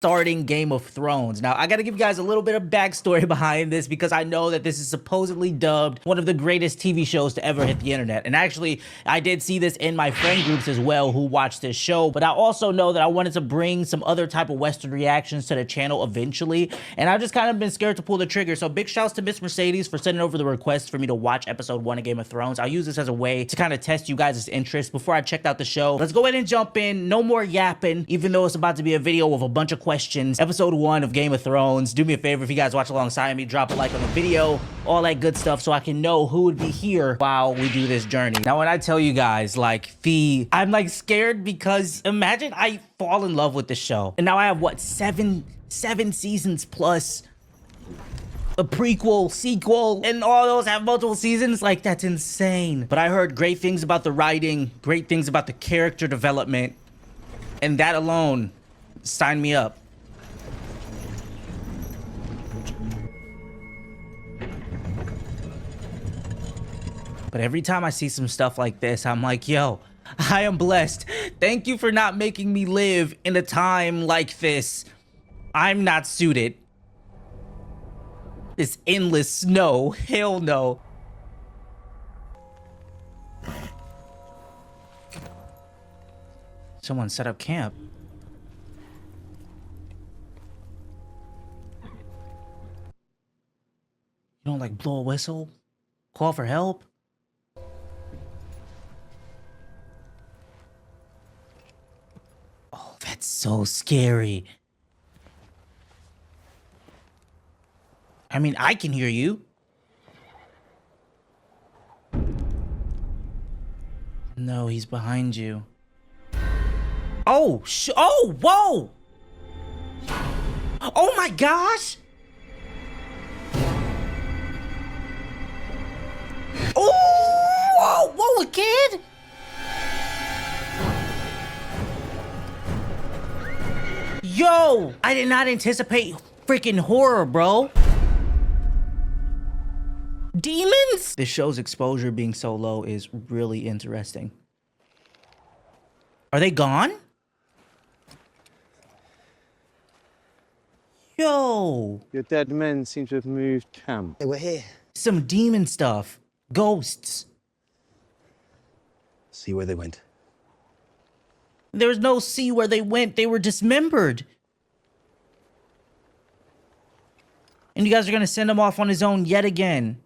starting Game of Thrones. Now, I gotta give you guys a little bit of backstory behind this because I know that this is supposedly dubbed one of the greatest TV shows to ever hit the internet. And actually, I did see this in my friend groups as well who watched this show, but I also know that I wanted to bring some other type of Western reactions to the channel eventually, and I've just kind of been scared to pull the trigger. So big shouts to Miss Mercedes for sending over the request for me to watch episode 1 of Game of Thrones. I'll use this as a way to kind of test you guys' interest before I checked out the show. Let's go ahead and jump in. No more yapping, even though it's about to be a video with a bunch of questions. Episode 1 of Game of Thrones. Do me a favor, if you guys watch alongside me, drop a like on the video, all that good stuff, so I can know who would be here while we do this journey. Now, when I tell you guys, like, I'm like scared because imagine I fall in love with the show, and now I have what, seven seasons plus a prequel, sequel, and all those have multiple seasons. Like, that's insane. But I heard great things about the writing, great things about the character development, and that alone signed me up. But every time I see some stuff like this, I'm like, yo, I am blessed. Thank you for not making me live in a time like this. I'm not suited. This endless snow, hell no. Someone set up camp. You don't like blow a whistle? Call for help? Oh, that's so scary. I mean, I can hear you. No, he's behind you. Oh, oh, whoa! Oh my gosh! Oh, whoa, whoa, a kid? Yo, I did not anticipate freaking horror, bro. Demons? This show's exposure being so low is really interesting. Are they gone? Yo. Your dead men seem to have moved camp. They were here. Some demon stuff. Ghosts. See where they went. There was no see where they went. They were dismembered. And you guys are going to send him off on his own yet again.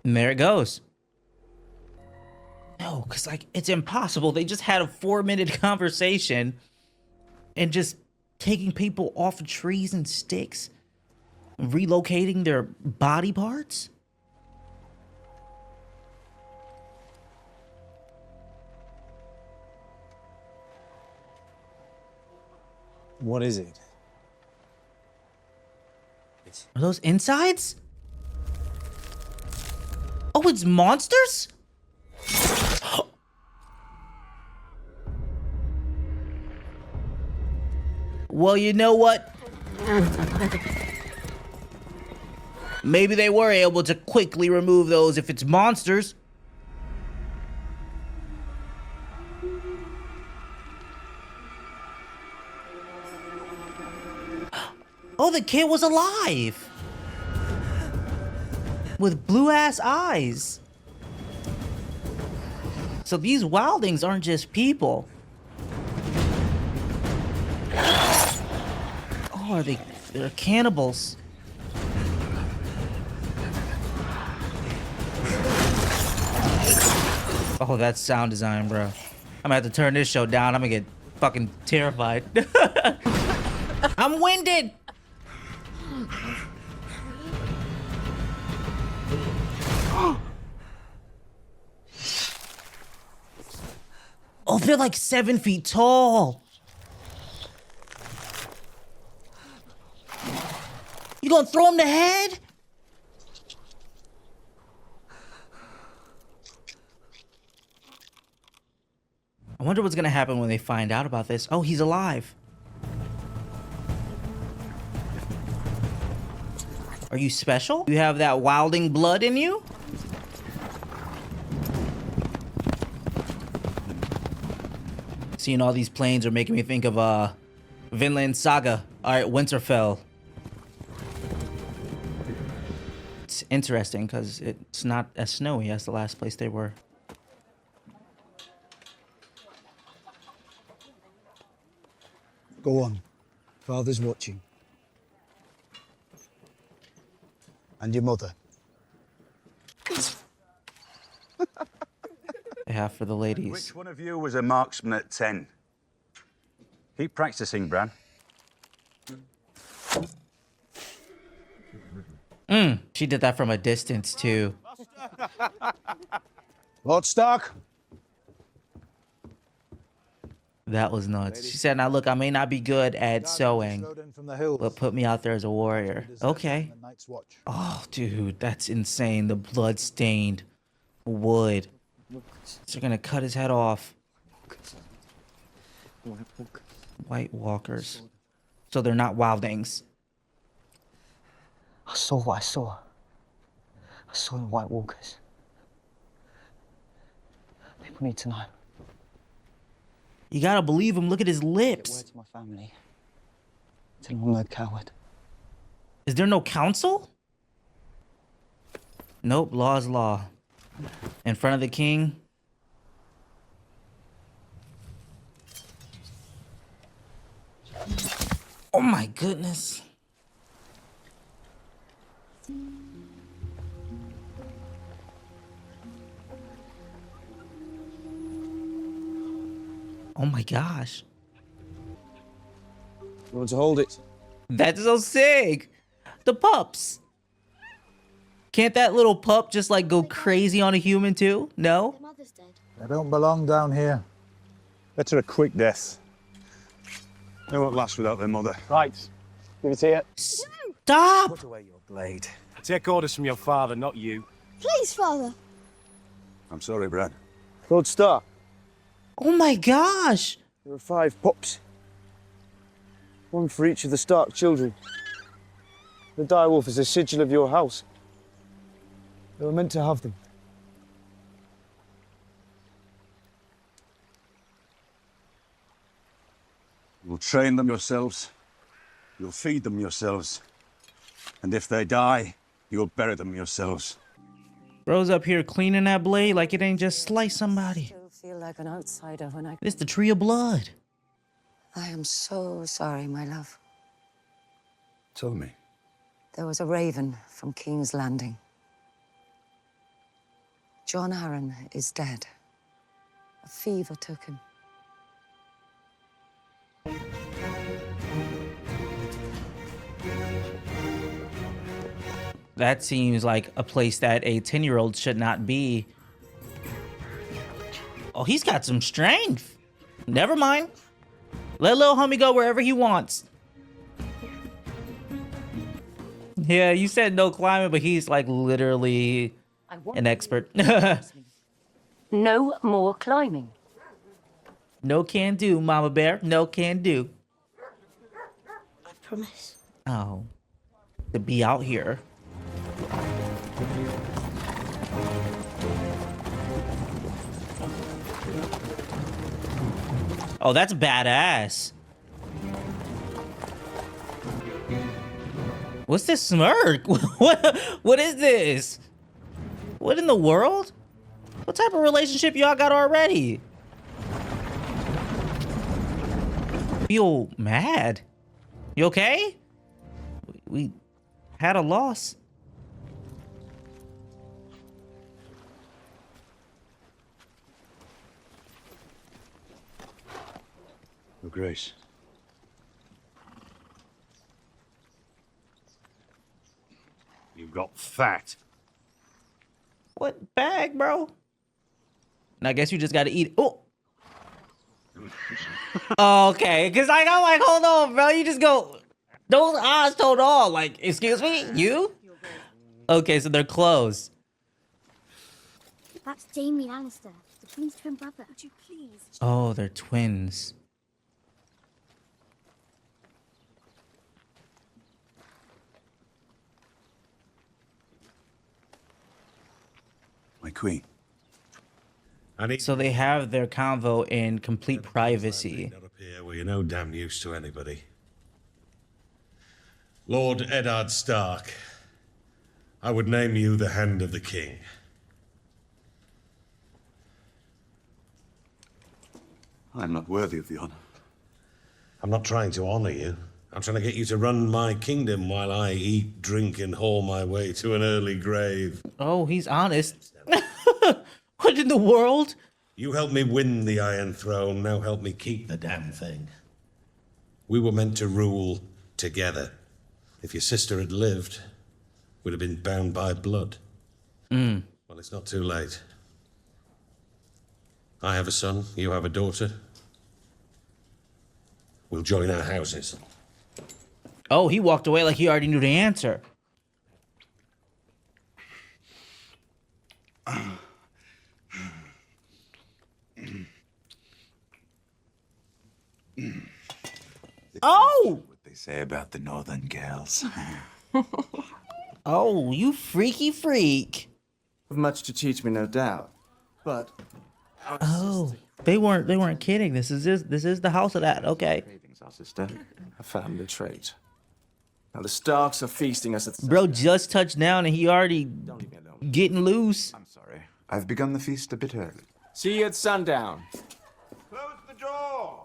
And there it goes. No, because, like, it's impossible. They just had a 4-minute conversation and just taking people off of trees and sticks, relocating their body parts. What is it? Are those insides? Oh, it's monsters? Well, you know what? Maybe they were able to quickly remove those if it's monsters. Oh, the kid was alive. With blue-ass eyes. So these wildlings aren't just people. Oh, they're cannibals. Oh, that's sound design, bro. I'm gonna have to turn this show down. I'm gonna get fucking terrified. I'm winded. Oh, they're like 7 feet tall. You gonna throw him the head? I wonder what's gonna happen when they find out about this. Oh, he's alive. Are you special? You have that wilding blood in you? Seeing all these planes are making me think of Vinland Saga. All right, Winterfell. It's interesting because it's not as snowy as the last place they were. Go on. Father's watching. And your mother. They have for the ladies. Which one of you was a marksman at 10? Keep practicing, Bran. She did that from a distance too. Lord Stark. That was nuts. She said, now look, I may not be good at sewing, but put me out there as a warrior. Okay. Oh, dude, that's insane. The blood-stained wood. They're gonna cut his head off. White Walkers. So they're not wildlings. I saw what I saw. I saw the White Walkers. People need to know. You gotta believe him. Look at his Get lips. word to my family. Tell them I'm no coward. Is there no council? Nope, law is law. In front of the king. Oh my goodness. Oh my gosh. You want to hold it? That's so sick. The pups. Can't that little pup just like go crazy on a human too? No? Their mother's dead. They don't belong down here. Better a quick death. They won't last without their mother. Right. Give it here. Stop! Put away your blade. Take orders from your father, not you. Please, father. I'm sorry, Bran. Lord Stark, Oh my gosh. there are 5 pups. One for each of the Stark children. The direwolf is a sigil of your house. They were meant to have them. You'll train them yourselves. You'll feed them yourselves. And if they die, you'll bury them yourselves. Bro's up here cleaning that blade like it ain't just slice somebody. Still feel like an outsider when I... This the tree of blood. I am so sorry, my love. Tell me. There was a raven from King's Landing. John Arryn is dead. A fever took him. That seems like a place that a 10-year-old should not be. Oh, he's got some strength. Never mind. Let little homie go wherever he wants. Yeah, you said no climbing, but he's like literally an expert. No more climbing. No can do, Mama Bear. No can do. I promise. Oh, to be out here. Oh, that's badass. What's this smirk? What is this? What in the world? What type of relationship y'all got already? Feel mad. You okay? We had a loss. Your Grace. You got fat. What bag, bro? And I guess you just gotta eat. Oh. Okay, because I'm like, hold on, bro. You just go. Those eyes told all. Like, excuse me, you? Okay, so they're closed. That's Jaime Lannister, the Queen's twin brother. Would you please? Oh, they're twins. My queen. So they have their convo in complete privacy. Not up here where you're no damn use to anybody. Lord Eddard Stark, I would name you the Hand of the King. I'm not worthy of the honor. I'm not trying to honor you. I'm trying to get you to run my kingdom while I eat, drink, and haul my way to an early grave. Oh, he's honest. What in the world? You helped me win the Iron Throne, now help me keep the damn thing. We were meant to rule together. If your sister had lived, we'd have been bound by blood. Well, it's not too late. I have a son, you have a daughter. We'll join our houses. Oh, he walked away like he already knew the answer. Oh! What they say about the northern girls. Oh, you freaky freak. Much to teach me, no doubt. But Oh, they weren't kidding. This is the house of that. Okay. cravings, our sister. A family trait. Now the Starks are feasting us at Bro just touched down and he already Don't leave me alone. getting loose. I'm sorry. I've begun the feast a bit early. See you at sundown. Close the door!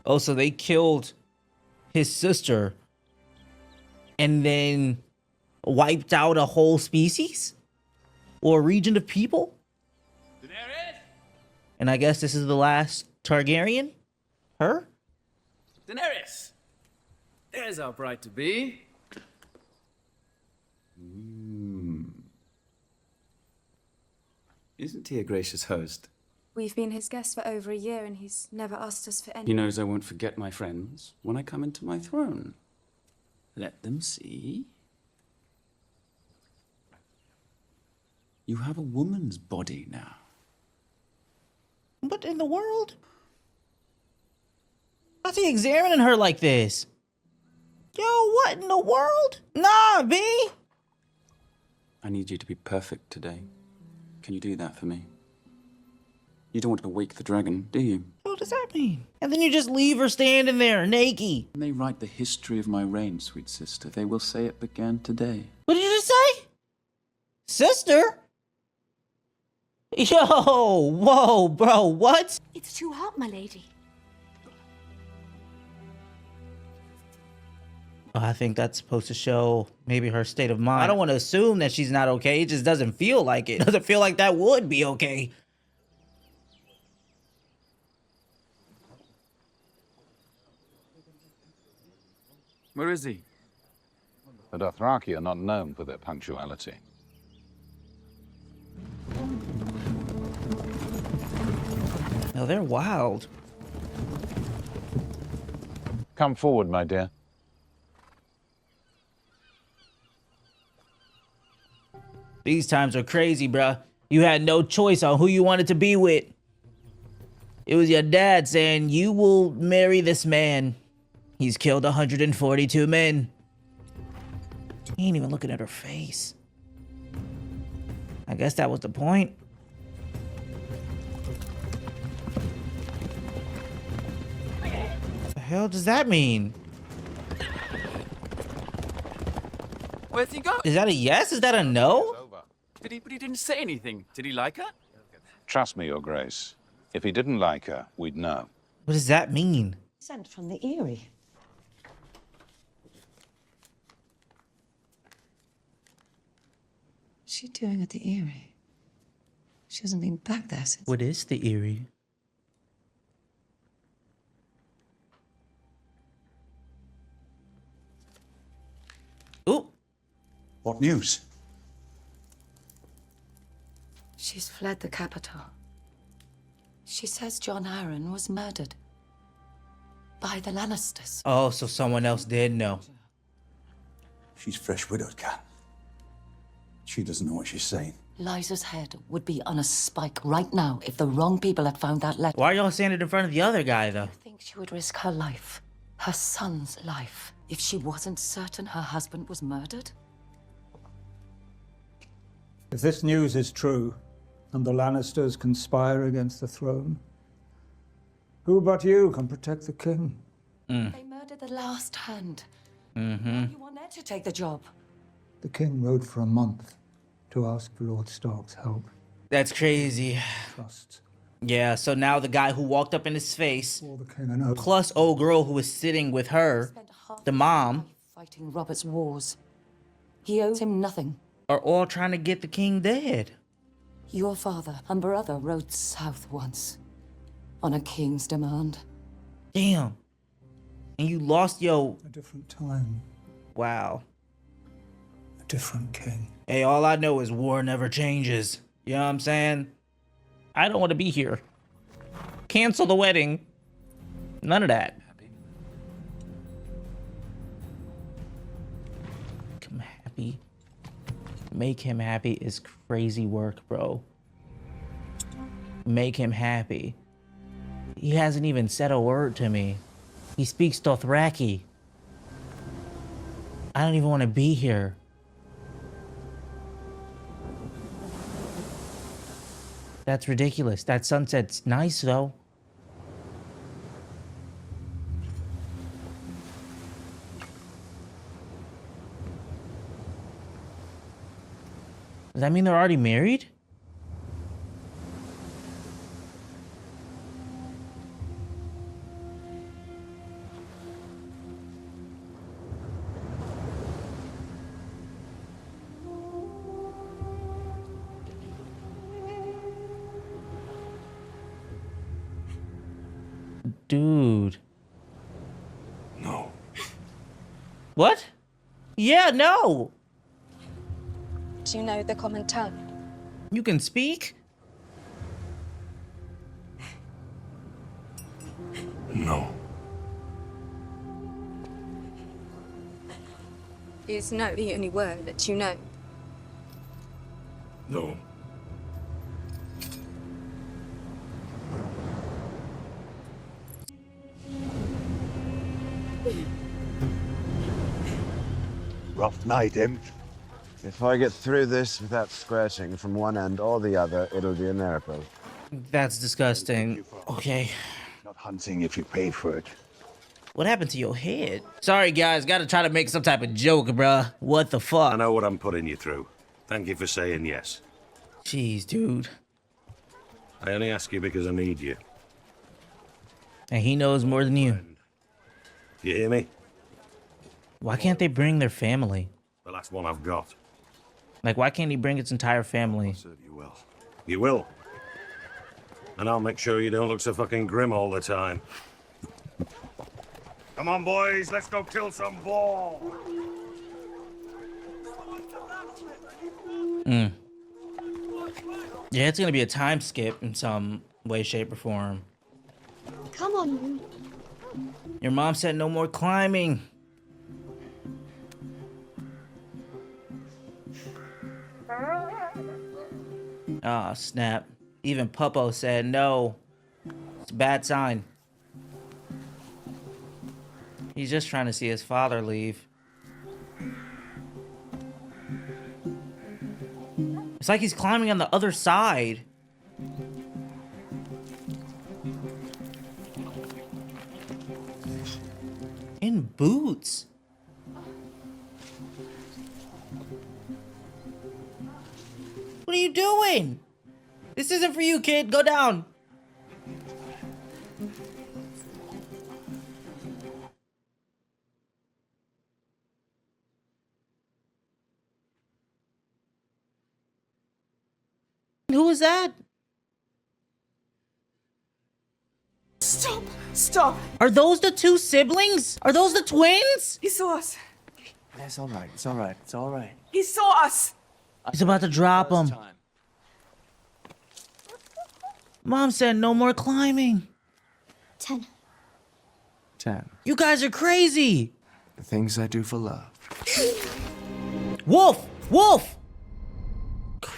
Oh, so they killed his sister and then wiped out a whole species or region of people? Daenerys? And I guess this is the last Targaryen? Her? Daenerys! There's our bride to be. Isn't he a gracious host? We've been his guests for over a year and he's never asked us for any. He knows I won't forget my friends when I come into my throne. Let them see. You have a woman's body now. What in the world? Why's he examining her like this? Yo, what in the world? Nah, B. I need you to be perfect today. Can you do that for me? You don't want to wake the dragon, do you? What does that mean? And then you just leave her standing there, naked. When they write the history of my reign, sweet sister, they will say it began today. What did you just say? Sister? Yo, whoa, bro, what? It's too hot, my lady. Oh, I think that's supposed to show maybe her state of mind. I don't want to assume that she's not okay. It just doesn't feel like it. Doesn't feel like that would be okay. Where is he? The Dothraki are not known for their punctuality. No, they're wild. Come forward, my dear. These times are crazy, bruh. You had no choice on who you wanted to be with. It was your dad saying, you will marry this man. He's killed 142 men. He ain't even looking at her face. I guess that was the point. What the hell does that mean? Where's he go? Is that a yes? Is that a no? But he didn't say anything. Did he like her? Trust me, Your Grace. If he didn't like her, we'd know. What does that mean? Sent from the Eerie. What's she doing at the Eerie? She hasn't been back there since. What is the Eerie? Ooh. What news? She's fled the capital. She says John Arryn was murdered. By the Lannisters. Oh, so someone else did know. She's fresh widowed, Cat. She doesn't know what she's saying. Liza's head would be on a spike right now if the wrong people had found that letter. Why are y'all standing in front of the other guy, though? I think she would risk her life, her son's life, if she wasn't certain her husband was murdered. If this news is true, and the Lannisters conspire against the throne. Who but you can protect the king? They murdered the last hand. Mm-hmm. You want Ned to take the job. The king rode for a month to ask for Lord Stark's help. That's crazy. Trusts. Yeah, so now the guy who walked up in his face, For the king and oath. plus old girl who was sitting with her, Spent half the mom, fighting Robert's wars. He owes him nothing. are all trying to get the king dead. Your father and brother rode south once on a king's demand. Damn. And you lost your... A different time, Wow. a different king. Hey, all I know is war never changes. You know what I'm saying? I don't want to be here. Cancel the wedding. None of that. Make him happy. Make him happy is crazy work, bro. Make him happy. He hasn't even said a word to me. He speaks Dothraki. I don't even want to be here. That's ridiculous. That sunset's nice, though. Does that mean they're already married? Dude. No. What? Yeah, no. Do you know the common tongue? You can speak? No. Is no the only word that you know? No. Rough night, Imp. If I get through this without scratching from one end or the other, it'll be a miracle. That's disgusting. Okay. Not hunting if you pay for it. What happened to your head? Sorry, guys. Gotta try to make some type of joke, bruh. What the fuck? I know what I'm putting you through. Thank you for saying yes. Jeez, dude. I only ask you because I need you. And he knows more than you. You hear me? Why can't they bring their family? The last one I've got. Like, why can't he bring its entire family? Serve you well. You will. And I'll make sure you don't look so fucking grim all the time. Come on, boys. Let's go kill some boar. Yeah, it's gonna be a time skip in some way, shape, or form. Come on. Your mom said no more climbing. Ah, snap. Even Puppo said no. It's a bad sign. He's just trying to see his father leave. It's like he's climbing on the other side. In boots. What are you doing? This isn't for you, kid. Go down. Who was that? Stop! Stop! Are those the two siblings? Are those the twins? He saw us. It's all right. It's all right. It's all right. He saw us. He's about to drop them. Mom said no more climbing. 10. 10. You guys are crazy. The things I do for love. Wolf! Wolf!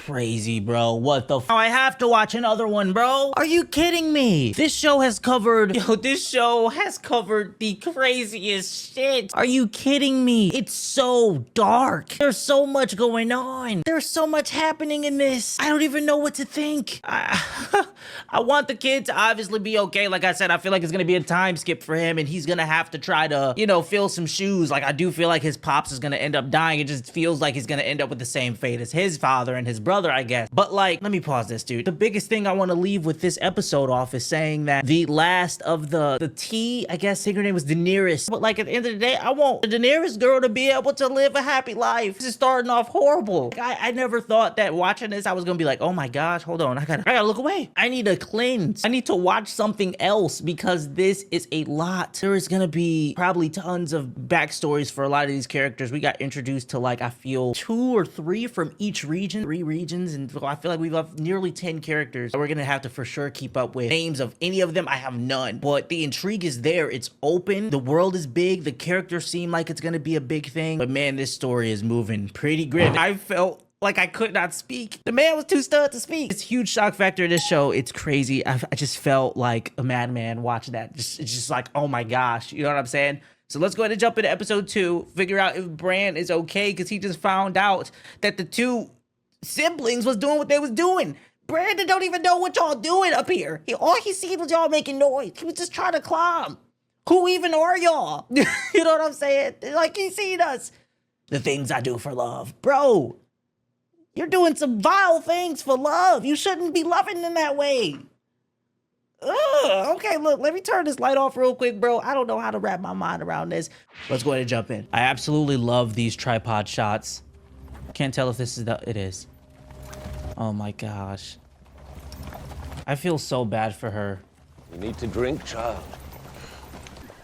crazy, bro. What the f? I have to watch another one, bro. Are you kidding me? This show has covered, this show has covered the craziest shit. Are you kidding me? It's so dark. There's so much going on. There's so much happening in this. I don't even know what to think. I want the kid to obviously be okay. Like I said, I feel like it's gonna be a time skip for him and he's gonna have to try to, you know, fill some shoes. Like I do feel like his pops is gonna end up dying. It just feels like he's gonna end up with the same fate as his father and his brother, I guess. But like, let me pause this, dude. The biggest thing I want to leave with this episode off is saying that the last of the T, I guess her name was Daenerys. But like at the end of the day, I want the Daenerys girl to be able to live a happy life. This is starting off horrible. Like, I never thought that watching this, I was gonna be like, oh my gosh, hold on. I gotta look away. I need to cleanse. I need to watch something else because this is a lot. There is gonna be probably tons of backstories for a lot of these characters. We got introduced to like, I feel 2 or 3 from each region, 3 regions, and I feel like we've got nearly 10 characters. We're gonna have to for sure keep up with names of any of them. I have none, but the intrigue is there. It's open. The world is big. The characters seem like it's gonna be a big thing, but man, this story is moving pretty grim. I felt like I could not speak. The man was too stunned to speak. It's a huge shock factor in this show. It's crazy. I just felt like a madman watching that. It's just like, oh my gosh, you know what I'm saying? So let's go ahead and jump into episode 2, figure out if Bran is okay, because he just found out that the 2 siblings was doing what they was doing. Brandon don't even know what y'all doing up here. All he seen was y'all making noise. He was just trying to climb. Who even are y'all? You know what I'm saying? Like, he seen us. The things I do for love. Bro, you're doing some vile things for love. You shouldn't be loving in that way. Ugh, okay, look, let me turn this light off real quick, bro. I don't know how to wrap my mind around this. Let's go ahead and jump in. I absolutely love these tripod shots. Can't tell if this is it is. Oh my gosh. I feel so bad for her. You need to drink, child.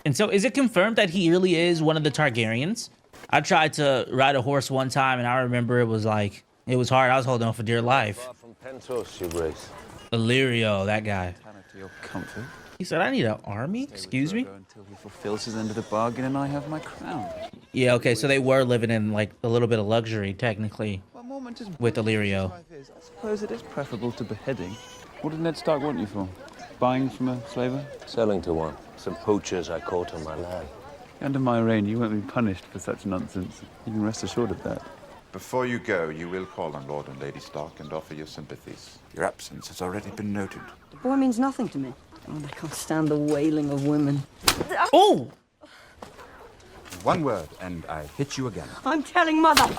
And so is it confirmed that he really is one of the Targaryens? I tried to ride a horse one time and I remember it was like, it was hard. I was holding on for dear life. From Pentos, Your Grace. Illyrio, that guy. To your comfort. He said, I need an army? Excuse me? Until he fulfills his end of the bargain and I have my crown. Yeah, okay, so they were living in like a little bit of luxury, technically, with Illyrio. I suppose it is preferable to beheading. What did Ned Stark want you for? Buying from a slaver? Selling to one. Some poachers I caught on my land. Under my reign, you won't be punished for such nonsense. You can rest assured of that. Before you go, you will call on Lord and Lady Stark and offer your sympathies. Your absence has already been noted. The boy means nothing to me. Oh, I can't stand the wailing of women. Oh! One word, and I hit you again. I'm telling Mother.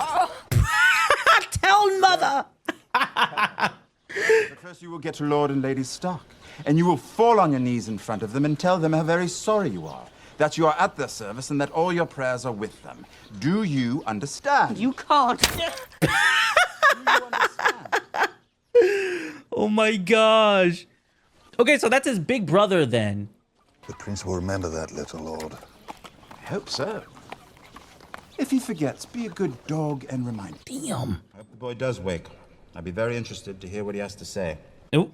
Tell Mother! But first you will get to Lord and Lady Stark, and you will fall on your knees in front of them and tell them how very sorry you are, that you are at their service and that all your prayers are with them. Do you understand? You can't. Do you understand? Oh my gosh. Okay, so that's his big brother then. The prince will remember that, little lord. I hope so. If he forgets, be a good dog and remind him. Damn. I hope the boy does wake. I'd be very interested to hear what he has to say. Nope.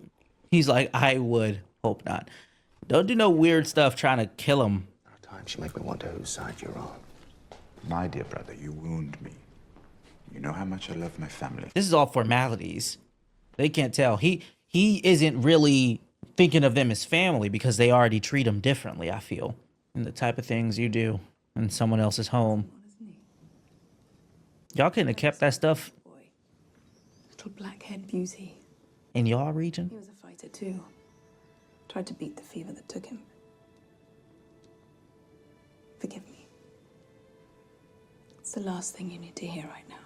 He's like, I would hope not. Don't do no weird stuff trying to kill him. Times you make me wonder whose side you're on. My dear brother, you wound me. You know how much I love my family. This is all formalities. They can't tell. He isn't really thinking of them as family because they already treat him differently, I feel. And the type of things you do in someone else's home. Y'all couldn't have kept that stuff Little black-haired beauty. in y'all region? He was a fighter too. Tried to beat the fever that took him. Forgive me. It's the last thing you need to hear right now.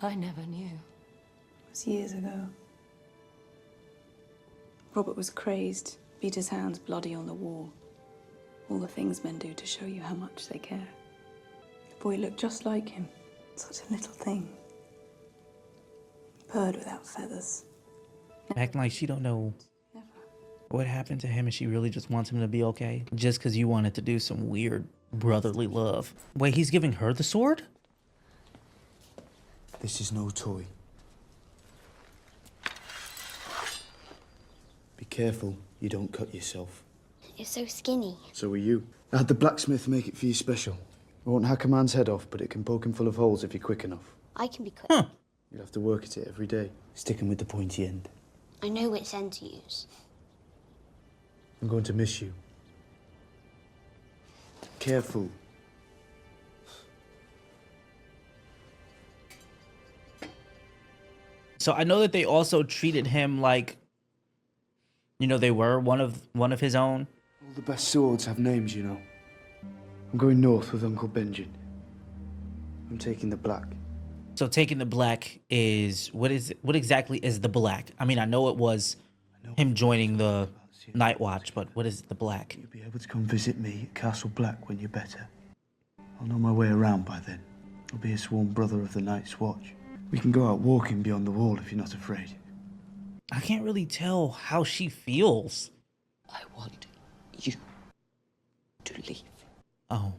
I never knew. It was years ago. Robert was crazed, beat his hands bloody on the wall. All the things men do to show you how much they care. The boy looked just like him. Such a little thing. Bird without feathers. Acting like she don't know what happened to him and she really just wants him to be okay. Just because you wanted to do some weird brotherly love. Wait, he's giving her the sword? This is no toy. Be careful you don't cut yourself. You're so skinny. So are you. I had the blacksmith make it for you special. I won't hack a man's head off, but it can poke him full of holes if you're quick enough. I can be quick. Huh. You'll have to work at it every day, sticking with the pointy end. I know which end to use. I'm going to miss you. Careful. So I know that they also treated him like, you know, they were one of his own. All the best swords have names, you know. I'm going north with Uncle Benjen. I'm taking the black. So taking the black is what exactly is the black? I mean, I know it was him joining the Night Watch, but what is the black? You'll be able to come visit me at Castle Black when you're better. I'll know my way around by then. I'll be a sworn brother of the Night's Watch. We can go out walking beyond the wall if you're not afraid. I can't really tell how she feels. I want you to leave. Oh.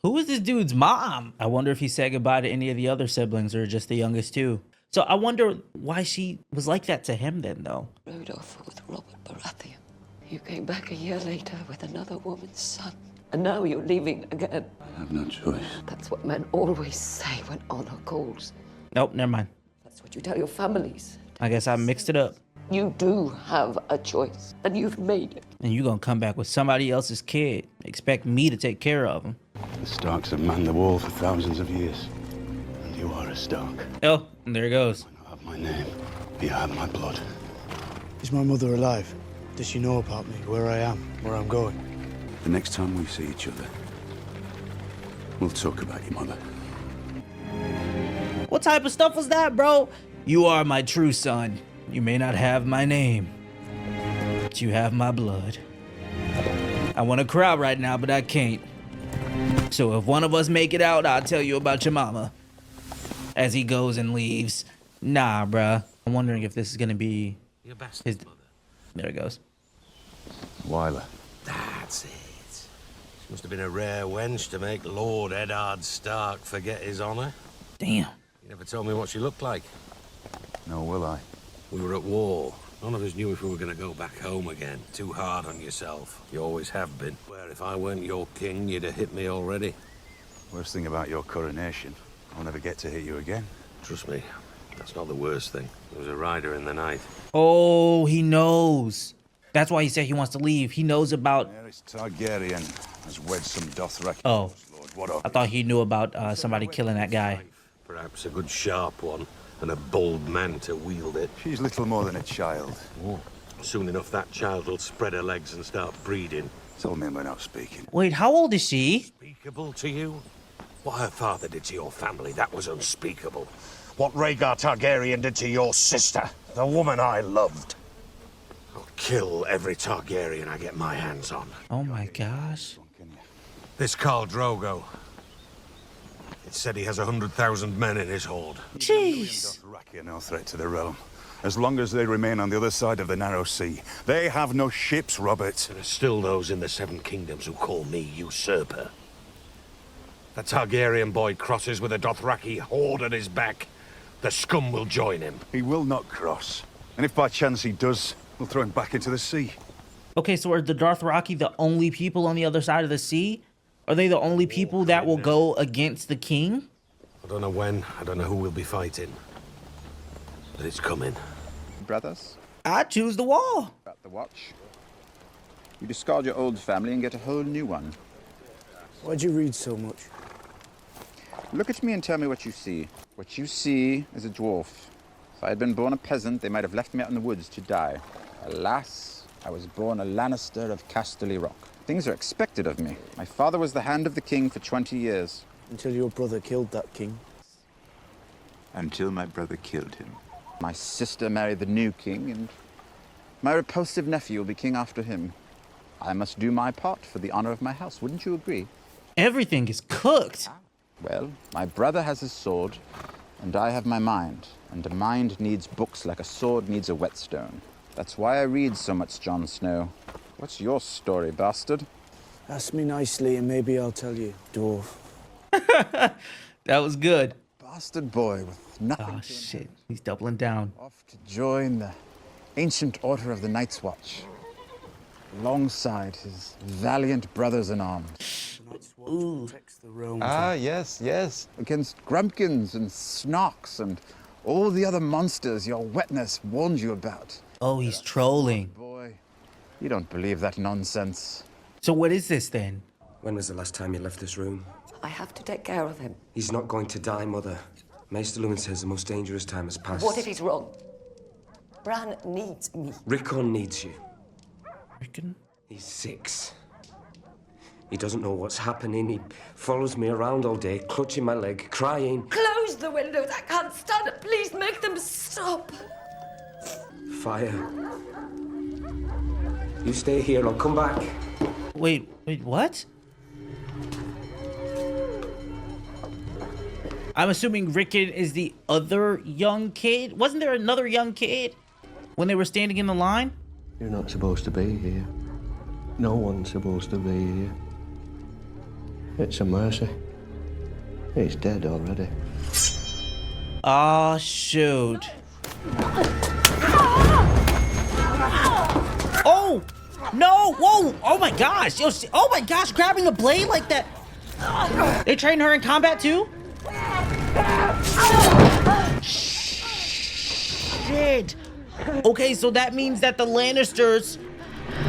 Who is this dude's mom? I wonder if he said goodbye to any of the other siblings or just the youngest two. So I wonder why she was like that to him then, though. Rode off with Robert Baratheon. You came back a year later with another woman's son. And now you're leaving again. I have no choice. That's what men always say when honor calls. Nope, never mind. That's what you tell your families. I guess I mixed it up. You do have a choice, and you've made it. And you're gonna come back with somebody else's kid. Expect me to take care of him. The Starks have manned the wall for thousands of years. And you are a Stark. Oh, and there it goes. You have my name. You have my blood. Is my mother alive? Does she know about me, where I am, where I'm going? The next time we see each other, we'll talk about your mother. What type of stuff was that, bro? You are my true son. You may not have my name, but you have my blood. I want to cry right now, but I can't. So if one of us make it out, I'll tell you about your mama. As he goes and leaves. Nah, bruh. I'm wondering if this is gonna be Your bastard his... mother. There it goes. Wyler. That's it. She must have been a rare wench to make Lord Eddard Stark forget his honor. Damn. You never told me what she looked like. No, will I? We were at war. None of us knew if we were going to go back home again. Too hard on yourself. You always have been. Where if I weren't your king, you'd have hit me already. Worst thing about your coronation, I'll never get to hit you again. Trust me, that's not the worst thing. There was a rider in the night. Oh, he knows. That's why he said he wants to leave. He knows about... Daenerys Targaryen has wed some Dothraki. Oh, Lord, what of I thought he knew about somebody killing that guy. Perhaps a good sharp one, and a bold man to wield it. She's little more than a child. Oh. Soon enough, that child will spread her legs and start breeding. Tell me we're not speaking. Wait, how old is she? Unspeakable to you? What her father did to your family, that was unspeakable. What Rhaegar Targaryen did to your sister, the woman I loved. I'll kill every Targaryen I get my hands on. Oh my gosh. This Khal Drogo. It said he has 100,000 men in his horde. Jeez. Dothraki are no threat to the realm. As long as they remain on the other side of the narrow sea. They have no ships, Robert. There are still those in the Seven Kingdoms who call me usurper. The Targaryen boy crosses with a Dothraki horde at his back. The scum will join him. He will not cross. And if by chance he does, we'll throw him back into the sea. Okay, so are the Dothraki the only people on the other side of the sea? Are they the only people that will go against the king? I don't know when, I don't know who we'll be fighting. But it's coming. Brothers? I choose the wall. About the watch. You discard your old family and get a whole new one. Why'd you read so much? Look at me and tell me what you see. What you see is a dwarf. If I had been born a peasant, they might have left me out in the woods to die. Alas, I was born a Lannister of Casterly Rock. Things are expected of me. My father was the hand of the king for 20 years. Until your brother killed that king. Until my brother killed him. My sister married the new king, and my repulsive nephew will be king after him. I must do my part for the honor of my house, wouldn't you agree? Everything is cooked. Well, my brother has his sword, and I have my mind. And a mind needs books like a sword needs a whetstone. That's why I read so much Jon Snow. What's your story, bastard? Ask me nicely and maybe I'll tell you, dwarf. That was good. Bastard boy with nothing. Oh shit, he's doubling down. Off to join the ancient order of the Night's Watch. Alongside his valiant brothers in arms. Ooh. The realm yes, yes. Against grumpkins and snarks and All the other monsters your wetness warned you about. Oh, he's trolling. Boy, you don't believe that nonsense. So what is this then? When was the last time you left this room? I have to take care of him. He's not going to die, Mother. Maester Aemon says the most dangerous time has passed. What if he's wrong? Bran needs me. Rickon needs you. Rickon? He's 6. He doesn't know what's happening. He follows me around all day, clutching my leg, crying. Close the windows. I can't stand it. Please make them stop. Fire. You stay here, I'll come back. Wait, what? I'm assuming Rickon is the other young kid. Wasn't there another young kid when they were standing in the line? You're not supposed to be here. No one's supposed to be here. It's a mercy. He's dead already. Oh, shoot. Oh! No! Whoa! Oh my gosh! Yo, oh my gosh! Grabbing a blade like that! They train her in combat too? Shit! Okay, so that means that the Lannisters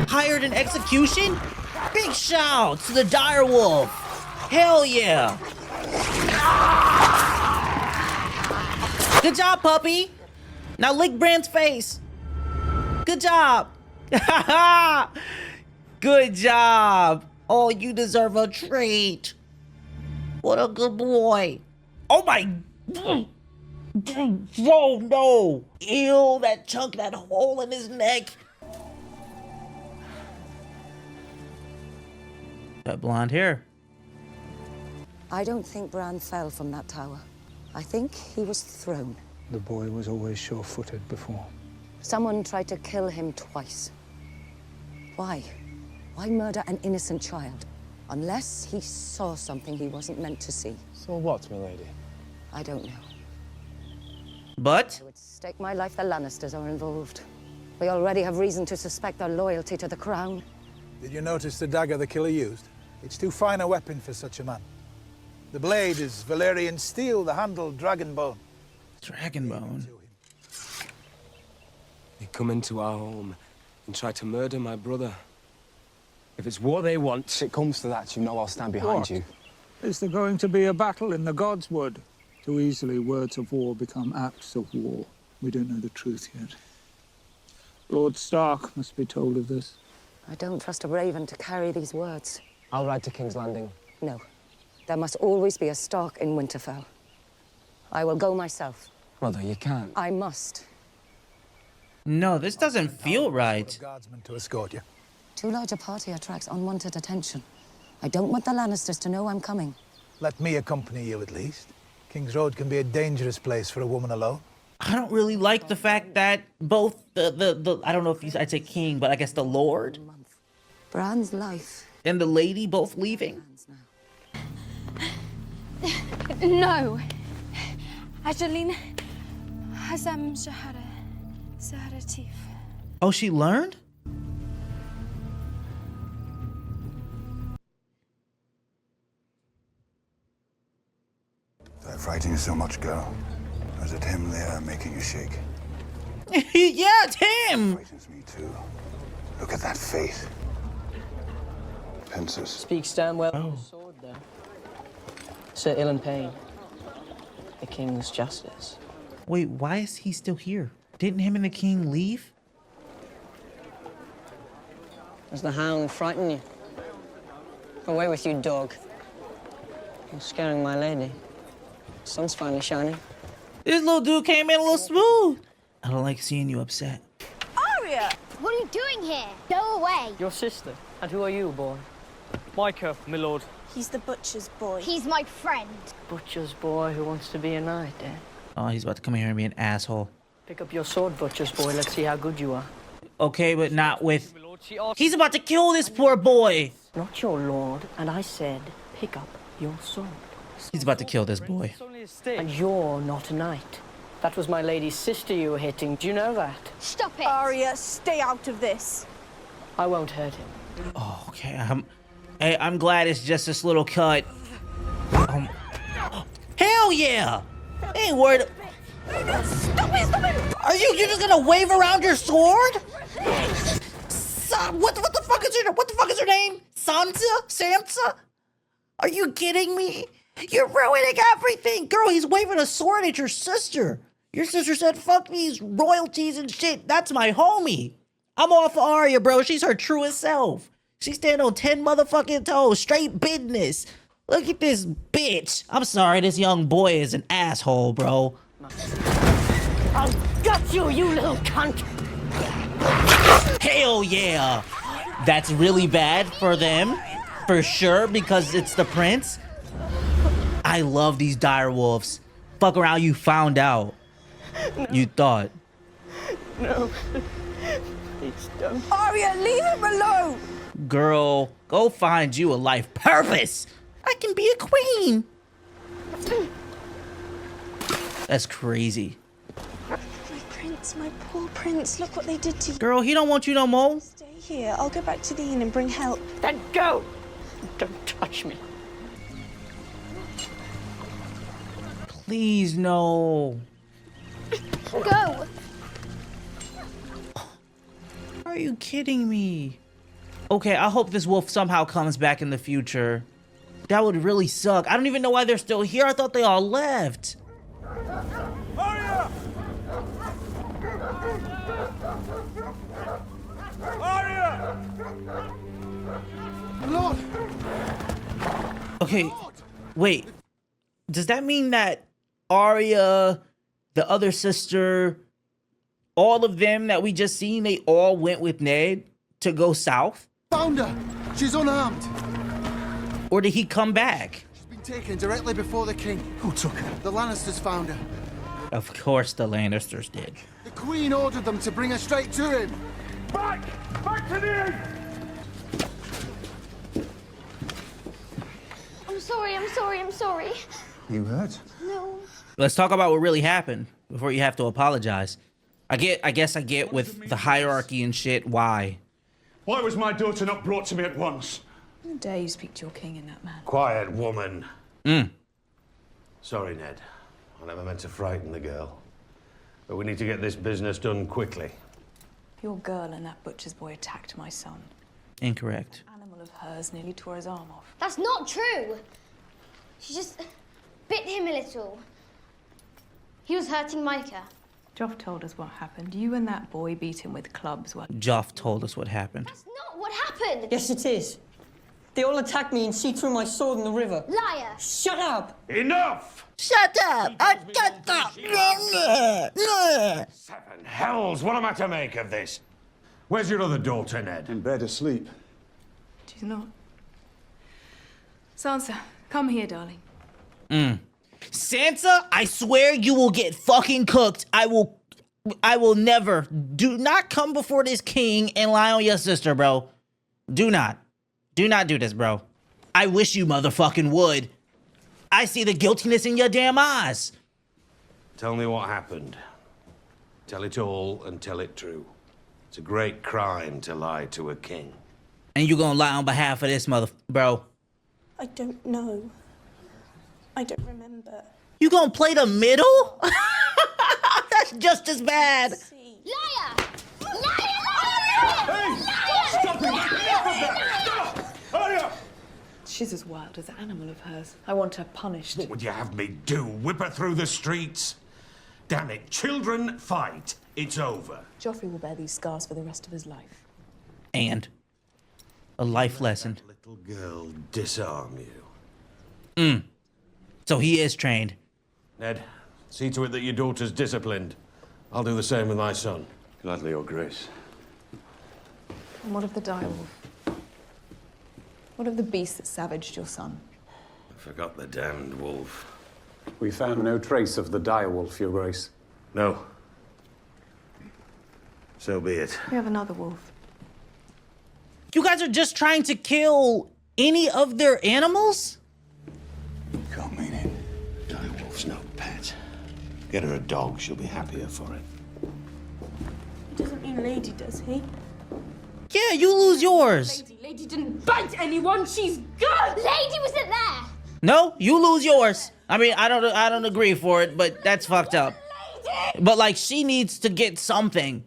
hired an execution? Big shout to the direwolf! Hell yeah! Good job, puppy! Now lick Bran's face! Good job! Good job! Oh, you deserve a treat! What a good boy! Oh my... Oh no! Ew, that chunk, that hole in his neck! That blonde hair. I don't think Bran fell from that tower. I think he was thrown. The boy was always sure-footed before. Someone tried to kill him twice. Why? Why murder an innocent child? Unless he saw something he wasn't meant to see. So what, milady? I don't know. But? I would stake my life the Lannisters are involved. We already have reason to suspect their loyalty to the crown. Did you notice the dagger the killer used? It's too fine a weapon for such a man. The blade is Valyrian steel, the handle dragon bone. Dragon bone? They come into our home and try to murder my brother. If it's what they want... If it comes to that, you know I'll stand behind you. Is there going to be a battle in the Gods' Wood? Too easily words of war become acts of war. We don't know the truth yet. Lord Stark must be told of this. I don't trust a raven to carry these words. I'll ride to King's Landing. No. There must always be a Stark in Winterfell. I will go myself. Mother, you can't. I must. No, this doesn't feel right. Guardsmen to escort you. Too large a party attracts unwanted attention. I don't want the Lannisters to know I'm coming. Let me accompany you at least. King's Road can be a dangerous place for a woman alone. I don't really like the fact that both the I don't know if I'd say king, but I guess the Lord Bran's life and the lady both leaving. No. Adeline has Shahada Tif. Oh, she learned? They're fighting so much, girl. Or is it him there making you shake? Yeah, it's him! Frightens me too. Look at that face. Pincers. Speak stand well on the sword, then. Sir Ilan Payne, the king's justice. Wait, why is he still here? Didn't him and the king leave? Does the hound frighten you? Away with you, dog. You're scaring my lady. Sun's finally shining. This little dude came in a little smooth. I don't like seeing you upset. Arya! What are you doing here? Go away. Your sister. And who are you, boy? Micah, my lord. He's the butcher's boy. He's my friend. Butcher's boy who wants to be a knight, eh? Oh, he's about to come here and be an asshole. Pick up your sword, butcher's boy. Let's see how good you are. Okay, but not with... He's about to kill this poor boy. Not your lord, and I said pick up your sword. He's about to kill this boy. And you're not a knight. That was my lady's sister you were hitting. Do you know that? Stop it! Arya, stay out of this. I won't hurt him. Oh, okay. I'm glad it's just this little cut. Hell yeah! Ain't worried. Stop it! Stop it! You're just gonna wave around your sword? What the fuck is her name? Sansa? Are you kidding me? You're ruining everything, girl. He's waving a sword at your sister. Your sister said, "Fuck these royalties and shit." That's my homie. I'm off Arya, bro. She's her truest self. She stand on 10 motherfucking toes, straight business. Look at this bitch. I'm sorry, this young boy is an asshole, bro. I'll gut you, you little cunt! Hell yeah. That's really bad for them, for sure, because it's the prince. I love these direwolves. Fuck around, you found out. No. You thought. No. Please don't. Arya, leave him alone! Girl, go find you a life purpose. I can be a queen. That's crazy. My prince, my poor prince. Look what they did to you. Girl, he don't want you no more. Stay here. I'll go back to the inn and bring help. Then go! Don't touch me. Please, no. Go! Are you kidding me? Okay, I hope this wolf somehow comes back in the future. That would really suck. I don't even know why they're still here. I thought they all left. Arya! Arya! Lord! Okay, wait. Does that mean that Arya, the other sister, all of them that we just seen, they all went with Ned to go south? Found her! She's unarmed! Or did he come back? She's been taken directly before the king. Who took her? The Lannisters found her. Of course the Lannisters did. The queen ordered them to bring her straight to him. Back! Back to the inn! I'm sorry. You hurt? No. Let's talk about what really happened before you have to apologize. I guess I get with the hierarchy and shit, why? Why was my daughter not brought to me at once? How dare you speak to your king in that manner? Quiet, woman. Mm. Sorry, Ned. I never meant to frighten the girl. But we need to get this business done quickly. Your girl and that butcher's boy attacked my son. Incorrect. An animal of hers nearly tore his arm off. That's not true. She just bit him a little. He was hurting Micah. Joff told us what happened. You and that boy beat him with clubs. Joff told us what happened. That's not what happened. Yes, it is. They all attacked me and she threw my sword in the river. Liar. Shut up! Enough! Shut up! Seven hells! What am I to make of this? Where's your other daughter, Ned? In bed asleep. She's not. Sansa, come here, darling. Sansa, I swear you will get fucking cooked. I will never. Do not come before this king and lie on your sister, bro. Do not. Do not do this, bro. I wish you motherfucking would. I see the guiltiness in your damn eyes. Tell me what happened. Tell it all and tell it true. It's a great crime to lie to a king. And you gonna lie on behalf of this bro. I don't know. I don't remember. You gonna play the middle? That's just as bad. Liar! Liar! Hey! Stop it! Enough of that! Stop! Arya! She's as wild as an animal of hers. I want her punished. What would you have me do? Whip her through the streets? Damn it, children fight. It's over. Joffrey will bear these scars for the rest of his life. And a life lesson. Let that little girl disarm you. So he is trained. Ned, see to it that your daughter's disciplined. I'll do the same with my son. Gladly, Your Grace. And what of the direwolf? What of the beast that savaged your son? I forgot the damned wolf. We found no trace of the direwolf, Your Grace. No. So be it. We have another wolf. You guys are just trying to kill any of their animals? You can't mean it. Direwolf's no pet. Get her a dog, she'll be happier for it. He doesn't mean Lady, does he? Yeah, you lose yours. Lady didn't bite anyone. She's good. Lady wasn't there. No, you lose yours. I mean, I don't agree for it, but that's fucked up. But like, she needs to get something.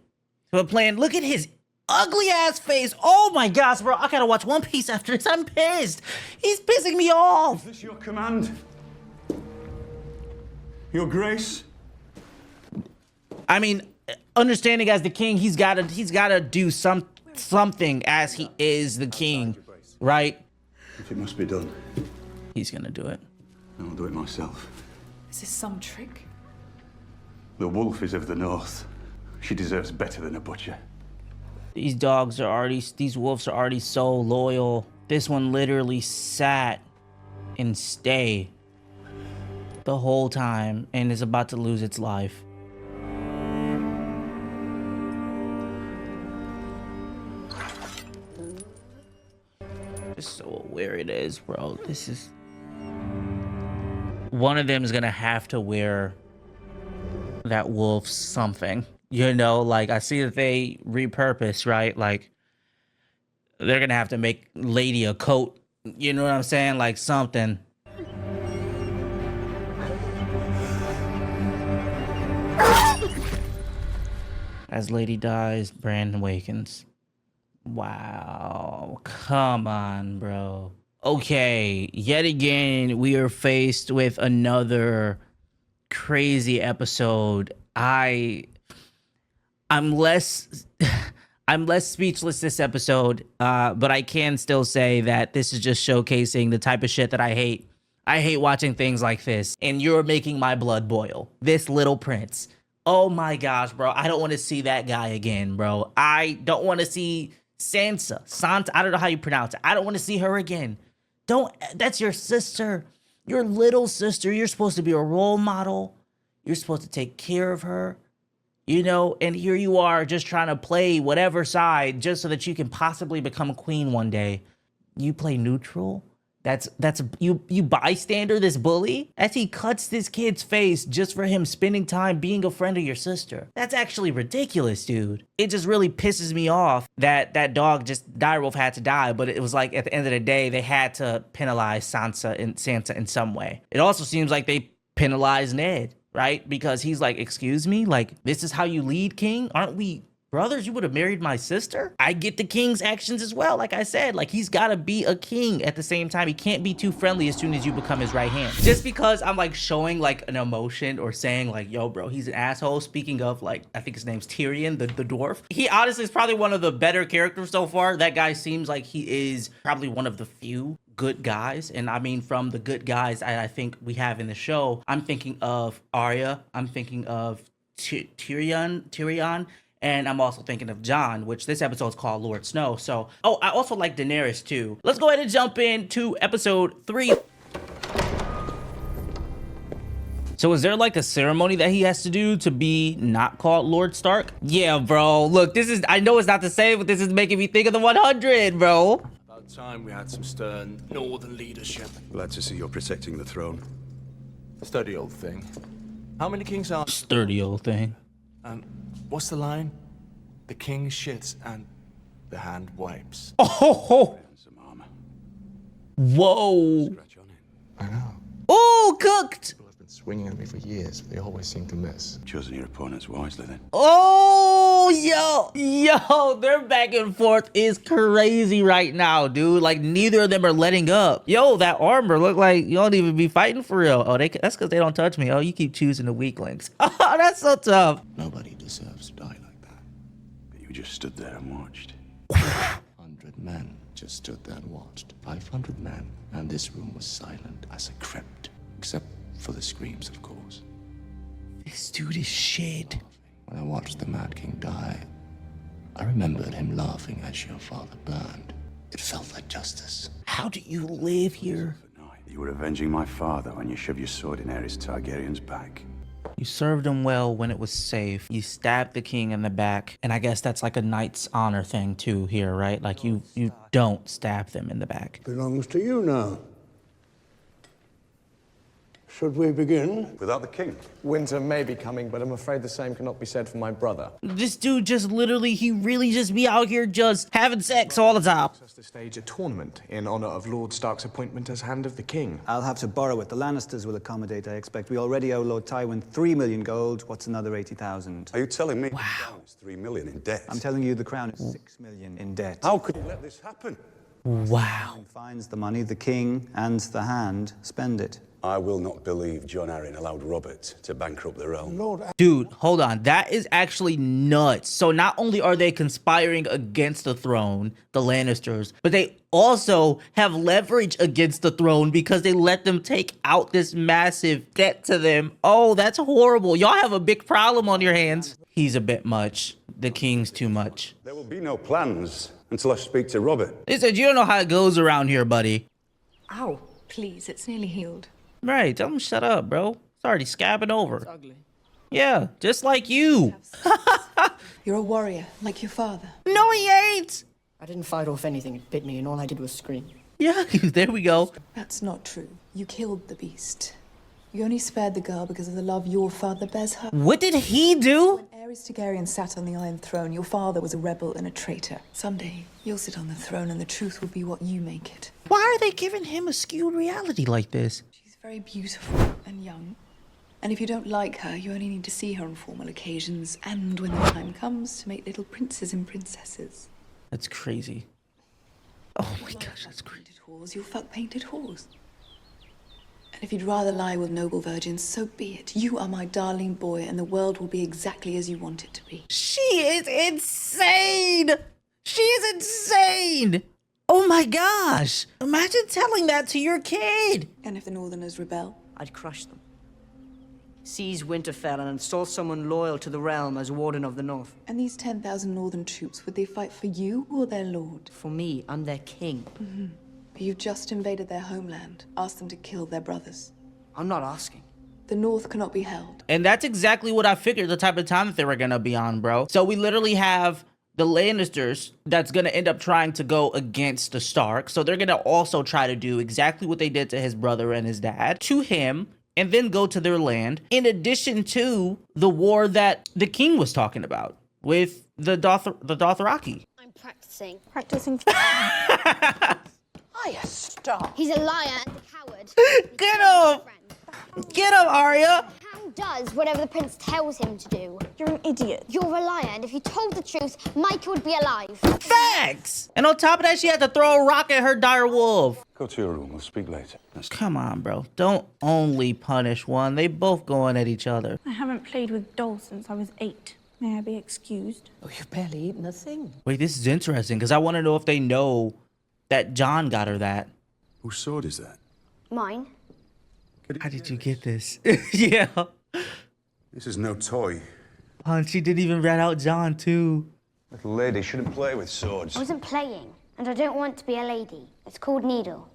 But plan, look at his ugly ass face. Oh my gosh, bro. I gotta watch One Piece after this. I'm pissed. He's pissing me off. Is this your command? Your grace? I mean, understanding as the king, he's gotta do something as he is the king, right? If it must be done, he's gonna do it. I'll do it myself. Is this some trick? The wolf is of the north. She deserves better than a butcher. These wolves are already so loyal. This one literally sat and stayed the whole time and is about to lose its life. Just so aware it is, bro. This is... One of them is gonna have to wear that wolf something. You know, like, I see that they repurpose, right? Like, they're gonna have to make Lady a coat. You know what I'm saying? Like, something. As Lady dies, Bran awakens. Wow. Come on, bro. Okay, yet again, we are faced with another crazy episode. I'm less speechless this episode, but I can still say that this is just showcasing the type of shit that I hate. I hate watching things like this, and you're making my blood boil. This little prince. Oh my gosh, bro. I don't want to see that guy again, bro. I don't want to see Sansa. I don't know how you pronounce it. I don't want to see her again. That's your sister. Your little sister. You're supposed to be a role model. You're supposed to take care of her. You know, and here you are just trying to play whatever side just so that you can possibly become a queen one day. You play neutral? You bystander this bully as he cuts this kid's face just for him spending time being a friend of your sister. That's actually ridiculous, dude. It just really pisses me off that that dog, just direwolf, had to die, but it was like at the end of the day, they had to penalize Sansa in some way. It also seems like they penalized Ned, right? Because he's like, excuse me, like, this is how you lead, king? Aren't we brothers? You would have married my sister? I get the king's actions as well. Like I said, like, he's got to be a king at the same time. He can't be too friendly as soon as you become his right hand. Just because I'm like showing like an emotion or saying like, yo, bro, he's an asshole. Speaking of, like, I think his name's Tyrion, the dwarf. He honestly is probably one of the better characters so far. That guy seems like he is probably one of the few good guys. And I mean, from the good guys I think we have in the show, I'm thinking of Arya. I'm thinking of Tyrion. And I'm also thinking of Jon, which this episode is called Lord Snow. So, oh, I also like Daenerys too. Let's go ahead and jump into episode 3. So is there like a ceremony that he has to do to be not called Lord Stark? Yeah, bro. Look, this is, I know it's not the same, but this is making me think of the 100, bro. About time we had some stern northern leadership. Glad to see you're protecting the throne. Sturdy old thing. How many kings are... Sturdy old thing. What's the line? The king shits and the hand wipes. Oh! Whoa! I know. Oh, cooked! People have been swinging at me for years, but they always seem to miss. Choosing your opponents wisely, then. Oh, yo, their back and forth is crazy right now, dude. Like, neither of them are letting up. Yo, that armor look like you don't even be fighting for real. Oh, that's because they don't touch me. Oh, you keep choosing the weaklings. Oh, that's so tough. Nobody deserves to die like that. But you just stood there and watched. 100 men just stood there and watched. 500 men, and this room was silent as a crypt, except for the screams, of course. This dude is shit. When I watched the Mad King die, I remembered him laughing as your father burned. It felt like justice. How do you live here? You were avenging my father when you shoved your sword in Aerys Targaryen's back. You served him well when it was safe. You stabbed the king in the back. And I guess that's like a knight's honor thing too here, right? Like you don't stab them in the back. Belongs to you now. Should we begin? Without the king? Winter may be coming, but I'm afraid the same cannot be said for my brother. This dude just literally, he really just be out here just having sex all the time. To stage a tournament in honor of Lord Stark's appointment as Hand of the King. I'll have to borrow it. The Lannisters will accommodate, I expect. We already owe Lord Tywin 3 million gold. What's another 80,000? Are you telling me the crown is 3 million in debt? I'm telling you the crown is 6 million in debt. How could you let this happen? Wow. Who finds the money, the king and the hand spend it. I will not believe Jon Arryn allowed Robert to bankrupt the realm. Dude, hold on. That is actually nuts. So not only are they conspiring against the throne, the Lannisters, but they also have leverage against the throne because they let them take out this massive debt to them. Oh, that's horrible. Y'all have a big problem on your hands. He's a bit much. The king's too much. There will be no plans until I speak to Robert. They said, you don't know how it goes around here, buddy. Ow, please, it's nearly healed. Right, tell him shut up, bro. It's already scabbing over. It's ugly. Yeah, just like you. You're a warrior, like your father. No, he ain't. I didn't fight off anything. It bit me, and all I did was scream. Yeah, there we go. That's not true. You killed the beast. You only spared the girl because of the love your father bears her. What did he do? When Aerys Targaryen sat on the Iron Throne, your father was a rebel and a traitor. Someday, you'll sit on the throne and the truth will be what you make it. Why are they giving him a skewed reality like this? She's very beautiful and young. And if you don't like her, you only need to see her on formal occasions and when the time comes to make little princes and princesses. That's crazy. Oh my gosh, that's crazy. Painted whores, you'll fuck painted whores. And if you'd rather lie with noble virgins, so be it. You are my darling boy, and the world will be exactly as you want it to be. She is insane! She is insane! Oh my gosh! Imagine telling that to your kid! And if the Northerners rebel? I'd crush them. Seize Winterfell and install someone loyal to the realm as Warden of the North. And these 10,000 Northern troops, would they fight for you or their lord? For me, I'm their king. Mm-hmm. You've just invaded their homeland. Ask them to kill their brothers. I'm not asking. The North cannot be held. And that's exactly what I figured the type of time that they were gonna be on, bro. So we literally have the Lannisters that's gonna end up trying to go against the Stark. So they're gonna also try to do exactly what they did to his brother and his dad, to him, and then go to their land, in addition to the war that the king was talking about with the Dothraki. I'm practicing. Practicing. Arya, stop. He's a liar and a coward. Get him! Get him, Arya! The hound does whatever the prince tells him to do. You're an idiot. You're a liar, and if you told the truth, Micah would be alive. Facts! And on top of that, she had to throw a rock at her direwolf. Go to your room, we'll speak later. Come on, bro. Don't only punish one. They both going at each other. I haven't played with dolls since I was 8. May I be excused? Oh, you've barely eaten a thing. Wait, this is interesting, because I want to know if they know that Jon got her that. Whose sword is that? Mine. How did you get this? Yeah. This is no toy. And she didn't even rat out Jon, too. Little lady shouldn't play with swords. I wasn't playing, and I don't want to be a lady. It's called Needle.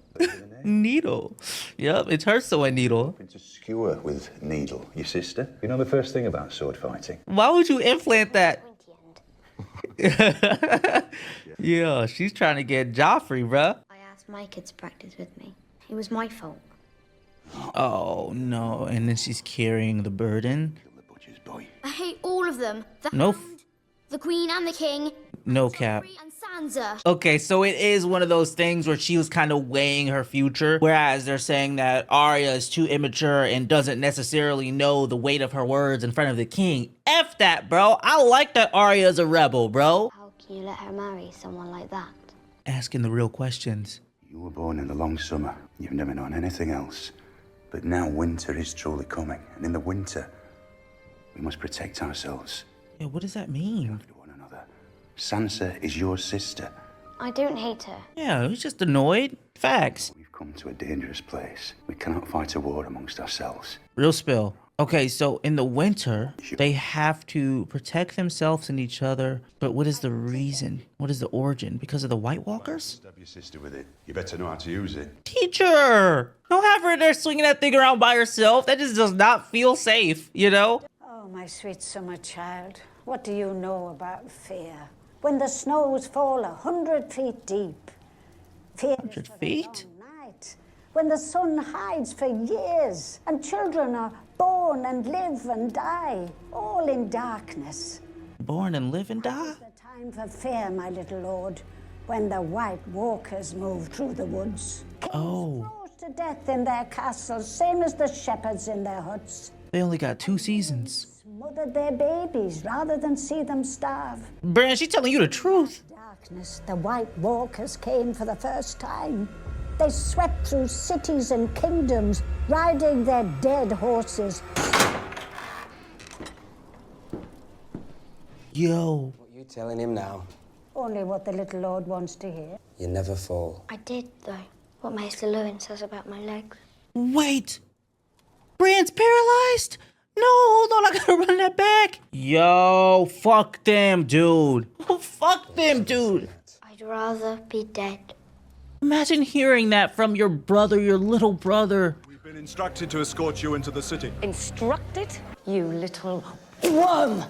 Needle. Yep, it's her sewing needle. To skewer with Needle, your sister. You know the first thing about sword fighting? Why would you implant that? Yeah, she's trying to get Joffrey, bruh. I asked Micah to practice with me. It was my fault. Oh, no. And then she's carrying the burden. I hate all of them. The No. Hound, the Queen and the King. No cap. And Sansa. Okay, so it is one of those things where she was kind of weighing her future, whereas they're saying that Arya is too immature and doesn't necessarily know the weight of her words in front of the king. F that, bro. I like that Arya is a rebel, bro. How can you let her marry someone like that? Asking the real questions. You were born in the long summer. You've never known anything else. But now winter is truly coming, and in the winter, we must protect ourselves. Yeah, what does that mean? Sansa is your sister. I don't hate her. Yeah, he's just annoyed. Facts. We've come to a dangerous place. We cannot fight a war amongst ourselves. Real spill. Okay, so in the winter, they have to protect themselves and each other. But what is the reason? What is the origin? Because of the White Walkers? Stab your sister with it. You better know how to use it. Teacher! Don't have her there swinging that thing around by herself. That just does not feel safe, you know? Oh, my sweet summer child. What do you know about fear? When the snows fall 100 feet deep. Fear 100 feet? night. when the sun hides for years and children are born and live and die, all in darkness. Born and live and die? It's the time for fear, my little lord, when the White Walkers move through the woods. Oh. To death in their castles, same as the shepherds in their huts. They only got 2 seasons. Smothered their babies rather than see them starve. Bran, she telling you the truth. Darkness, the White Walkers came for the first time. They swept through cities and kingdoms, riding their dead horses. Yo. What are you telling him now? Only what the little lord wants to hear. You never fall. I did, though. What Maester Aemon says about my legs. Wait. Bran's paralyzed? No, hold on, I gotta run that back. Yo, fuck them, dude. Fuck them, dude. I'd rather be dead. Imagine hearing that from your brother, your little brother. We've been instructed to escort you into the city. Instructed? You little worm!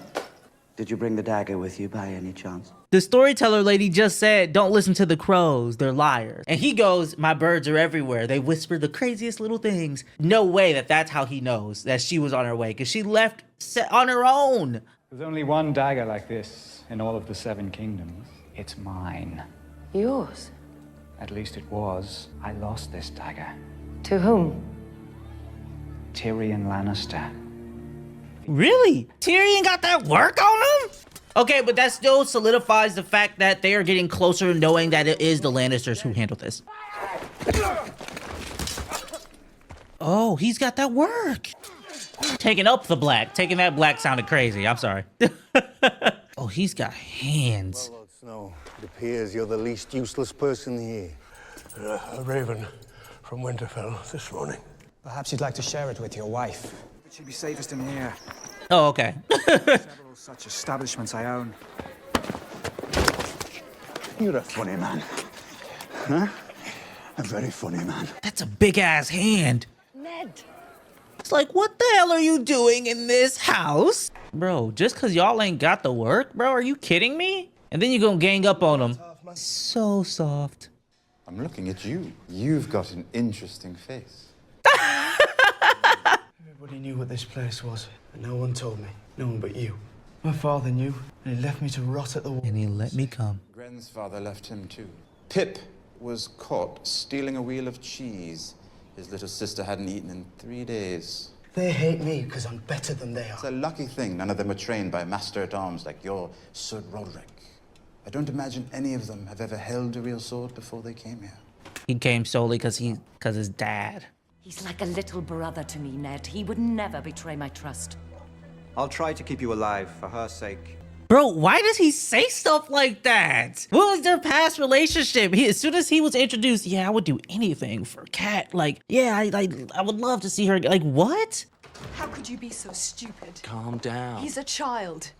Did you bring the dagger with you by any chance? The storyteller lady just said, don't listen to the crows, they're liars. And he goes, my birds are everywhere. They whisper the craziest little things. No way that that's how he knows that she was on her way, because she left on her own. There's only one dagger like this in all of the 7 kingdoms. It's mine. Yours? At least it was. I lost this dagger. To whom? Tyrion Lannister. Really? Tyrion got that work on him? Okay, but that still solidifies the fact that they are getting closer knowing that it is the Lannisters who handled this. Oh, he's got that work. Taking up the black. Taking that black sounded crazy. I'm sorry. Oh, he's got hands. Well, Lord Snow, it appears you're the least useless person here. A raven from Winterfell this morning. Perhaps you'd like to share it with your wife. But she'd be safest in here. Oh, okay. Several such establishments I own. You're a funny man. Huh? A very funny man. That's a big ass hand. Ned. It's like, what the hell are you doing in this house? Bro, just because y'all ain't got the work, bro, are you kidding me? And then you gonna gang up on him. So soft. I'm looking at you. You've got an interesting face. Everybody knew what this place was, and no one told me. No one but you. My father knew, and he left me to rot at the wall. And he let me come. Gren's father left him too. Pip was caught stealing a wheel of cheese his little sister hadn't eaten in 3 days. They hate me because I'm better than they are. It's a lucky thing none of them were trained by Maester-at-Arms like your Sir Roderick. I don't imagine any of them have ever held a real sword before they came here. He came solely because his dad. He's like a little brother to me, Ned. He would never betray my trust. I'll try to keep you alive for her sake. Bro, why does he say stuff like that? What was their past relationship? As soon as he was introduced, yeah, I would do anything for Cat. Like, yeah, I would love to see her. Like, what? How could you be so stupid? Calm down. He's a child.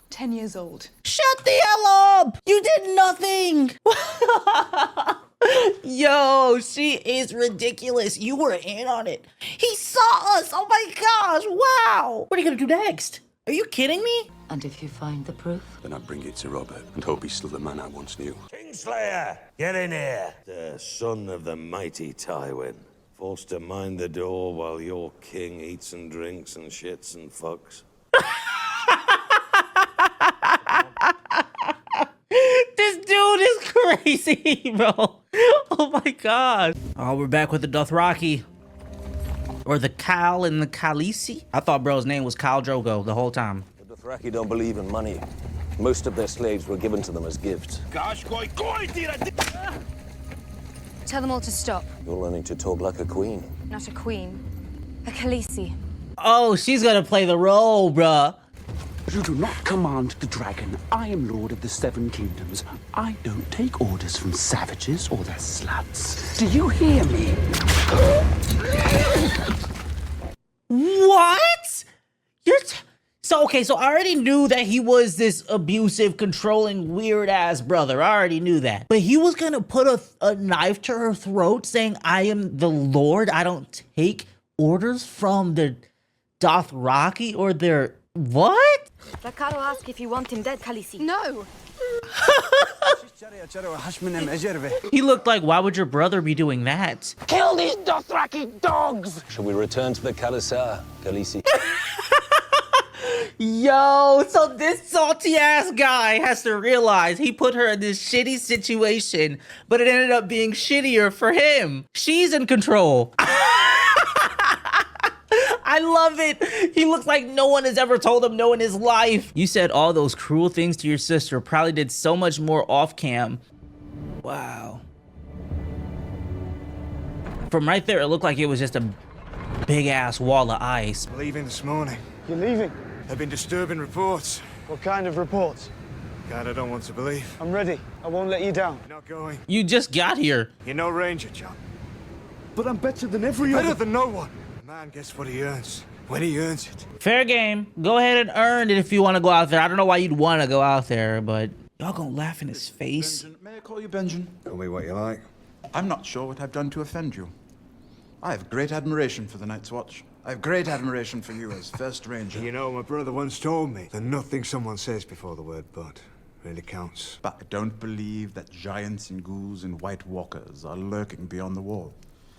10 years old. Shut the hell up! You did nothing! Yo, she is ridiculous. You were in on it. He saw us. Oh my gosh, wow. What are you gonna do next? Are you kidding me? And if you find the proof? Then I bring it to Robert and hope he's still the man I once knew. Kingslayer, get in here. The son of the mighty Tywin. Forced to mind the door while your king eats and drinks and shits and fucks. This dude is crazy, bro. Oh my god. Oh, we're back with the Dothraki. Or the Khal and the Khaleesi. I thought bro's name was Khal Drogo the whole time. The Dothraki don't believe in money. Most of their slaves were given to them as gifts. Tell them all to stop. You're learning to talk like a queen. Not a queen. A Khaleesi. Oh, she's gonna play the role, bruh. You do not command the dragon. I am Lord of the 7 Kingdoms. I don't take orders from savages or their sluts. Do you hear me? What? So I already knew that he was this abusive, controlling, weird-ass brother. I already knew that. But he was gonna put a knife to her throat saying, I am the Lord. I don't take orders from the Dothraki or their... What? Rakaro asked if you want him dead, Khaleesi. No! He looked like, why would your brother be doing that? Kill these Dothraki dogs! Shall we return to the Khalisar, Khaleesi? Yo, so this salty ass guy has to realize he put her in this shitty situation, but it ended up being shittier for him. She's in control. I love it. He looks like no one has ever told him no in his life. You said all those cruel things to your sister, probably did so much more off cam. Wow. From right there, it looked like it was just a big ass wall of ice. Leaving this morning. You're leaving? There have been disturbing reports. What kind of reports? God, I don't want to believe. I'm ready. I won't let you down. You're not going. You just got here. You're no ranger, John. But I'm better than every other. Better than no one. A man gets what he earns, when he earns it. Fair game. Go ahead and earn it if you want to go out there. I don't know why you'd want to go out there, but y'all gonna laugh in his face. Benjen, may I call you Benjen? Call me what you like. I'm not sure what I've done to offend you. I have great admiration for the Night's Watch. I have great admiration for you as First Ranger. You know, my brother once told me that nothing someone says before the word but really counts. But I don't believe that giants and ghouls and white walkers are lurking beyond the wall.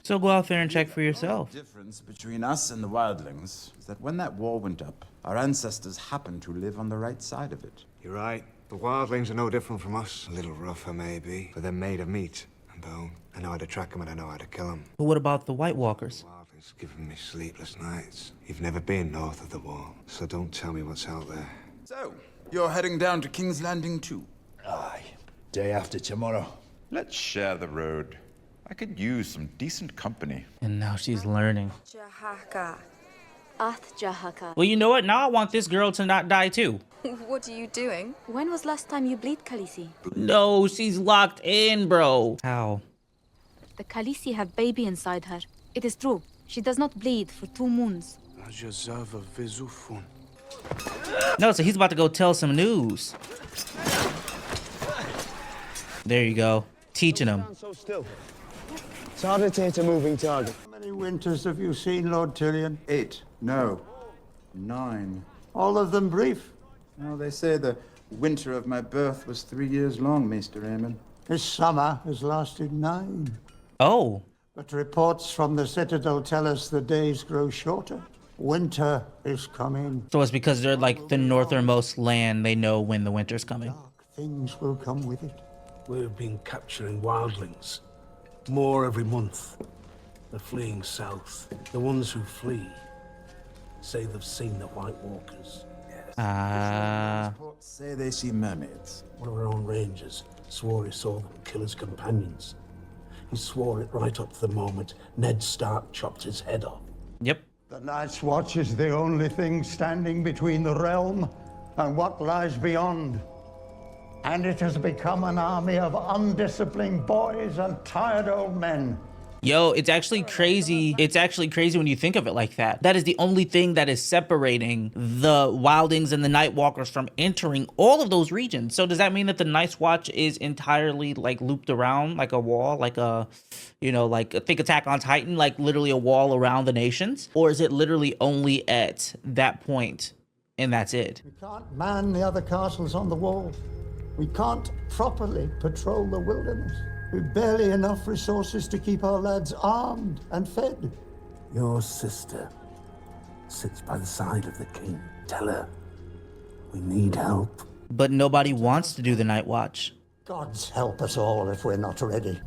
So go out there and check for yourself. The difference between us and the wildlings is that when that wall went up, our ancestors happened to live on the right side of it. You're right. The wildlings are no different from us. A little rougher, maybe, but they're made of meat and bone. I know how to track them and I know how to kill them. But what about the White Walkers? Wildlings giving me sleepless nights. You've never been north of the wall, so don't tell me what's out there. So, you're heading down to King's Landing too? Aye. Day after tomorrow. Let's share the road. I could use some decent company. And now she's learning. Jahaka. Ath Jahaka. Well, you know what? Now I want this girl to not die too. What are you doing? When was last time you bleed, Khaleesi? No, she's locked in, bro. How? The Khaleesi have baby inside her. It is true. She does not bleed for 2 moons. No, so he's about to go tell some news. There you go. Teaching him. So still. Target a moving target. How many winters have you seen, Lord Tyrion? 8. No. 9. All of them brief. Well, they say the winter of my birth was 3 years long, Maester Aemon. This summer has lasted 9. Oh. But reports from the Citadel tell us the days grow shorter. Winter is coming. So it's because they're like the northernmost land. They know when the winter's coming. Dark things will come with it. We've been capturing wildlings. More every month. They're fleeing south. The ones who flee say they've seen the White Walkers. Reports say they see mermaids. One of our own rangers swore he saw them kill his companions. He swore it right up to the moment Ned Stark chopped his head off. Yep. The Night's Watch is the only thing standing between the realm and what lies beyond. And it has become an army of undisciplined boys and tired old men. Yo, it's actually crazy. It's actually crazy when you think of it like that. That is the only thing that is separating the Wildlings and the Night Walkers from entering all of those regions. So does that mean that the Night's Watch is entirely like looped around like a wall, like a, you know, like think Attack on Titan, like literally a wall around the nations? Or is it literally only at that point and that's it? We can't man the other castles on the wall. We can't properly patrol the wilderness. We've barely enough resources to keep our lads armed and fed. Your sister sits by the side of the king. Tell her we need help. But nobody wants to do the Night Watch. Gods help us all if we're not ready.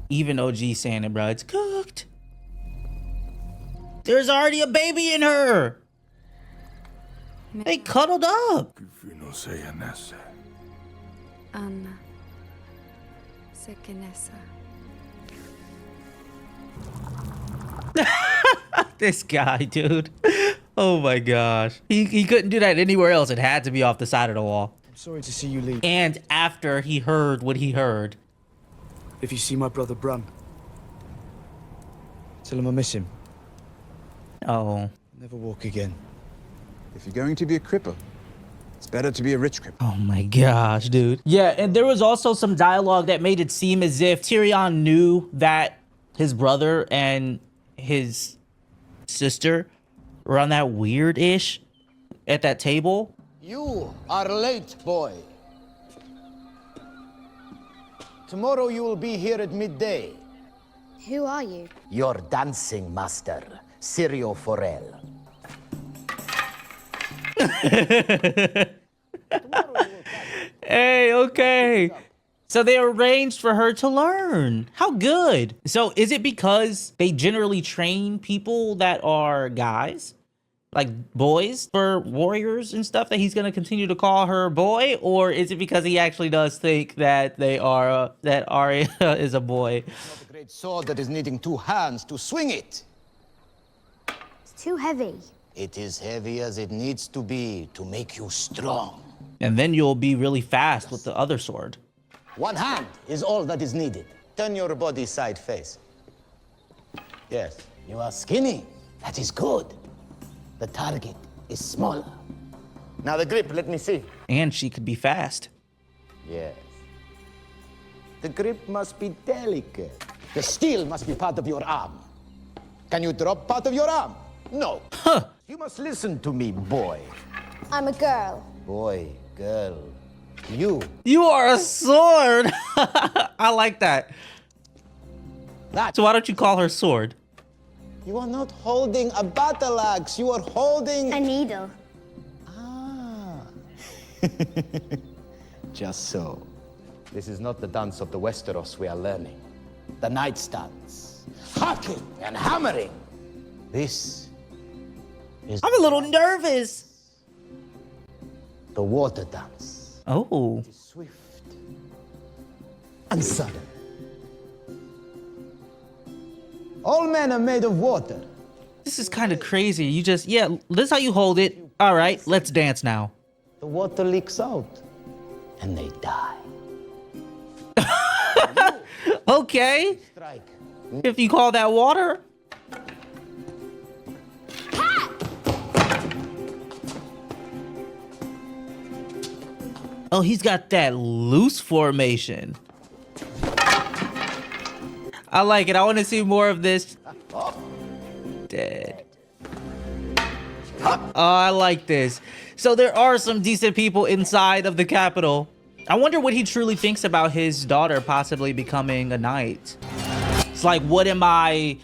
Even OG saying it, bro. It's cooked. There's already a baby in her. They cuddled up. Anna. Sekenessa. This guy, dude. Oh my gosh. He couldn't do that anywhere else. It had to be off the side of the wall. I'm sorry to see you leave. And after he heard what he heard. If you see my brother Bran, tell him I miss him. Oh. Never walk again. If you're going to be a cripple, it's better to be a rich cripple. Oh my gosh, dude. Yeah, and there was also some dialogue that made it seem as if Tyrion knew that his brother and his sister were on that weird-ish at that table. You are late, boy. Tomorrow you will be here at midday. Who are you? Your dancing master, Sirio Forel. Hey, okay. So they arranged for her to learn. How good. So is it because they generally train people that are guys, like boys, for warriors and stuff, that he's going to continue to call her boy? Or is it because he actually does think that they are, that Arya is a boy? It's not a great sword that is needing 2 hands to swing it. It's too heavy. It is heavy as it needs to be to make you strong. And then you'll be really fast with the other sword. 1 hand is all that is needed. Turn your body side face. Yes, you are skinny. That is good. The target is smaller. Now the grip, let me see. And she could be fast. Yes. The grip must be delicate. The steel must be part of your arm. Can you drop part of your arm? No. Huh. You must listen to me, boy. I'm a girl. Boy, girl. You are a sword. I like that. So why don't you call her sword? You are not holding a battle axe. You are holding a needle. Ah. Just so. This is not the dance of the Westeros we are learning. The knight's dance. Hacking and hammering. This is... I'm a little nervous. The water dance. Oh. It is swift and sudden. All men are made of water. This is kind of crazy. You just, yeah, this is how you hold it. All right, let's dance now. The water leaks out and they die. Okay. Strike. If you call that water. Oh, he's got that loose formation. I like it. I want to see more of this. Dead. Oh, I like this. So there are some decent people inside of the capital. I wonder what he truly thinks about his daughter possibly becoming a knight. It's like, what am I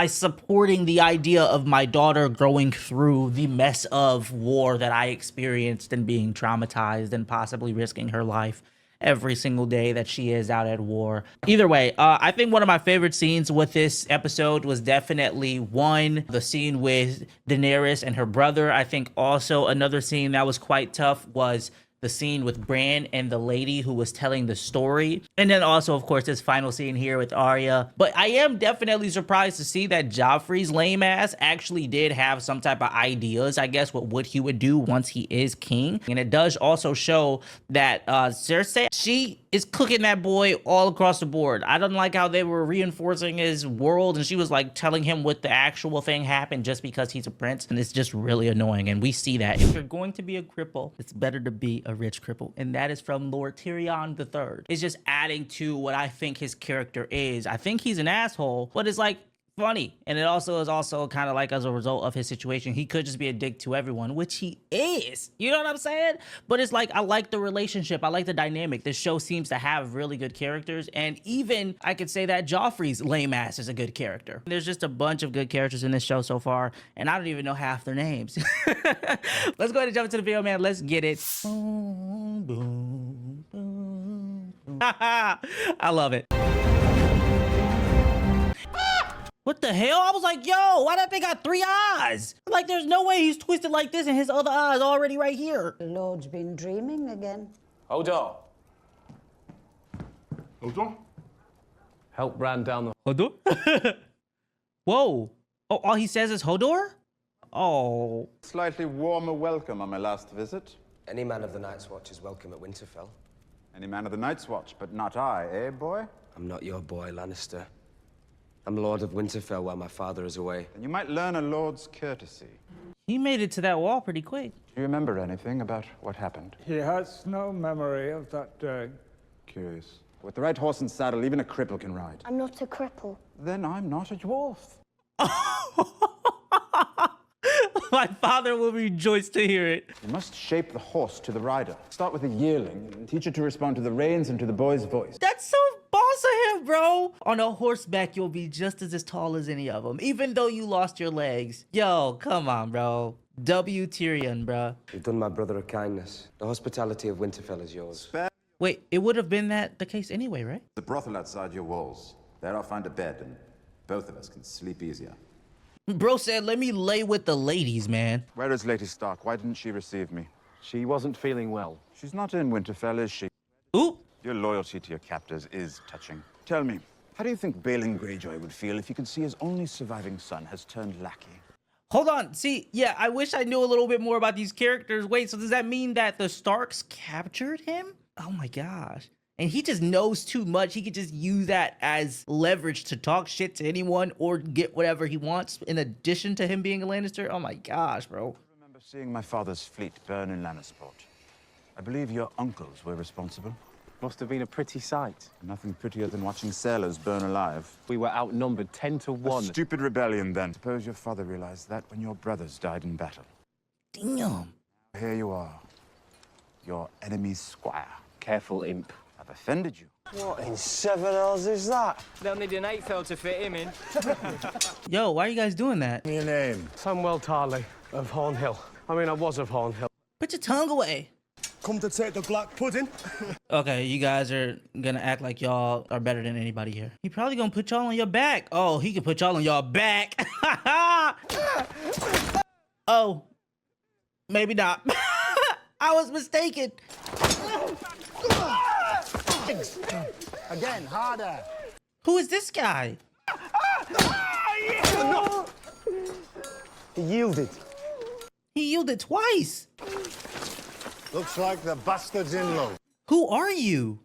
supporting the idea of my daughter growing through the mess of war that I experienced and being traumatized and possibly risking her life every single day that she is out at war? Either way, I think one of my favorite scenes with this episode was definitely the scene with Daenerys and her brother. I think also another scene that was quite tough was the scene with Bran and the lady who was telling the story. And then also, of course, this final scene here with Arya. But I am definitely surprised to see that Joffrey's lame ass actually did have some type of ideas, I guess, with what he would do once he is king. And it does also show that Cersei, she is cooking that boy all across the board. I don't like how they were reinforcing his world and she was like telling him what the actual thing happened just because he's a prince. And it's just really annoying. And we see that. If you're going to be a cripple, it's better to be a rich cripple. And that is from Lord Tyrion III. It's just adding to what I think his character is. I think he's an asshole, but it's like funny. And it also is also kind of like as a result of his situation, he could just be a dick to everyone, which he is. You know what I'm saying? But it's like, I like the relationship. I like the dynamic. This show seems to have really good characters. And even I could say that Joffrey's lame ass is a good character. There's just a bunch of good characters in this show so far. And I don't even know half their names. Let's go ahead and jump into the video, man. Let's get it. Boom, boom, boom. I love it. What the hell? I was like, yo, why that thing got 3 eyes? Like, there's no way he's twisted like this and his other eye's already right here. The Lord's been dreaming again. Hold on. Hold on. Help Bran down the... Hodor? Whoa. Oh, all he says is Hodor? Oh. Slightly warmer welcome on my last visit. Any man of the Night's Watch is welcome at Winterfell. Any man of the Night's Watch, but not I, eh, boy? I'm not your boy, Lannister. I'm Lord of Winterfell while my father is away. And you might learn a lord's courtesy. He made it to that wall pretty quick. Do you remember anything about what happened? He has no memory of that day. Curious. With the right horse and saddle, even a cripple can ride. I'm not a cripple. Then I'm not a dwarf. My father will rejoice to hear it. You must shape the horse to the rider. Start with a yearling and teach it to respond to the reins and to the boy's voice. That's so boss of him, bro. On a horseback, you'll be just as tall as any of them, even though you lost your legs. Yo, come on, bro. W Tyrion, bro. You've done my brother a kindness. The hospitality of Winterfell is yours. Wait, it would have been the case anyway, right? The brothel outside your walls. There I'll find a bed and both of us can sleep easier. Bro said, let me lay with the ladies, man. Where is Lady Stark? Why didn't she receive me? She wasn't feeling well. She's not in Winterfell, is she? Ooh. Your loyalty to your captors is touching. Tell me, how do you think Balin Greyjoy would feel if he could see his only surviving son has turned lackey? Hold on. See, yeah, I wish I knew a little bit more about these characters. Wait, so does that mean that the Starks captured him? Oh my gosh. And he just knows too much. He could just use that as leverage to talk shit to anyone or get whatever he wants in addition to him being a Lannister. Oh my gosh, bro. I remember seeing my father's fleet burn in Lannisport. I believe your uncles were responsible. Must have been a pretty sight. Nothing prettier than watching sailors burn alive. We were outnumbered 10 to 1. A stupid rebellion, then. Suppose your father realized that when your brothers died in battle. Damn. Here you are, your enemy's squire. Careful, imp. I've offended you. What in 7 hours is that? They'll need an 8-fell to fit him in. Yo, why are you guys doing that? Your name? Samuel Tarley of Hornhill. I mean, I was of Hornhill. Put your tongue away. Come to take the black pudding? Okay, you guys are gonna act like y'all are better than anybody here. He probably gonna put y'all on your back. Oh, he can put y'all on your back. Oh, maybe not. I was mistaken. Again, harder. Who is this guy? He yielded. He yielded twice. Looks like the bastard's in low. Who are you?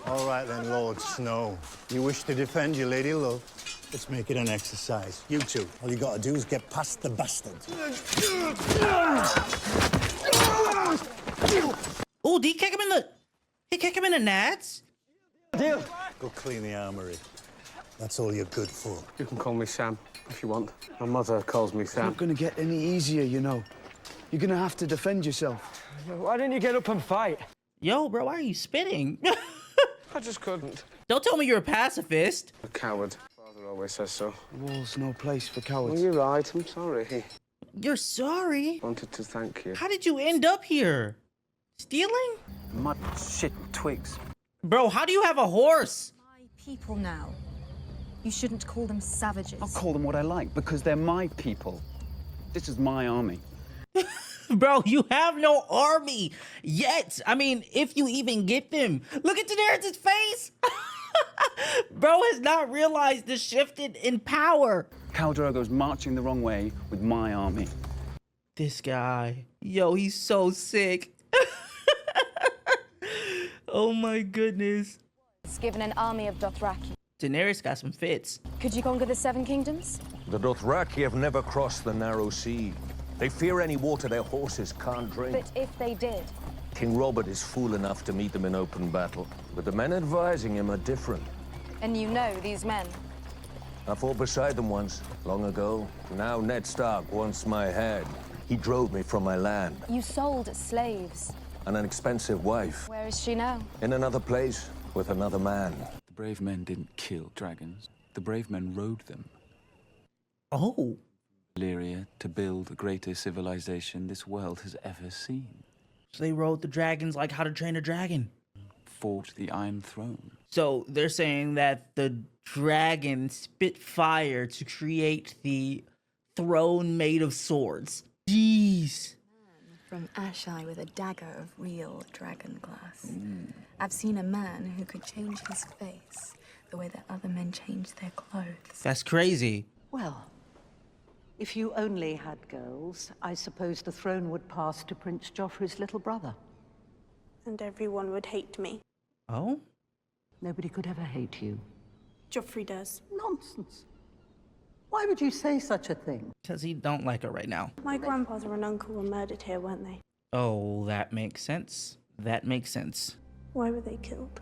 All right then, Lord Snow. You wish to defend your lady love? Let's make it an exercise. You two, all you gotta do is get past the bastard. Oh, did he kick him in the... He kick him in the nads? Deal. Go clean the armory. That's all you're good for. You can call me Sam if you want. My mother calls me It's Sam. not gonna get any easier, you know. You're gonna have to defend yourself. Why didn't you get up and fight? Yo, bro, why are you spitting? I just couldn't. Don't tell me you're a pacifist. A coward. Father always says so. War's no place for Well, cowards. you're right. I'm sorry. You're sorry? Wanted to thank you. How did you end up here? Stealing? Mud, shit, twigs. Bro, how do you have a horse? My people now. You shouldn't call them savages. I'll call them what I like, because they're my people. This is my army. Bro, you have no army yet. I mean, if you even get them. Look at Daenerys' face. Bro has not realized the shift in power. Khal Drogo's marching the wrong way with my army. This guy. Yo, he's so sick. Oh my goodness. It's given an army of Dothraki. Daenerys got some fits. Could you conquer the Seven Kingdoms? The Dothraki have never crossed the narrow sea. They fear any water their horses can't drink. But if they did? King Robert is fool enough to meet them in open battle. But the men advising him are different. And you know these men? I fought beside them once, long ago. Now Ned Stark wants my head. He drove me from my land. You sold slaves. And an expensive wife. Where is she now? In another place, with another man. The brave men didn't kill dragons. The brave men rode them. Oh. Illyria to build the greatest civilization this world has ever seen. So they rode the dragons like How to Train a Dragon. Fought the Iron Throne. So they're saying that the dragon spit fire to create the throne made of swords. Jeez. From Ashai with a dagger of real dragon glass. I've seen a man who could change his face the way that other men change their clothes. That's crazy. Well, if you only had girls, I suppose the throne would pass to Prince Joffrey's little brother. And everyone would hate me. Oh? Nobody could ever hate you. Joffrey does. Nonsense. Why would you say such a thing? Because he don't like her right now. My grandfather and uncle were murdered here, weren't they? Oh, that makes sense. That makes sense. Why were they killed?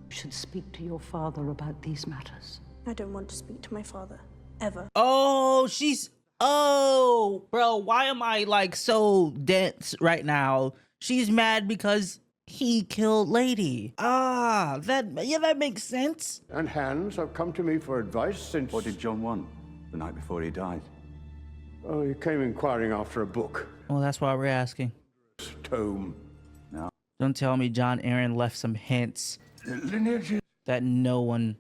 You should speak to your father about these matters. I don't want to speak to my father. Ever. Oh, she's... Oh, bro, why am I like so dense right now? She's mad because he killed Lady. Ah, that makes sense. And hands have come to me for advice since... What did John want the night before he died? Oh, he came inquiring after a book. Well, that's why we're asking. Tome. No. Don't tell me John Aaron left some hints Lineages. that no one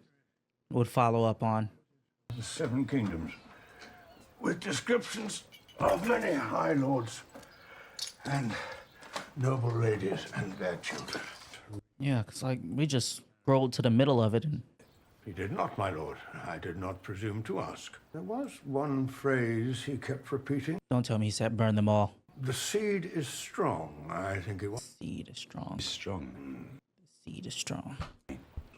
would follow up on. The Seven Kingdoms, with descriptions of many high lords and noble ladies and their children. Yeah, because like we just scrolled to the middle of it and He did not, my lord. I did not presume to ask. There was one phrase he kept repeating. don't tell me he said burn them all. The seed is strong, I think it was. Seed is strong. He's strong. The seed is strong.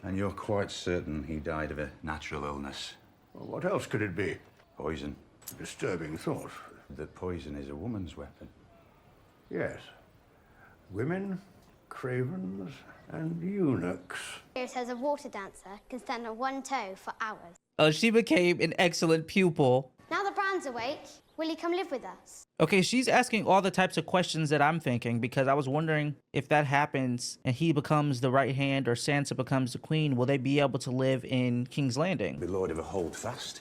And you're quite certain he died of a natural illness? Well, what else could it be? Poison. Disturbing thought. The poison is a woman's weapon. Yes. Women, cravens, and eunuchs. It says a water dancer can stand on one toe for hours. Oh, she became an excellent pupil. Now that Bran's awake, will he come live with us? Okay, she's asking all the types of questions that I'm thinking because I was wondering if that happens and he becomes the right hand or Sansa becomes the queen, will they be able to live in King's Landing? Be Lord of a Holdfast.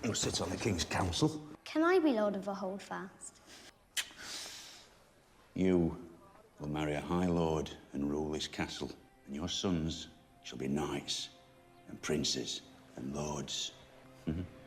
He'll sit on the King's Council. Can I be Lord of a Holdfast? You will marry a High Lord and rule this castle, and your sons shall be knights and princes and lords.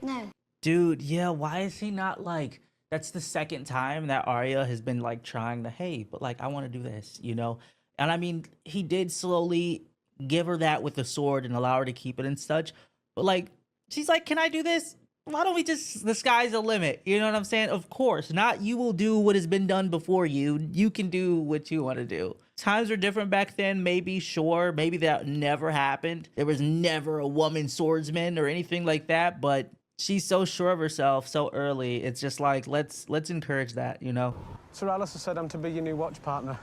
No. Dude, yeah, why is he not like, that's the second time that Arya has been like trying to, hey, but like, I want to do this, you know? And I mean, he did slowly give her that with the sword and allow her to keep it and such. But like, she's like, can I do this? Why don't we just, the sky's the limit. You know what I'm saying? Of course, not you will do what has been done before you. You can do what you want to do. Times were different back then, maybe, sure. Maybe that never happened. There was never a woman swordsman or anything like that, but she's so sure of herself so early. It's just like, let's encourage that, you know? Sir Alistair said I'm to be your new watch partner.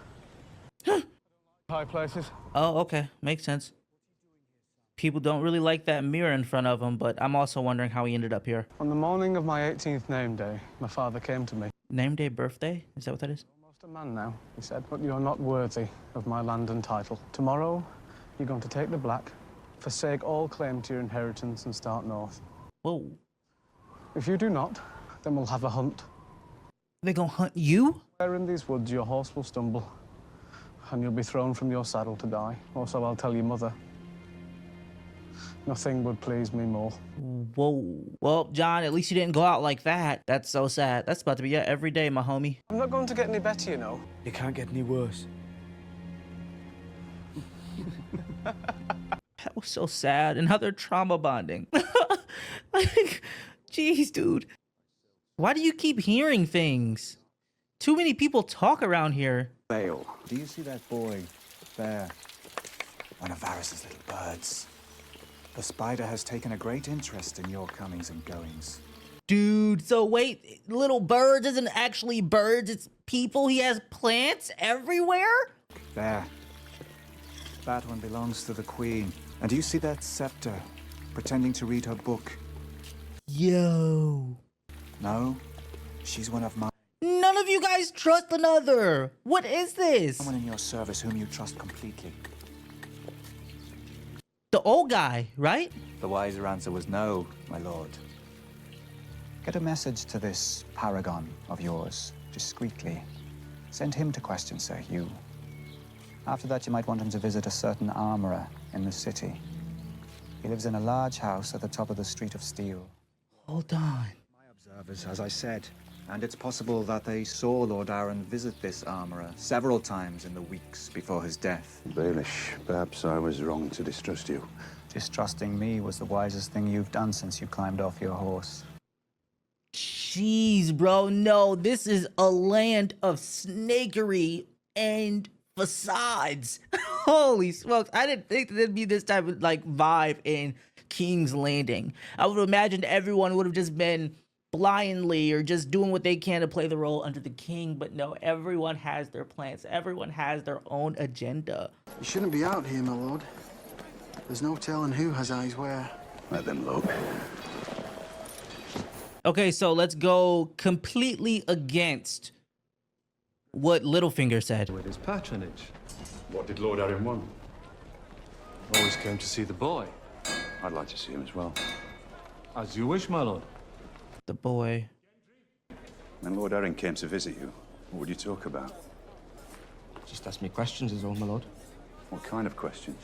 High places. Oh, okay. Makes sense. People don't really like that mirror in front of him, but I'm also wondering how he ended up here. On the morning of my 18th name day, my father came to me. Name day, birthday? Is that what that is? Almost a man now, he said, but you're not worthy of my land and title. Tomorrow, you're going to take the black, forsake all claim to your inheritance and start north. Whoa. If you do not, then we'll have a hunt. They gonna hunt you? Where in these woods your horse will stumble, and you'll be thrown from your saddle to die. Or so I'll tell your mother. Nothing would please me more. Whoa. Well, John, at least you didn't go out like that. That's so sad. That's about to be your every day, my homie. I'm not going to get any better, you know. It can't get any worse. That was so sad. And how they're trauma bonding. Like, jeez, dude. Why do you keep hearing things? Too many people talk around here. Bale, do you see that boy there? One of Varys's little birds. The spider has taken a great interest in your comings and goings. Dude, so wait, little birds isn't actually birds, it's people? He has plants everywhere? There. That one belongs to the queen. And do you see that scepter pretending to read her book? Yo. No, she's one of mine. None of you guys trust another. What is this? Someone in your service whom you trust completely. The old guy, right? The wiser answer was no, my lord. Get a message to this paragon of yours, discreetly. Send him to question Sir Hugh. After that, you might want him to visit a certain armorer in the city. He lives in a large house at the top of the Street of Steel. Hold on. My observers, as I said, and it's possible that they saw Lord Arryn visit this armorer several times in the weeks before his death. Baelish, perhaps I was wrong to distrust you. Distrusting me was the wisest thing you've done since you climbed off your horse. Jeez, bro, no, this is a land of snakery and facades. Holy smokes, I didn't think there'd be this type of like vibe in King's Landing. I would imagine everyone would have just been blindly or just doing what they can to play the role under the king, but no, everyone has their plans. Everyone has their own agenda. You shouldn't be out here, my lord. There's no telling who has eyes where. Let them look. Okay, so let's go completely against what Littlefinger said. With his patronage. What did Lord Arya want? Always came to see the boy. I'd like to see him as well. As you wish, my lord. The boy. When Lord Arya came to visit you, what would you talk about? Just ask me questions is all, my lord. What kind of questions?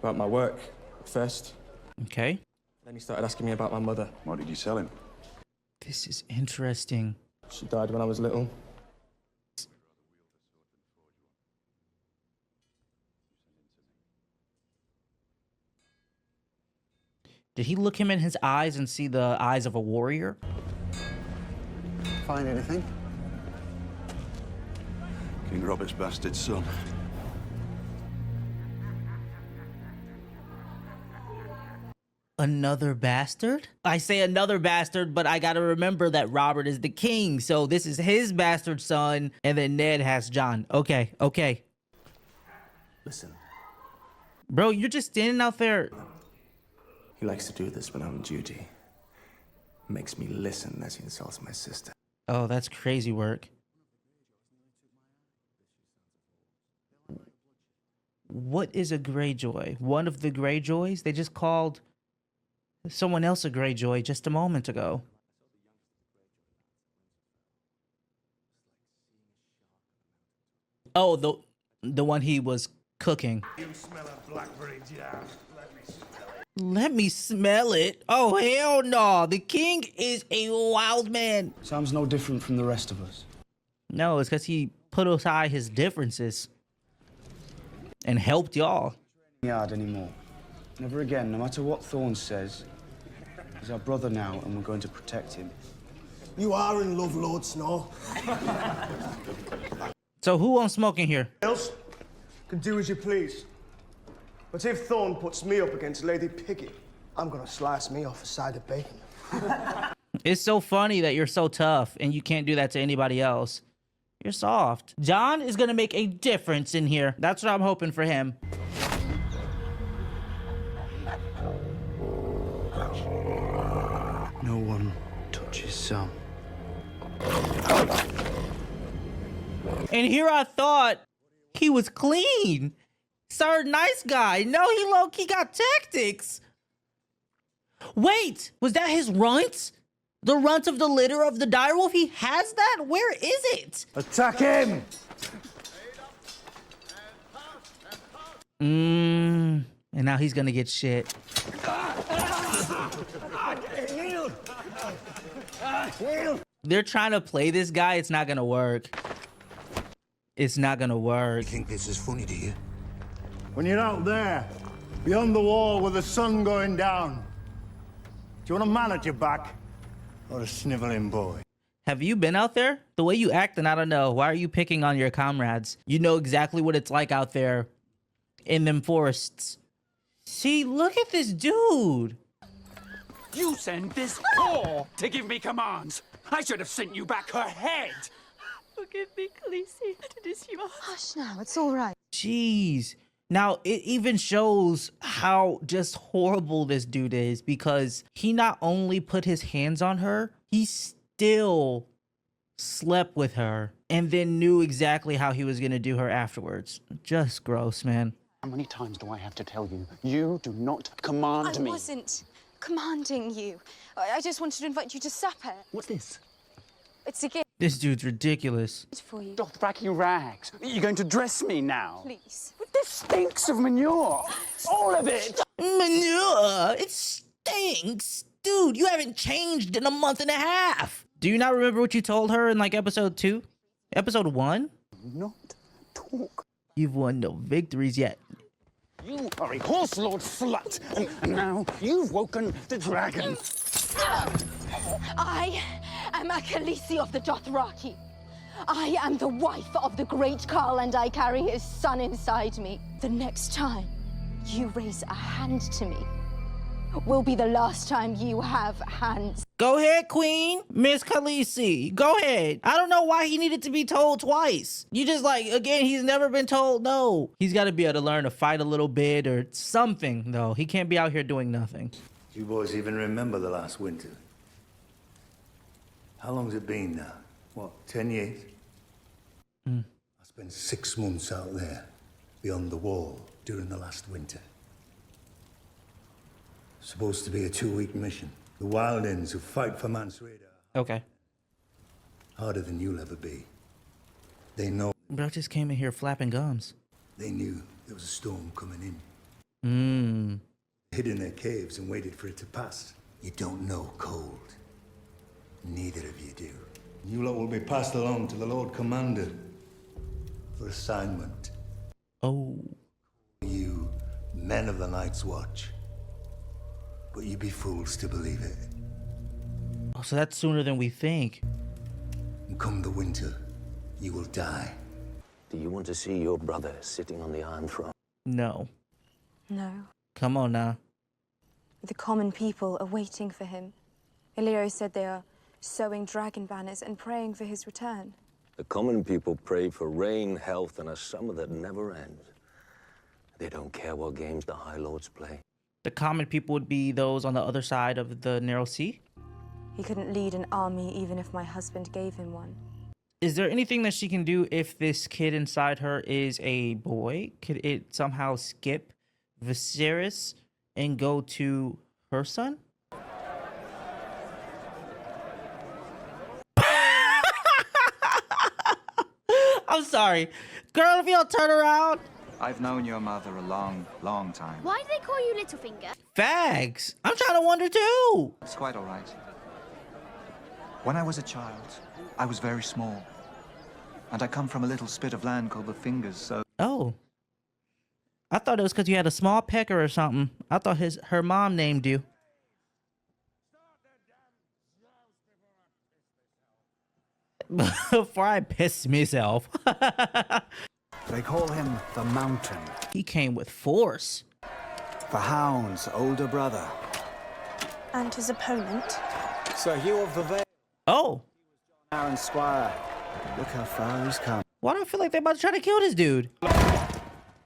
About my work, first. Okay. Then he started asking me about my mother. What did you tell him? This is interesting. She died when I was little. Did he look him in his eyes and see the eyes of a warrior? Find anything? King Robert's bastard son. Another bastard? I say another bastard, but I gotta remember that Robert is the king. So this is his bastard son, and then Ned has Jon. Okay, okay. Listen. Bro, you're just standing out there. He likes to do this when I'm on duty. Makes me listen as he insults my sister. Oh, that's crazy work. What is a Greyjoy? One of the Greyjoys? They just called someone else a Greyjoy just a moment ago. Oh, the one he was cooking. You smell a blackberry jam. Let me smell it. Oh, hell no. The king is a wild man. Sam's no different from the rest of us. No, it's because he put aside his differences and helped y'all. Yard anymore. Never again, no matter what Thorne says. He's our brother now, and we're going to protect him. You are in love, Lord Snow. So who wants smoking here? Else can do as you please. But if Thorne puts me up against Lady Piggy, I'm gonna slice me off a side of bacon. It's so funny that you're so tough and you can't do that to anybody else. You're soft. Jon is gonna make a difference in here. That's what I'm hoping for him. No one touches Sam. And here I thought he was clean. Sir, nice guy. No, he low-key got tactics. Wait, was that his runt? The runt of the litter of the direwolf? He has that? Where is it? Attack him! And now he's gonna get shit. They're trying to play this guy. It's not gonna work. It's not gonna work. You think this is funny, do you? When you're out there, beyond the wall with the sun going down, do you want a man at your back or a sniveling boy? Have you been out there? The way you act, and I don't know. Why are you picking on your comrades? You know exactly what it's like out there in them forests. See, look at this dude. You send this whore to give me commands. I should have sent you back her head. Forgive me, Khaleesi. It is you. Hush now, it's all right. Jeez. Now, it even shows how just horrible this dude is, because he not only put his hands on her, he still slept with her and then knew exactly how he was going to do her afterwards. Just gross, man. How many times do I have to tell you? You do not command me. I wasn't commanding you. I just wanted to invite you to supper. What's this? It's a gift This dude's ridiculous. for you. Dothraki rags. You're going to dress me now? Please. This stinks of manure. All of it. Manure? It stinks. Dude, you haven't changed in a month and a half. Do you not remember what you told her in like episode 2? Episode 1? Not talk. You've won no victories yet. You are a horse lord slut, and now you've woken the dragon. I am a Khaleesi of the Dothraki. I am the wife of the great Khal, and I carry his son inside me. The next time you raise a hand to me will be the last time you have hands. Go ahead, Queen. Miss Khaleesi. Go ahead. I don't know why he needed to be told twice. You just like, again, he's never been told no. He's got to be able to learn to fight a little bit or something, though. He can't be out here doing nothing. You boys even remember the last winter? How long's it been now? What, 10 years? I spent 6 months out there, beyond the wall, during the last winter. Supposed to be a 2-week mission. The wildlings who fight for man's radar. Okay. Harder than you'll ever be. They know. Bro just came in here flapping gums. They knew there was a storm coming in. Mmm. Hid in their caves and waited for it to pass. You don't know cold. Neither of you do. You lot will be passed along to the Lord Commander for assignment. Oh. You, men of the Night's Watch. But you'd be fools to believe it. Oh, so that's sooner than we think. And come the winter, you will die. Do you want to see your brother sitting on the Iron Throne? No. No. Come on now. The common people are waiting for him. Illyrio said they are sowing dragon banners and praying for his return. The common people pray for rain, health, and a summer that never ends. They don't care what games the High Lords play. The common people would be those on the other side of the narrow sea? He couldn't lead an army even if my husband gave him one. Is there anything that she can do if this kid inside her is a boy? Could it somehow skip Viserys and go to her son? I'm sorry. Girl, if you don't turn around. I've known your mother a long, long time. Why do they call you Littlefinger? Fags. I'm trying to wonder too. It's quite all right. When I was a child, I was very small. And I come from a little spit of land called the Fingers, so... Oh. I thought it was because you had a small pecker or something. I thought her mom named you. Before I piss myself. They call him the Mountain. He came with force. The Hound's older brother. And his opponent. Sir Hugh of the Vale. Oh. Aaron Squire. Look how far he's come. Why do I feel like they're about to try to kill this dude?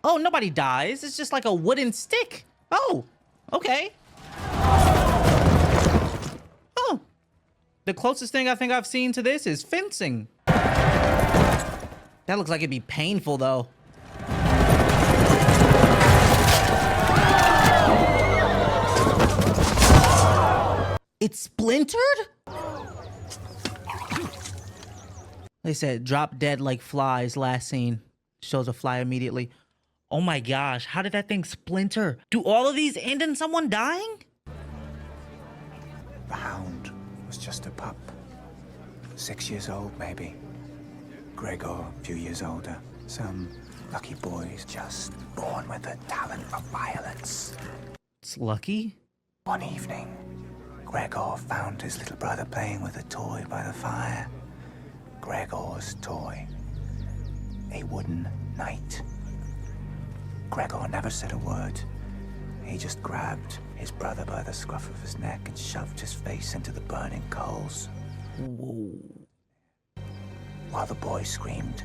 Oh, nobody dies. It's just like a wooden stick. Oh, okay. Oh. The closest thing I think I've seen to this is fencing. That looks like it'd be painful, though. It's splintered? They said drop dead like flies. Last scene shows a fly immediately. Oh my gosh, how did that thing splinter? Do all of these end in someone dying? The Hound was just a pup. 6 years old, maybe. Gregor, a few years older. Some lucky boys just born with a talent for violence. It's lucky? One evening, Gregor found his little brother playing with a toy by the fire. Gregor's toy. A wooden knight. Gregor never said a word. He just grabbed his brother by the scruff of his neck and shoved his face into the burning coals. Whoa. While the boy screamed,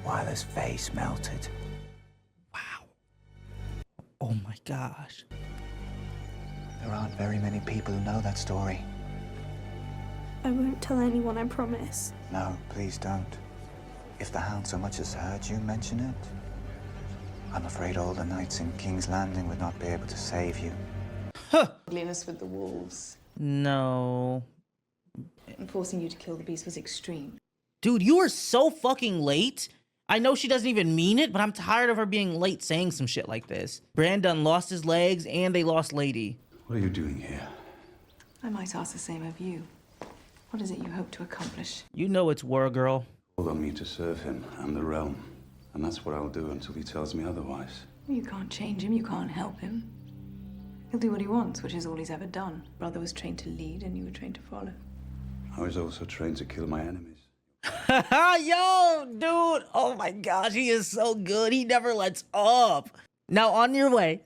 while his face melted. Wow. Oh my gosh. There aren't very many people who know that story. I won't tell anyone, I promise. No, please don't. If the Hound so much as heard you mention it, I'm afraid all the knights in King's Landing would not be able to save you. Ugliness with the wolves. No. And forcing you to kill the beast was extreme. Dude, you are so fucking late. I know she doesn't even mean it, but I'm tired of her being late saying some shit like this. Bran done lost his legs and they lost Lady. What are you doing here? I might ask the same of you. What is it you hope to accomplish? You know it's war, girl. Called on me to serve him and the realm. And that's what I'll do until he tells me otherwise. You can't change him, you can't help him. He'll do what he wants, which is all he's ever done. Brother was trained to lead and you were trained to follow. I was also trained to kill my enemies. Yo, dude. Oh my gosh, he is so good. He never lets up. Now on your way.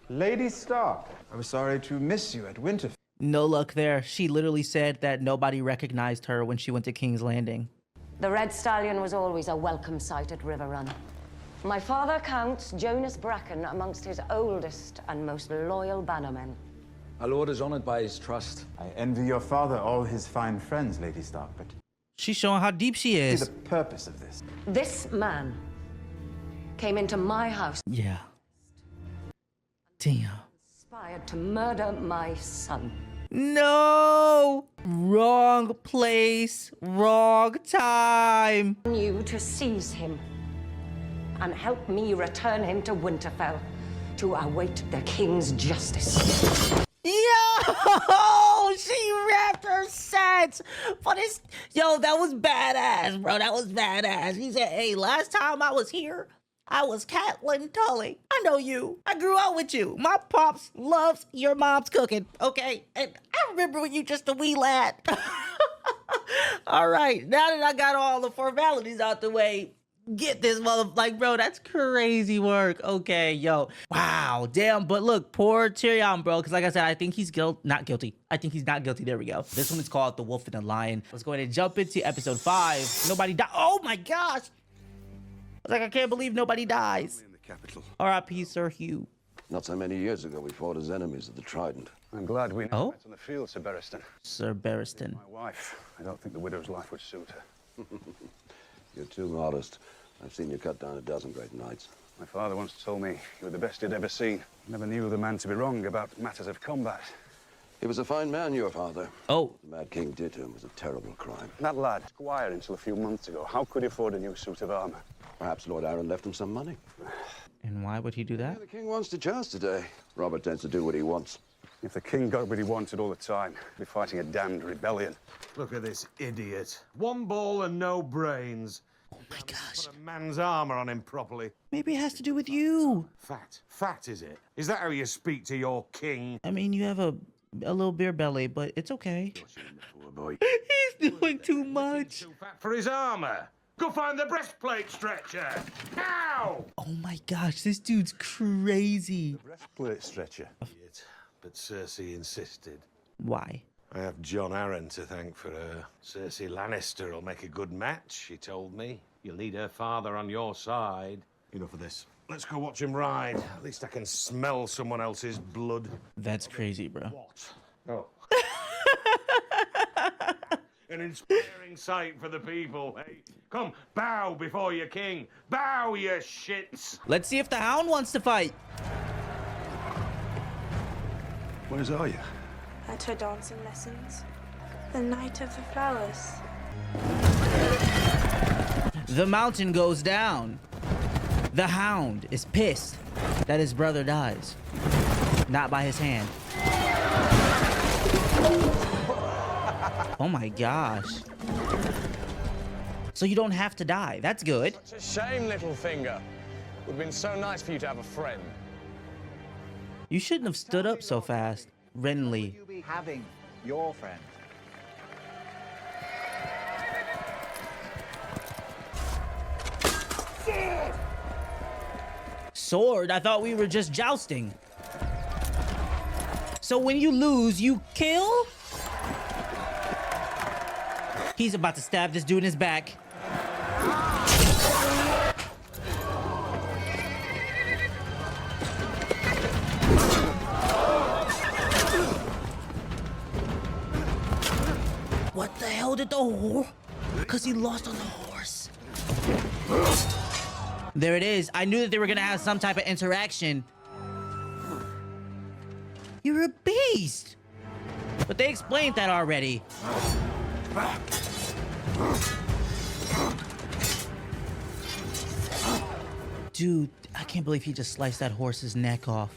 Lady Stark, I'm sorry to miss you at Winterfell. No luck there. She literally said that nobody recognized her when she went to King's Landing. The Red Stallion was always a welcome sight at River Run. My father counts Jonas Bracken amongst his oldest and most loyal bannermen. Our lord is honored by his trust. I envy your father all his fine friends, Lady Stark, but... She's showing how deep she is. The purpose of this. This man came into my house. Yeah. Damn. Conspired to murder my son. No! Wrong place, wrong time. You to seize him and help me return him to Winterfell to await the king's justice. Yo! She wrapped her sets for this. Yo, that was badass, bro. That was badass. He said, hey, last time I was here, I was Catelyn Tully. I know you. I grew up with you. My pops loves your mom's cooking, okay? And I remember when you just a wee lad. All right, now that I got all the formalities out the way, get this like, bro, that's crazy work. Okay, yo. Wow, damn. But look, poor Tyrion, bro, because like I said, I think he's not guilty. I think he's not guilty. There we go. This one is called The Wolf and the Lion. Let's go ahead and jump into episode 5. Nobody died. Oh my gosh. I was like, I can't believe nobody dies. R.I.P. Sir Hugh. Not so many years ago, we fought as enemies of the Trident. I'm glad we met Oh? on the field, Sir Barristan. Sir Barristan. My wife. I don't think the widow's life would suit her. You're too modest. I've seen you cut down a dozen great knights. My father once told me you were the best he'd ever seen. Never knew the man to be wrong about matters of combat. He was a fine man, your father. Oh. The Mad King did to him was a terrible crime. That lad, squire until a few months ago, how could he afford a new suit of armor? Perhaps Lord Arryn left him some money. And why would he do that? The king wants to joust today. Robert tends to do what he wants. If the king got what he wanted all the time, he'd be fighting a damned rebellion. Look at this idiot. One ball and no brains. Oh my gosh. Put a man's armor on him properly. Maybe it has to do with you. Fat, is it? Is that how you speak to your king? I mean, you have a little beer belly, but it's okay. Poor boy. He's doing too much. Too fat for his armor. Go find the breastplate stretcher. Now! Oh my gosh, this dude's crazy. Breastplate stretcher. But Cersei insisted. Why? I have Jon Arryn to thank for her. Cersei Lannister will make a good match, she told me. You'll need her father on your side. Enough of this. Let's go watch him ride. At least I can smell someone else's blood. That's crazy, bro. What? Oh. An inspiring sight for the people, hey? Come, bow before your king. Bow, you shits. Let's see if the Hound wants to fight. Where's Arya? At her dancing lessons. The Night of the Flowers. The mountain goes down. The Hound is pissed that his brother dies. Not by his hand. Oh my gosh. So you don't have to die. That's good. Such a shame, Littlefinger. Would have been so nice for you to have a friend. You shouldn't have stood up so fast. Renly. You be having your friend. Sword? I thought we were just jousting. So when you lose, you kill? He's about to stab this dude in his back. What the hell did the horse? Because he lost on the horse. There it is. I knew that they were gonna have some type of interaction. You're a beast. But they explained that already. Dude, I can't believe he just sliced that horse's neck off.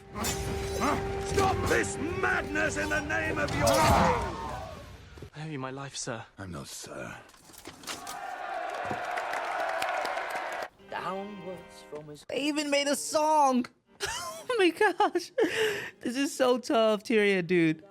Stop this madness in the name of your... I owe you my life, sir. I'm no sir. Downwards from his... They even made a song. Oh my gosh. This is so tough, Tyrion, dude.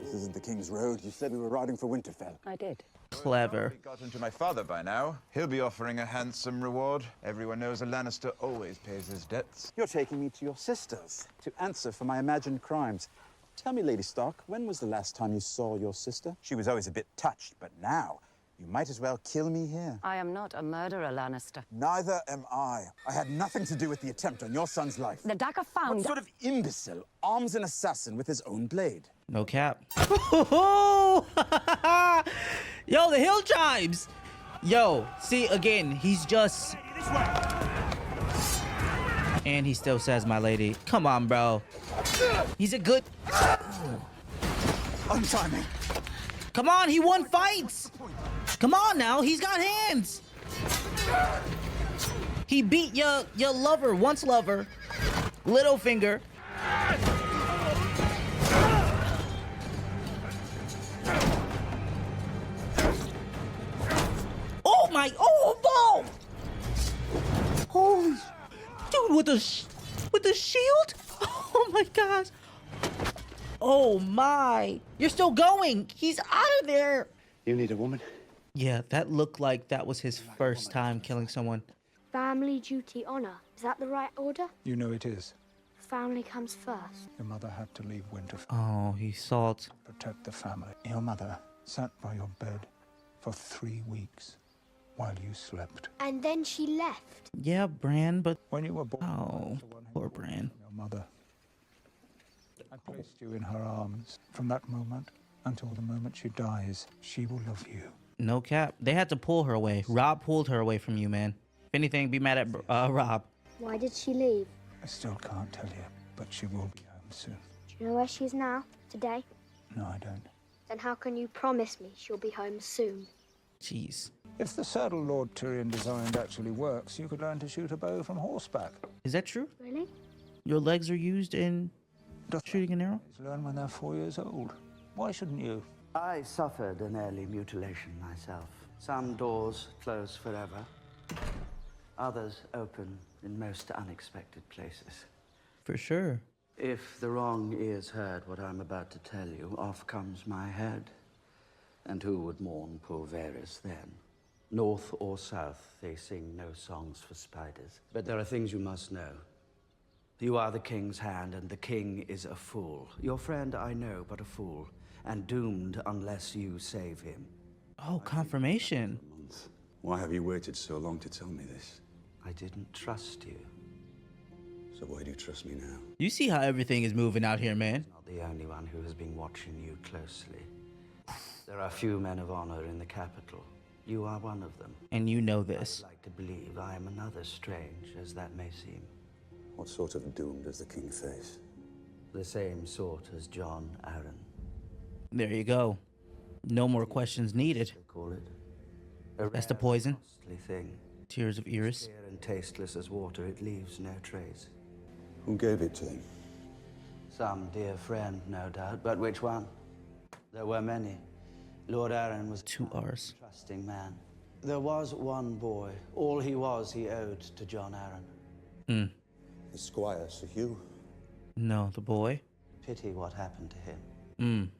This isn't the King's Road. You said we were riding for Winterfell. I did. Clever. Gotten to my father by now. He'll be offering a handsome reward. Everyone knows a Lannister always pays his debts. You're taking me to your sisters to answer for my imagined crimes. Tell me, Lady Stark, when was the last time you saw your sister? She was always a bit touched, but now You might as well kill me here. I am not a murderer, Lannister. Neither am I. I had nothing to do with the attempt on your son's life. The dagger found... What sort of imbecile arms an assassin with his own blade? No cap. Yo, the hill chimes. Yo, see, again, he's just... And he still says, my lady. Come on, bro. He's a good... Untie me. Come on, he won fights. Come on now, he's got hands. He beat your lover, once lover, Littlefinger. Oh my, oh, ball! Oh, dude, with the shield? Oh my gosh. Oh my, you're still going. He's out of there. You need a woman? Yeah, that looked like that was his first time killing someone. Family, duty, honor. Is that the right order? You know it is. Family comes first. Your mother had to leave Winterfell. Oh, he saw it. Protect the family. Your mother sat by your bed for 3 weeks while you slept. And then she left. Yeah, Bran, but... When you were born... Oh, poor Bran. Your mother. I placed you in her arms. From that moment until the moment she dies, she will love you. No cap. They had to pull her away. Rob pulled her away from you, man. If anything, be mad at Rob. Why did she leave? I still can't tell you, but she will be home soon. Do you know where she is now? Today? No, I don't. Then how can you promise me she'll be home soon? Jeez. If the saddle Lord Tyrion designed actually works, you could learn to shoot a bow from horseback. Is that true? Really? Your legs are used in shooting an arrow? Learn when they're 4 years old. Why shouldn't you? I suffered an early mutilation myself. Some doors close forever. Others open in most unexpected places. For sure. If the wrong ears heard what I'm about to tell you, off comes my head. And who would mourn poor Varys then? North or south, they sing no songs for spiders. But there are things you must know. You are the king's hand, and the king is a fool. Your friend, I know, but a fool. And doomed unless you save him. Oh, confirmation. Why have you waited so long to tell me this? I didn't trust you. So why do you trust me now? You see how everything is moving out here, man. Not the only one who has been watching you closely. There are few men of honor in the capital. You are one of them. And you know this. I'd like to believe I am another, strange as that may seem. What sort of doom does the king face? The same sort as Jon Arryn. There you go. No more questions needed. They call it. That's the poison. Costly thing. Tears of Eerie. Clear and tasteless as water, it leaves no trace. Who gave it to him? Some dear friend, no doubt. But which one? There were many. Lord Arryn was 2 R's. a trusting man. There was one boy. All he was, he owed to Jon Arryn. The squire, Sir Hugh. No, the boy. Pity what happened to him.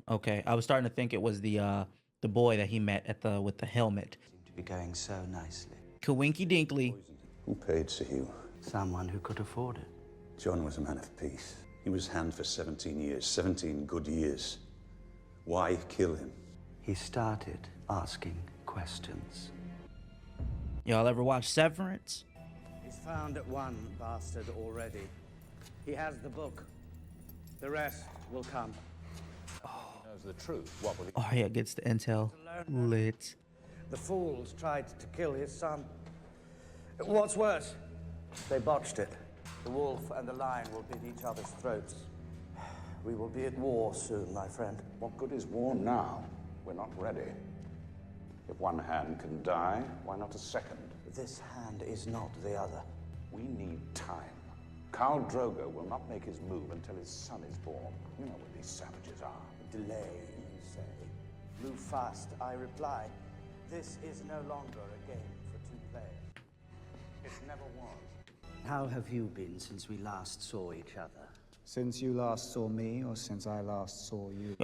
Okay. I was starting to think it was the boy that he met at with the helmet. Seemed to be going so nicely. Kawinky Dinkley. Who paid Sir Hugh? Someone who could afford it. John was a man of peace. He was hand for 17 years, 17 good years. Why kill him? He started asking questions. Y'all ever watch Severance? He's found one bastard already. He has the book. The rest will come. Knows the truth. What will he... Arya gets the intel. Lit. The fools tried to kill his son. What's worse, they botched it. The wolf and the lion will bit each other's throats. We will be at war soon, my friend. What good is war now? We're not ready. If one hand can die, why not a second? This hand is not the other. We need time. Khal Drogo will not make his move until his son is born. You know what these savages are. Delay, you say. Move fast, I reply. This is no longer a game for 2 players. It never was. How have you been since we last saw each other? Since you last saw me, or since I last saw you?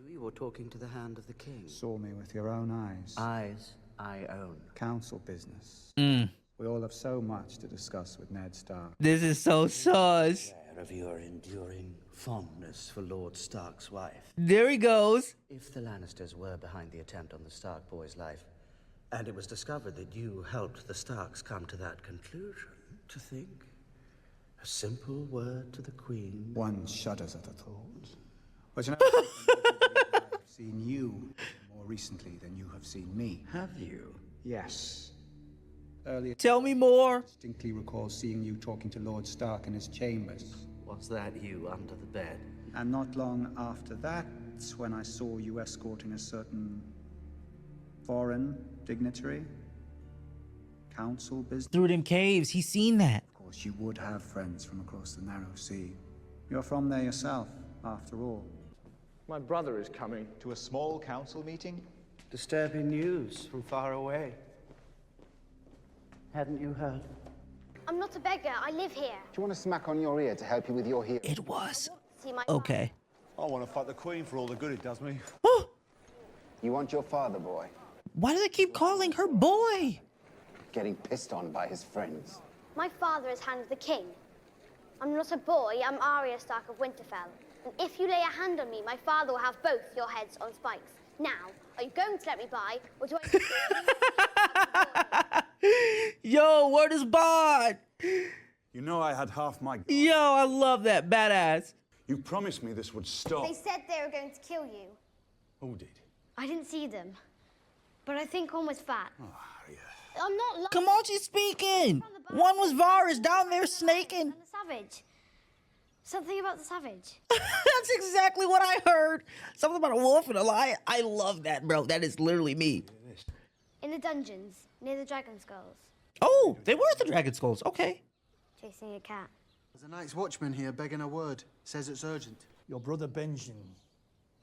You were talking to the hand of the king. Saw me with your own eyes. Eyes I own. Council business. We all have so much to discuss with Ned Stark. This is so sus. of your enduring fondness for Lord Stark's wife. There he goes. If the Lannisters were behind the attempt on the Stark boy's life, and it was discovered that you helped the Starks come to that conclusion, to think, a simple word to the Queen. One shudders at the thought. But you know, I have seen you more recently than you have seen me. Have you? Yes. Earlier. Tell me more. I distinctly recall seeing you talking to Lord Stark in his chambers. Was that you under the bed? And not long after that, when I saw you escorting a certain foreign dignitary, council business. Through them caves, he's seen that. Of course, you would have friends from across the narrow sea. You're from there yourself, after all. My brother is coming. To a small council meeting? Disturbing news from far away. Hadn't you heard? I'm not a beggar. I live here. Do you want a smack on your ear to help you with your hearing? It was. See my Okay. I want to fight the Queen for all the good it does me. You want your father, boy? Why do they keep calling her boy? Getting pissed on by his friends. My father is Hand of the King. I'm not a boy. I'm Arya Stark of Winterfell. And if you lay a hand on me, my father will have both your heads on spikes. Now, are you going to let me by, or do I... Yo, where is Bond? You know I had half my... Yo, I love that. Badass. You promised me this would stop. They said they were going to kill you. Who did? I didn't see them. But I think one was fat. Oh, Arya. I'm not lying. Come on, she's speaking. One was Varys down there snaking. And the savage. Something about the savage. That's exactly what I heard. Something about a wolf and a lion. I love that, bro. That is literally me. In the dungeons, near the dragon skulls. Oh, they were at the dragon skulls. Okay. Chasing a cat. There's a Night's Watchman here begging a word. Says it's urgent. Your brother Benjen.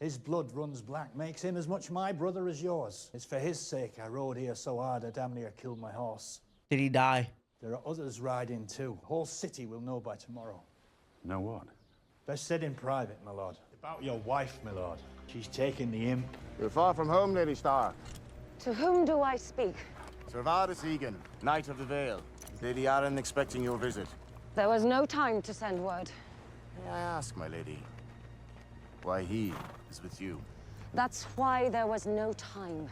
His blood runs black. Makes him as much my brother as yours. It's for his sake I rode here so hard I damn near killed my horse. Did he die? There are others riding too. The whole city will know by tomorrow. Know what? Best said in private, my lord. About your wife, my lord. She's taken the imp. You're far from home, Lady Stark. To whom do I speak? Sir Varys Egan, Knight of the Vale. Is Lady Arryn expecting your visit? There was no time to send word. May I ask, my lady, why he is with you? That's why there was no time.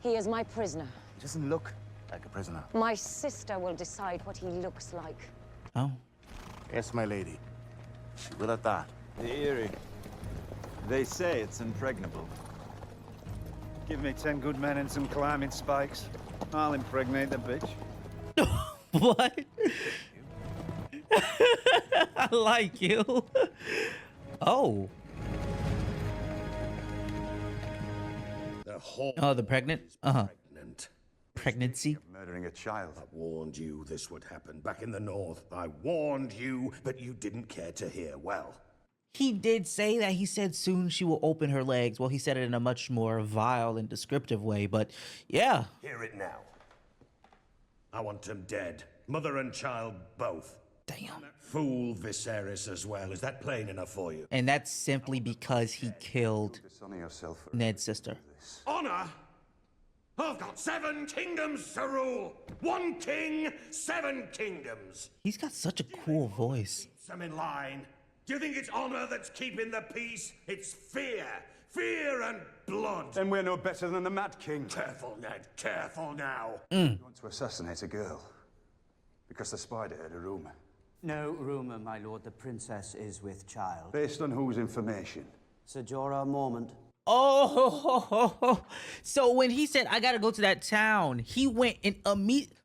He is my prisoner. He doesn't look like a prisoner. My sister will decide what he looks like. Oh. Yes, my lady. She will at that. The Eerie. They say it's impregnable. Give me 10 good men and some climbing spikes. I'll impregnate the bitch. What? I like you. Oh. Oh, the pregnant? Pregnant. Pregnancy? Murdering a child. I warned you this would happen back in the north. I warned you, but you didn't care to hear. Well, He did say that. He said soon she will open her legs. Well, he said it in a much more vile and descriptive way, but yeah. hear it now. I want them dead. Mother and child both. Damn. That fool Viserys as well. Is that plain enough for you? And that's simply because he killed Ned's sister. Honor? I've got 7 kingdoms to rule. 1 king, 7 kingdoms. He's got such a cool voice. Some in line. Do you think it's honor that's keeping the peace? It's fear. Fear and blood. Then we're no better than the Mad King. Careful, Ned. Careful now. You want to assassinate a girl. Because the spider heard a rumor. No rumor, my lord. The princess is with child. Based on whose information? Sir Jorah Mormont. Oh, so when he said, I gotta go to that town, he went and immediately.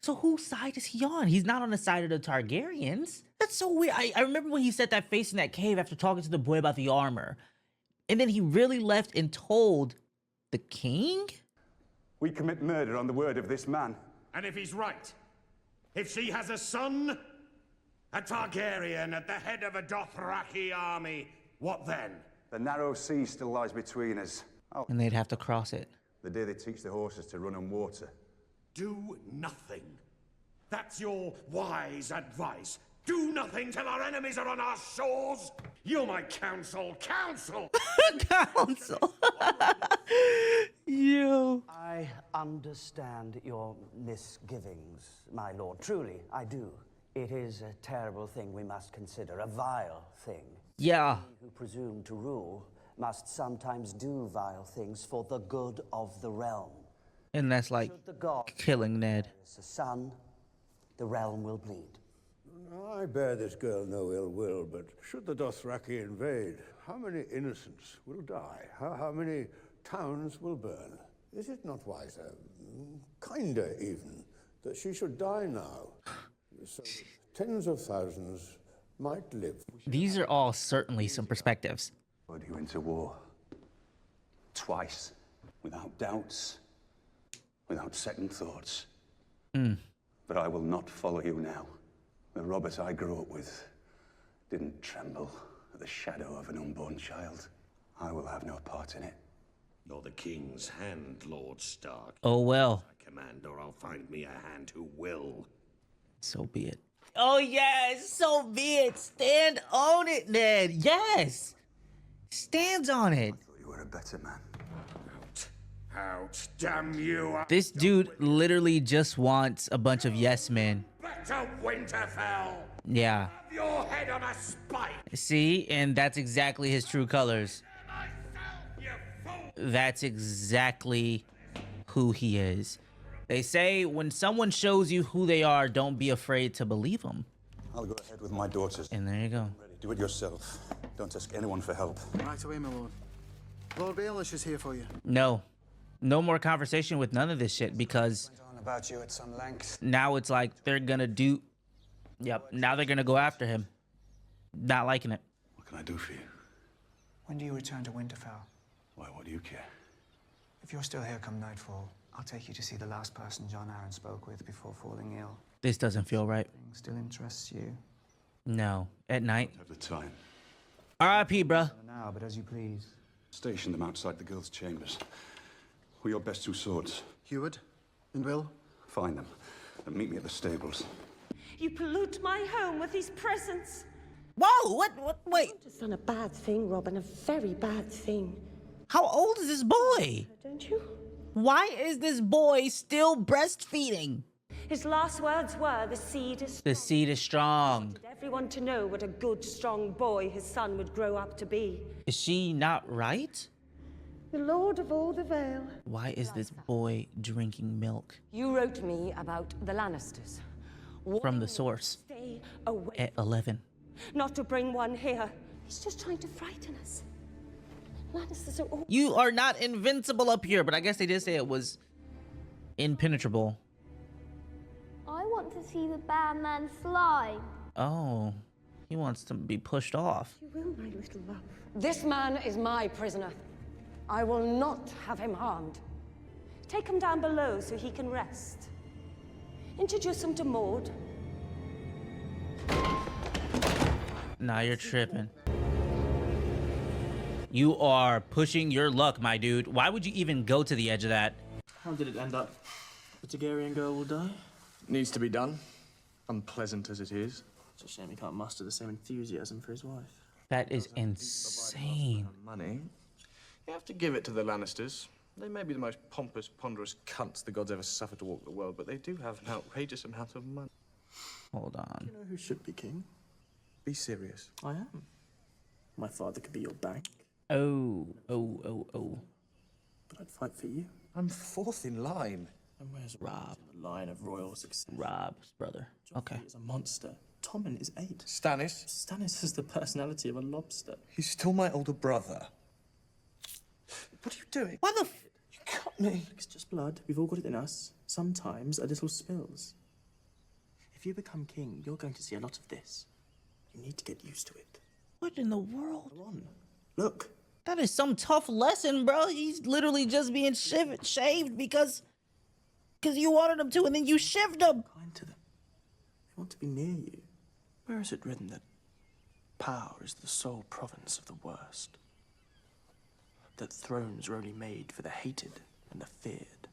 So whose side is he on? He's not on the side of the Targaryens. That's so weird. I remember when he set that face in that cave after talking to the boy about the armor. And then he really left and told the king? We commit murder on the word of this man. And if he's right, if she has a son, a Targaryen at the head of a Dothraki army, what then? The narrow sea still lies between us. Oh. And they'd have to cross it. The day they teach the horses to run on water. Do nothing. That's your wise advice. Do nothing till our enemies are on our shores. You're my counsel. Counsel! Counsel! You. I understand your misgivings, my lord. Truly, I do. It is a terrible thing we must consider, a vile thing. Yeah. He who presume to rule must sometimes do vile things for the good of the realm. And that's like killing Ned. A son, the realm will bleed. I bear this girl no ill will, but should the Dothraki invade, how many innocents will die? How many towns will burn? Is it not wiser, kinder even, that she should die now, so that tens of thousands might live? These are all certainly some perspectives. Led you into war. Twice. Without doubts. Without second thoughts. But I will not follow you now. The Robert I grew up with didn't tremble at the shadow of an unborn child. I will have no part in it. Nor the king's hand, Lord Stark. Oh well. I command, or I'll find me a hand who will. So be it. Oh yes, so be it. Stand on it, Ned. Yes. Stands on it. I thought you were a better man. Out, damn you! This dude literally just wants a bunch of yes men. Better Winterfell! Yeah. Have your head on a spike! See, and that's exactly his true colors. That's exactly who he is. They say when someone shows you who they are, don't be afraid to believe them. I'll go ahead with my daughters. And there you go. Do it yourself. Don't ask anyone for help. Right away, my lord. Lord Baelish is here for you. No. No more conversation with none of this shit because Went on about you at some length. now it's like they're gonna do. Yep. Now they're gonna go after him. Not liking it. What can I do for you? When do you return to Winterfell? Why, what do you care? If you're still here come nightfall, I'll take you to see the last person John Arryn spoke with before falling ill. This doesn't feel right. Still interests you? No. At night. Have the time. R.I.P., bruh. Now, but as you please. Station them outside the girls' chambers. Who are your best two swords? Heward and Will. Find them and meet me at the stables. You pollute my home with these presents. Whoa, what, wait. You've done a bad thing, Robin, a very bad thing. How old is this boy? Don't you? Why is this boy still breastfeeding? His last words were, the seed is strong. The seed is strong. He wanted everyone to know what a good, strong boy his son would grow up to be. Is she not right? The Lord of all the Vale. Why is this boy drinking milk? You wrote me about the Lannisters. From the source. Stay away. At 11. Not to bring one here. He's just trying to frighten us. Lannisters are all... You are not invincible up here, but I guess they did say it was impenetrable. I want to see the bad man slime. Oh, he wants to be pushed off. You will, my little love. This man is my prisoner. I will not have him harmed. Take him down below so he can rest. Introduce him to Maud. Nah, you're tripping. You are pushing your luck, my dude. Why would you even go to the edge of that? How did it end up? The Targaryen girl will die? Needs to be done. Unpleasant as it is. It's a shame he can't muster the same enthusiasm for his wife. That is insane. Money. You have to give it to the Lannisters. They may be the most pompous, ponderous cunts the gods ever suffered to walk the world, but they do have an outrageous amount of money. Hold on. You know who should be king? Be serious. I am. My father could be your bank. Oh. But I'd fight for you. I'm fourth in line. And where's Rob? The line of royal success. Rob's brother. Okay. He's a monster. Tommen is 8. Stannis has the personality of a lobster. He's still my older brother. What are you doing? Why the You cut me. It's just blood. We've all got it in us. Sometimes a little spills. If you become king, you're going to see a lot of this. You need to get used to it. What in the world? Go on. Look. That is some tough lesson, bro. He's literally just being shaved because you wanted him to, and then you shivved him. Kind to them. They want to be near you. Where is it written that power is the sole province of the worst? That thrones are only made for the hated and the feared?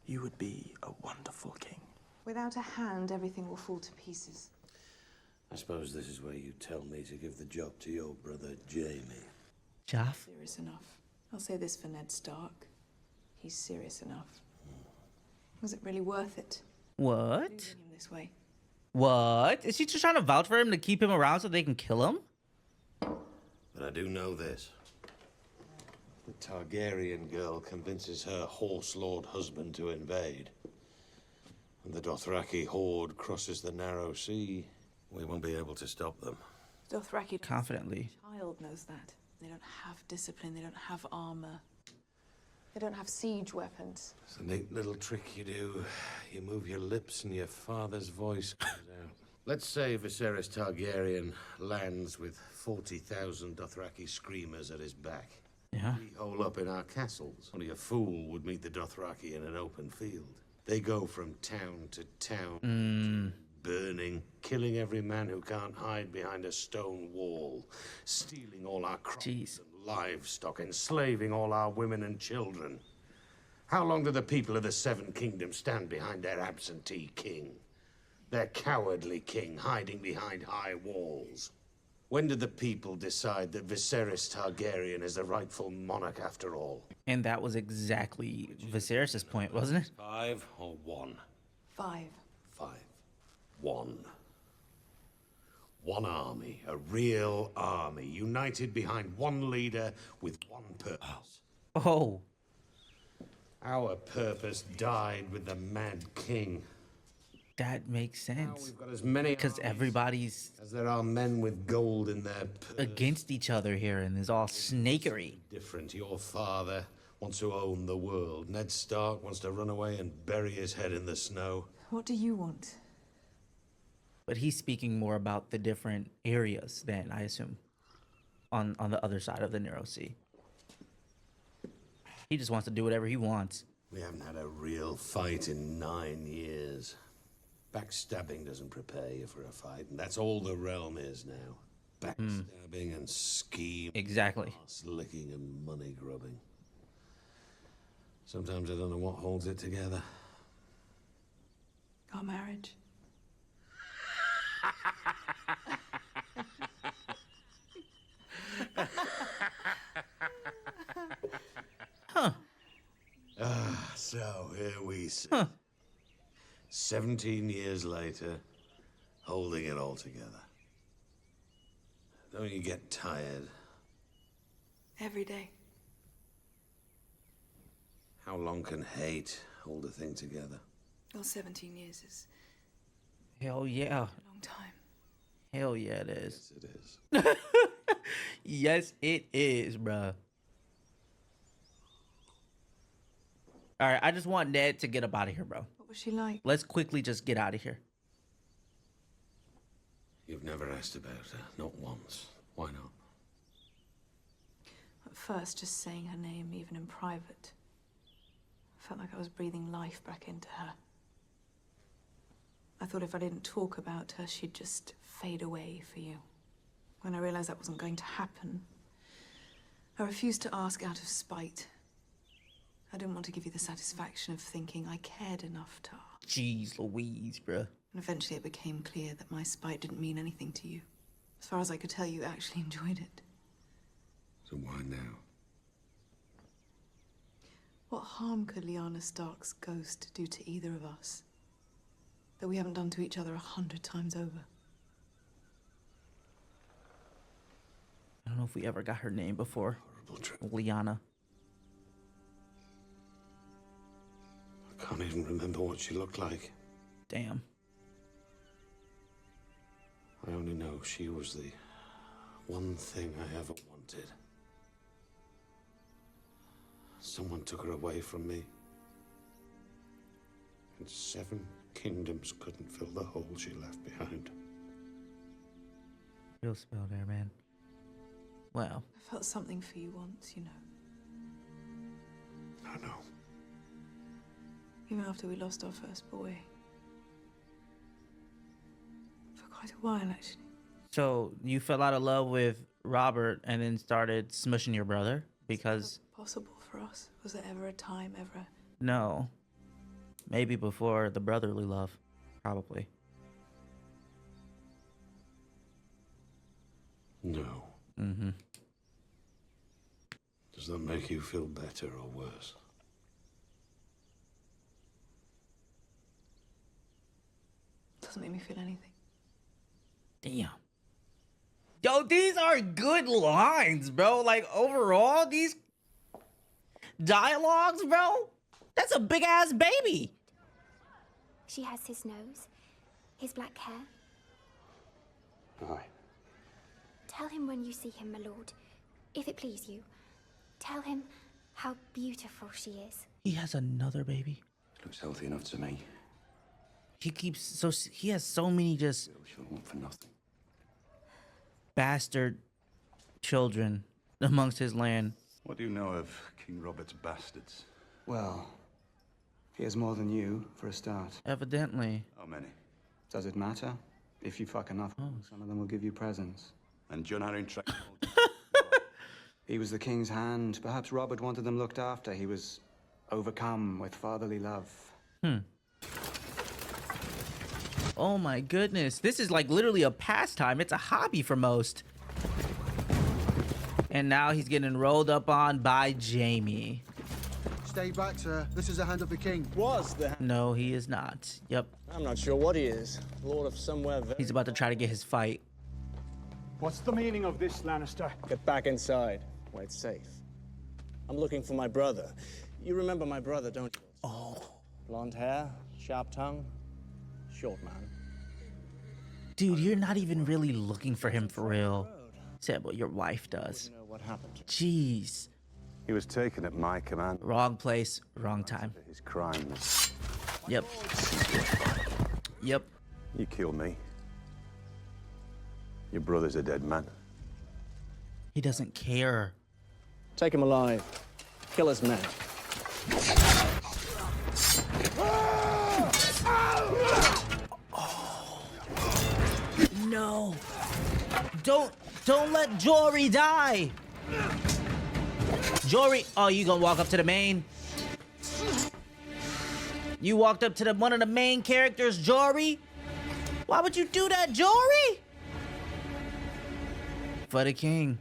You would be a wonderful king. Without a hand, everything will fall to pieces. I suppose this is where you tell me to give the job to your brother, Jaime. Joff? Serious enough. I'll say this for Ned Stark. He's serious enough. Was it really worth it? What? Losing him this way. What? Is she just trying to vouch for him to keep him around so they can kill him? But I do know this. The Targaryen girl convinces her horse lord husband to invade. And the Dothraki horde crosses the narrow sea. We won't be able to stop them. Dothraki confidently. Child knows that. They don't have discipline, they don't have armor. They don't have siege weapons. It's a neat little trick you do. You move your lips and your father's voice comes out. Let's say Viserys Targaryen lands with 40,000 Dothraki screamers at his back. Yeah. We hole up in our castles. Only a fool would meet the Dothraki in an open field. They go from town to town, burning, killing every man who can't hide behind a stone wall, stealing all our crops and livestock, enslaving all our women and children. How long do the people of the Seven Kingdoms stand behind their absentee king? Their cowardly king hiding behind high walls? When did the people decide that Viserys Targaryen is the rightful monarch after all? And that was exactly Viserys' point, wasn't it? 5 or 1? 5. 5. 1. One army, a real army, united behind one leader with one purpose. Oh. Our purpose died with the Mad King. That makes sense. We've got as many because everybody's as there are men with gold in their purse. Against each other here, and there's all snakery. Different. Your father wants to own the world. Ned Stark wants to run away and bury his head in the snow. What do you want? But he's speaking more about the different areas then, I assume, on the other side of the Narrow Sea. He just wants to do whatever he wants. We haven't had a real fight in 9 years. Backstabbing doesn't prepare you for a fight, and that's all the realm is now. Backstabbing and scheme. Exactly. Licking and money grubbing. Sometimes I don't know what holds it together. Our marriage. So here we sit. 17 years later, holding it all together. Don't you get tired? Every day. How long can hate hold a thing together? Well, 17 years is Hell yeah. a long time. Hell yeah, it is. Yes, it is. Yes, it is, bruh. All right, I just want Ned to get up out of here, bro. What was she like? Let's quickly just get out of here. You've never asked about her, not once. Why not? At first, just saying her name, even in private, I felt like I was breathing life back into her. I thought if I didn't talk about her, she'd just fade away for you. When I realized that wasn't going to happen, I refused to ask out of spite. I didn't want to give you the satisfaction of thinking I cared enough to ask. Jeez Louise, bruh. And eventually it became clear that my spite didn't mean anything to you. As far as I could tell, you actually enjoyed it. So why now? What harm could Lyanna Stark's ghost do to either of us that we haven't done to each other 100 times over? I don't know if we ever got her name before. Lyanna. I can't even remember what she looked like. Damn. I only know she was the one thing I ever wanted. Someone took her away from me. And 7 kingdoms couldn't fill the hole she left behind. Real spell there, man. Wow. I felt something for you once, you know. I know. Even after we lost our first boy. For quite a while, actually. So you fell out of love with Robert and then started smushing your brother because... Possible for us? Was there ever a time, ever? No. Maybe before the brotherly love. Probably. No. Mm-hmm. Does that make you feel better or worse? Doesn't make me feel anything. Damn. Yo, these are good lines, bro. Like, overall, these dialogues, bro, that's a big-ass baby. She has his nose, his black hair. Aye. Tell him when you see him, my lord, if it please you. Tell him how beautiful she is. He has another baby. Looks healthy enough to me. He has so many just She'll want for nothing. bastard children amongst his land. What do you know of King Robert's bastards? Well, he has more than you, for a start. Evidently. How many? Does it matter? If you fuck enough, some of them will give you presents. And John Harry tracked He was the king's hand. Perhaps Robert wanted them looked after. He was overcome with fatherly love. Oh my goodness. This is like literally a pastime. It's a hobby for most. And now he's getting rolled up on by Jaime. Stay back, sir. This is the hand of the king. Was the... No, he is not. Yep. I'm not sure what he is. Lord of somewhere very... He's about to try to get his fight. What's the meaning of this, Lannister? Get back inside, where it's safe. I'm looking for my brother. You remember my brother, don't you? Oh. Blonde hair, sharp tongue, short man. Dude, you're not even really looking for him for real. Said what your wife does. You know what happened? Jeez. He was taken at my command. Wrong place, wrong time. His crimes. Yep. Yep. You kill me. Your brother's a dead man. He doesn't care. Take him alive. Kill his men. No. Don't let Jory die. Jory, oh, you gonna walk up to the main? You walked up to one of the main characters, Jory? Why would you do that, Jory? For the king.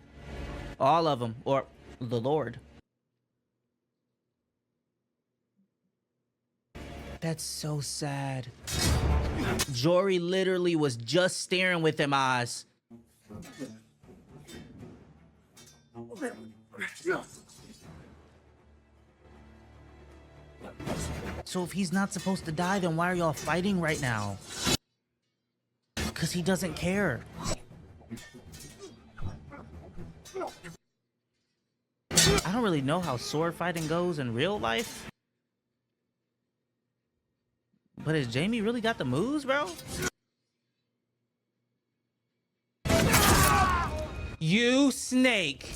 All of them, or the Lord. That's so sad. Jory literally was just staring with them eyes. So if he's not supposed to die, then why are y'all fighting right now? Because he doesn't care. I don't really know how sword fighting goes in real life. But has Jaime really got the moves, bro? You snake.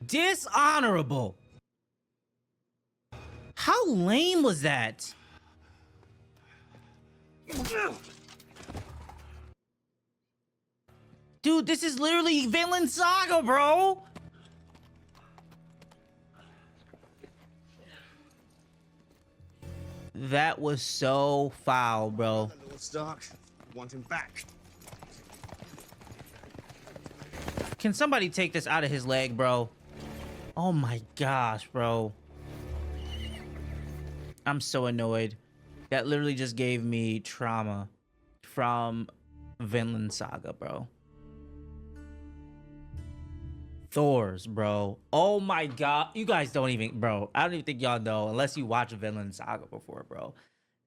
Dishonorable. How lame was that? Dude, this is literally Vinland Saga, bro. That was so foul, bro. Lord Stark, want him back. Can somebody take this out of his leg, bro? Oh my gosh, bro. I'm so annoyed. That literally just gave me trauma from Vinland Saga, bro. Thor's, bro. Oh my god. You guys don't even, bro. I don't even think y'all know unless you watch Vinland Saga before, bro.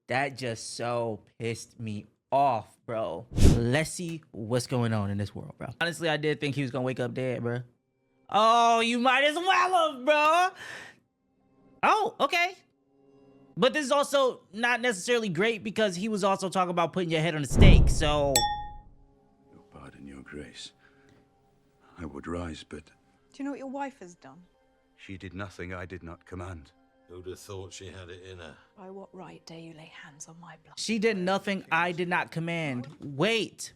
That just so pissed me off, bro. Let's see what's going on in this world, bro. Honestly, I did think he was gonna wake up dead, bro. Oh, you might as well have, bro. Oh, okay. But this is also not necessarily great because he was also talking about putting your head on a stake, so... Pardon your grace. I would rise, but... Do you know what your wife has done? She did nothing I did not command. Who'd have thought she had it in her? By what right dare you lay hands on my blood? She did nothing I did not command. Wait.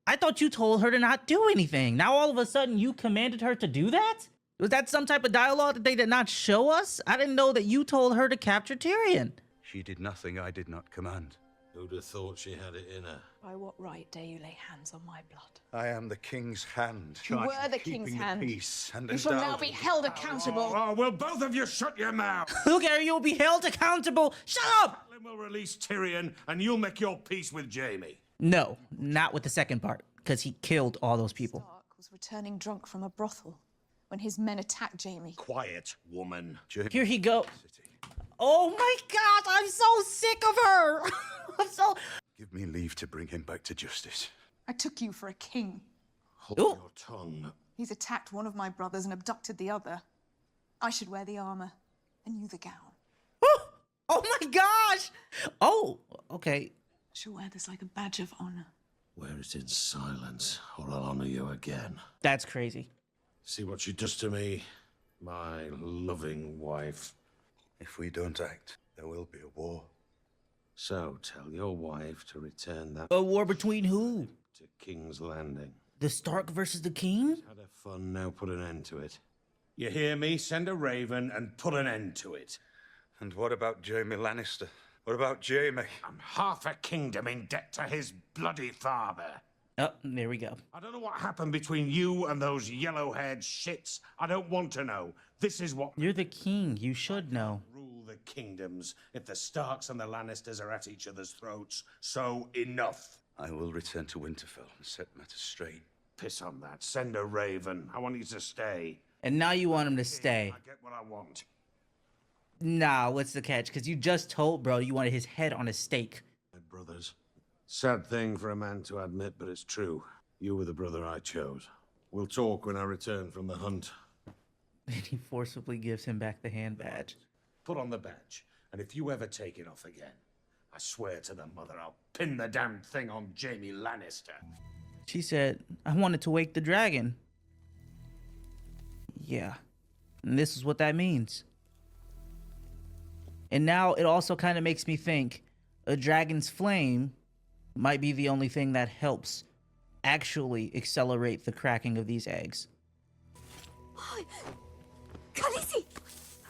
I thought you told her to not do anything. Now all of a sudden you commanded her to do that? Was that some type of dialogue that they did not show us? I didn't know that you told her to capture Tyrion. She did nothing I did not command. Who'd have thought she had it in her? By what right dare you lay hands on my blood? I am the king's hand. You charged were with the king's keeping hand. Peace and You shall now endowed be with held accountable. Oh, will both of you shut your mouth? Look, Arya, you'll be held accountable. Shut up! Catelyn will release Tyrion, and you'll make your peace with Jaime. No, not with the second part, because he killed all those people. Stark was returning drunk from a brothel when his men attacked Jaime. Quiet, woman. Here he go. Oh my God, I'm so sick of her. I'm so... Give me leave to bring him back to justice. I took you for a king. Hold your tongue. He's attacked one of my brothers and abducted the other. I should wear the armor, and you the gown. Oh my gosh! Oh, okay. I shall wear this like a badge of honor. Wear it in silence, or I'll honor you again. That's crazy. See what she does to me, my loving wife. If we don't act, there will be a war. So tell your wife to return that. A war between who? To King's Landing. The Stark versus the King? Had her fun, now put an end to it. You hear me? Send a raven and put an end to it. And what about Jaime Lannister? What about Jaime? I'm half a kingdom in debt to his bloody father. Oh, there we go. I don't know what happened between you and those yellow-haired shits. I don't want to know. This is what... You're the king. You should know. Rule the kingdoms if the Starks and the Lannisters are at each other's throats. So enough. I will return to Winterfell and set matters straight. Piss on that. Send a raven. I want you to stay. And now you want him to stay. I get what I want. Nah, what's the catch? Because you just told bro you wanted his head on a stake. My brothers. Sad thing for a man to admit, but it's true. You were the brother I chose. We'll talk when I return from the hunt. And he forcibly gives him back the hand badge. Put on the badge, and if you ever take it off again, I swear to the mother I'll pin the damn thing on Jaime Lannister. She said, I wanted to wake the dragon. Yeah. And this is what that means. And now it also kind of makes me think a dragon's flame might be the only thing that helps actually accelerate the cracking of these eggs.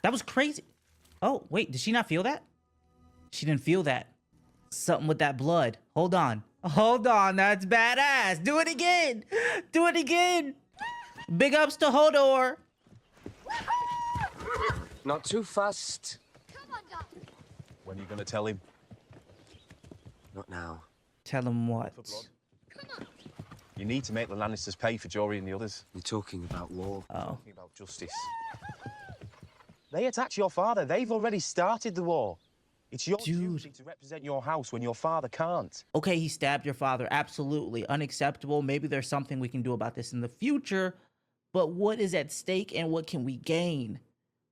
That was crazy. Oh, wait, did she not feel that? She didn't feel that. Something with that blood. Hold on. Hold on, that's badass. Do it again. Do it again. Big ups to Hodor. Not too fast. When are you going to tell him? Not now. Tell him what? You need to make the Lannisters pay for Jory and the others. You're talking about law. Oh. Talking about justice. They attacked your father. They've already started the war. It's your duty to represent your house when your father can't. Okay, he stabbed your father. Absolutely unacceptable. Maybe there's something we can do about this in the future. But what is at stake and what can we gain?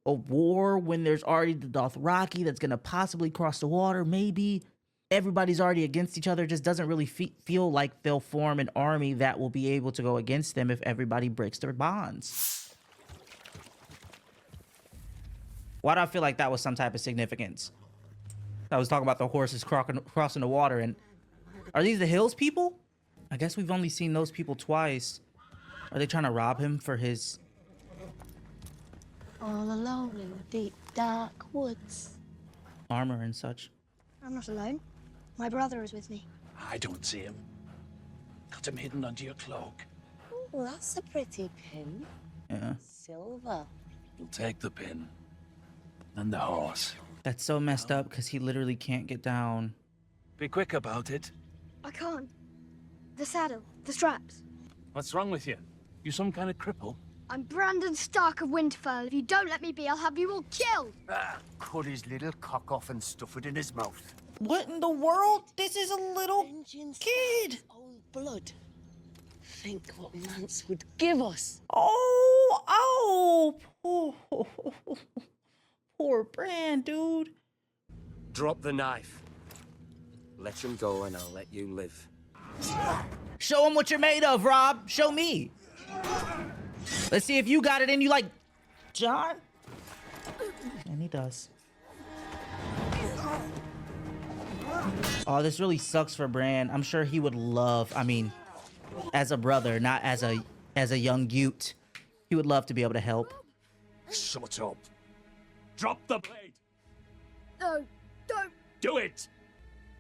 A war when there's already the Dothraki that's going to possibly cross the water? Maybe. Everybody's already against each other. It just doesn't really feel like they'll form an army that will be able to go against them if everybody breaks their bonds. Why do I feel like that was some type of significance? I was talking about the horses crossing the water, and are these the Hills people? I guess we've only seen those people twice. Are they trying to rob him for his... All alone in the deep, dark woods. armor and such? I'm not alone. My brother is with me. I don't see him. Got him hidden under your cloak. Oh, that's a pretty pin. Yeah. Silver. You'll take the pin. And the horse. That's so messed up because he literally can't get down. Be quick about it. I can't. The saddle, the straps. What's wrong with you? You some kind of cripple? I'm Brandon Stark of Winterfell. If you don't let me be, I'll have you all killed. Cut his little cock off and stuff it in his mouth. What in the world? This is a little kid. Old blood. Think what Mance would give us. Oh, poor Bran, dude. Drop the knife. Let him go and I'll let you live. Show him what you're made of, Rob. Show me. Let's see if you got it in you like John. And he does. Oh, this really sucks for Bran. I'm sure he would love, I mean, as a brother, not as a young Ute. He would love to be able to help. Shut up. Drop the blade. No, don't. Do it.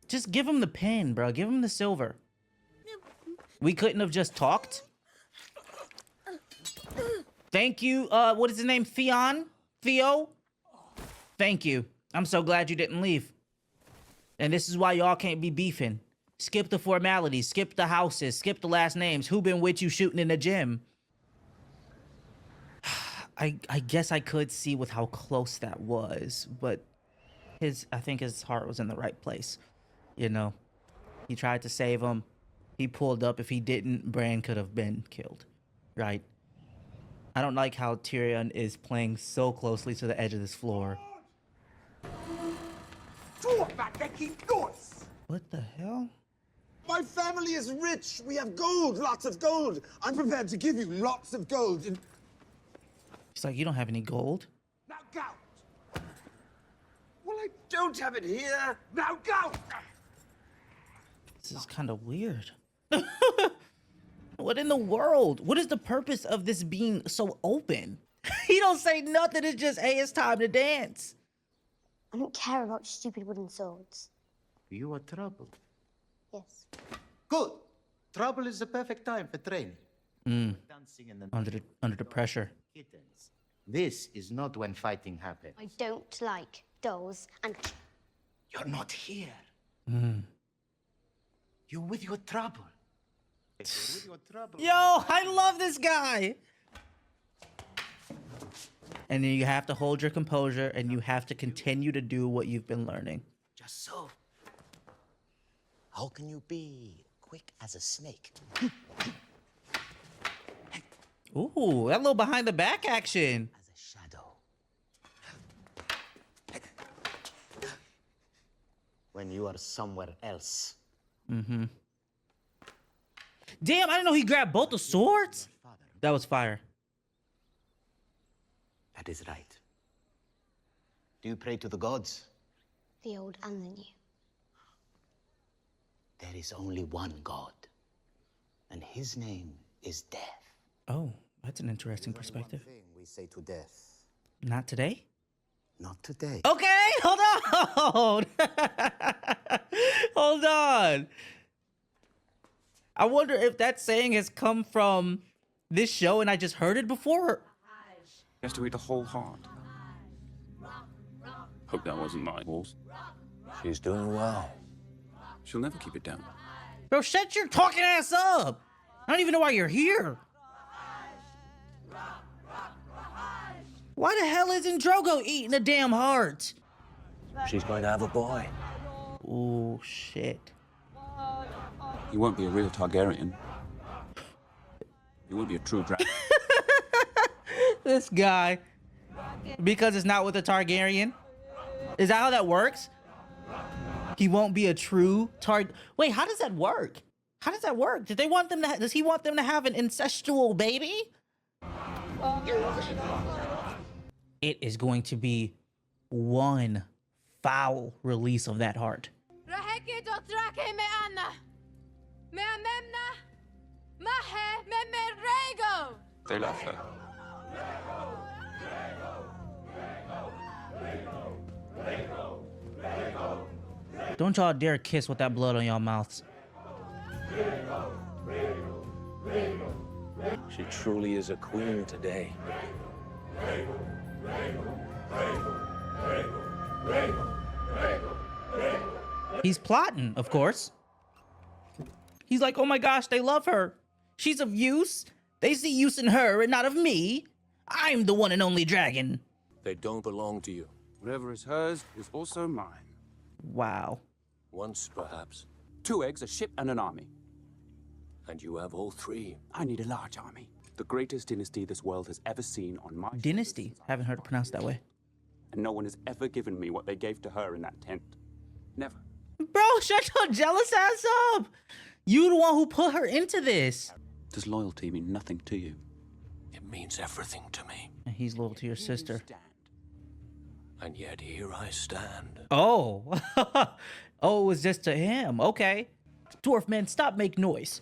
Just give him the pin, bro. Give him the silver. We couldn't have just talked. Thank you. What is his name? Theo? Thank you. I'm so glad you didn't leave. And this is why y'all can't be beefing. Skip the formalities, skip the houses, skip the last names. Who been with you shooting in the gym? I guess I could see with how close that was, but I think his heart was in the right place. You know, he tried to save him. He pulled up. If he didn't, Bran could have been killed, right? I don't like how Tyrion is playing so closely to the edge of this floor. What the hell? My family is rich. We have gold, lots of gold. I'm prepared to give you lots of gold. He's like, you don't have any gold? Now go! Well, I don't have it here. Now go! This is kind of weird. What in the world? What is the purpose of this being so open? He don't say nothing. It's just, hey, it's time to dance. I don't care about stupid wooden swords. You are troubled. Yes. Good. Trouble is the perfect time for training. Dancing in the Under the pressure. kittens. This is not when fighting happens. I don't like dolls and... You're not here. Mm. You're with your trouble. If you're with your trouble... Yo, I love this guy. And then you have to hold your composure and you have to continue to do what you've been learning. Just so. How can you be quick as a snake? Ooh, that little behind the back action. As a shadow. When you are somewhere else. Mm-hmm. Damn, I didn't know he grabbed both the swords. That was fire. That is right. Do you pray to the gods? The old and the new. There is only one God, and his name is death. Oh, that's an interesting perspective. One thing we say to death. Not today? Not today. Okay, hold on. Hold on. I wonder if that saying has come from this show and I just heard it before. He has to eat the whole heart. Hope that wasn't my horse. She's doing well. She'll never keep it down. Bro, shut your talking ass up. I don't even know why you're here. Why the hell isn't Drogo eating a damn heart? She's going to have a boy. Oh, shit. He won't be a real Targaryen. He won't be a true dragon. This guy. Because it's not with a Targaryen? Is that how that works? He won't be a true Wait, how does that work? How does that work? Did they want them to does he want them to have an incestual baby? It is going to be one foul release of that heart. They love her. Don't y'all dare kiss with that blood on y'all mouths. She truly is a queen today. He's plotting, of course. He's like, oh my gosh, they love her. She's of use. They see use in her and not of me. I'm the one and only dragon. They don't belong to you. Whatever is hers is also mine. Wow. Once, perhaps. 2 eggs, a ship, and an army. And you have all 3. I need a large army. The greatest dynasty this world has ever seen on my... Dynasty? Haven't heard it pronounced that way. And no one has ever given me what they gave to her in that tent. Never. Bro, shut your jealous ass up. You the one who put her into this. Does loyalty mean nothing to you? It means everything to me. And he's loyal to your sister. And yet here I stand. Oh. Oh, it was just to him. Okay. Dwarf man, stop make noise.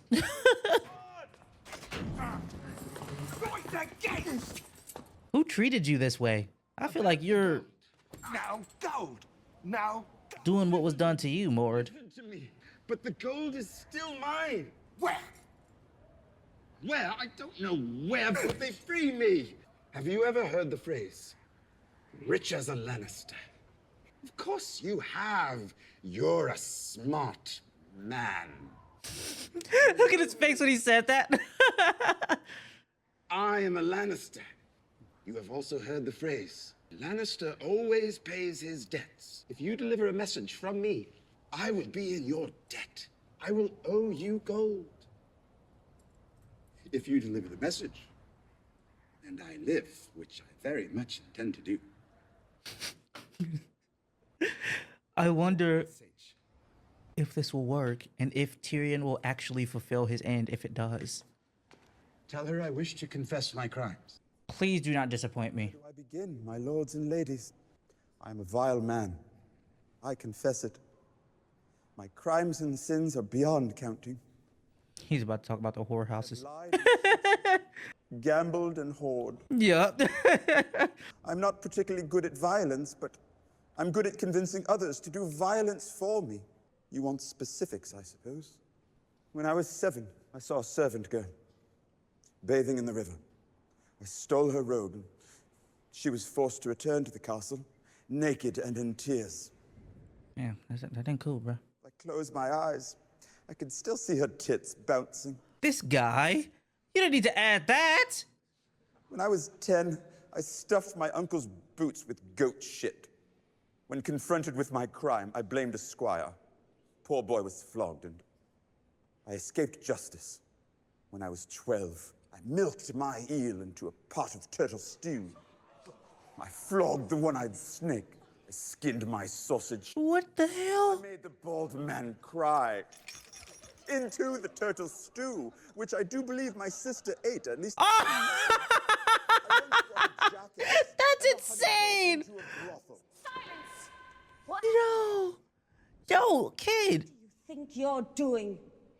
Who treated you this way? I feel like you're... Now gold! Now doing what was done to you, Mord. To me, but the gold is still mine. Where? Where? I don't know where, but they free me. Have you ever heard the phrase, rich as a Lannister? Of course you have. You're a smart man. Look at his face when he said that. I am a Lannister. You have also heard the phrase, Lannister always pays his debts. If you deliver a message from me, I will be in your debt. I will owe you gold. If you deliver the message, and I live, which I very much intend to do. I wonder if this will work and if Tyrion will actually fulfill his end if it does. Tell her I wish to confess my crimes. Please do not disappoint me. Where do I begin, my lords and ladies? I am a vile man. I confess it. My crimes and sins are beyond counting. He's about to talk about the whorehouses. Gambled and whored. Yeah. I'm not particularly good at violence, but I'm good at convincing others to do violence for me. You want specifics, I suppose. When I was 7, I saw a servant girl bathing in the river. I stole her robe, and she was forced to return to the castle, naked and in tears. Yeah, that ain't cool, bro. I closed my eyes. I could still see her tits bouncing. This guy? You don't need to add that. When I was 10, I stuffed my uncle's boots with goat shit. When confronted with my crime, I blamed a squire. Poor boy was flogged, and I escaped justice. When I was 12, I milked my eel into a pot of turtle stew. I flogged the one-eyed snake. I skinned my sausage. What the hell? I made the bald man cry. Into the turtle stew, which I do believe my sister ate, at least. That's insane! What? Yo, kid. What do you think you're doing?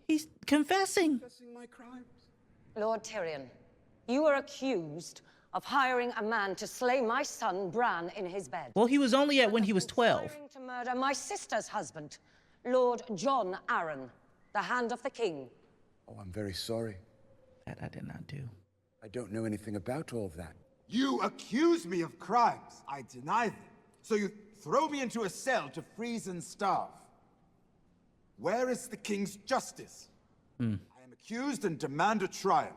He's confessing. Confessing my crimes. Lord Tyrion, you are accused of hiring a man to slay my son Bran in his bed. Well, he was only at when he was 12. Conspiring to murder my sister's husband, Lord John Arryn, the Hand of the King. Oh, I'm very sorry. That I did not do. I don't know anything about all of that. You accuse me of crimes. I deny them. So you throw me into a cell to freeze and starve. Where is the king's justice? I am accused and demand a trial.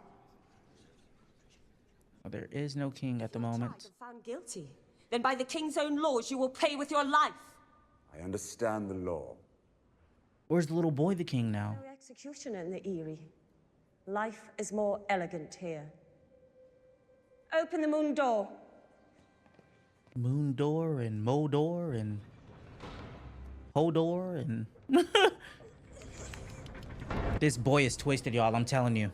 Well, there is no king at the moment. Found guilty. Then by the king's own laws, you will pay with your life. I understand the law. Where's the little boy the king now? No executioner in the Eerie. Life is more elegant here. Open the moon door. Moon door and Modor and Hodor and this boy is twisted, y'all. I'm telling you.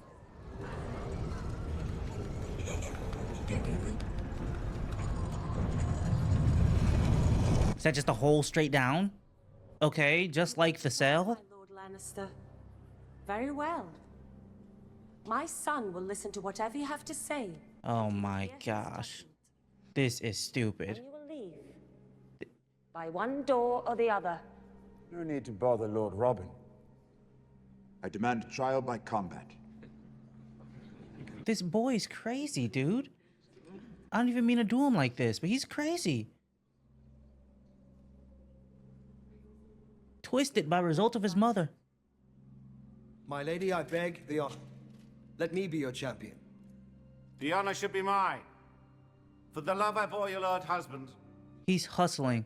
Is that just a hole straight down? Okay, just like the cell. Lord Lannister. Very well. My son will listen to whatever you have to say. Oh my gosh. This is stupid. And you will leave. By one door or the other. No need to bother Lord Robin. I demand trial by combat. This boy's crazy, dude. I don't even mean to do him like this, but he's crazy. Twisted by result of his mother. My lady, I beg the honor. Let me be your champion. The honor should be mine. For the love I bore your lord husband. He's hustling.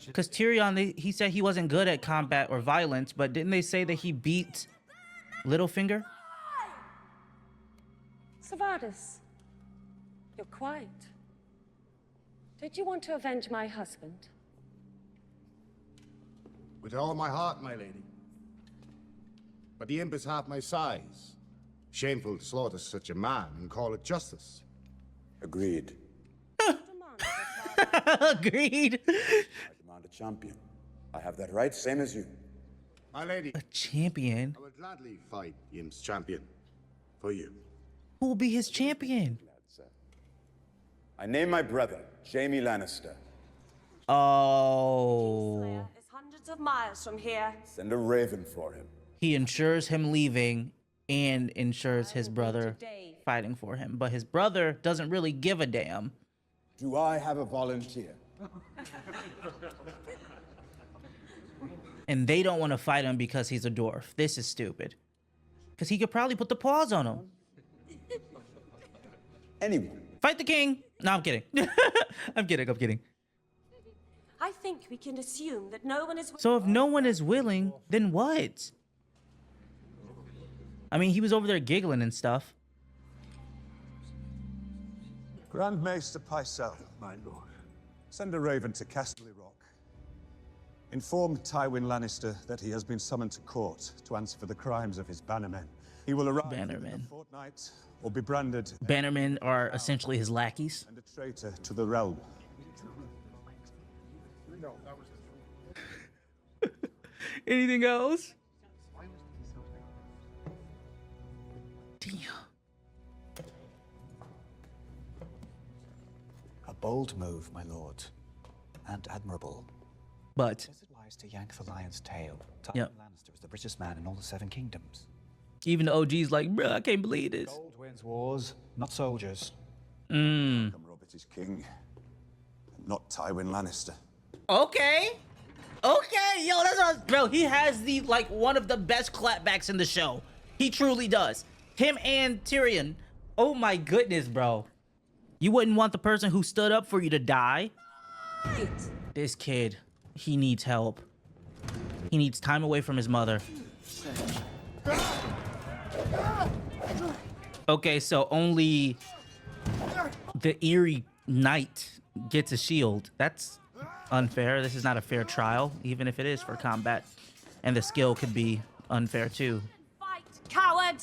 Because Tyrion, he said he wasn't good at combat or violence, but didn't they say that he beat Littlefinger? Savardis, you're quiet. Did you want to avenge my husband? With all my heart, my lady. But the imp is half my size. Shameful to slaughter such a man and call it justice. Agreed. Agreed. I demand a champion. I have that right, same as you. My lady. A champion? I would gladly fight the imp's champion. For you. Who will be his champion? I name my brother, Jaime Lannister. Oh. Is 100 hundreds of miles from here. Send a raven for him. He ensures him leaving and ensures his brother fighting for him. But his brother doesn't really give a damn. Do I have a volunteer? And they don't want to fight him because he's a dwarf. This is stupid. Because he could probably put the paws on him. Anyone. Fight the king. No, I'm kidding. I'm kidding. I think we can assume that no one is... So if no one is willing, then what? I mean, he was over there giggling and stuff. Grand Maester Pycelle, my lord. Send a raven to Castle Rock. Inform Tywin Lannister that he has been summoned to court to answer for the crimes of his bannermen. He will arrive in a fortnight or be branded... Bannermen are essentially his lackeys. ...and a traitor to the realm. Anything else? Damn. A bold move, my lord, and admirable. But it lies to yank the lion's tail. Tywin Yep. Lannister is the richest man in all the Seven Kingdoms. Even the OG's like, bro, I can't believe this. Gold wins wars, not soldiers. Robert is king, not Tywin Lannister. Okay. Yo, that's what, bro. He has the like one of the best clapbacks in the show. He truly does. Him and Tyrion. Oh my goodness, bro. You wouldn't want the person who stood up for you to die. This kid, he needs help. He needs time away from his mother. Okay, so only the Eerie Knight gets a shield. That's unfair. This is not a fair trial, even if it is for combat. And the skill could be unfair too. Fight, coward!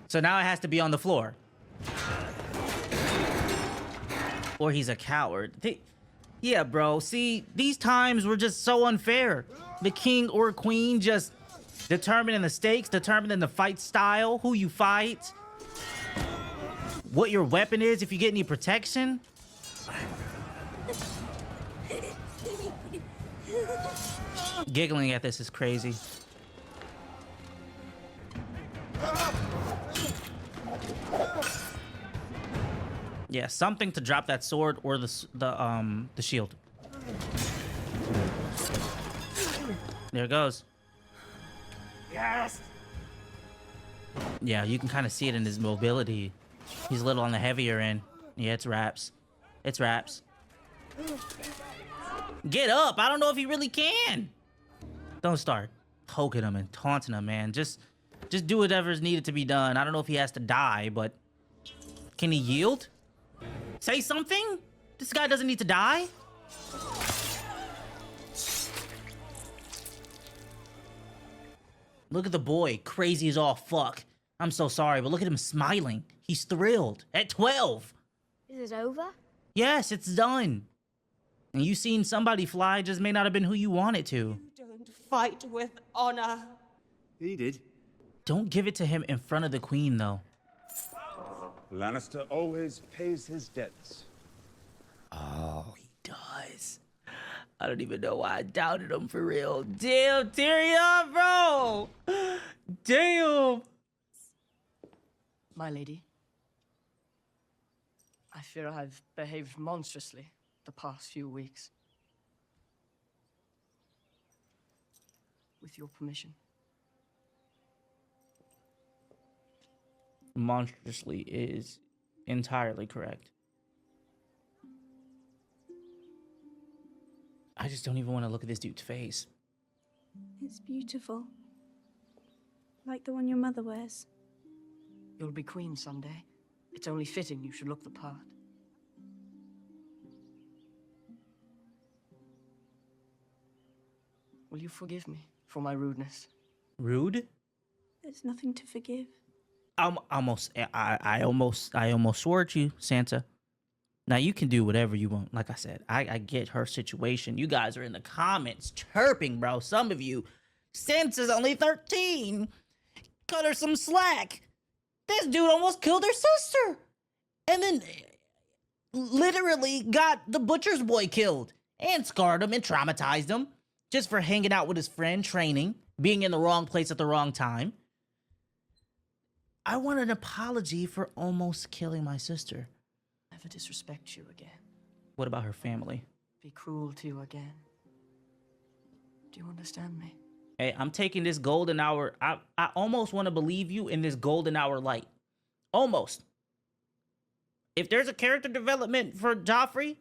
So now it has to be on the floor. Or he's a coward. Yeah, bro. See, these times were just so unfair. The king or queen just determining the stakes, determining the fight style, who you fight, what your weapon is, if you get any protection. Giggling at this is crazy. Yeah, something to drop that sword or the shield. There it goes. Yes. Yeah, you can kind of see it in his mobility. He's a little on the heavier end. Yeah, it's wraps. It's wraps. Get up! I don't know if he really can. Don't start poking him and taunting him, man. Just do whatever's needed to be done. I don't know if he has to die, but can he yield? Say something? This guy doesn't need to die. Look at the boy, crazy as all fuck. I'm so sorry, but look at him smiling. He's thrilled. At 12. Is it over? Yes, it's done. And you seen somebody fly, just may not have been who you wanted to. Don't fight with honor. He did. Don't give it to him in front of the queen, though. Lannister always pays his debts. Oh, he does. I don't even know why I doubted him for real. Damn, Tyrion, bro. Damn. My lady, I fear I've behaved monstrously the past few weeks. With your permission. Monstrously is entirely correct. I just don't even want to look at this dude's face. It's beautiful. Like the one your mother wears. You'll be queen someday. It's only fitting you should look the part. Will you forgive me for my rudeness? Rude? There's nothing to forgive. I almost swore at you, Sansa. Now you can do whatever you want. Like I said, I get her situation. You guys are in the comments chirping, bro. Some of you, Sansa's only 13. Cut her some slack. This dude almost killed her sister. And then literally got the butcher's boy killed. And scarred him and traumatized him. just for hanging out with his friend, training, being in the wrong place at the wrong time. I want an apology for almost killing my sister. Never disrespect you again. What about her family? Be cruel to you again. Do you understand me? Hey, I'm taking this golden hour. I almost want to believe you in this golden hour light. Almost. If there's a character development for Joffrey,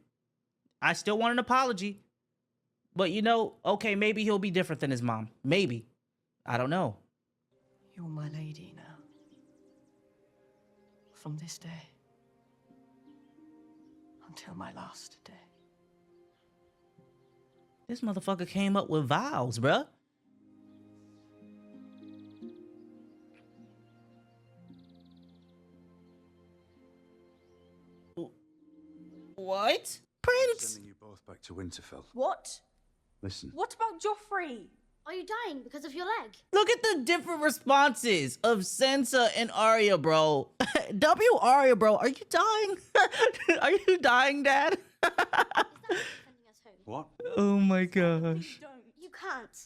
I still want an apology. But you know, okay, maybe he'll be different than his mom. Maybe. I don't know. You're my lady now. From this day until my last day. This motherfucker came up with vows, bruh. What? Prince? Sending you both back to Winterfell. What? Listen. What about Joffrey? Are you dying because of your leg? Look at the different responses of Sansa and Arya, bro. Arya, bro, are you dying? Are you dying, Dad? What? Oh my gosh. You can't.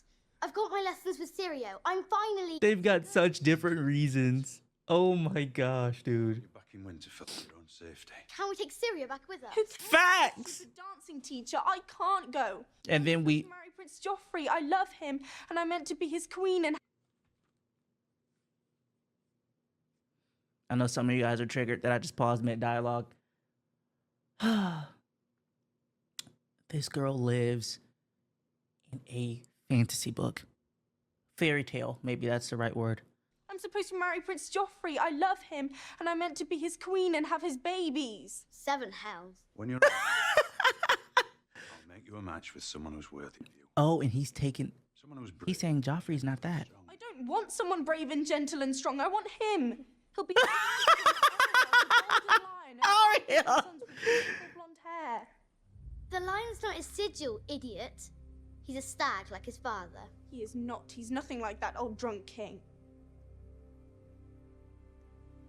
I've got my lessons with Syrio. I'm finally... They've got such different reasons. Oh my gosh, dude. You're back in Winterfell for your own safety. Can we take Syrio back with us? Facts! He's a dancing teacher. I can't go. And then we... Marry Prince Joffrey. I love him, and I'm meant to be his queen, and... I know some of you guys are triggered that I just paused mid-dialogue. This girl lives in a fantasy book. Fairy tale, maybe that's the right word. I'm supposed to marry Prince Joffrey. I love him, and I'm meant to be his queen and have his babies. 7 hells. When you're... I'll make you a match with someone who's worthy of you. Oh, and he's taking... Someone who's brave. He's saying Joffrey's not that. I don't want someone brave and gentle and strong. I want him. He'll be... Arya! Blonde hair. The lion's not a sigil, idiot. He's a stag like his father. He is not. He's nothing like that old drunk king.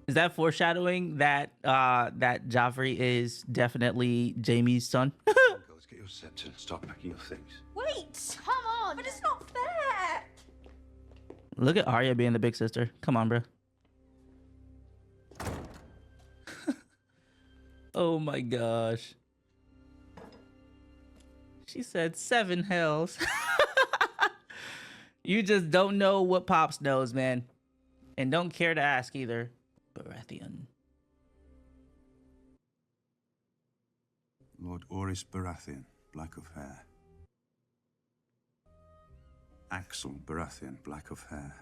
Is that foreshadowing that that Joffrey is definitely Jaime's son? Let's get your scepter and start packing your things. Wait! Come on! But it's not fair! Look at Arya being the big sister. Come on, bro. Oh my gosh. She said 7 hells. You just don't know what Pops knows, man. And don't care to ask either. Baratheon. Lord Oris Baratheon, black of hair. Axel Baratheon, black of hair.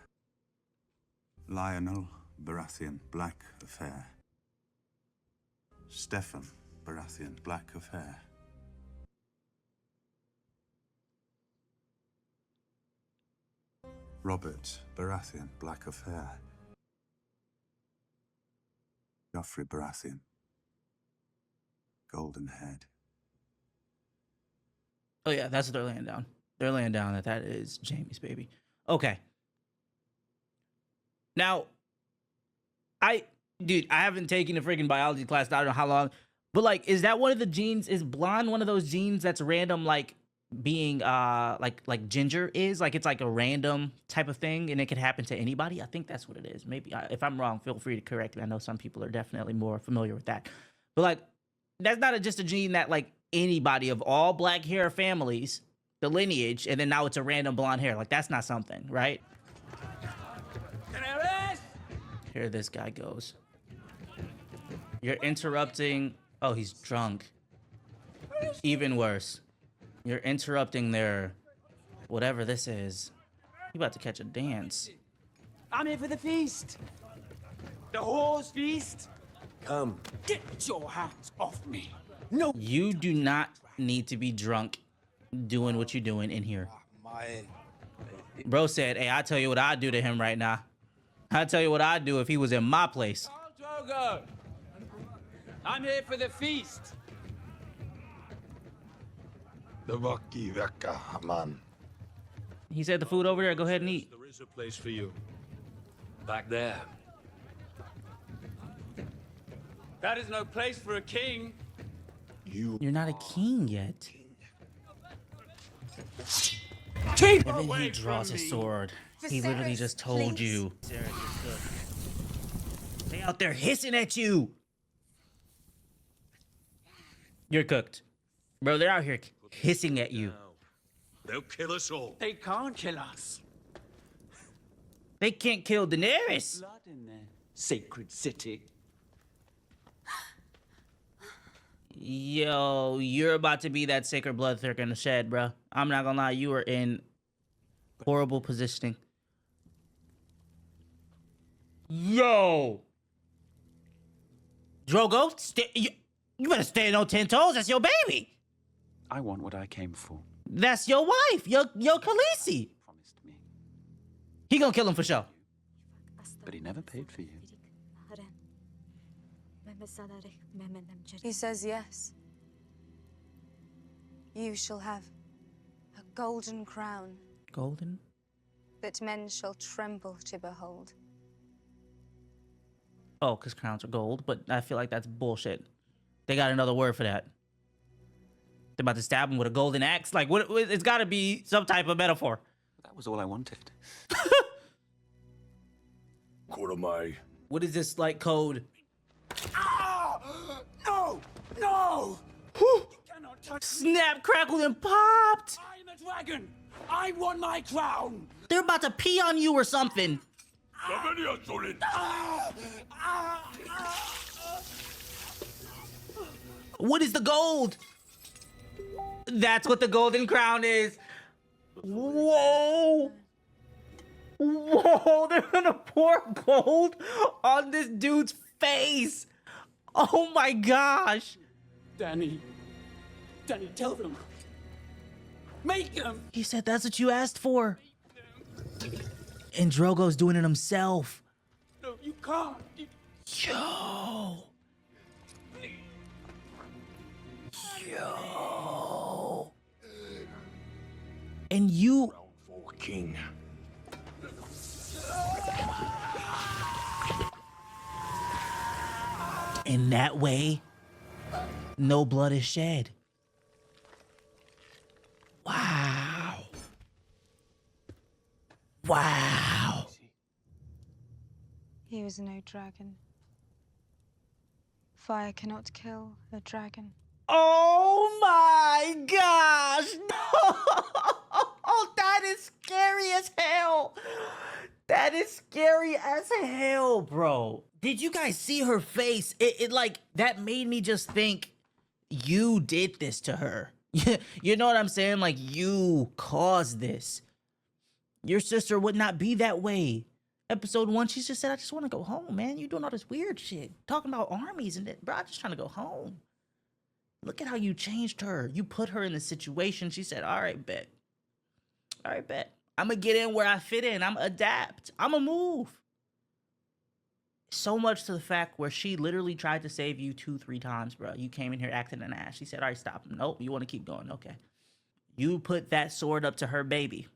Lionel Baratheon, black of hair. Stefan Baratheon, black of hair. Robert Baratheon, black of hair. Joffrey Baratheon, golden head. Oh yeah, that's what they're laying down. They're laying down that that is Jaime's baby. Okay. Now, dude, I haven't taken a freaking biology class. I don't know how long, but like, is that one of the genes? Is blonde one of those genes that's random, like being like ginger is? Like it's like a random type of thing, and it could happen to anybody. I think that's what it is. Maybe if I'm wrong, feel free to correct me. I know some people are definitely more familiar with that, but like, that's not just a gene that like anybody of all black hair families, the lineage, and then now it's a random blonde hair. Like that's not something, right? Here this guy goes. You're interrupting. Oh, he's drunk. Even worse. You're interrupting their whatever this is. You about to catch a dance. I'm here for the feast. The horse feast. Come. Get your hands off me. No. You do not need to be drunk doing what you're doing in here. Bro said, hey, I'll tell you what I'd do to him right now. I'll tell you what I'd do if he was in my place. Drogo. I'm here for the feast. He said the food over there, go ahead and eat. There is a place for you. Back there. That is no place for a king. You're not a king yet. And then he draws his sword. He literally just told you. They out there hissing at you. You're cooked. Bro, they're out here hissing at you. They'll kill us all. They can't kill us. They can't kill Daenerys. Blood in their sacred city. Yo, you're about to be that sacred blood they're gonna shed, bro. I'm not gonna lie, you are in horrible positioning. Yo, Drogo, you better stay on 10 toes. That's your baby. I want what I came for. That's your wife, your Khaleesi. He gonna kill him for sure. But he never paid for you. He says yes. You shall have a golden crown Golden? that men shall tremble to behold. Oh, because crowns are gold, but I feel like that's bullshit. They got another word for that. They're about to stab him with a golden axe. Like, what? It's got to be some type of metaphor. That was all I wanted. What is this, like, code? No! No! Snap, crackled, and popped! I'm a dragon! I want my crown! They're about to pee on you or something. What is the gold? That's what the golden crown is. Whoa! Whoa, they're gonna pour gold on this dude's face. Oh my gosh. Danny, tell them. Make them. He said that's what you asked for. And Drogo's doing it himself. No, you can't. Yo. Yo. And you... King. In that way, no blood is shed. Wow. Wow. He was no dragon. Fire cannot kill a dragon. Oh my gosh! No! That is scary as hell! That is scary as hell, bro. Did you guys see her face? It like, that made me just think, you did this to her. You know what I'm saying? Like, you caused this. Your sister would not be that way. Episode 1, she just said, I just want to go home, man. You doing all this weird shit. Talking about armies and that. Bro, I'm just trying to go home. Look at how you changed her. You put her in the situation. She said, all right, bet. All right, bet. I'm going to get in where I fit in. I'm going to adapt. I'm going to move. So much to the fact where she literally tried to save you 2-3 times, bro. You came in here acting an ass. She said, all right, stop. Nope, you want to keep going. Okay. You put that sword up to her baby.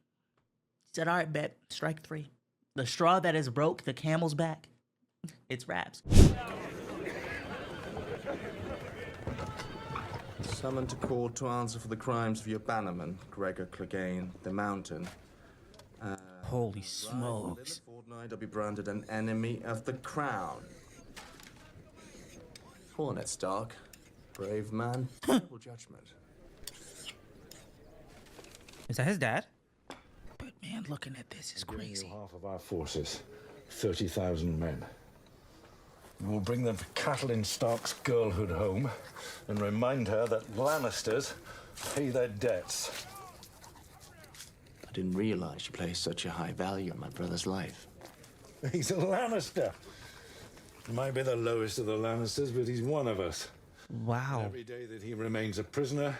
She said, all right, bet. Strike 3. The straw that is broke the camel's back. It's wraps. Summoned to court to answer for the crimes of your bannerman, Gregor Clegane, the Mountain. Holy smokes. Within a fortnight, I'll be branded an enemy of the crown. Hornet Stark, brave man, terrible judgment. Is that his dad? But man, looking at this is Giving you crazy. half of our forces, 30,000 men. We will bring them to Catelyn Stark's girlhood home and remind her that Lannisters pay their debts. I didn't realize you placed such a high value on my brother's life. He's a Lannister. He might be the lowest of the Lannisters, but he's one of us. Wow. Every day that he remains a prisoner,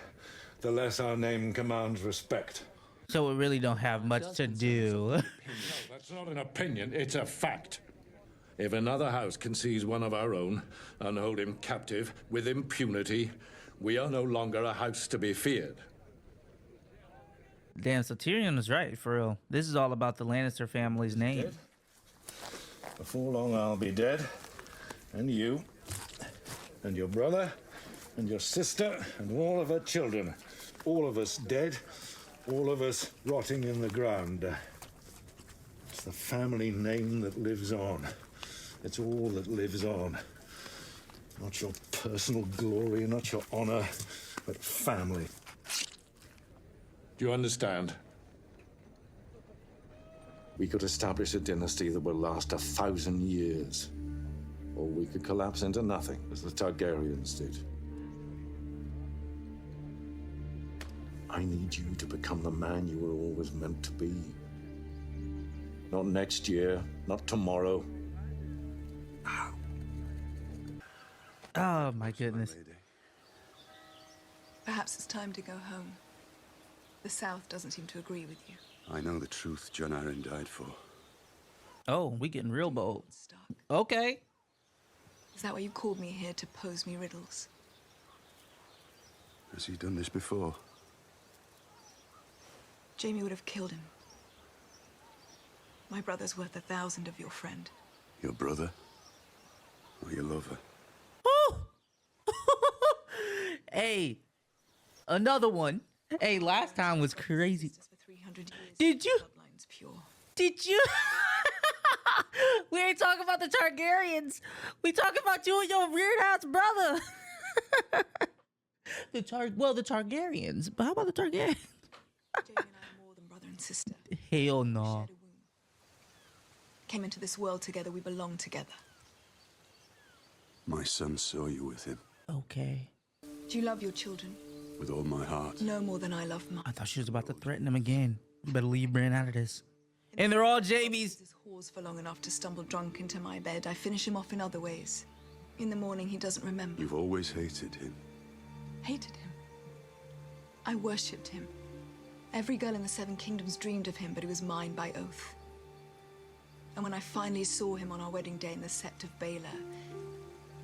the less our name commands respect. So we really don't have much to do. No, that's not an opinion, it's a fact. If another house can seize one of our own and hold him captive with impunity, we are no longer a house to be feared. Damn, so Tyrion was right, for real. This is all about the Lannister family's name. Dead? Before long, I'll be dead. And you. And your brother. And your sister. And all of her children. All of us dead. All of us rotting in the ground. It's the family name that lives on. It's all that lives on. Not your personal glory, not your honor, but family. Do you understand? We could establish a dynasty that will last 1,000 years. Or we could collapse into nothing, as the Targaryens did. I need you to become the man you were always meant to be. Not next year, not tomorrow. Oh my goodness. Perhaps it's time to go home. The South doesn't seem to agree with you. I know the truth Jon Arryn died for. Oh, we getting real bold. Okay. Is that why you called me here, to pose me riddles? Has he done this before? Jaime would have killed him. My brother's worth 1,000 of your friend. Your brother? Or your lover? Hey, another one. Hey, last time was crazy. Did you? Did you? We ain't talking about the Targaryens. We talking about you and your weird ass brother. the Targaryens. But how about the Targaryens? Jaime and I are more than brother and sister. Hell no. Came into this world together. We belong together. My son saw you with him. Okay. Do you love your children? With all my heart. No more than I love mine. I thought she was about to threaten him again. You better leave Bran out of this. And they're all Jaime's. His whores for long enough to stumble drunk into my bed. I finish him off in other ways. In the morning, he doesn't remember. You've always hated him. Hated him. I worshipped him. Every girl in the Seven Kingdoms dreamed of him, but he was mine by oath. And when I finally saw him on our wedding day in the Sept of Baelor,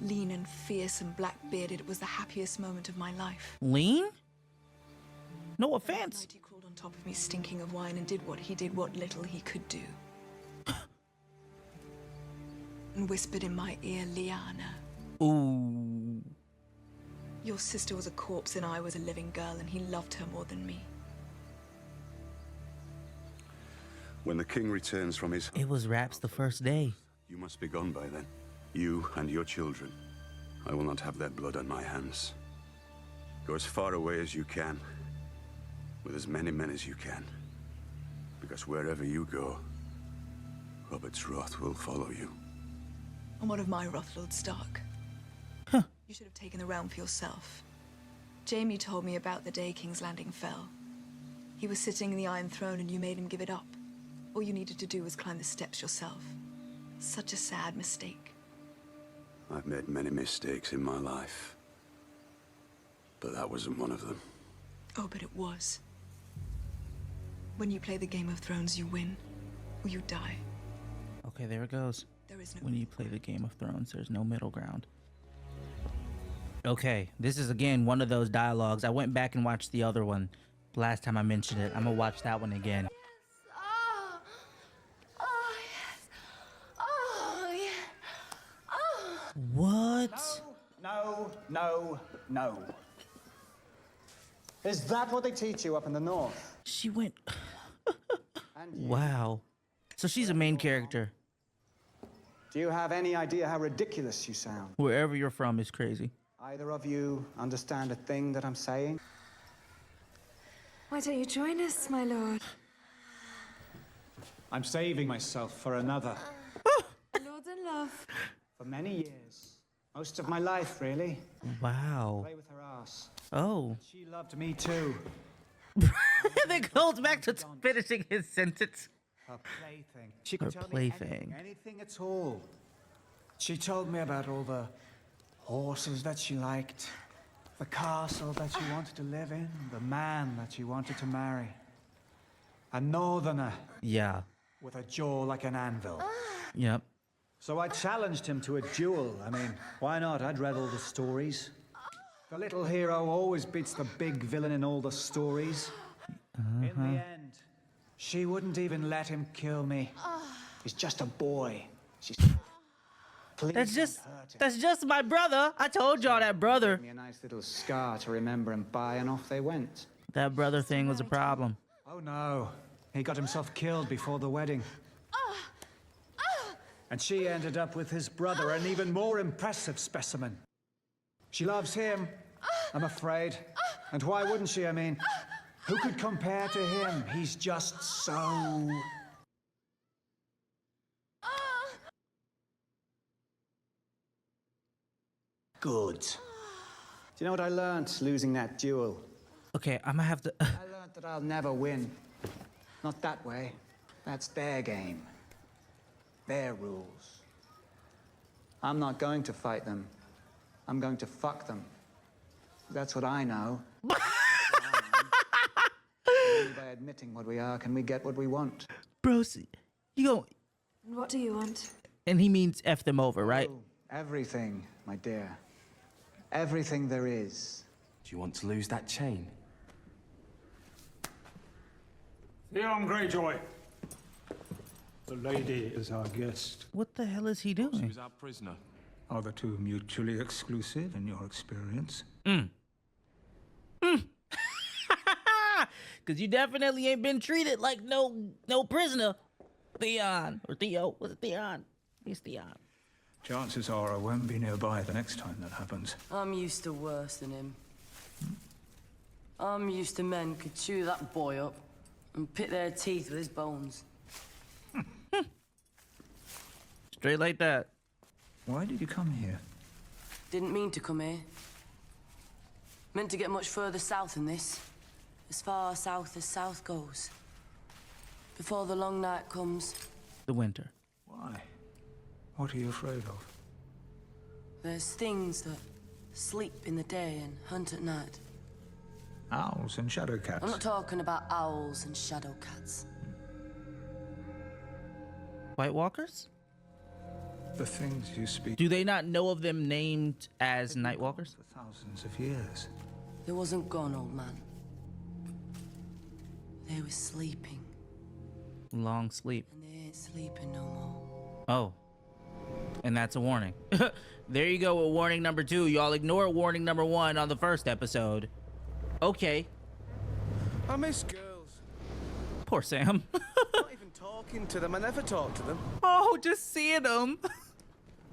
lean and fierce and black-bearded, it was the happiest moment of my life. Lean? No offense. Night he crawled on top of me, stinking of wine, and did what little he could do. And whispered in my ear, Lyanna. Ooh. Your sister was a corpse and I was a living girl, and he loved her more than me. When the king returns from his... It was Raps the first day. You must be gone by then. You and your children. I will not have their blood on my hands. Go as far away as you can. With as many men as you can. Because wherever you go, Robert's wrath will follow you. And what of my wrath, Lord Stark? Huh. You should have taken the realm for yourself. Jaime told me about the day King's Landing fell. He was sitting in the Iron Throne and you made him give it up. All you needed to do was climb the steps yourself. Such a sad mistake. I've made many mistakes in my life. But that wasn't one of them. Oh, but it was. When you play the Game of Thrones, you win, or you die. Okay, there it goes. There is no when you play the Game of Thrones, there's no middle ground. Okay, this is again one of those dialogues. I went back and watched the other one last time I mentioned it. I'm gonna watch that one again. What? No. Is that what they teach you up in the north? She went... Wow. So she's a main character. Do you have any idea how ridiculous you sound? Wherever you're from is crazy. Either of you understand a thing that I'm saying? Why don't you join us, my lord? I'm saving myself for another. Lord in love. For many years. Most of my life, really. Wow. Play with her ass. Oh. She loved me too. And it goes back to finishing his sentence. Her plaything. She could Her tell plaything. me anything at all. She told me about all the horses that she liked, the castle that she wanted to live in, the man that she wanted to marry. A northerner. Yeah. With a jaw like an anvil. Yep. So I challenged him to a duel. I mean, why not? I'd read all the stories. The little hero always beats the big villain in all the stories. In the end, she wouldn't even let him kill me. He's just a boy. She's... That's just my brother. I told y'all that brother. Gave me a nice little scar to remember him by, and off they went. That brother thing was a problem. Oh no, he got himself killed before the wedding. And she ended up with his brother, an even more impressive specimen. She loves him, I'm afraid. And why wouldn't she, I mean? Who could compare to him? He's just so... good. Do you know what I learnt losing that duel? Okay, I'm gonna have to... I learnt that I'll never win. Not that way. That's their game. Their rules. I'm not going to fight them. I'm going to fuck them. That's what I know. Only by admitting what we are can we get what we want. Bro, you go... What do you want? And he means F them over, right? Oh, everything, my dear. Everything there is. Do you want to lose that chain? Theon Greyjoy. The lady is our guest. What the hell is he doing? She was our prisoner. Are the two mutually exclusive in your experience? Because you definitely ain't been treated like no prisoner. Theon. Or Theo. Was it Theon? It's Theon. Chances are I won't be nearby the next time that happens. I'm used to worse than him. I'm used to men could chew that boy up and pick their teeth with his bones. Straight like that. Why did you come here? Didn't mean to come here. Meant to get much further south than this. As far south as south goes. Before the long night comes. The winter. Why? What are you afraid of? There's things that sleep in the day and hunt at night. Owls and shadow cats. I'm not talking about owls and shadow cats. White Walkers? The things you speak. Do they not know of them named as Night Walkers? For thousands of years. They wasn't gone, old man. They was sleeping. Long sleep. And they ain't sleeping no more. Oh. And that's a warning. There you go with warning number 2. Y'all ignore warning number 1 on the first episode. Okay. I miss girls. Poor Sam. Not even talking to them. I never talk to them. Oh, just seeing them.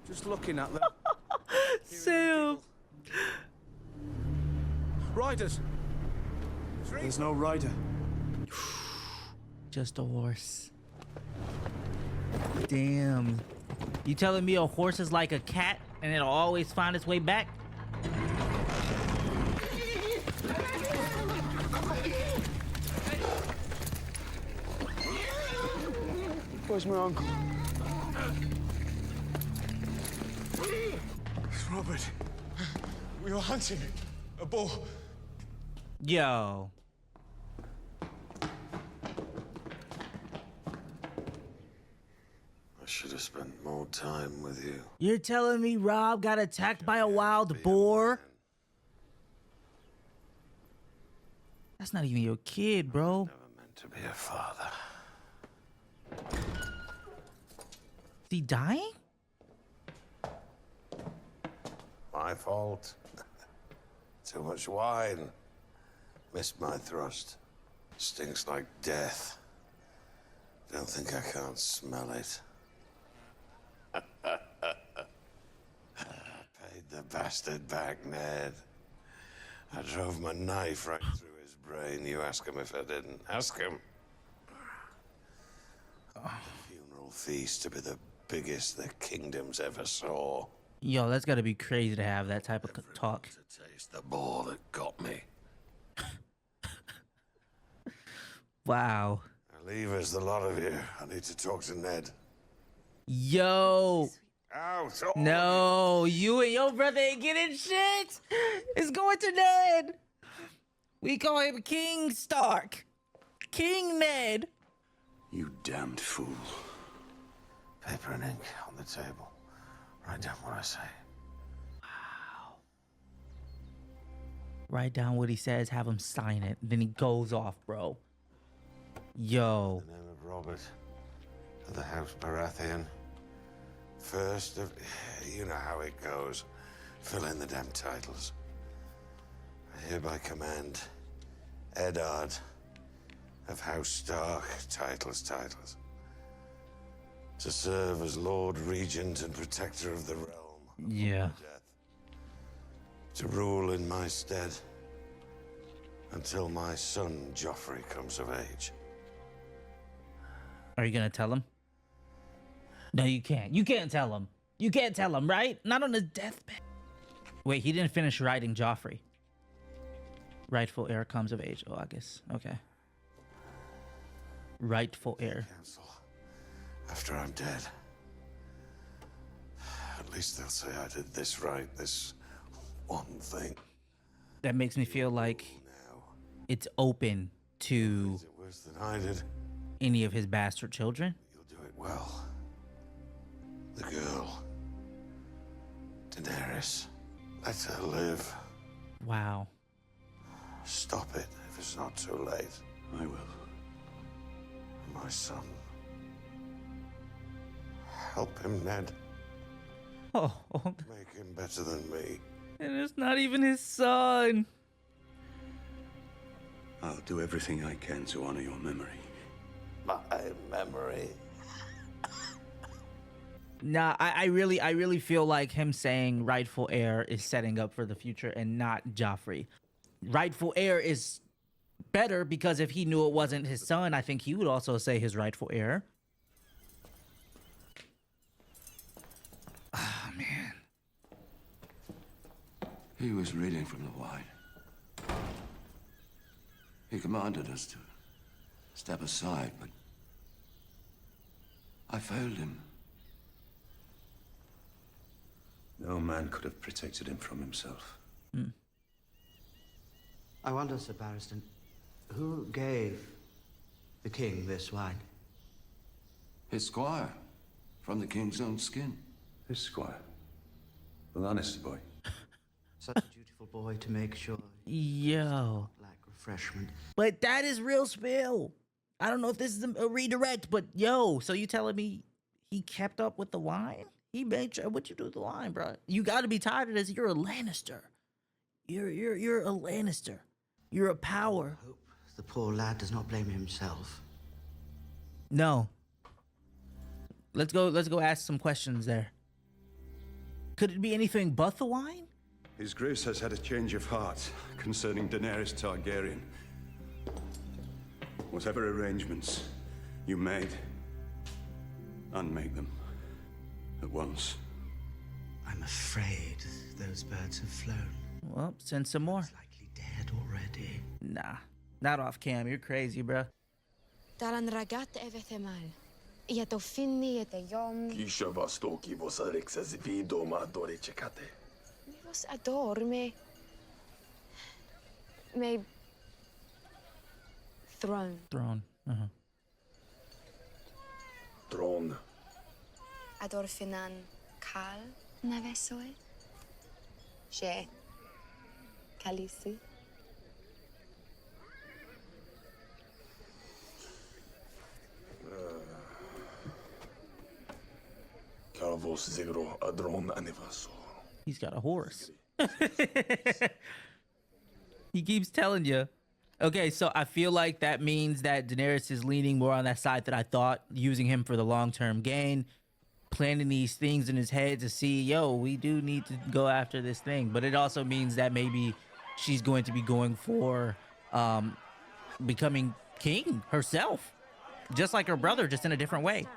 Just looking at them. Sam. Riders. There's no rider. Just a horse. Damn. You telling me a horse is like a cat and it'll always find its way back? Where's my uncle? Robert. We were hunting a bull. Yo. I should have spent more time with you. You're telling me Rob got attacked by a wild boar? That's not even your kid, bro. Never meant to be a father. Is he dying? My fault. Too much wine. Missed my thrust. Stinks like death. Don't think I can't smell it. Paid the bastard back, Ned. I drove my knife right through his brain. You ask him if I didn't. Ask him. Funeral feast to be the biggest the kingdoms ever saw. Yo, that's gotta be crazy to have that type of talk. To taste the ball that got me. Wow. Leavers, the lot of you. I need to talk to Ned. Yo. Out. No, you and your brother ain't getting shit. It's going to Ned. We call him King Stark. King Ned. You damned fool. Paper and ink on the table. Write down what I say. Wow. Write down what he says, have him sign it. Then he goes off, bro. Yo. In the name of Robert, of the House Baratheon. First of... You know how it goes. Fill in the damn titles. I hereby command Eddard, of House Stark, titles. To serve as Lord Regent and Protector of the Realm. Yeah. To rule in my stead until my son Joffrey comes of age. Are you gonna tell him? No, you can't. You can't tell him. You can't tell him, right? Not on his deathbed. Wait, he didn't finish writing Joffrey. Rightful heir comes of age. Oh, I guess. Okay. Rightful heir. After I'm dead. At least they'll say I did this right, this one thing. That makes me feel like it's open to Worse than I did. any of his bastard children. You'll do it well. The girl. Daenerys. Let her live. Wow. Stop it if it's not too late. I will. My son. Help him, Ned. Oh. Make him better than me. And it's not even his son. I'll do everything I can to honor your memory. My memory. Nah, I really feel like him saying rightful heir is setting up for the future and not Joffrey. Rightful heir is better because if he knew it wasn't his son, I think he would also say his rightful heir. Oh, man. He was reading from the wine. He commanded us to step aside, but I failed him. No man could have protected him from himself. I wonder, Sir Barristan, who gave the king this wine? His squire, from the king's own skin. His squire? The Lannister boy? Such a dutiful boy to make sure. Yo. Black refreshment. But that is real spill. I don't know if this is a redirect, but yo, so you telling me he kept up with the wine? He made sure. What you do with the wine, bro? You got to be tired of this. You're a Lannister. You're a Lannister. You're a power. I hope the poor lad does not blame himself. No. Let's go ask some questions there. Could it be anything but the wine? His Grace has had a change of heart concerning Daenerys Targaryen. Whatever arrangements you made, unmake them at once. I'm afraid those birds have flown. Well, send some more. Likely dead already. Nah, not off cam. You're crazy, bro. Daran ragat evethemal. Iato finni et yom. Kisha vastoki vosarexas vido ma adore cecate. Vos adorme. Me. Throne. Throne. Throne. Ador finan kal navesoe. She. Kalisi. Calvos zigro adron anivaso. He's got a horse. He keeps telling you. Okay, so I feel like that means that Daenerys is leaning more on that side that I thought, using him for the long-term gain, planning these things in his head to see, yo, we do need to go after this thing. But it also means that maybe she's going to be going for becoming king herself, just like her brother, just in a different way.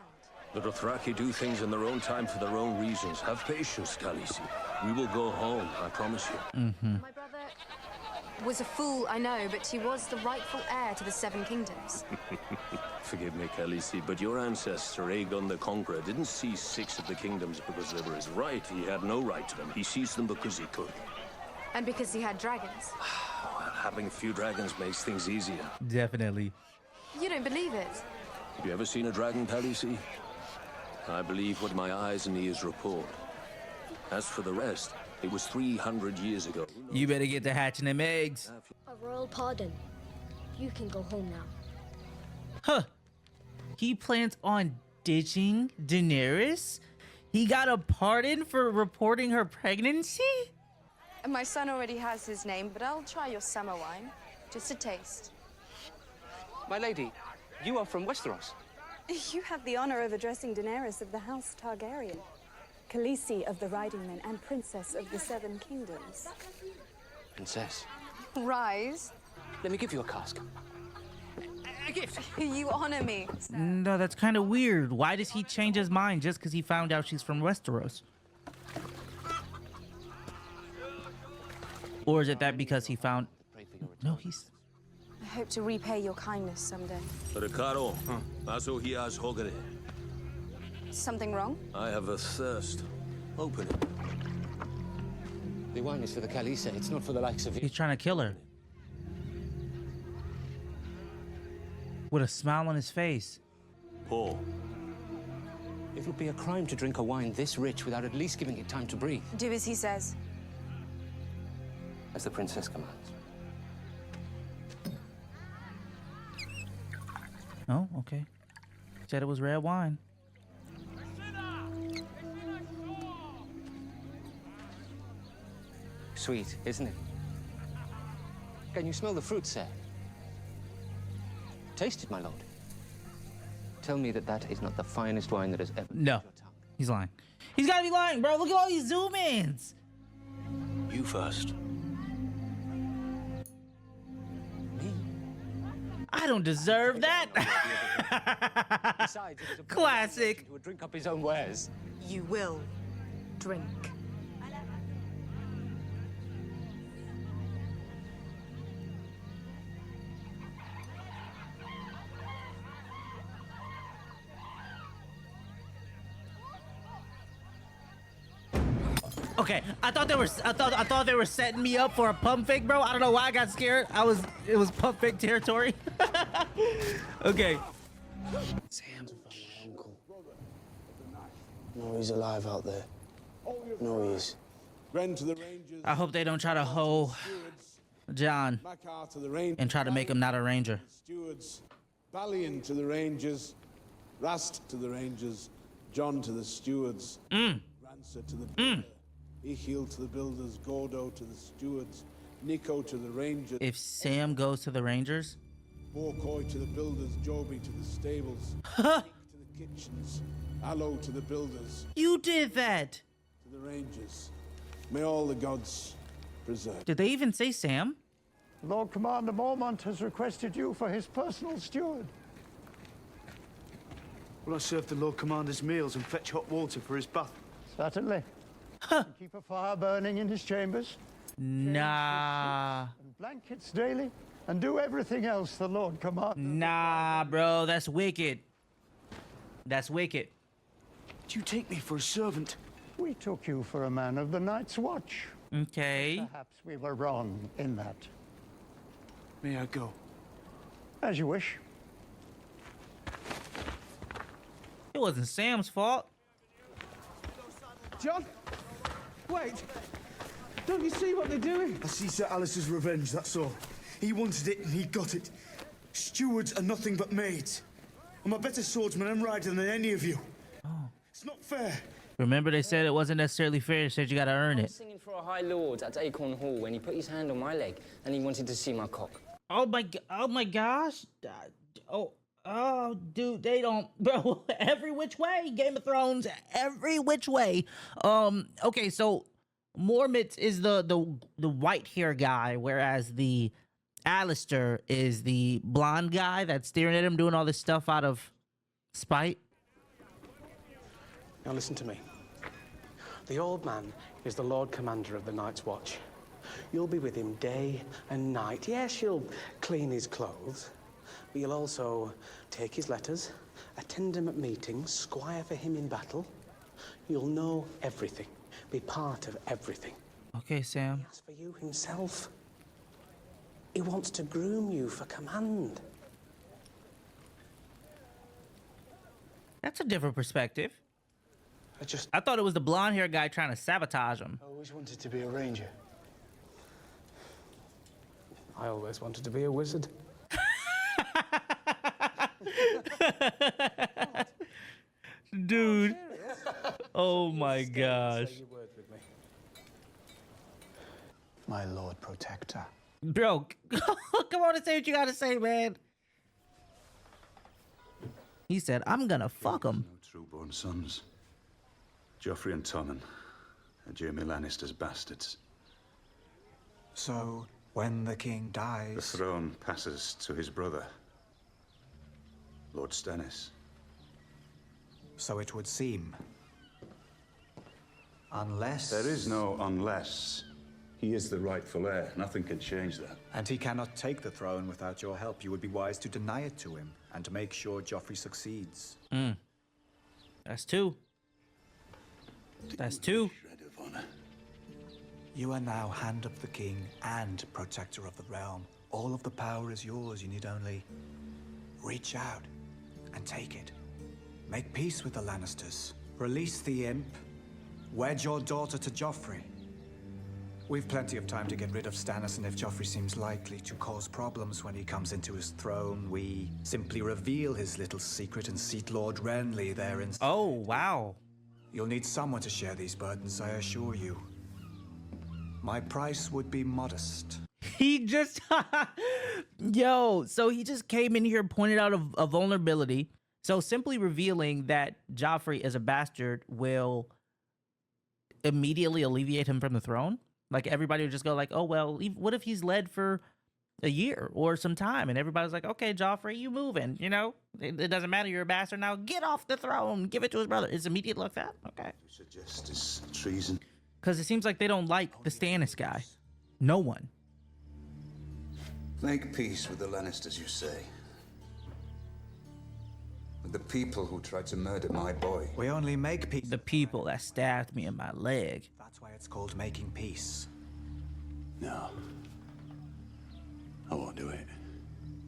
The Dothraki do things in their own time for their own reasons. Have patience, Khaleesi. We will go home, I promise you. My brother was a fool, I know, but he was the rightful heir to the Seven Kingdoms. Forgive me, Khaleesi, but your ancestor, Aegon the Conqueror, didn't seize 6 of the kingdoms because they were his right. He had no right to them. He seized them because he could. And because he had dragons. Well, having a few dragons makes things easier. Definitely. You don't believe it? Have you ever seen a dragon, Khaleesi? I believe what my eyes and ears report. As for the rest, it was 300 years ago. You better get to hatching them eggs. A royal pardon. You can go home now. Huh. He plans on ditching Daenerys? He got a pardon for reporting her pregnancy? My son already has his name, but I'll try your summer wine. Just a taste. My lady, you are from Westeros. You have the honor of addressing Daenerys of the House Targaryen, Khaleesi of the Riding Men, and Princess of the Seven Kingdoms. Princess, Rise. let me give you a cask. A gift. You honor me. No, that's kind of weird. Why does he change his mind just because he found out she's from Westeros? Or is it that because he found... No, he's... I hope to repay your kindness someday. Ricardo, aso hias hogere. Something wrong? I have a thirst. Open it. The wine is for the Khaleesi. It's not for the likes of you. He's trying to kill her. With a smile on his face. Pour. It would be a crime to drink a wine this rich without at least giving it time to breathe. Do as he says. As the princess commands. Oh, okay. Said it was red wine. Sweet, isn't it? Can you smell the fruit, sir? Taste it, my lord. Tell me that that is not the finest wine that has ever... No, he's lying. He's gotta be lying, bro. Look at all these zoom-ins. You first. I don't deserve that. Besides, it was a Classic. Who would drink up his own wares. You will drink. Okay, I thought they were setting me up for a pump fake, bro. I don't know why I got scared. It was pump fake territory. Okay. Sam's my uncle. No, he's alive out there. No, he is. I hope they don't try to hoe John and try to make him not a ranger. Stewards, Ballion to the Rangers, Rast to the Rangers, John to the Stewards, Rancer to the Builder, Ichiel to the Builders, Gordo to the Stewards, Nico to the Rangers. If Sam goes to the Rangers, Borkoy to the Builders, Joby to the Stables, Nick to the Kitchens, Allo to the Builders. You did that. To the Rangers. May all the gods preserve. Did they even say Sam? Lord Commander Mormont has requested you for his personal steward. Will I serve the Lord Commander's meals and fetch hot water for his bath? Certainly. And keep a fire burning in his chambers. Nah. And blankets daily. And do everything else the Lord Commander. Nah, bro, that's wicked. That's wicked. Did you take me for a servant? We took you for a man of the Night's Watch. Okay. Perhaps we were wrong in that. May I go? As you wish. It wasn't Sam's fault. John? Wait! Don't you see what they're doing? I see Sir Alice's revenge, that's all. He wanted it and he got it. Stewards are nothing but maids. I'm a better swordsman and rider than any of you. Oh. It's not fair. Remember they said it wasn't necessarily fair. They said you gotta earn I it. was singing for a high lord at Acorn Hall when he put his hand on my leg and he wanted to see my cock. Oh my gosh. Oh, dude, they don't, bro. Every which way, Game of Thrones, every which way. Okay, so Mormont is the white hair guy, whereas the Alistair is the blonde guy that's staring at him doing all this stuff out of spite. Now listen to me. The old man is the Lord Commander of the Night's Watch. You'll be with him day and night. Yes, you'll clean his clothes, but you'll also take his letters, attend him at meetings, squire for him in battle. You'll know everything, be part of everything. Okay, Sam. He asks for you himself. He wants to groom you for command. That's a different perspective. I thought it was the blonde hair guy trying to sabotage him. I always wanted to be a ranger. I always wanted to be a wizard. Dude. Oh my gosh. My Lord Protector. Bro, come on and say what you gotta say, man. He said, I'm gonna fuck him. No true-born sons. Joffrey and Tommen are Jaime Lannister's bastards. So, when the king dies... The throne passes to his brother, Lord Stannis. So it would seem. Unless... There is no unless. He is the rightful heir. Nothing can change that. And he cannot take the throne without your help. You would be wise to deny it to him and to make sure Joffrey succeeds. That's two. That's two. You are now Hand of the King and Protector of the Realm. All of the power is yours. You need only reach out and take it. Make peace with the Lannisters. Release the imp. Wed your daughter to Joffrey. We've plenty of time to get rid of Stannis, and if Joffrey seems likely to cause problems when he comes into his throne, we simply reveal his little secret and seat Lord Renly there in... Oh, wow. You'll need someone to share these burdens, I assure you. My price would be modest. He just... Yo, so he just came in here, pointed out a vulnerability. So simply revealing that Joffrey is a bastard will immediately alleviate him from the throne? Like, everybody would just go like, oh, well, what if he's led for a year or some time? And everybody's like, okay, Joffrey, you moving, you know? It doesn't matter, you're a bastard now. Get off the throne. Give it to his brother. It's immediate like that? Okay. Suggest is treason. Because it seems like they don't like the Stannis guy. No one. Make peace with the Lannisters, you say? With the people who tried to murder my boy? We only make peace. The people that stabbed me in my leg. That's why it's called making peace. No. I won't do it.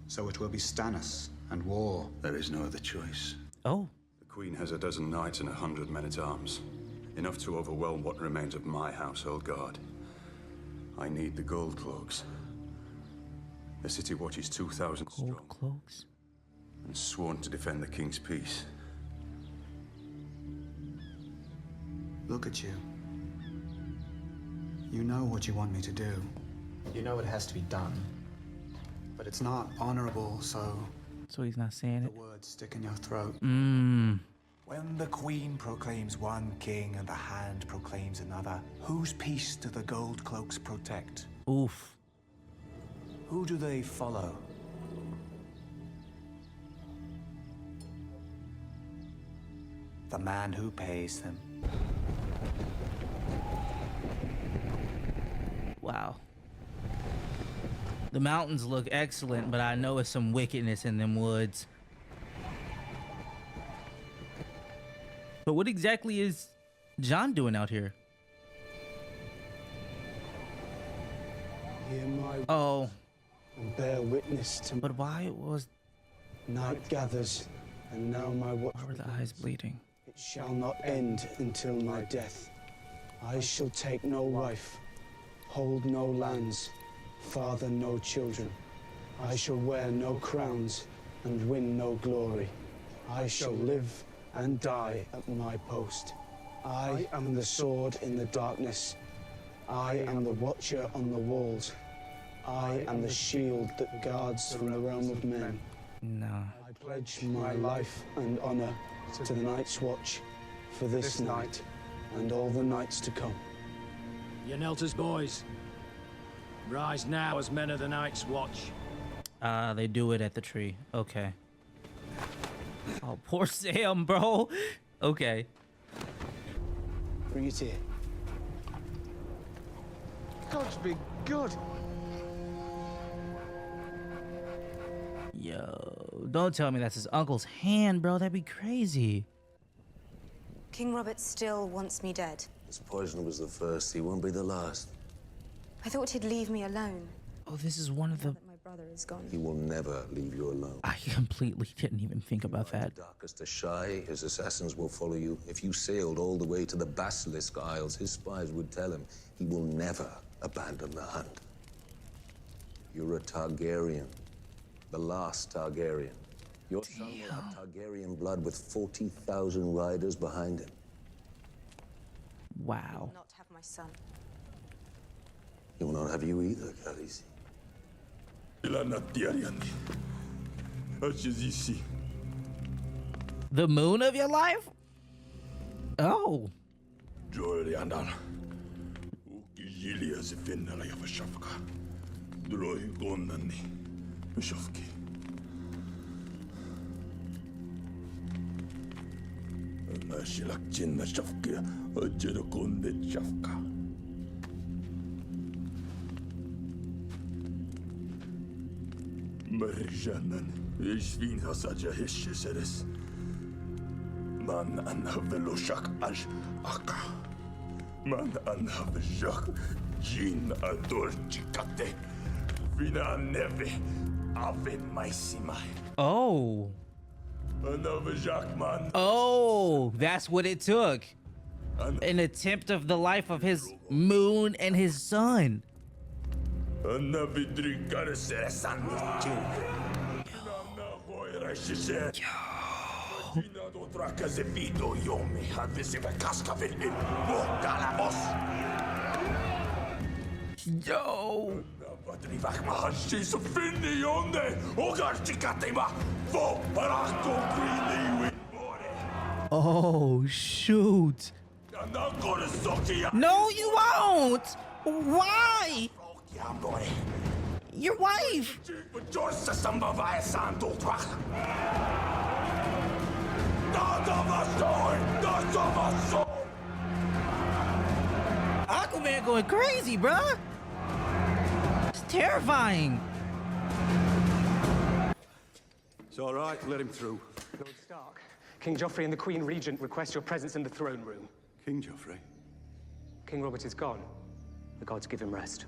So it will be Stannis and war. There is no other choice. Oh. The Queen has a dozen knights and 100 men-at-arms. Enough to overwhelm what remains of my household guard. I need the gold cloaks. The city watch is 2,000 strong. Gold cloaks? And sworn to defend the King's peace. Look at you. You know what you want me to do. You know it has to be done. But it's not honorable, so... So he's not saying it? The words stick in your throat. When the Queen proclaims one king and the Hand proclaims another, whose peace do the gold cloaks protect? Oof. Who do they follow? The man who pays them. Wow. The mountains look excellent, but I know it's some wickedness in them woods. But what exactly is Jon doing out here? Hear my Oh. and bear witness to. But why was night gathers, and now my watch. Why were the eyes bleeding? It shall not end until my death. I shall take no wife, hold no lands, father no children. I shall wear no crowns and win no glory. I shall live and die at my post. I am the sword in the darkness. I am the watcher on the walls. I am the shield that guards from the realm of men. No. I pledge my life and honor to the Night's Watch for this night and all the nights to come. You Nelters boys, rise now as men of the Night's Watch. They do it at the tree. Okay. Oh, poor Sam, bro. Okay. Bring it here. God's be good. Yo, don't tell me that's his uncle's hand, bro. That'd be crazy. King Robert still wants me dead. This poison was the first. He won't be the last. I thought he'd leave me alone. Oh, this is one of the... My brother is gone. He will never leave you alone. I completely didn't even think about that. Darkest of Shy, his assassins will follow you. If you sailed all the way to the Basilisk Isles, his spies would tell him he will never abandon the hunt. You're a Targaryen. The last Targaryen. Your son will have Targaryen blood with 40,000 riders behind him. Wow. I will not have my son. He will not have you either, Khaleesi. The moon of your life? Oh. Joel andal. Ukijilia zifina la yafashafka. Droi gondani. Bishofki. Nashilak jinna shafki. Ajero konde shafka. Marijanan. Ishvin hasaja hishiseres. Man anhaveloshak ash aka. Man anhaveshak jin ador chikate. Vina neve ave maisimai. Oh. Anhaveshak man. Oh, that's what it took. An attempt of the life of his moon and his sun. Anhavidrikare seresan jin. Yo. Oh shoot. No, you won't. Why? Your wife. Aquaman going crazy, bruh. It's terrifying. It's all right, let him through. Lord Stark, King Joffrey and the Queen Regent request your presence in the throne room. King Joffrey? King Robert is gone. The gods give him rest.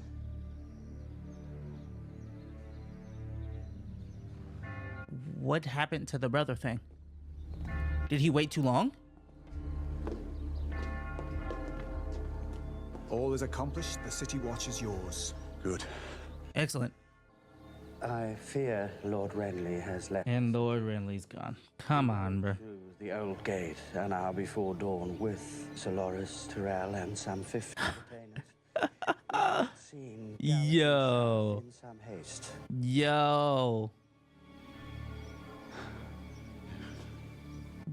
What happened to the brother thing? Did he wait too long? All is accomplished. The city watch is yours. Good. Excellent. I fear Lord Renly has left. And Lord Renly's gone. Come on, bro. Through the old gate, an hour before dawn, with Sir Loras Tyrell and some 50 retainers. Yo. In some haste. Yo.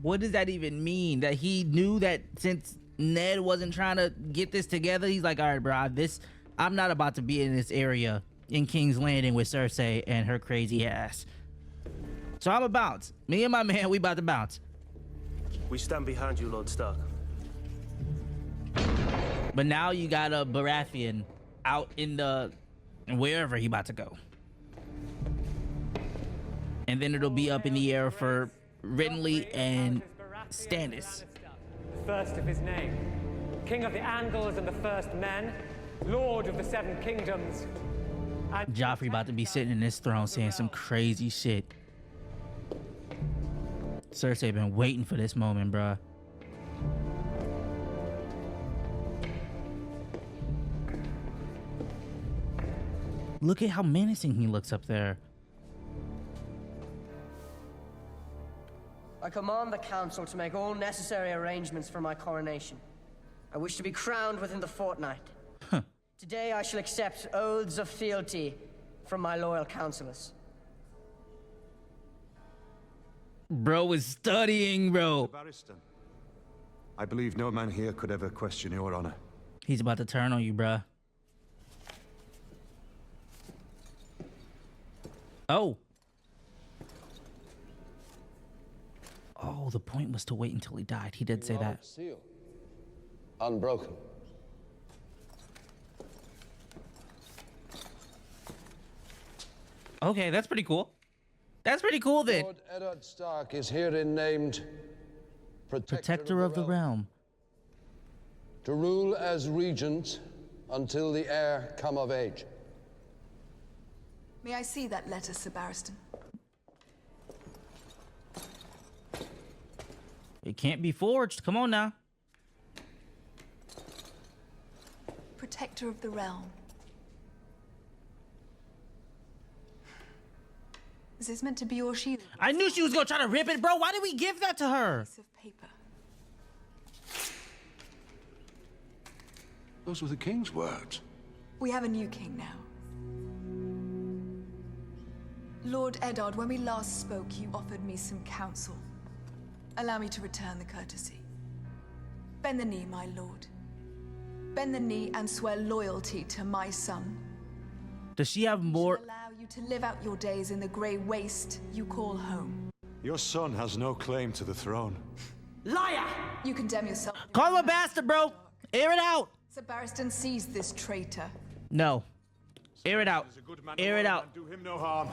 What does that even mean? That he knew that since Ned wasn't trying to get this together, he's like, all right, bro, I'm not about to be in this area in King's Landing with Cersei and her crazy ass. So I'm a bounce. Me and my man, we about to bounce. We stand behind you, Lord Stark. But now you got a Baratheon out in the wherever he about to go. And then it'll be up in the air for Renly and Stannis. First of his name, King of the Andals and the First Men, Lord of the Seven Kingdoms. And Joffrey about to be sitting in his throne saying some crazy shit. Cersei been waiting for this moment, bruh. Look at how menacing he looks up there. I command the council to make all necessary arrangements for my coronation. I wish to be crowned within the fortnight. Huh. Today I shall accept oaths of fealty from my loyal counselors. Bro is studying, bro. Barristan, I believe no man here could ever question your honor. He's about to turn on you, bruh. Oh. Oh, the point was to wait until he died. He did say that. Seal. Unbroken. Okay, that's pretty cool. That's pretty cool then. Lord Eddard Stark is herein named Protector of the Realm. to rule as regent until the heir come of age. May I see that letter, Sir Barristan? It can't be forged. Come on now. Protector of the Realm. Is this meant to be your shield? I knew she was gonna try to rip it, bro. Why did we give that to her? Piece of paper. Those were the king's words. We have a new king now. Lord Eddard, when we last spoke, you offered me some counsel. Allow me to return the courtesy. Bend the knee, my lord. Bend the knee and swear loyalty to my son. Does she have more? Allow you to live out your days in the grey waste you call home. Your son has no claim to the throne. Liar! You condemn yourself. Call him a bastard, bro. Air it out. Sir Barristan sees this traitor. No. Air it out. Air it out. Do him no harm.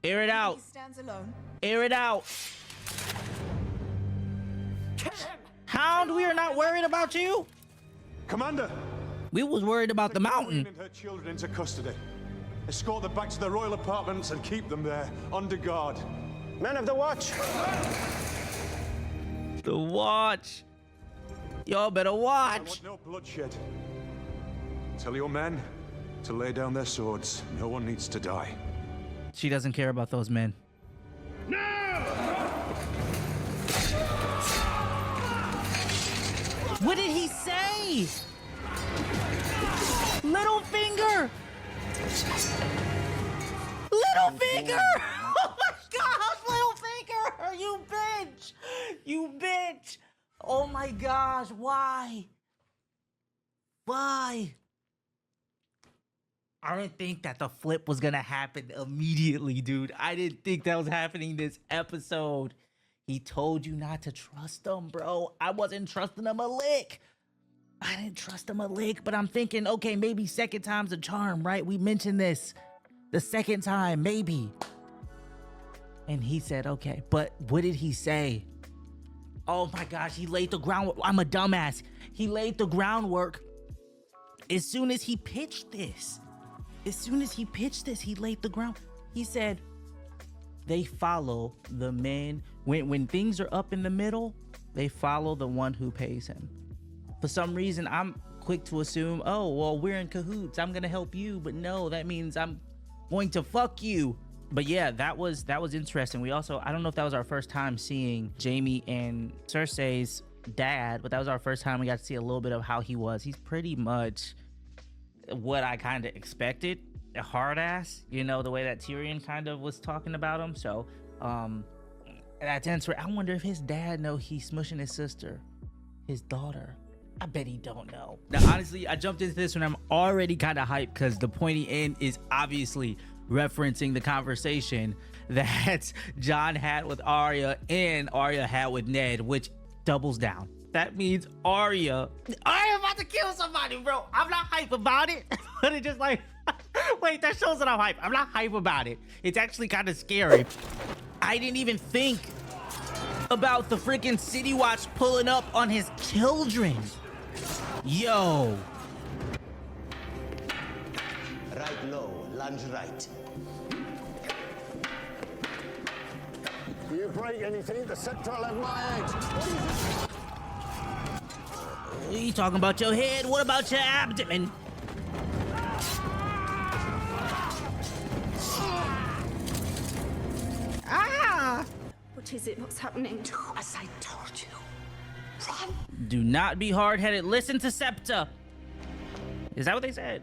Air it out. He stands alone. Air it out. Hound, we are not worried about you. Commander! We was worried about the mountain. And her children into custody. Escort them back to the royal apartments and keep them there, under guard. Men of the watch! The watch. Y'all better watch. I want no bloodshed. Tell your men to lay down their swords. No one needs to die. She doesn't care about those men. No! What did he say? Little finger. Little finger. Oh my gosh, little finger. You bitch. You bitch. Oh my gosh, why? Why? I didn't think that the flip was gonna happen immediately, dude. I didn't think that was happening this episode. He told you not to trust him, bro. I wasn't trusting him a lick. I didn't trust him a lick, but I'm thinking, okay, maybe second time's a charm, right? We mentioned this. The second time, maybe. And he said, okay, but what did he say? Oh my gosh, he laid the groundwork. I'm a dumbass. He laid the groundwork as soon as he pitched this. As soon as he pitched this, he laid the ground. He said, they follow the men. When things are up in the middle, they follow the one who pays him. For some reason, I'm quick to assume, oh, well, we're in cahoots. I'm gonna help you, but no, that means I'm going to fuck you. But yeah, that was interesting. We also, I don't know if that was our first time seeing Jaime and Cersei's dad, but that was our first time we got to see a little bit of how he was. He's pretty much what I kind of expected, a hard ass, you know, the way that Tyrion kind of was talking about him. So that's interesting. I wonder if his dad know he's smushing his sister, his daughter. I bet he don't know. Now, honestly, I jumped into this when I'm already kind of hyped because the pointy end is obviously referencing the conversation that Jon had with Arya and Arya had with Ned, which doubles down. That means Arya about to kill somebody, bro. I'm not hype about it. But it just like, wait, that shows that I'm hype. I'm not hype about it. It's actually kind of scary. I didn't even think about the freaking City Watch pulling up on his children. Yo. Right low, lunge right. You break anything, the scepter will have my edge. You talking about your head? What about your abdomen? Ah! What is it? What's happening? Do as I told you. Run. Do not be hard-headed. Listen to Septa. Is that what they said?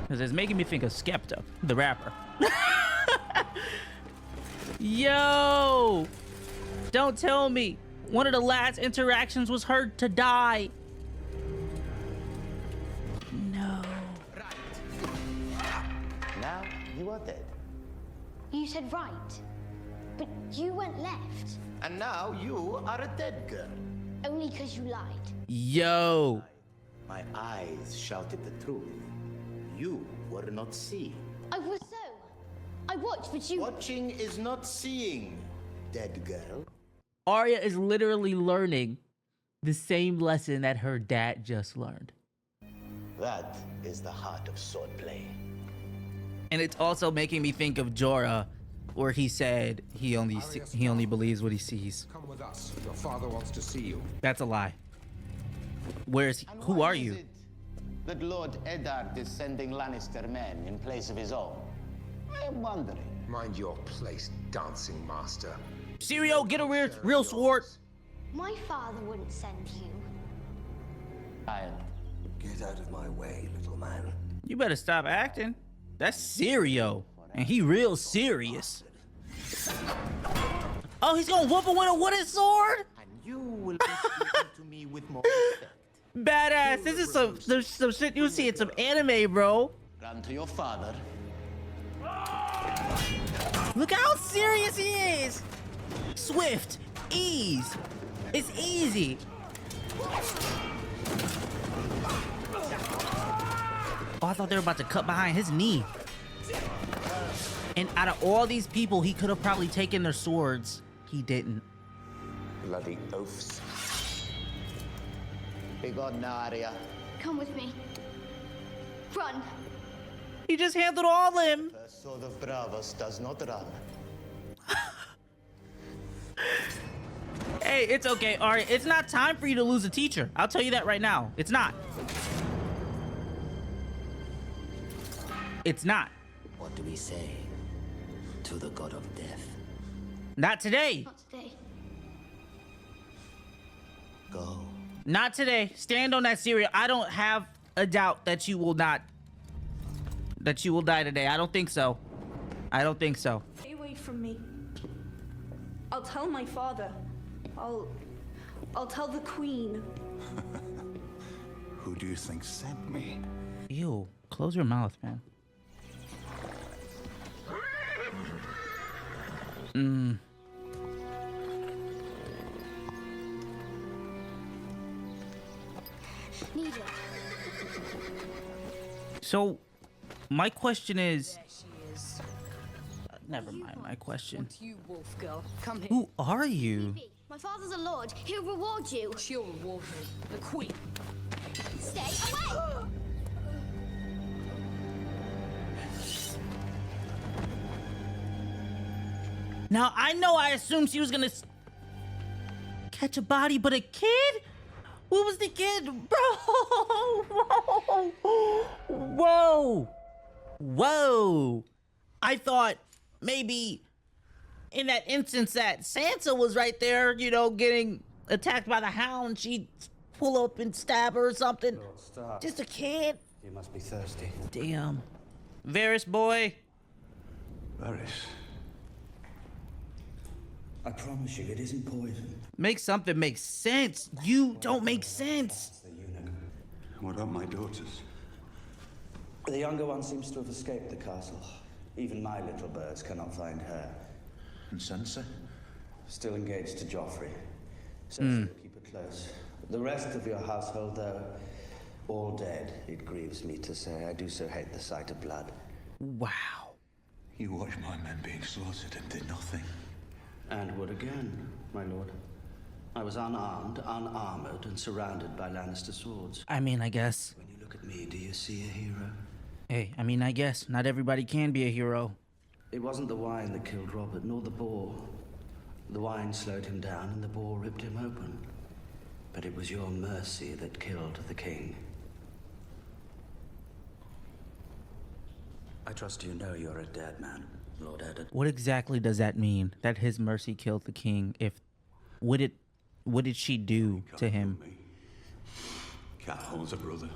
Because it's making me think of Skepta, the rapper. Yo! Don't tell me one of the last interactions was her to die. No. Now you are dead. You said right, but you went left. And now you are a dead girl. Only because you lied. Yo. My eyes shouted the truth. You were not seeing. I was so. I watched, but you... Watching is not seeing, dead girl. Arya is literally learning the same lesson that her dad just learned. That is the heart of swordplay. And it's also making me think of Jorah, where he said he only believes what he sees. Come with us. Your father wants to see you. That's a lie. Where's he? Who are you? That Lord Eddard is sending Lannister men in place of his own. I am wondering. Mind your place, dancing master. Syrio, get a real sword. My father wouldn't send you. Get out of my way, little man. You better stop acting. That's Syrio, and he real serious. Oh, he's gonna whoop him with a wooden sword? And you will be speaking to me with more respect. Badass. This is some shit you see in some anime, bro. Run to your father. Look how serious he is. Swift. Ease. It's easy. Oh, I thought they were about to cut behind his knee. And out of all these people, he could have probably taken their swords. He didn't. Bloody oafs. Be gone now, Arya. Come with me. Run. He just handled all of him. The sword of Bravos does not run. Hey, it's okay, Arya. It's not time for you to lose a teacher. I'll tell you that right now. It's not. It's not. What do we say to the god of death? Not today. Not today. Go. Not today. Stand on that, Syria. I don't have a doubt that you will not. That you will die today. I don't think so. I don't think so. Stay away from me. I'll tell my father. I'll tell the queen. Who do you think sent me? Ew. Close your mouth, man. Need it. So, my question is... Never mind my question. You wolf girl, come here. Who are you? My father's a lord. He'll reward you. She'll reward me. The queen. Stay away! Now, I know I assumed she was gonna catch a body, but a kid? What was the kid? Bro! Whoa! Whoa! I thought maybe in that instance that Sansa was right there, you know, getting attacked by the hound, she'd pull up and stab her or something. Stop. Just a kid? You must be thirsty. Damn. Varys boy. Varys. I promise you, it isn't poison. Make something make sense. You don't make sense. What about my daughters? The younger one seems to have escaped the castle. Even my little birds cannot find her. And Sansa? Still engaged to Joffrey. So she'll keep it close. The rest of your household, though, all dead. It grieves me to say. I do so hate the sight of blood. Wow. You watched my men being slaughtered and did nothing. And would again, my lord. I was unarmed, unarmored, and surrounded by Lannister swords. I mean, I guess. When you look at me, do you see a hero? Hey, I mean, I guess. Not everybody can be a hero. It wasn't the wine that killed Robert, nor the boar. The wine slowed him down, and the boar ripped him open. But it was your mercy that killed the king. I trust you know you're a dead man, Lord Eddard. What exactly does that mean? That his mercy killed the king? What did she do to him? Cat holds a brother.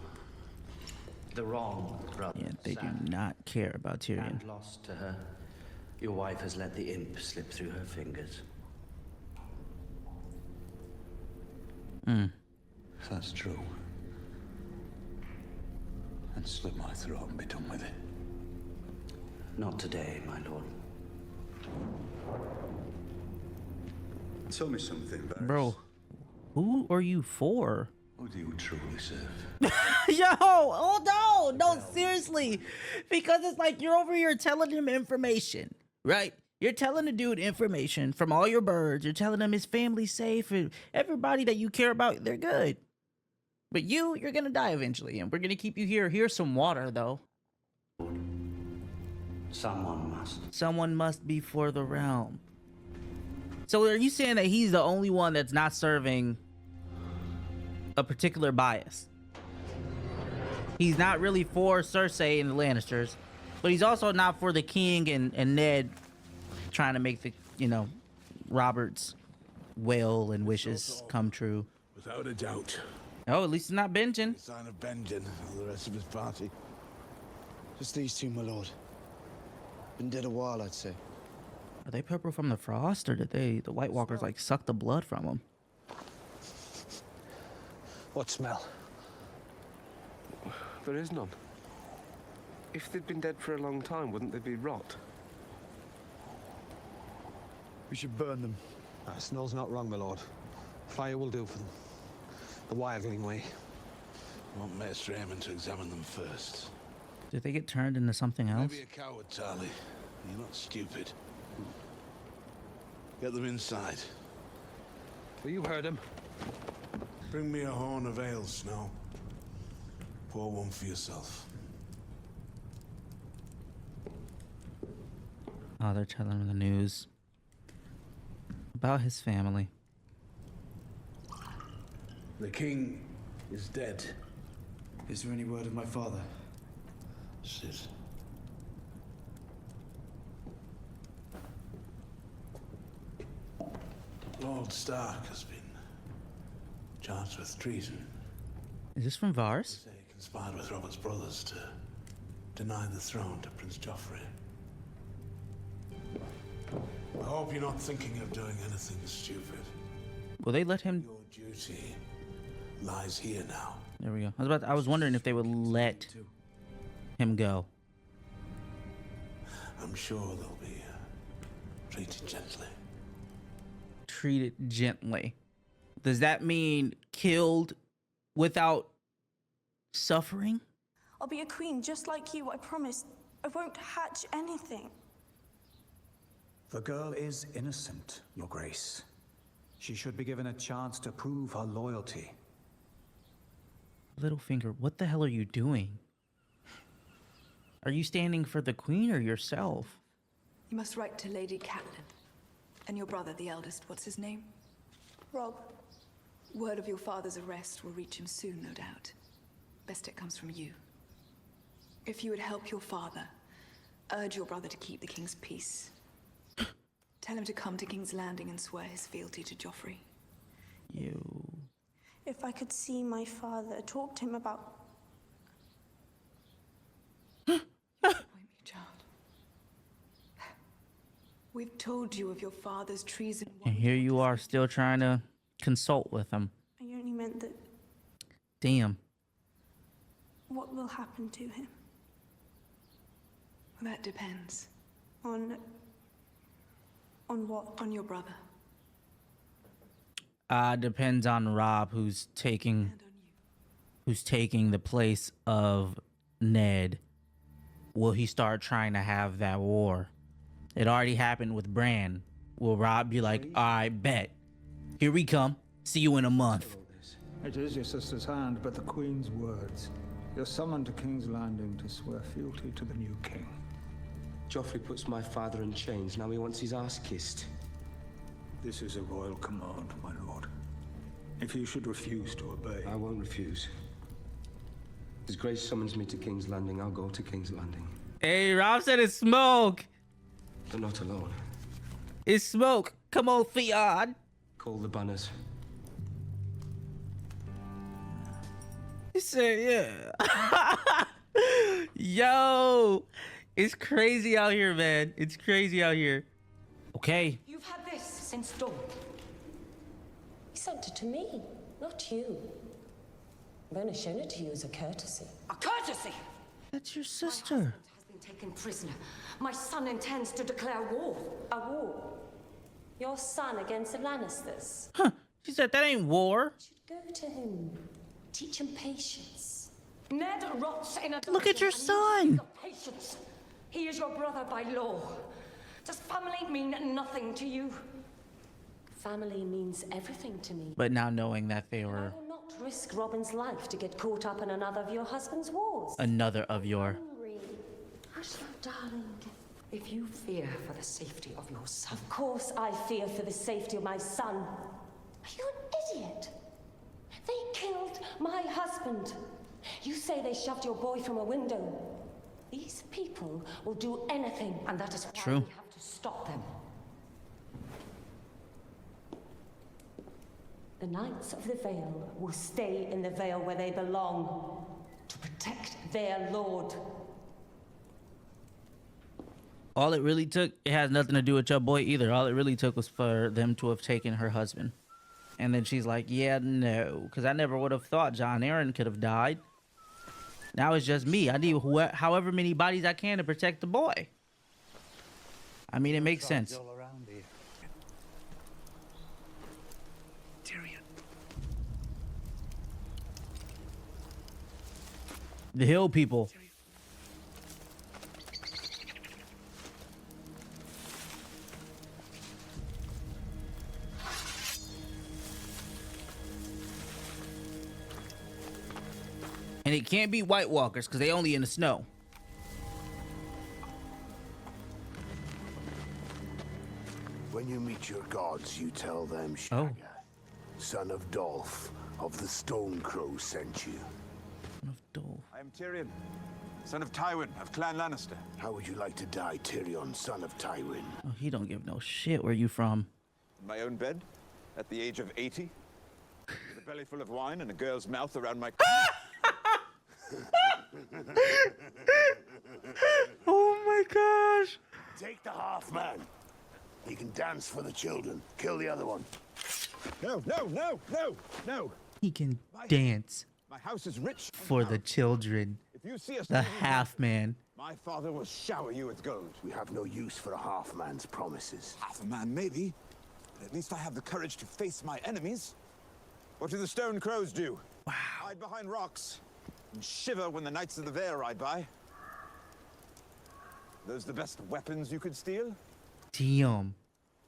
The wrong brother. Yeah, they do not care about Tyrion. And lost to her. Your wife has let the imp slip through her fingers. If that's true, then slit my throat and be done with it. Not today, my lord. Tell me something, Varys. Bro, who are you for? Who do you truly serve? Yo, oh no, seriously. Because it's like you're over here telling him information, right? You're telling the dude information from all your birds. You're telling him his family's safe and everybody that you care about, they're good. But you're gonna die eventually, and we're gonna keep you here. Here's some water, though. Someone must. Someone must be for the realm. So are you saying that he's the only one that's not serving a particular bias? He's not really for Cersei and the Lannisters, but he's also not for the king and Ned trying to make the, you know, Robert's will and wishes come true. Without a doubt. Oh, at least it's not Benjen. Sign of Benjen and the rest of his party. Just these two, my lord. Been dead a while, I'd say. Are they purple from the frost, or did the White Walkers like suck the blood from them? What smell? There is none. If they'd been dead for a long time, wouldn't they be rot? We should burn them. Snell's not wrong, my lord. Fire will do for them. The wildling way. I want Maester Aemon to examine them first. Did they get turned into something else? Maybe a coward, Tarly. You're not stupid. Get them inside. Well, you heard him. Bring me a horn of ale, Snow. Pour one for yourself. Oh, they're telling him the news about his family. The king is dead. Is there any word of my father? Sit. Lord Stark has been charged with treason. Is this from Varys? He conspired with Robert's brothers to deny the throne to Prince Joffrey. I hope you're not thinking of doing anything stupid. Will they let him? Your duty lies here now. There we go. I was wondering if they would let him go. I'm sure they'll be treated gently. Treated gently. Does that mean killed without suffering? I'll be a queen just like you, I promise. I won't hatch anything. The girl is innocent, Your Grace. She should be given a chance to prove her loyalty. Littlefinger, what the hell are you doing? Are you standing for the queen or yourself? You must write to Lady Catelyn. And your brother, the eldest, what's his name? Rob. Word of your father's arrest will reach him soon, no doubt. Best it comes from you. If you would help your father, urge your brother to keep the king's peace. Tell him to come to King's Landing and swear his fealty to Joffrey. If I could see my father, talk to him about... Won't you, child? We've told you of your father's treason. And here you are still trying to consult with him. I only meant that... Damn. What will happen to him? That depends. On what? On your brother. Depends on Rob, who's taking the place of Ned. Will he start trying to have that war? It already happened with Bran. Will Rob be like, I bet. Here we come. See you in a month. It is your sister's hand, but the Queen's words. You're summoned to King's Landing to swear fealty to the new king. Joffrey puts my father in chains. Now he wants his ass kissed. This is a royal command, my lord. If you should refuse to obey... I won't refuse. His Grace summons me to King's Landing. I'll go to King's Landing. Hey, Rob said it's smoke. But not alone. It's smoke. Come on, Theon. Call the banners. He said, yeah. Yo. It's crazy out here, man. It's crazy out here. Okay. You've had this since dawn. He sent it to me, not you. I've only shown it to you as a courtesy. A courtesy? That's your sister. My husband has been taken prisoner. My son intends to declare war. A war? Your son against the Lannisters? Huh. She said that ain't war. Go to him. Teach him patience. Ned rots in a dungeon. Look at your son. Patience. He is your brother by law. Does family mean nothing to you? Family means everything to me. But now knowing that they were... I will not risk Robin's life to get caught up in another of your husband's wars. Another of your... Hush now, darling. If you fear for the safety of your son... Of course I fear for the safety of my son. Are you an idiot? They killed my husband. You say they shoved your boy from a window. These people will do anything, and that is why we have to stop them. The Knights of the Vale will stay in the Vale where they belong, to protect their lord. All it really took, it has nothing to do with your boy either. All it really took was for them to have taken her husband. And then she's like, yeah, no, because I never would have thought Jon Arryn could have died. Now it's just me. I need however many bodies I can to protect the boy. I mean, it makes sense. Tyrion. The hill people. And it can't be White Walkers because they only in the snow. When you meet your gods, you tell them Shagga, son of Dolph, of the Stone Crow, sent you. I am Tyrion, son of Tywin of Clan Lannister. How would you like to die, Tyrion, son of Tywin? Oh, he don't give no shit where you from. In my own bed, at the age of 80, with a belly full of wine and a girl's mouth around my... Oh my gosh. Take the half man. He can dance for the children. Kill the other one. No. He can dance My house is rich for the children. If you see us The half man. my father will shower you with gold. We have no use for a half man's promises. Half a man, maybe. But at least I have the courage to face my enemies. What do the Stone Crows do? Wow. Hide behind rocks and shiver when the Knights of the Vale ride by. Those the best weapons you could steal? Damn.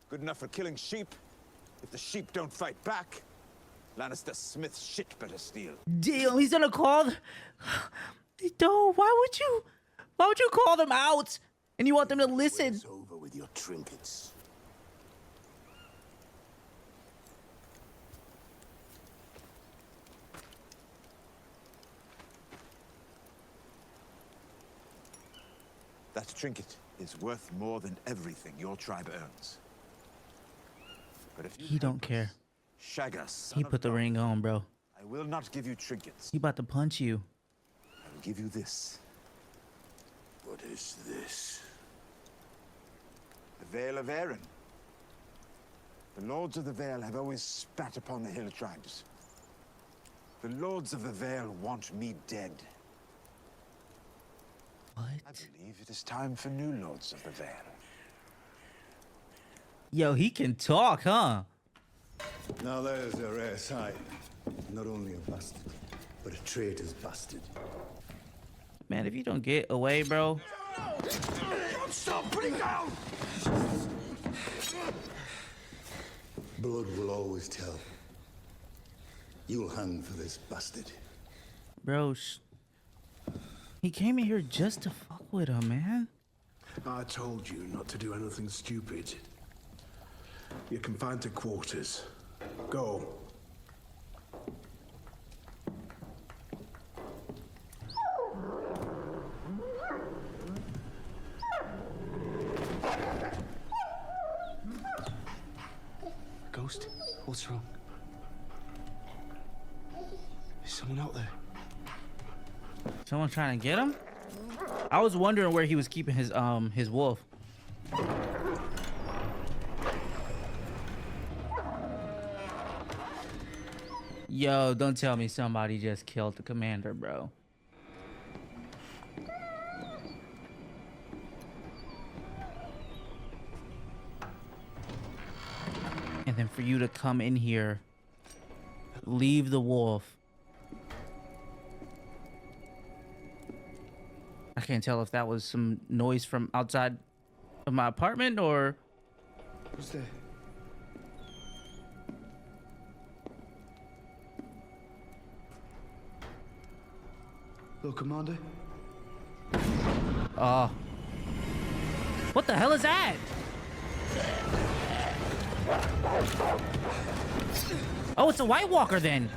Good enough for killing sheep. If the sheep don't fight back, Lannister Smith's shit better steal. Damn, he's gonna call. Don't. Why would you call them out? And you want them to listen? It's over with your trinkets. That trinket is worth more than everything your tribe earns. But if you He don't care. Shagga, son He of put the God, ring on, bro. I will not give you trinkets. He about to punch you. I will give you this. What is this? The Vale of Arryn. The Lords of the Vale have always spat upon the hill tribes. The Lords of the Vale want me dead. What? I believe it is time for new Lords of the Vale. Yo, he can talk, huh? Now there's a rare sight. Not only a bastard, but a traitor's bastard. Man, if you don't get away, bro. Stop! Put it down! Blood will always tell. You'll hang for this bastard. Bro, he came in here just to fuck with him, man. I told you not to do anything stupid. You're confined to quarters. Go. Ghost? What's wrong? Is someone out there? Someone trying to get him? I was wondering where he was keeping his wolf. Yo, don't tell me somebody just killed the commander, bro. And then for you to come in here, leave the wolf. I can't tell if that was some noise from outside of my apartment or... Who's there? Hello, Commander. What the hell is that? Oh, it's a White Walker then.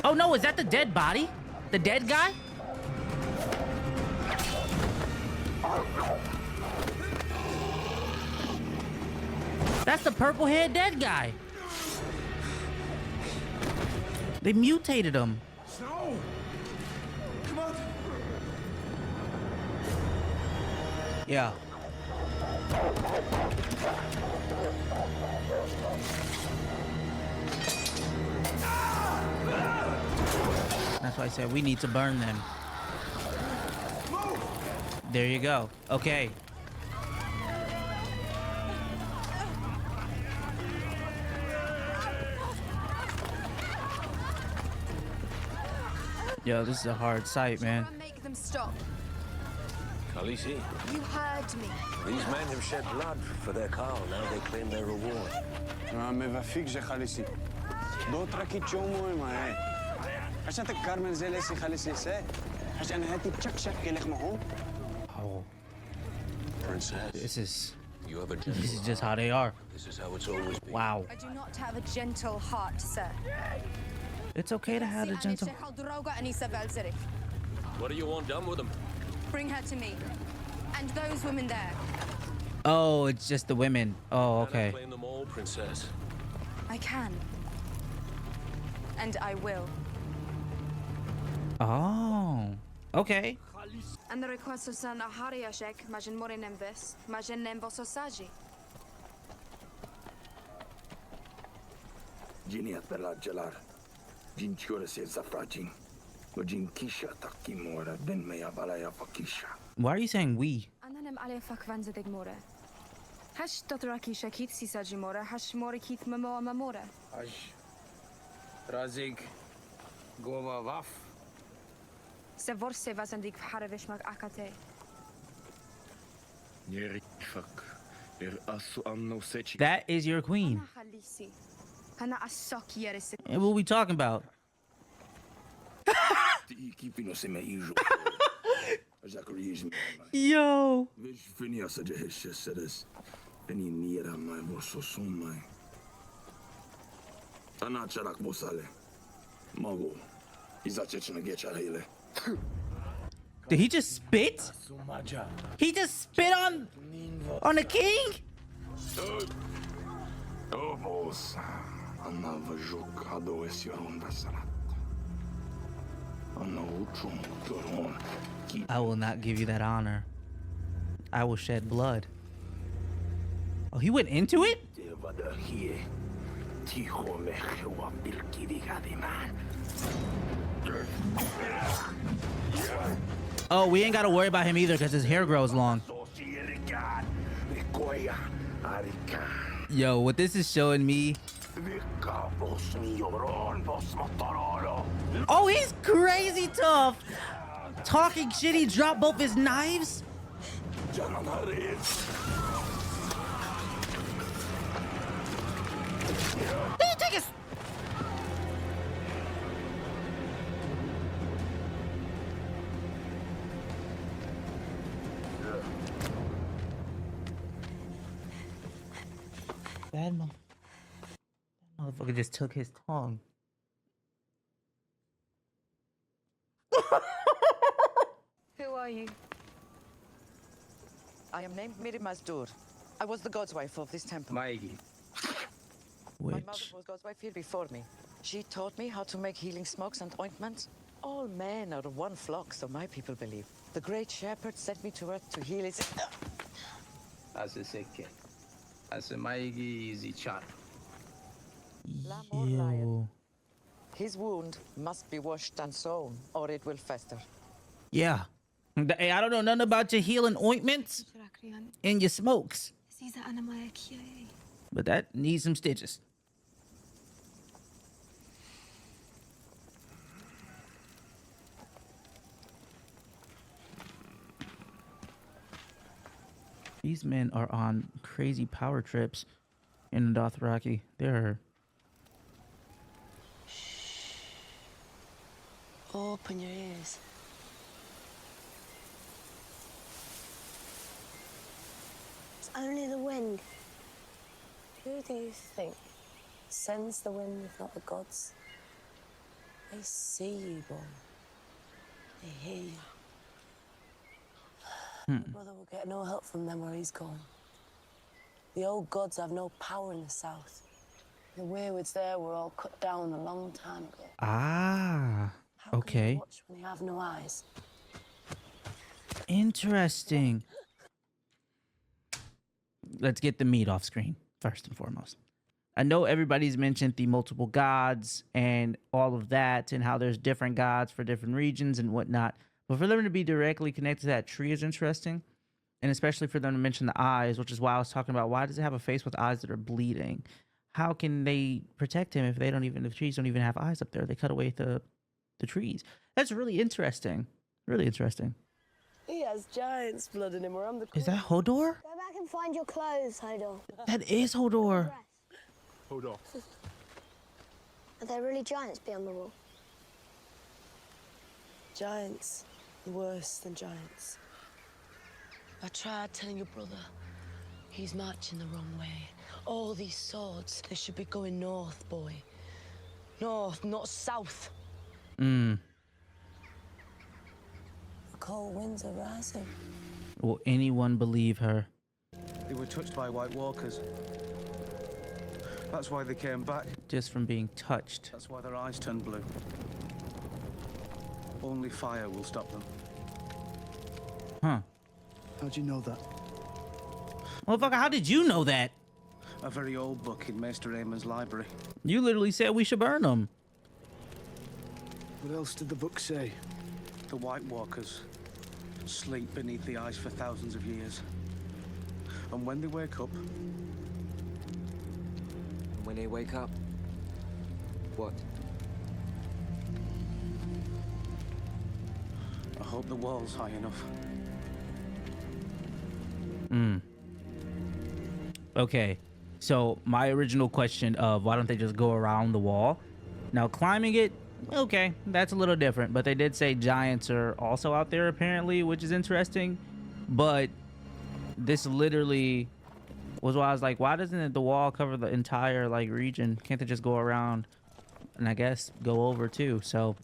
Oh no, is that the dead body? The dead guy? That's the purple haired dead guy. They mutated him. Snow! Come on! Yeah. That's why I said we need to burn them. There you go. Okay. Yo, this is a hard sight, man. Make them stop. Khaleesi, You heard me. these men have shed blood for their Khal. Now they claim their reward. Oh. Princess. This is This is just how they are. This is how it's always been. Wow. I do not have a gentle heart, sir. It's okay to have a gentle. What do you want done with them? Bring her to me. And those women there. Oh, it's just the women. Oh, okay. Claim them all, Princess. I can. And I will. Oh. Okay. And the request of San Arya Shek, Majin Morinem Ves, Majin Nemboso Saji. Geniat per la gelar. Gin chiore se zafragin. Gin kisha takimora ben mea balaya fakisha. Why are you saying we? Ananem ale fakwanze degmore. Hash dotraki shakit sisaji mora, hash morikit mamoa mamora. Hash. Razig. Gova waf. Se vorse vazendik haravish mag akate. That is your queen. Hana asok yeres. And what are we talking about? Yo. Did he just spit? He just spit on the king? I will not give you that honor. I will shed blood. Oh, he went into it? Oh, we ain't got to worry about him either because his hair grows long. Yo, what this is showing me. Oh, he's crazy tough. Talking shit, he dropped both his knives. Did he take his... That motherfucker just took his tongue. Who are you? I am named Miri Mazdur. I was the god's wife of this temple. Maigi. My mother was god's wife here before me. She taught me how to make healing smokes and ointments. All men are one flock, so my people believe. The great shepherd sent me to earth to heal his... As a seke. As a Maigi is char. Yo. His wound must be washed and sewn, or it will fester. Yeah. Hey, I don't know nothing about your healing ointments and your smokes. But that needs some stitches. These men are on crazy power trips in the Dothraki. They're... Open your ears. It's only the wind. Who do you think sends the wind if not the gods? They see you, boy. They hear you. My brother will get no help from them where he's gone. The old gods have no power in the south. The weirwoods there were all cut down a long time ago. Ah, okay. Can you watch when they have no eyes? Interesting. let's get the meat off screen first and foremost. I know everybody's mentioned the multiple gods and all of that and how there's different gods for different regions and whatnot. But for them to be directly connected to that tree is interesting. And especially for them to mention the eyes, which is why I was talking about why does it have a face with eyes that are bleeding? How can they protect him if they don't even, the trees don't even have eyes up there? They cut away the trees. That's really interesting. Really interesting. He has giant's blood in him, or I'm the Is that Hodor? Go back and find your clothes, Hodor. That is Hodor. Hodor. Are there really giants beyond the wall? Giants. Worse than giants. I tried telling your brother. He's marching the wrong way. All these swords, they should be going north, boy. North, not south. Hmm. The cold winds are rising. Will anyone believe her? They were touched by White Walkers. That's why they came back. Just from being touched. That's why their eyes turned blue. Only fire will stop them. Huh. How'd you know that? Motherfucker, how did you know that? A very old book in Maester Aemon's library. You literally said we should burn them. What else did the book say? The White Walkers sleep beneath the ice for thousands of years. And when they wake up... When they wake up? What? I hope the wall's high enough. Okay, so my original question of why don't they just go around the wall? Now climbing it, okay, that's a little different, but they did say giants are also out there apparently, which is interesting. But this literally was why I was like, why doesn't the wall cover the entire like region? Can't they just go around and I guess go over too? So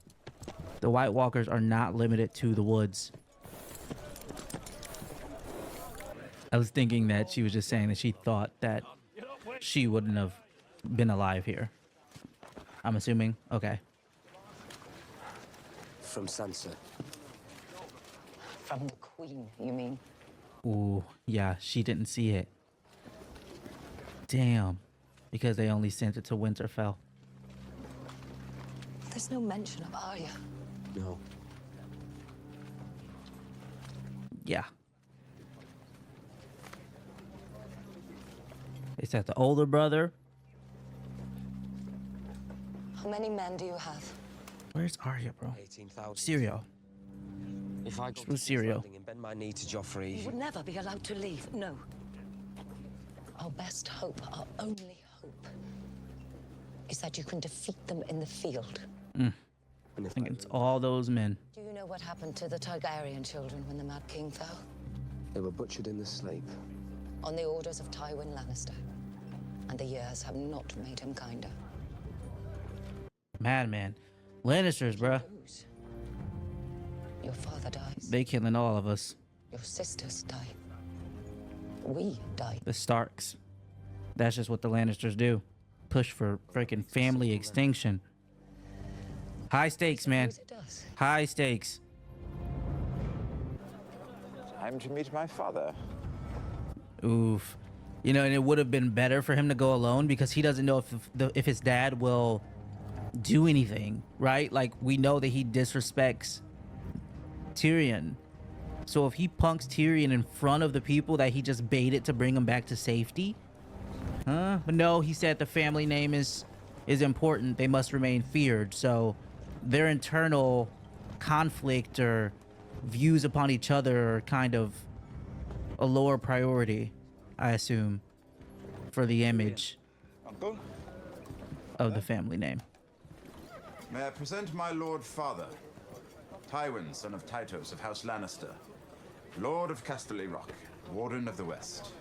the White Walkers are not limited to the woods. I was thinking that she was just saying that she thought that she wouldn't have been alive here. I'm assuming. Okay. From Sansa. From the Queen, you mean? Ooh, yeah, she didn't see it. Damn. Because they only sent it to Winterfell. There's no mention of Arya. No. Yeah. They said the older brother. How many men do you have? Where's Arya, bro? 18,000. Syrio. If I go with Syrio and bend my knee to Joffrey... You would never be allowed to leave, no. Our best hope, our only hope, is that you can defeat them in the field. I think it's all those men. Do you know what happened to the Targaryen children when the Mad King fell? They were butchered in the sleep. On the orders of Tywin Lannister. And the years have not made him kinder. Madman. Lannisters, bruh. Your father dies. They killing all of us. Your sisters die. We die. The Starks. That's just what the Lannisters do. Push for freaking family extinction. High stakes, man. High stakes. Time to meet my father. Oof. You know, and it would have been better for him to go alone because he doesn't know if his dad will do anything, right? Like, we know that he disrespects Tyrion. So if he punks Tyrion in front of the people that he just baited to bring him back to safety, but no, he said the family name is important. They must remain feared. So their internal conflict or views upon each other are kind of a lower priority, I assume, for the image Uncle? of the family name. May I present my Lord Father, Tywin, son of Tytos of House Lannister, Lord of Casterly Rock, Warden of the West.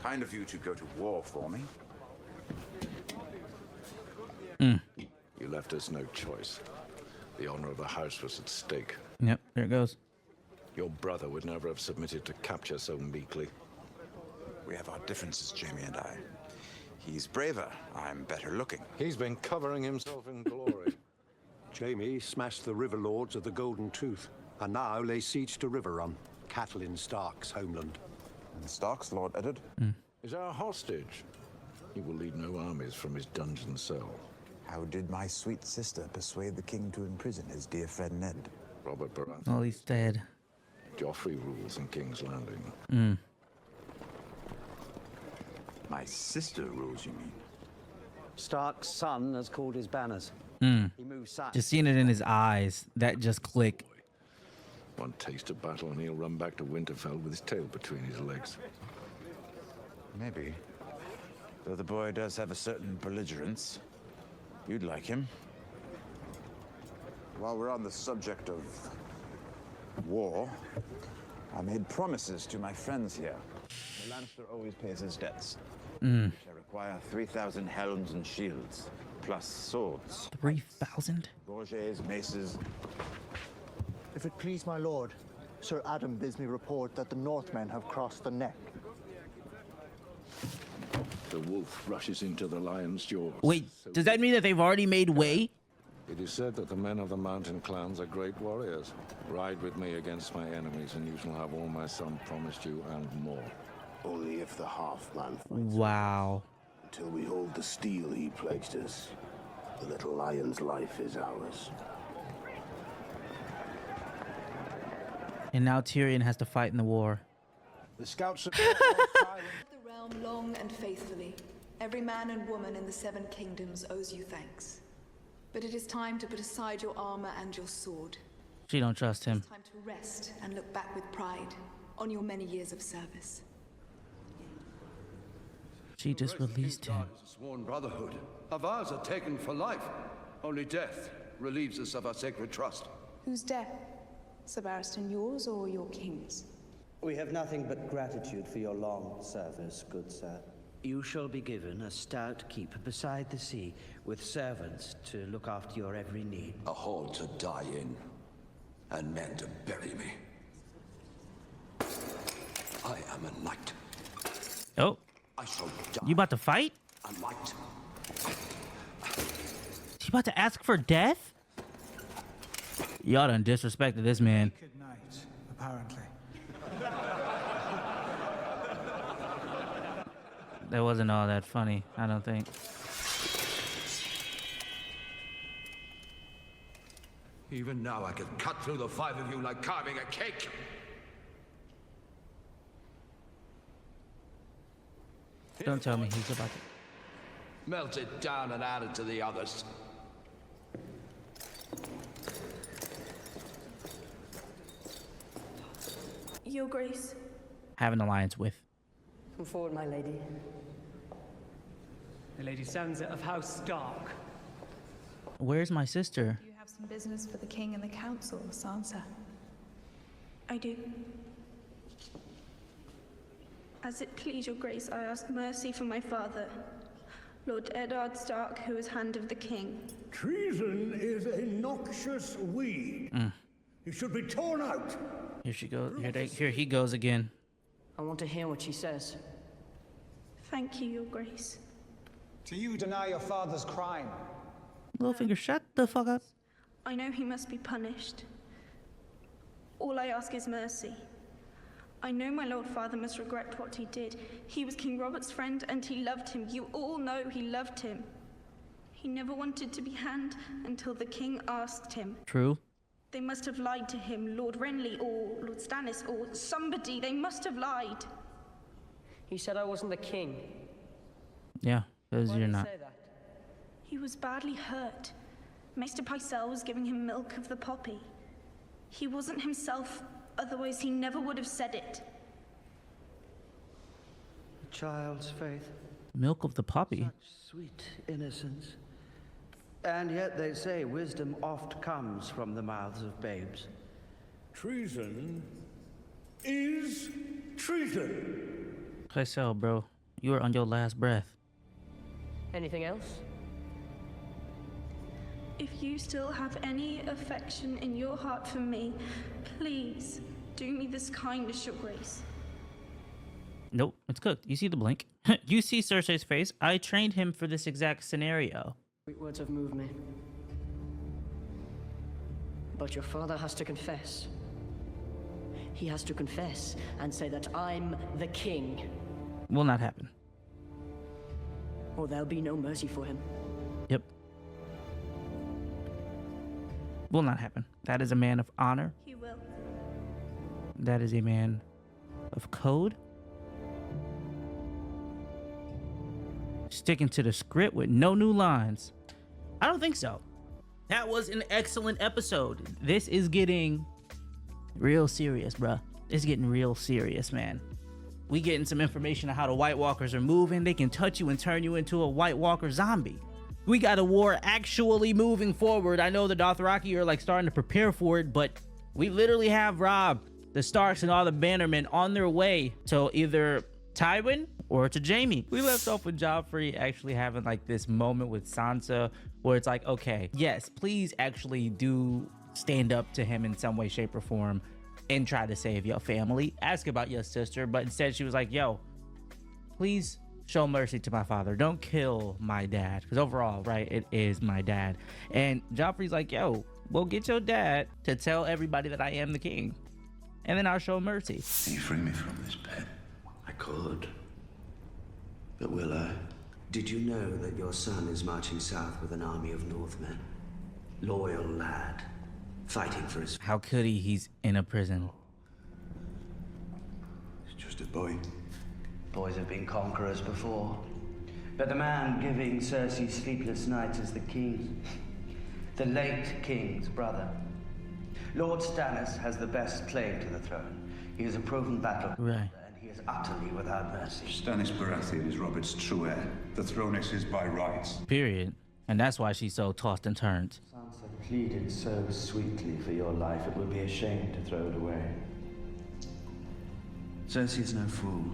Kind of you to go to war for me. You left us no choice. The honor of the house was at stake. Yep, there it goes. Your brother would never have submitted to capture so meekly. We have our differences, Jaime and I. He's braver. I'm better looking. He's been covering himself in glory. Jaime smashed the river lords of the Golden Tooth, and now lays siege to River Run, Catelyn Stark's homeland. And Stark's Lord Eddard is our hostage. He will lead no armies from his dungeon cell. How did my sweet sister persuade the king to imprison his dear friend Ned? Robert Baratheon. Oh, he's dead. Joffrey rules in King's Landing. My sister rules, you mean? Stark's son has called his banners. He moves south. Just seeing it in his eyes, that just click. One taste of battle and he'll run back to Winterfell with his tail between his legs. Maybe. Though the boy does have a certain belligerence. You'd like him. While we're on the subject of war, I made promises to my friends here. The Lannister always pays his debts. I require 3,000 helms and shields, plus swords. 3,000? Gorges, maces. If it please my lord, Sir Adam bids me report that the Northmen have crossed the neck. The wolf rushes into the lion's jaws. Wait, does that mean that they've already made way? It is said that the men of the mountain clans are great warriors. Ride with me against my enemies, and you shall have all my son promised you and more. Only if the half-man Wow. Until we hold the steel he pledged us, the little lion's life is ours. And now Tyrion has to fight in the war. The scouts the realm long and faithfully. Every man and woman in the Seven Kingdoms owes you thanks. But it is time to put aside your armor and your sword. She don't trust him. It's time to rest and look back with pride on your many years of service. She just released him. Sworn brotherhood. Our vows are taken for life. Only death relieves us of our sacred trust. Whose death? Sir Barristan, yours or your king's? We have nothing but gratitude for your long service, good sir. You shall be given a stout keep beside the sea, with servants to look after your every need. A hall to die in, and men to bury me. I am a knight. Oh. I shall die. You about to fight? A knight. She about to ask for death? Y'all done disrespected this man. Good night, apparently. That wasn't all that funny, I don't think. Even now I can cut through the five of you like carving a cake. Don't tell me he's about to... Melt it down and add it to the others. Your Grace. Have an alliance with. Come forward, my lady. The Lady Sansa of House Stark. Where's my sister? You have some business for the king and the council, Sansa. I do. As it please your grace, I ask mercy for my father, Lord Eddard Stark, who is hand of the king. Treason is a noxious weed. It should be torn out. Here she goes. Here he goes again. I want to hear what she says. Thank you, your grace. Do you deny your father's crime? Littlefinger, shut the fuck up. I know he must be punished. All I ask is mercy. I know my Lord Father must regret what he did. He was King Robert's friend and he loved him. You all know he loved him. He never wanted to be hanged until the king asked him. True. They must have lied to him, Lord Renly or Lord Stannis or somebody. They must have lied. He said I wasn't the king. Yeah, because Why you're did he not. say that? He was badly hurt. Maester Pycelle was giving him milk of the poppy. He wasn't himself, otherwise he never would have said it. A child's faith. Milk of the poppy. Such sweet innocence. And yet they say wisdom oft comes from the mouths of babes. Treason is treason. Pycelle, bro, you are on your last breath. Anything else? If you still have any affection in your heart for me, please do me this kindness, your grace. Nope, it's cooked. You see the blink. You see Cersei's face. I trained him for this exact scenario. Sweet words have moved me. But your father has to confess. he has to confess and say that I'm the king. Will not happen. Or there'll be no mercy for him. Yep. Will not happen. That is a man of honor. He will. That is a man of code. Sticking to the script with no new lines. I don't think so. That was an excellent episode. This is getting real serious, bruh. It's getting real serious, man. We getting some information on how the White Walkers are moving. They can touch you and turn you into a White Walker zombie. We got a war actually moving forward. I know the Dothraki are like starting to prepare for it, but we literally have Robb, the Starks, and all the Bannermen on their way to either Tywin or to Jaime. We left off with Joffrey actually having like this moment with Sansa where it's like, okay, yes, please actually do stand up to him in some way, shape, or form and try to save your family. Ask about your sister, but instead she was like, yo, please show mercy to my father. Don't kill my dad. Because overall, right, it is my dad. And Joffrey's like, yo, well, get your dad to tell everybody that I am the king. And then I'll show mercy. Can you free me from this pit? I could. But will I? Did you know that your son is marching south with an army of Northmen? Loyal lad, fighting for his... How could he? He's in a prison. He's just a boy. Boys have been conquerors before. But the man giving Cersei sleepless nights is the king. The late king's brother. Lord Stannis has the best claim to the throne. He is a proven battle. Right. Utterly without mercy. Stannis Baratheon is Robert's true heir. The throne is his by rights. Period. And that's why she's so tossed and turned. Sansa pleaded so sweetly for your life, it would be a shame to throw it away. Cersei is no fool.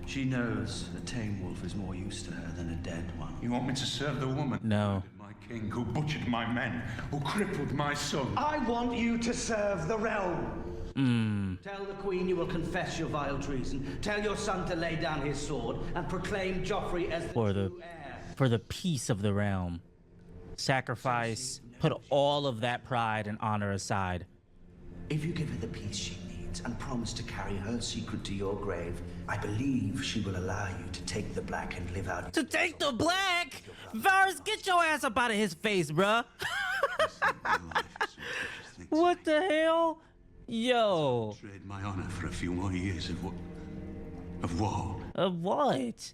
She knows a tame wolf is more use to her than a dead one. You want me to serve the woman? No. My king, who butchered my men, who crippled my son. I want you to serve the realm. Tell the Queen you will confess your vile treason. Tell your son to lay down his sword and proclaim Joffrey as the true heir. For the peace of the realm. Sacrifice. Put all of that pride and honor aside. If you give her the peace she needs and promise to carry her secret to your grave, I believe she will allow you to take the black and live out... To take the black? Varys, get your ass up out of his face, bruh. What the hell? Yo. Trade my honor for a few more years of what? Of war. Of what?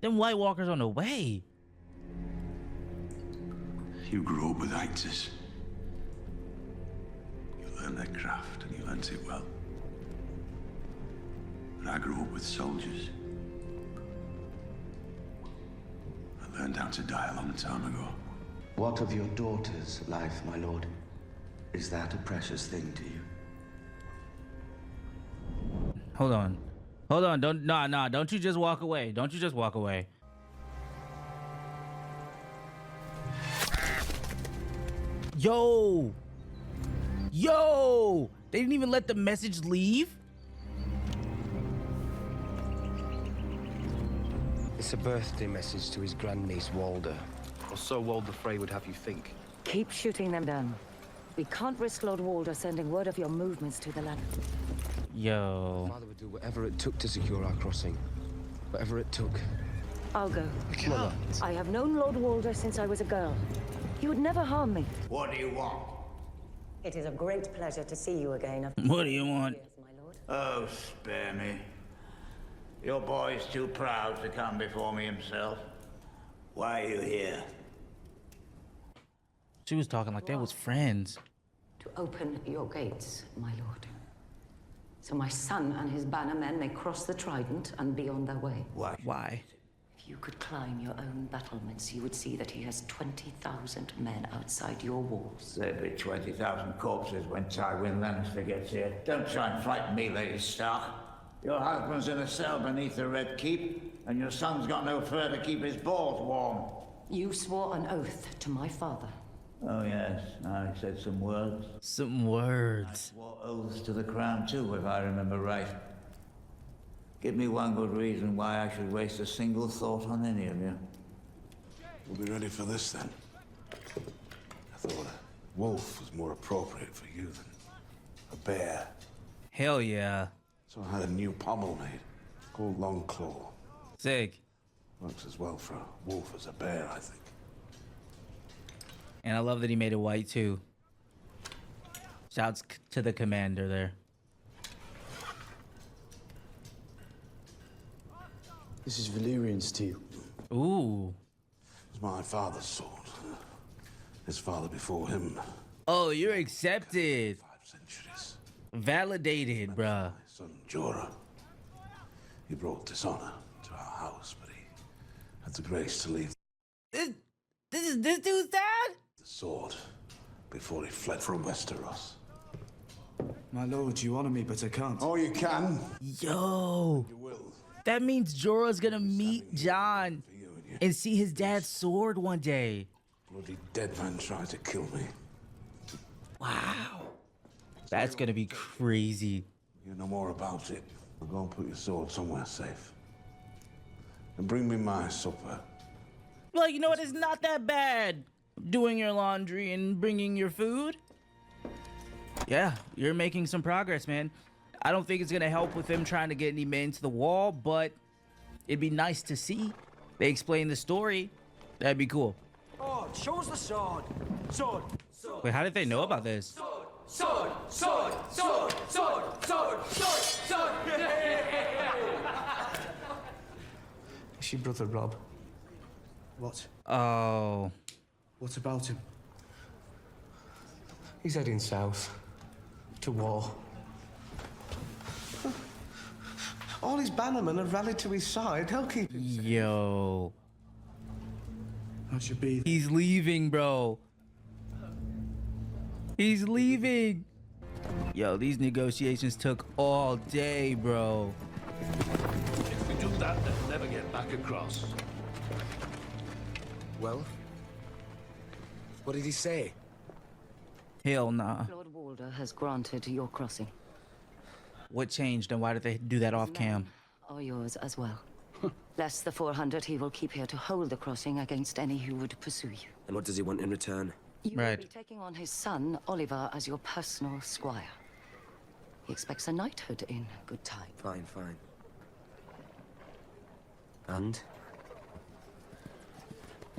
Them White Walkers on the way. You grew up with actors. You learned their craft and you learned it well. And I grew up with soldiers. I learned how to die a long time ago. What of your daughter's life, my lord? Is that a precious thing to you? Hold on. Hold on. Don't you just walk away. Don't you just walk away. Yo. Yo. They didn't even let the message leave? It's a birthday message to his grandniece, Walder. Or so Walder Frey would have you think. Keep shooting them down. We can't risk Lord Walder sending word of your movements to the land. Yo. Father would do whatever it took to secure our crossing. Whatever it took. I'll go. Come on. I have known Lord Walder since I was a girl. He would never harm me. What do you want? It is a great pleasure to see you again. What do you want? Oh, spare me. Your boy's too proud to come before me himself. Why are you here? She was talking like they was friends. To open your gates, my lord. So my son and his bannermen may cross the Trident and be on their way. Why? Why? If you could climb your own battlements, you would see that he has 20,000 men outside your walls. There'll be 20,000 corpses when Tywin Lannister gets here. Don't try and frighten me, Lady Stark. Your husband's in a cell beneath the Red Keep, and your son's got no fur to keep his balls warm. You swore an oath to my father. Oh, yes. Now he said some words. Some words. I swore oaths to the crown, too, if I remember right. Give me one good reason why I should waste a single thought on any of you. We'll be ready for this, then. I thought a wolf was more appropriate for you than a bear. Hell yeah. So I had a new pommel made, called Long Claw. Sick. Works as well for a wolf as a bear, I think. And I love that he made it white too. Shouts to the commander there. This is Valyrian steel. Ooh. It's my father's sword. His father before him. Oh, you're accepted. 5 centuries. Validated, bruh. My son Jorah. He brought dishonor to our house, but he had the grace to leave This dude's dad? the sword before he fled from Westeros. My lord, you honor me, but I can't. Oh, you can. Yo. You will. That means Jorah's gonna meet Jon and see his dad's sword one day. Bloody dead man tried to kill me. Wow. That's gonna be crazy. You know more about it. I'll go and put your sword somewhere safe. And bring me my supper. Well, you know what? It's not that bad. Doing your laundry and bringing your food. Yeah, you're making some progress, man. I don't think it's gonna help with him trying to get any men to the wall, but it'd be nice to see. They explain the story. That'd be cool. Oh, show us the sword. Sword. Sword. Wait, how did they know about this? Sword. Sword. Sword. Sword. Sword. Sword. Sword. Is your brother Rob? What? Oh. What about him? He's heading south. To war. All his bannermen have rallied to his side. They'll keep him safe. Yo. That should be. He's leaving, bro. He's leaving. Yo, these negotiations took all day, bro. If we do that, they'll never get back across. Well? What did he say? Hell nah. Lord Walder has granted your crossing. What changed and why did they do that off cam? Are yours as well. Less the 400 he will keep here to hold the crossing against any who would pursue you. And what does he want in return? You will be taking on his son, Oliver, as your personal squire. He expects a knighthood in good time. Fine, fine. And?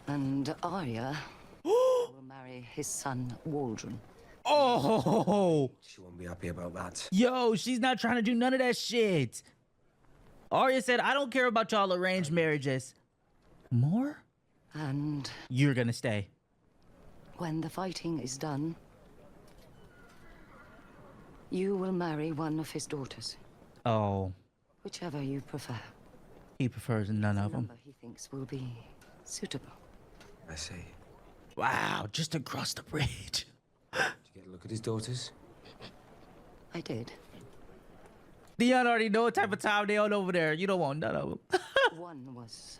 And Arya will marry his son, Waldron. Oh! She won't be happy about that. Yo, she's not trying to do none of that shit. Arya said, I don't care about y'all arranged marriages. More? And you're gonna stay. when the fighting is done, you will marry one of his daughters. Oh. Whichever you prefer. He prefers none of them. He thinks will be suitable. I see. Wow, just across the bridge. Did you get a look at his daughters? I did. Theon already know what type of time they on over there. You don't want none of them. One was...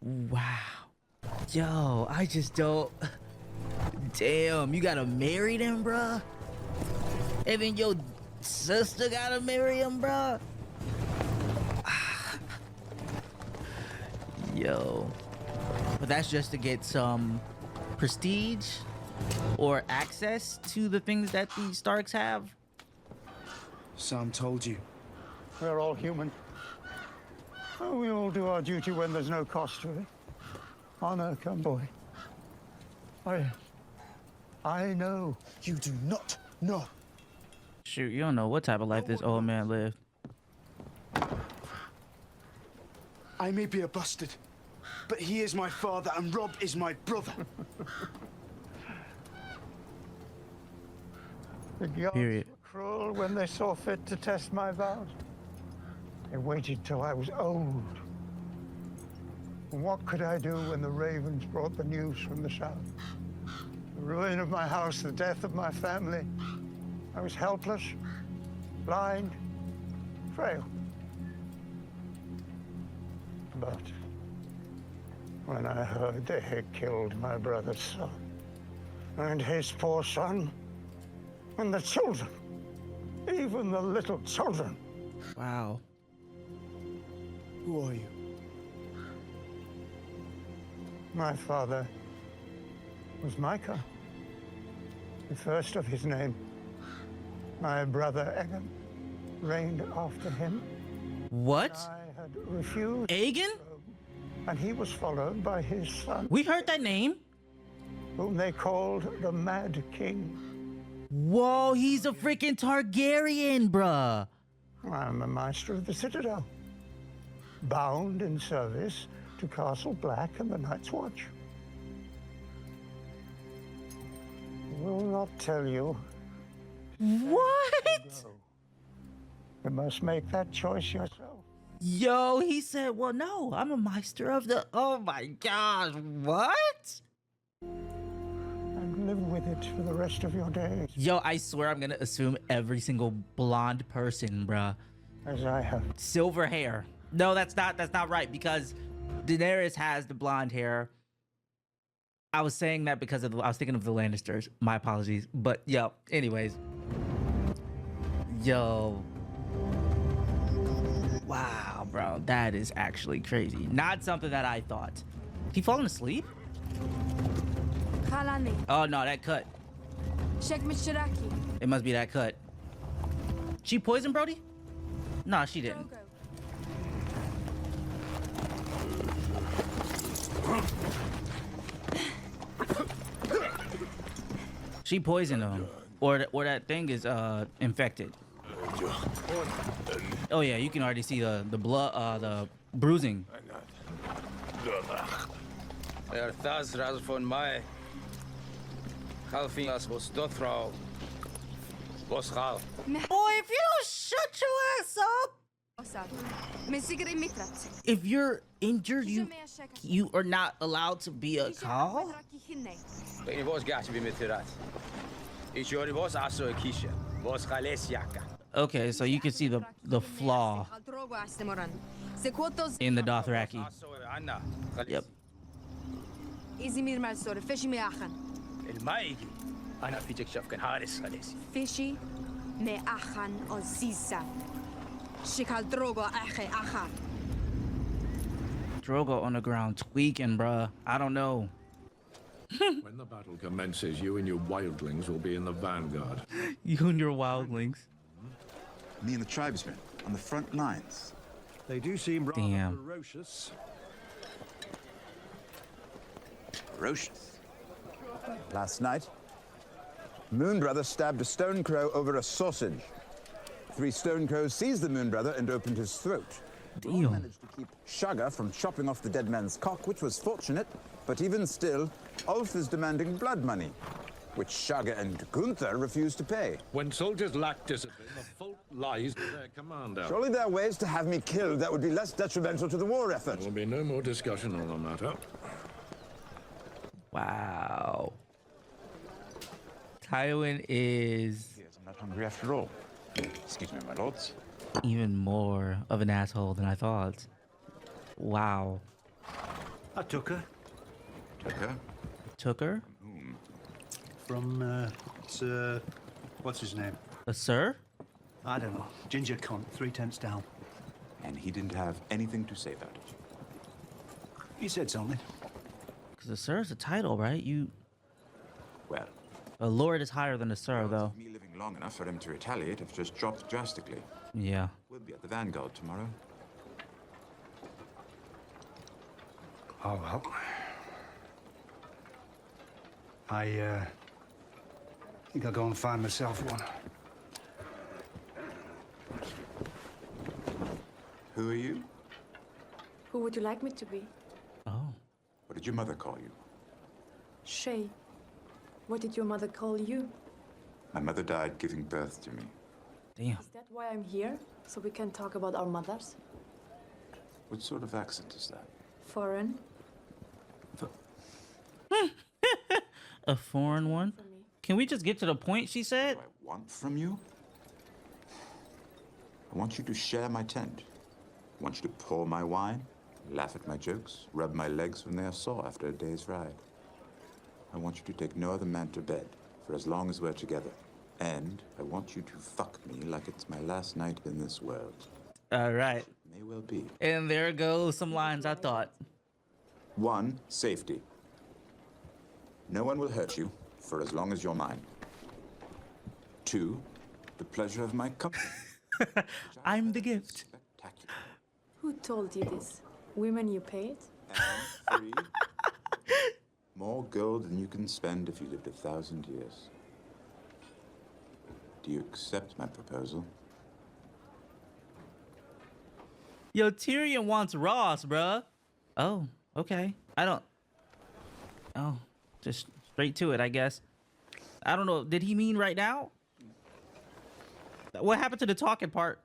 Wow. Yo, I just don't... Damn, you gotta marry them, bruh? And then your sister gotta marry him, bruh? Yo. But that's just to get some prestige or access to the things that the Starks have. Sam told you. We're all human. We all do our duty when there's no cost to it. Honor, come, boy. I know. You do not know. Shoot, you don't know what type of life this old man lived. I may be a bastard, but he is my father and Rob is my brother. The gods Period. were cruel when they saw fit to test my vows. They waited till I was old. And what could I do when the ravens brought the news from the south? The ruin of my house, the death of my family. I was helpless, blind, frail. But when I heard they had killed my brother's son, and his poor son, and the children, even the little children. Wow. Who are you? My father was Micah. the first of his name. My brother Aegon reigned after him. What? I had refused. Aegon? And he was followed by his son. We heard that name. Whom they called the Mad King. Whoa, he's a freaking Targaryen, bruh. I'm a Maester of the Citadel, bound in service to Castle Black and the Night's Watch. I will not tell you. What? You must make that choice yourself. Yo, he said, well, no, I'm a Maester of the... Oh my gosh, what? And live with it for the rest of your days. Yo, I swear I'm gonna assume every single blonde person, bruh. As I have. Silver hair. No, that's not right, because Daenerys has the blonde hair. I was saying that because of I was thinking of the Lannisters. My apologies. But yo, anyways. Yo. Wow, bro. That is actually crazy. Not something that I thought. He falling asleep? Oh no, that cut. It must be that cut. She poisoned Brody? No, she didn't. She poisoned him, or that thing is infected. Oh yeah, you can already see the blood, the bruising. Boy, if you don't shut your ass up. If you're injured, you are not allowed to be a call. Okay, so you can see the flaw in the Dothraki. Yep. Drogo on the ground tweaking, bruh. I don't know. When the battle commences, you and your wildlings will be in the vanguard. You and your wildlings. Me and the tribesmen on the front lines. They do seem rather Damn. ferocious. Ferocious. Last night, Moonbrother stabbed a stone crow over a sausage. 3 stone crows seized the Moonbrother and opened his throat. Damn. Managed to keep Shagga from chopping off the dead man's cock, which was fortunate, but even still, Ulf is demanding blood money, which Shagga and Gunther refuse to pay. When soldiers lack discipline, the fault lies with their commander. Surely there are ways to have me killed that would be less detrimental to the war effort. There will be no more discussion on the matter. Wow. Tywin is... I'm not hungry after all. Excuse me, my lords. Even more of an asshole than I thought. Wow. I took her. Took her? Took her? From, Sir... What's his name? A sir? I don't know. Ginger cunt, 3 tenths down. And he didn't have anything to say about it. He said something. Because a sir is a title, right? You... Well... A lord is higher than a sir, though. Me living long enough for him to retaliate have just dropped drastically. Yeah. We'll be at the vanguard tomorrow. Oh, well. I think I'll go and find myself one. Who are you? Who would you like me to be? Oh. What did your mother call you? Shay. What did your mother call you? My mother died giving birth to me. Damn. Is that why I'm here? So we can talk about our mothers? What sort of accent is that? Foreign. A foreign one? Can we just get to the point, she said? What I want from you? I want you to share my tent. I want you to pour my wine, laugh at my jokes, rub my legs when they are sore after a day's ride. I want you to take no other man to bed for as long as we're together. And I want you to fuck me like it's my last night in this world. All right. May well be. And there goes some lines I thought. 1, safety. No one will hurt you for as long as you're mine. 2, the pleasure of my company. I'm the gift. Who told you this? Women you paid? And 3, more gold than you can spend if you lived 1,000 years. Do you accept my proposal? Yo, Tyrion wants Ross, bruh. Oh, okay. Oh, just straight to it, I guess. I don't know. Did he mean right now? What happened to the talking part?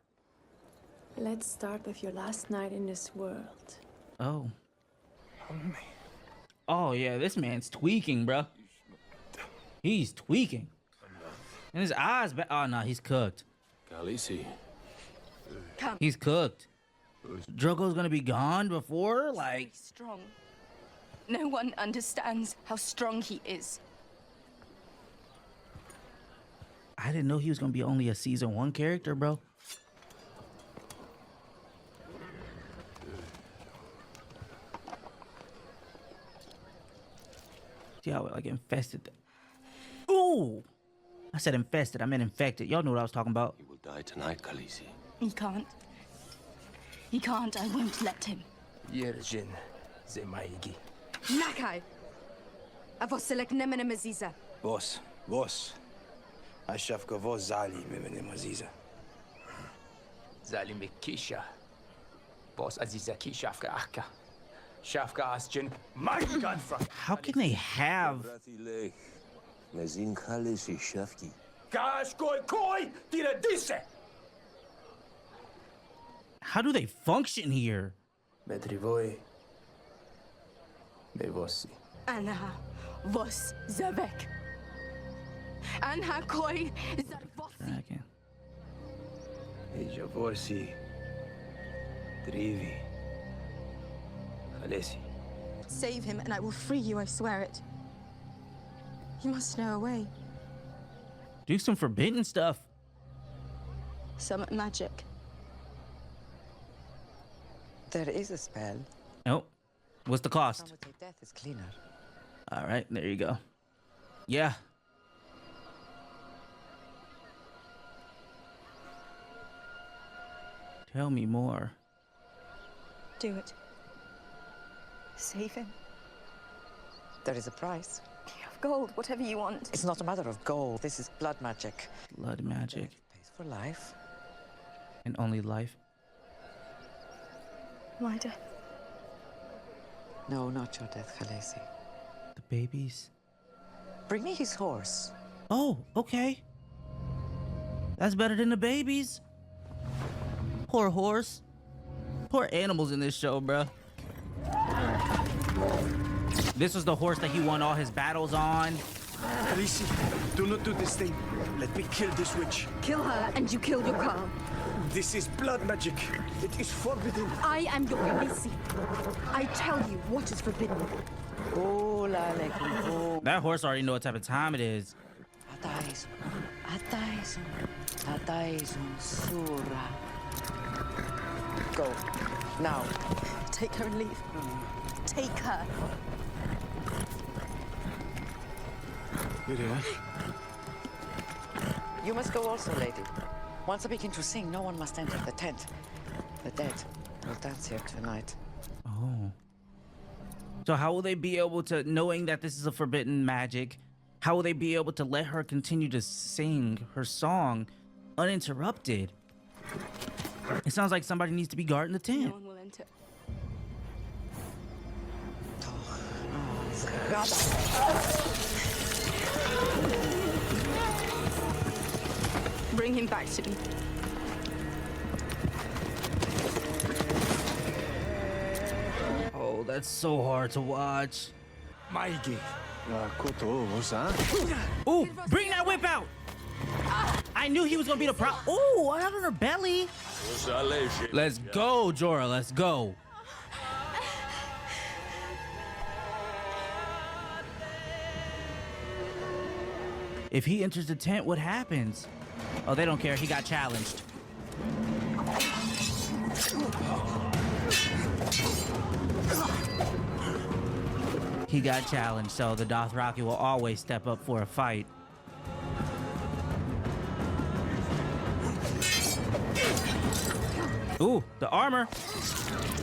Let's start with your last night in this world. Oh. Oh, yeah, this man's tweaking, bruh. He's tweaking. And his eyes, oh, no, he's cooked. Khaleesi. He's cooked. Drogo's gonna be gone before, like... Strong. No one understands how strong he is. I didn't know he was gonna be only a season 1 character, bro. See how like infested. Ooh! I said infested, I meant infected. Y'all know what I was talking about. He will die tonight, Khaleesi. He can't. He can't. I won't let him. Yerjin, Zemaigi. Nakai! Avoselek nemene maziza. Vos. Ashafka vos zali memene maziza. Zali mikisha. Vos aziza ki shafka akka. Shafka asjin my gunfront. How can they have... Mezin Khaleesi shafki. Kash koi tira dise. How do they function here? Medrivoi. Bevosi. Anha vos zavek. Anha koi zarvosi. Ejavosi. Drivi. Khaleesi. Save him and I will free you, I swear it. You must know a way. Do some forbidden stuff. Some magic. There is a spell. Nope. What's the cost? Some would say death is cleaner. All right, there you go. Yeah. Tell me more. Do it. Save him. There is a price. Gold, whatever you want. It's not a matter of gold. This is blood magic. Blood magic. Death pays for life. And only life. My death. No, not your death, Khaleesi. The babies. Bring me his horse. Oh, okay. That's better than the babies. Poor horse. Poor animals in this show, bruh. This was the horse that he won all his battles on. Khaleesi, do not do this thing. Let me kill this witch. Kill her and you kill your Carl. This is blood magic. It is forbidden. I am your Khaleesi. I tell you what is forbidden. That horse already know what type of time it is. Go. Now. Take her and leave. Take her. You must go also, lady. Once I begin to sing, no one must enter the tent. The dead will dance here tonight. Oh. So how will they be able to, knowing that this is a forbidden magic, how will they be able to let her continue to sing her song uninterrupted? It sounds like somebody needs to be guarding the tent. No one will enter. Bring him back to me. Oh, that's so hard to watch. Maigi. Ooh, bring that whip out! I knew he was gonna be the pro. Ooh, I have on her belly. Let's go, Jorah. Let's go. If he enters the tent, what happens? Oh, they don't care. He got challenged. He got challenged, so the Dothraki will always step up for a fight. Ooh, the armor.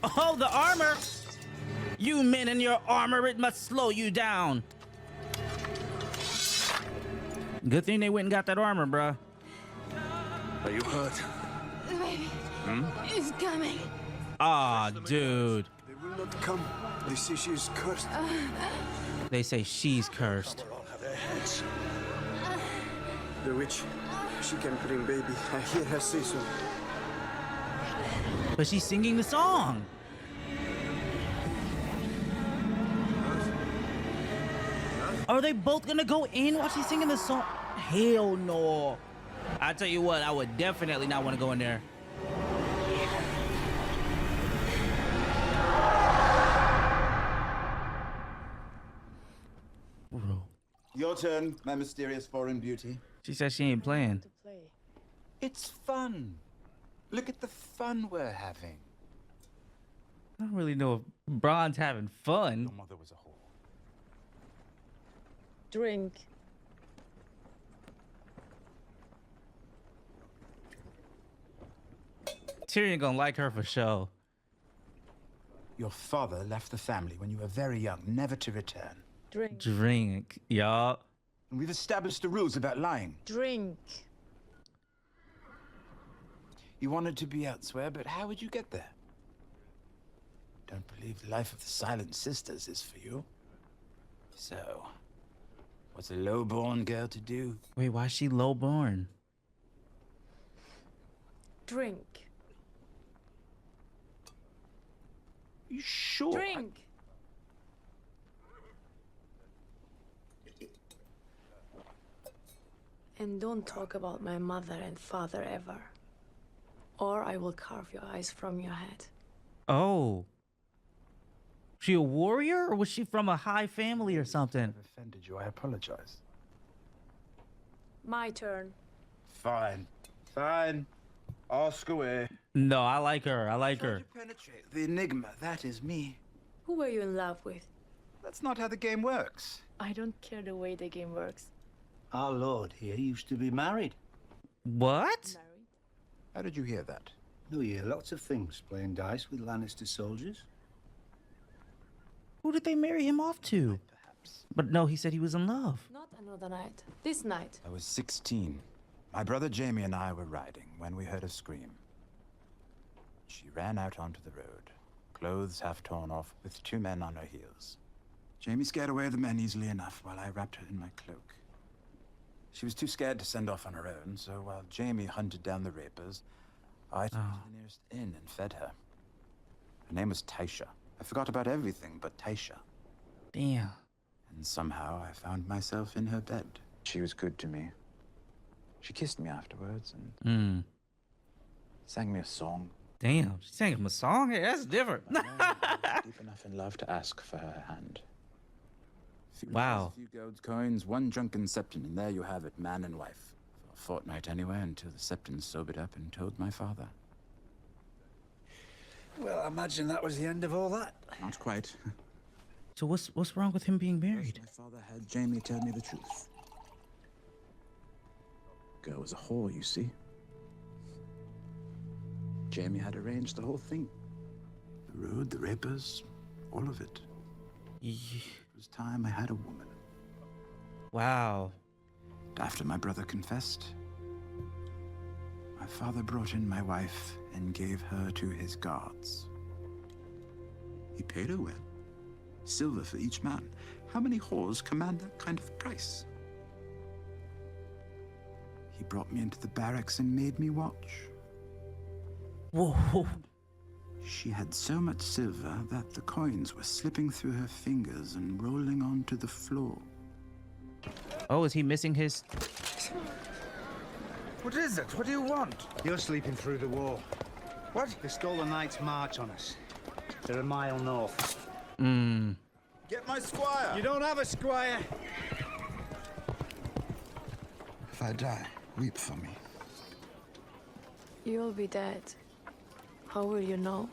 Oh, the armor. You men in your armor, it must slow you down. Good thing they went and got that armor, bruh. Are you hurt? The baby is coming. Ah, dude. They will not come. They say she is cursed. They say she's cursed. The witch, she can bring baby. I hear her say so. But she's singing the song. Are they both gonna go in while she's singing the song? Hell no. I tell you what, I would definitely not want to go in there. Your turn, my mysterious foreign beauty. She said she ain't playing. It's fun. Look at the fun we're having. I don't really know if Bran's having fun. Your mother was a whore. Drink. Tyrion gonna like her for sure. Your father left the family when you were very young, never to return. Drink. Drink, y'all. And we've established the rules about lying. Drink. You wanted to be elsewhere, but how would you get there? Don't believe the life of the Silent Sisters is for you. So, what's a low-born girl to do? Wait, why is she low-born? Drink. You sure? Drink. And don't talk about my mother and father ever. Or I will carve your eyes from your head. Oh. She a warrior, or was she from a high family or something? I've offended you. I apologize. My turn. Fine. Fine. Ask away. No, I like her. I like her. Penetrate the enigma. That is me. Who were you in love with? That's not how the game works. I don't care the way the game works. Our lord here used to be married. What? How did you hear that? You hear lots of things playing dice with Lannister soldiers. Who did they marry him off to? Perhaps. But no, he said he was in love. Not another night. This night. I was 16. My brother Jamie and I were riding when we heard a scream. She ran out onto the road, clothes half torn off, with 2 men on her heels. Jamie scared away the men easily enough while I wrapped her in my cloak. She was too scared to send off on her own, so while Jamie hunted down the rapers, I took her to the nearest inn and fed her. Her name was Taisha. I forgot about everything but Taisha. Damn. And somehow I found myself in her bed. She was good to me. She kissed me afterwards and sang me a song. Damn, she sang him a song? Hey, that's different. Deep enough in love to ask for her hand. Wow. A few gold coins, 1 drunken septon, and there you have it, man and wife. For a fortnight anyway, until the septon sobered up and told my father. Well, I imagine that was the end of all that. Not quite. So what's wrong with him being married? My father had Jamie tell me the truth. Girl was a whore, you see. Jamie had arranged the whole thing. The road, the rapers, all of it. It was time I had a woman. Wow. After my brother confessed, my father brought in my wife and gave her to his guards. He paid her well. Silver for each man. How many whores command that kind of price? He brought me into the barracks and made me watch. Whoa. She had so much silver that the coins were slipping through her fingers and rolling onto the floor. Oh, is he missing his... What is it? What do you want? You're sleeping through the war. What? They stole the Knights' March on us. They're a mile north. Get my squire! You don't have a squire. If I die, weep for me. You'll be dead. How will you know?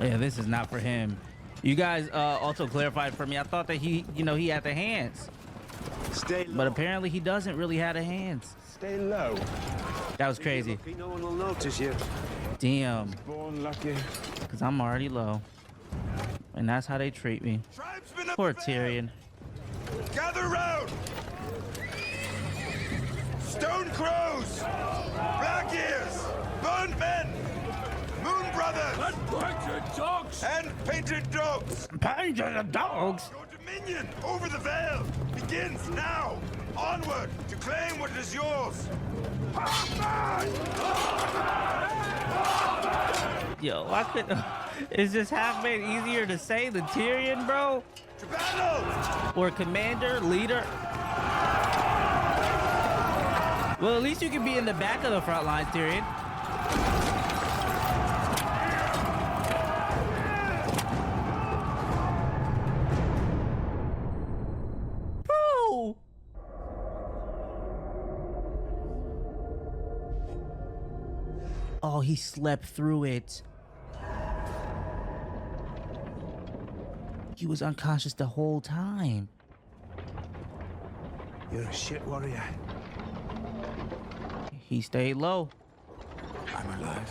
Yeah, this is not for him. You guys also clarified for me. I thought that he had the hands. Stay low. But apparently he doesn't really have the hands. Stay low. That was crazy. No one will notice you. Damn. Born lucky. Because I'm already low. And that's how they treat me. Poor Tyrion. Gather round! Stone crows! Black ears! Burned men! Moon brothers! And painted dogs! And painted dogs! Painted dogs? Your dominion over the Vale begins now! Onward to claim what is yours! Yo, I could. Is this half-made easier to say than Tyrion, bro? To battle! Or commander, leader? Well, at least you can be in the back of the front lines, Tyrion. Bro! Oh, he slept through it. He was unconscious the whole time. You're a shit warrior. He stayed low. I'm alive.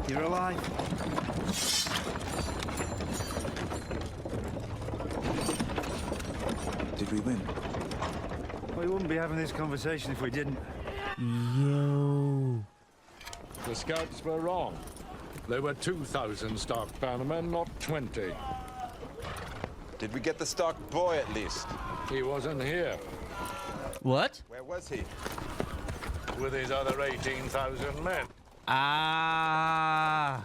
You're alive. Did we win? We wouldn't be having this conversation if we didn't. Yo. The scouts were wrong. There were 2,000 Stark bannermen, not 20. Did we get the Stark boy at least? He wasn't here. What? Where was he? With his other 18,000 men. Ah.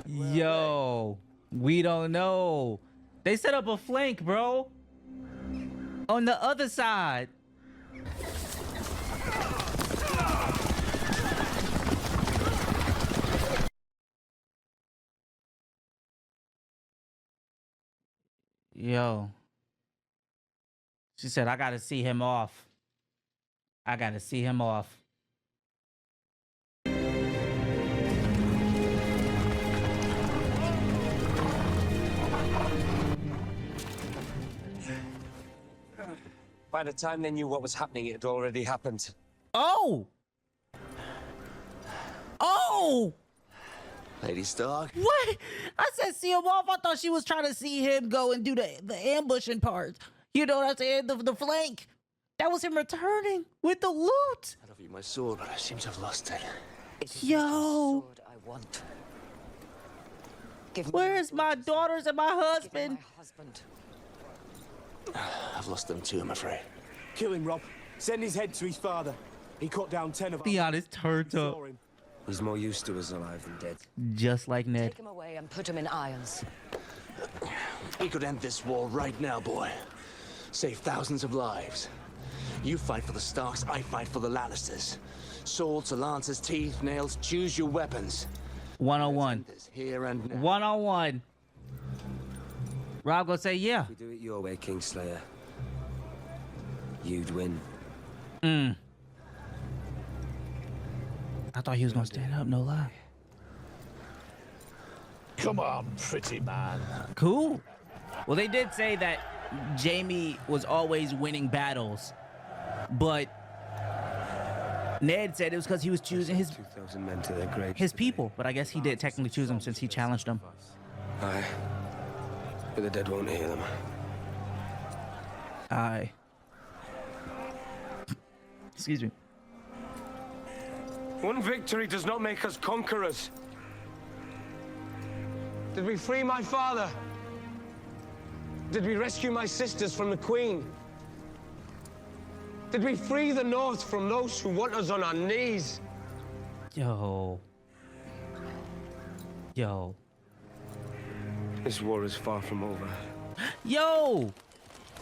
Yo. We don't know. They set up a flank, bro. On the other side. Yo. She said, I gotta see him off. I gotta see him off. By the time they knew what was happening, it had already happened. Oh! Oh! Lady Stark? What? I said see him off. I thought she was trying to see him go and do the ambushing part. You know what I'm saying? The flank. That was him returning with the loot. I love you, my sword, but I seem to have lost it. Yo. Sword I want. Where's my daughters and my husband? I've lost them too, I'm afraid. Kill him, Rob. Send his head to his father. He cut down 10 of us. Be honest, turned up. He's more used to us alive than dead. Just like Ned. Take him away and put him in irons. We could end this war right now, boy. Save thousands of lives. You fight for the Starks, I fight for the Lannisters. Swords to lances, teeth, nails, choose your weapons. 101. Here and now. 101. Rob gonna say yeah. If we do it your way, Kingslayer, you'd win. I thought he was gonna stand up, no lie. Come on, pretty man. Cool. Well, they did say that Jaime was always winning battles, but Ned said it was because he was choosing his 2,000 men to their graves. his people. But I guess he did technically choose them since he challenged them. Aye. But the dead won't hear them. Aye. Excuse me. One victory does not make us conquerors. Did we free my father? Did we rescue my sisters from the Queen? Did we free the North from those who want us on our knees? Yo. Yo. This war is far from over. Yo.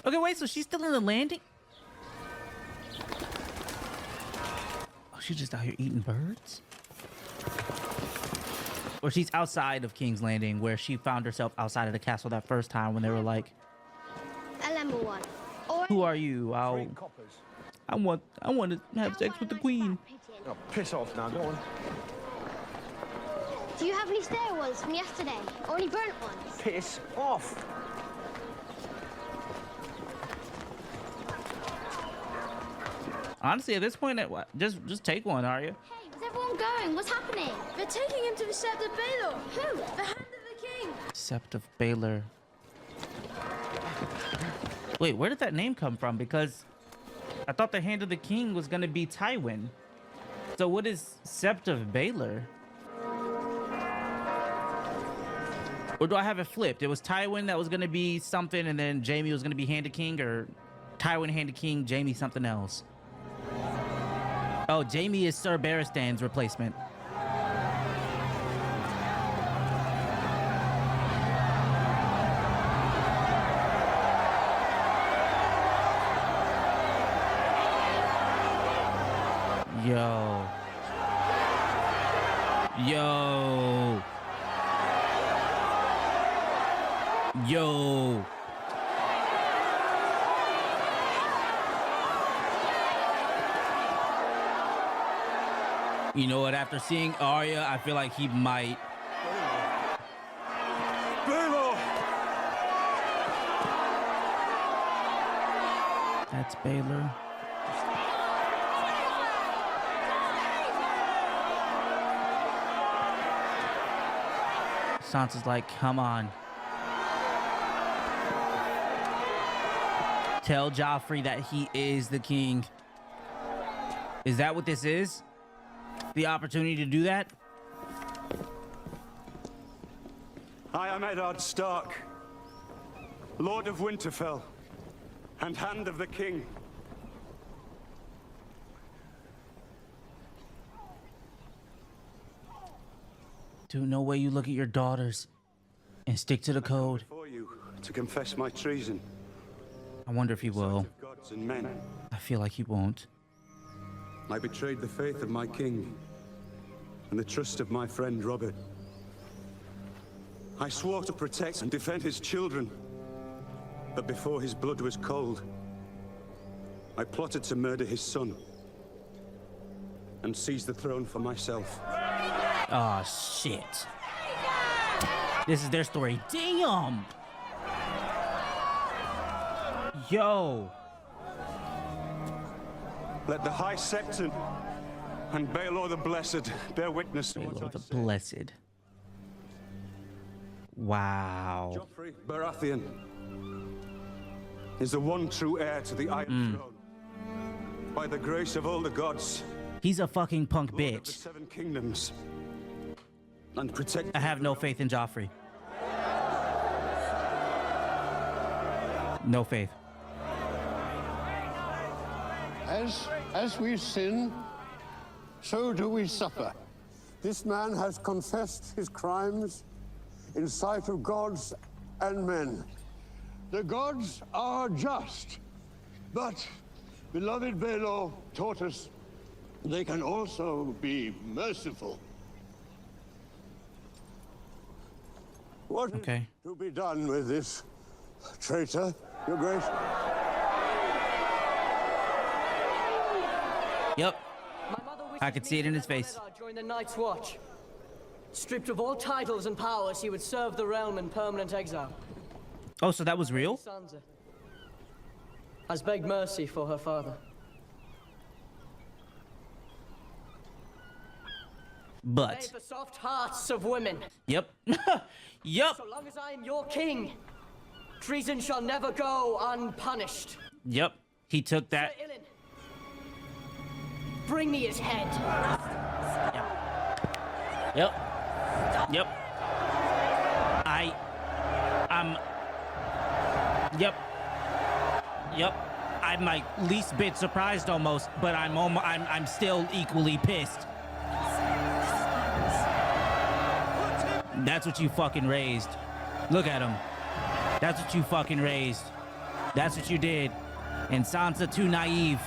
Okay, wait, so she's still in the landing? Oh, she's just out here eating birds? Or she's outside of King's Landing, where she found herself outside of the castle that first time when they were like, who are you? I want to have sex with the queen. Oh, piss off now, go on. Do you have any stale ones from yesterday? Or any burnt ones? Piss off. Honestly, at this point, just take one, Arya. Hey, where's everyone going? What's happening? They're taking him to the Sept of Baelor. Who? The Hand of the King. Sept of Baelor. Wait, where did that name come from? Because I thought the Hand of the King was gonna be Tywin. So what is Sept of Baelor? Or do I have it flipped? It was Tywin that was gonna be something, and then Jaime was gonna be Hand of King, or Tywin Hand of King, Jaime something else. Oh, Jaime is Sir Barristan's replacement. Yo. Yo. Yo. You know what? After seeing Arya, I feel like he might. Baelor! That's Baelor. Sansa's like, come on. Tell Joffrey that he is the king. Is that what this is? The opportunity to do that? I am Eddard Stark, Lord of Winterfell, and Hand of the King. Dude, no way you look at your daughters and stick to the code. Before you to confess my treason. I wonder if he will. Gods and men. I feel like he won't. I betrayed the faith of my king and the trust of my friend Robert. I swore to protect and defend his children, but before his blood was cold, I plotted to murder his son and seize the throne for myself. Oh, shit. This is their story. Damn! Yo! Let the High Septon and Baelor the Blessed bear witness to Baelor the Blessed. Wow. Joffrey Baratheon is the one true heir to the Iron Throne. By the grace of all the gods. He's a fucking punk Lord of the bitch. 7 kingdoms. And protect. I have no faith in Joffrey. No faith. As we sin, so do we suffer. This man has confessed his crimes in sight of gods and men. The gods are just, but beloved Baelor taught us they can also be merciful. What is to be done with this traitor, Your Grace? Yep. I could see it in his face. Join the Night's Watch. Stripped of all titles and powers, he would serve the realm in permanent exile. Oh, so that was real? Sansa has begged mercy for her father. But. Save the soft hearts of women. Yep. Yep. So long as I am your king, treason shall never go unpunished. Yep. He took that. Sir Ilyn, bring me his head. Yep. Yep. Yep. Yep. I'm like least bit surprised almost, but I'm still equally pissed. That's what you fucking raised. Look at him. That's what you fucking raised. That's what you did. And Sansa too naive.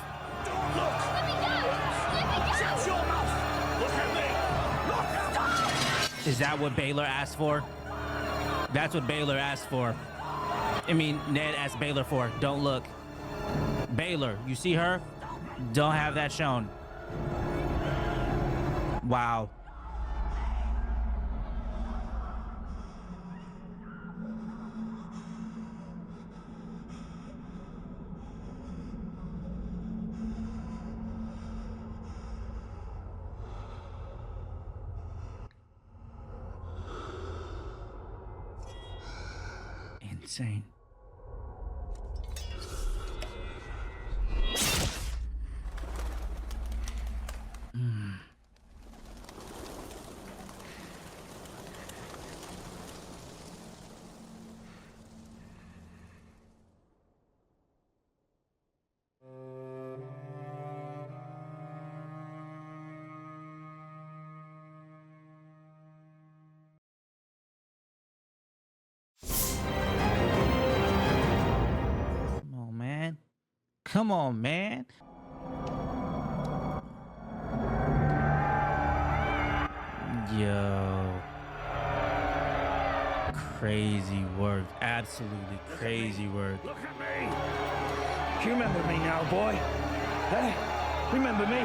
Is that what Baelor asked for? That's what Baelor asked for. I mean, Ned asked Baelor for. Don't look. Baelor, you see her? Don't have that shown. Wow. Insane. Come on, man. Yo. Crazy work. Absolutely crazy work. Look at me. Do you remember me now, boy? Hey, remember me?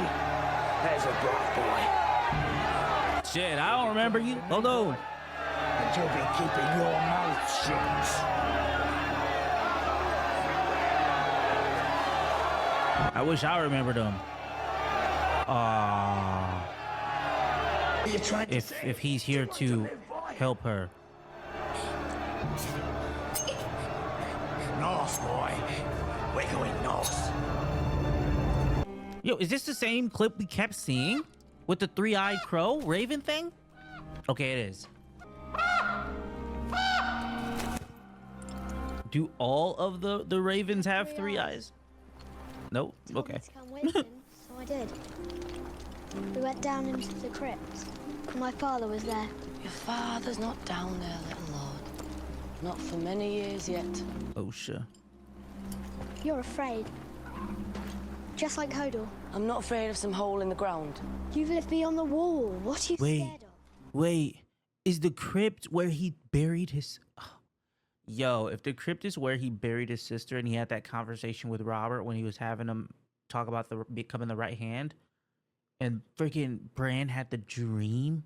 There's a bright boy. Shit, I don't remember you. Hold on. And you'll be keeping your mouth shut. I wish I remembered him. If he's here to help her. North, boy. We're going north. Yo, is this the same clip we kept seeing with the three-eyed crow raven thing? Okay, it is. Do all of the ravens have three eyes? Nope. Okay. Come with him, so I did. We went down into the crypt. My father was there. Your father's not down there, little lord. Not for many years yet. Oh, sure. You're afraid. Just like Hodor. I'm not afraid of some hole in the ground. You've lived beyond the wall. What are you scared of? Wait. Is the crypt where he buried his... Yo, if the crypt is where he buried his sister and he had that conversation with Robert when he was having him talk about becoming the right hand, and freaking Bran had the dream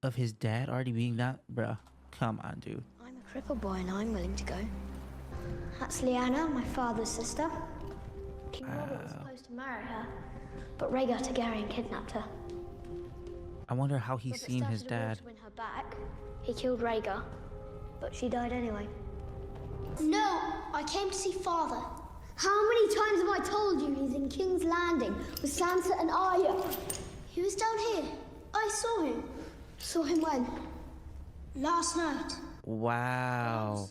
of his dad already being that, bruh, come on, dude. I'm a cripple boy and I'm willing to go. That's Lyanna, my father's sister. King Robert was supposed to marry her, but Rhaegar Targaryen kidnapped her. I wonder how he's seen his dad. To win her back, he killed Rhaegar. But she died anyway. No, I came to see Father. How many times have I told you he's in King's Landing with Sansa and Arya? He was down here. I saw him. Saw him when? Last night. Wow.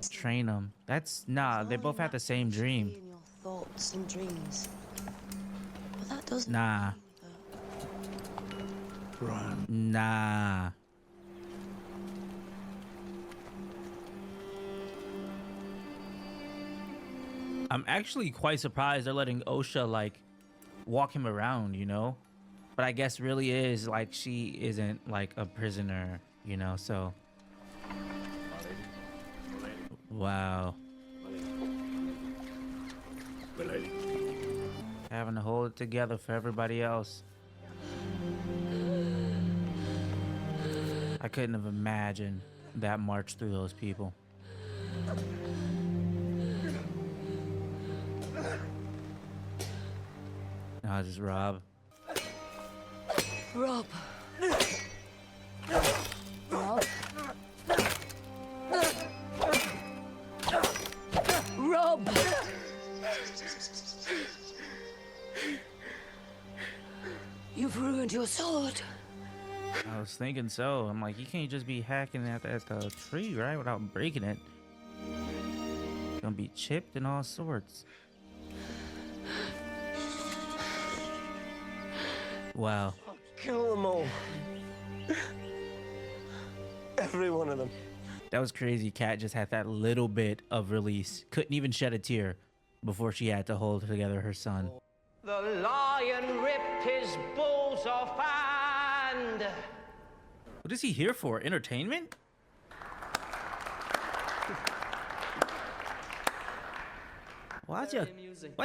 Train them. That's nah. They both had the same dream. In your thoughts and dreams. But that doesn't. Nah. Bran. Nah. I'm actually quite surprised they're letting Osha like walk him around, you know? But I guess really is like she isn't like a prisoner, you know, so. Wow. Having to hold it together for everybody else. I couldn't have imagined that march through those people. No, just Rob. Rob. Rob. Rob. You've ruined your sword. I was thinking so. I'm like, you can't just be hacking at the tree, right? Without breaking it. It's gonna be chipped and all sorts. Wow. I'll kill them all. Every one of them. That was crazy. Kat just had that little bit of release. Couldn't even shed a tear before she had to hold together her son. The lion ripped his balls off and... What is he here for? Entertainment? Why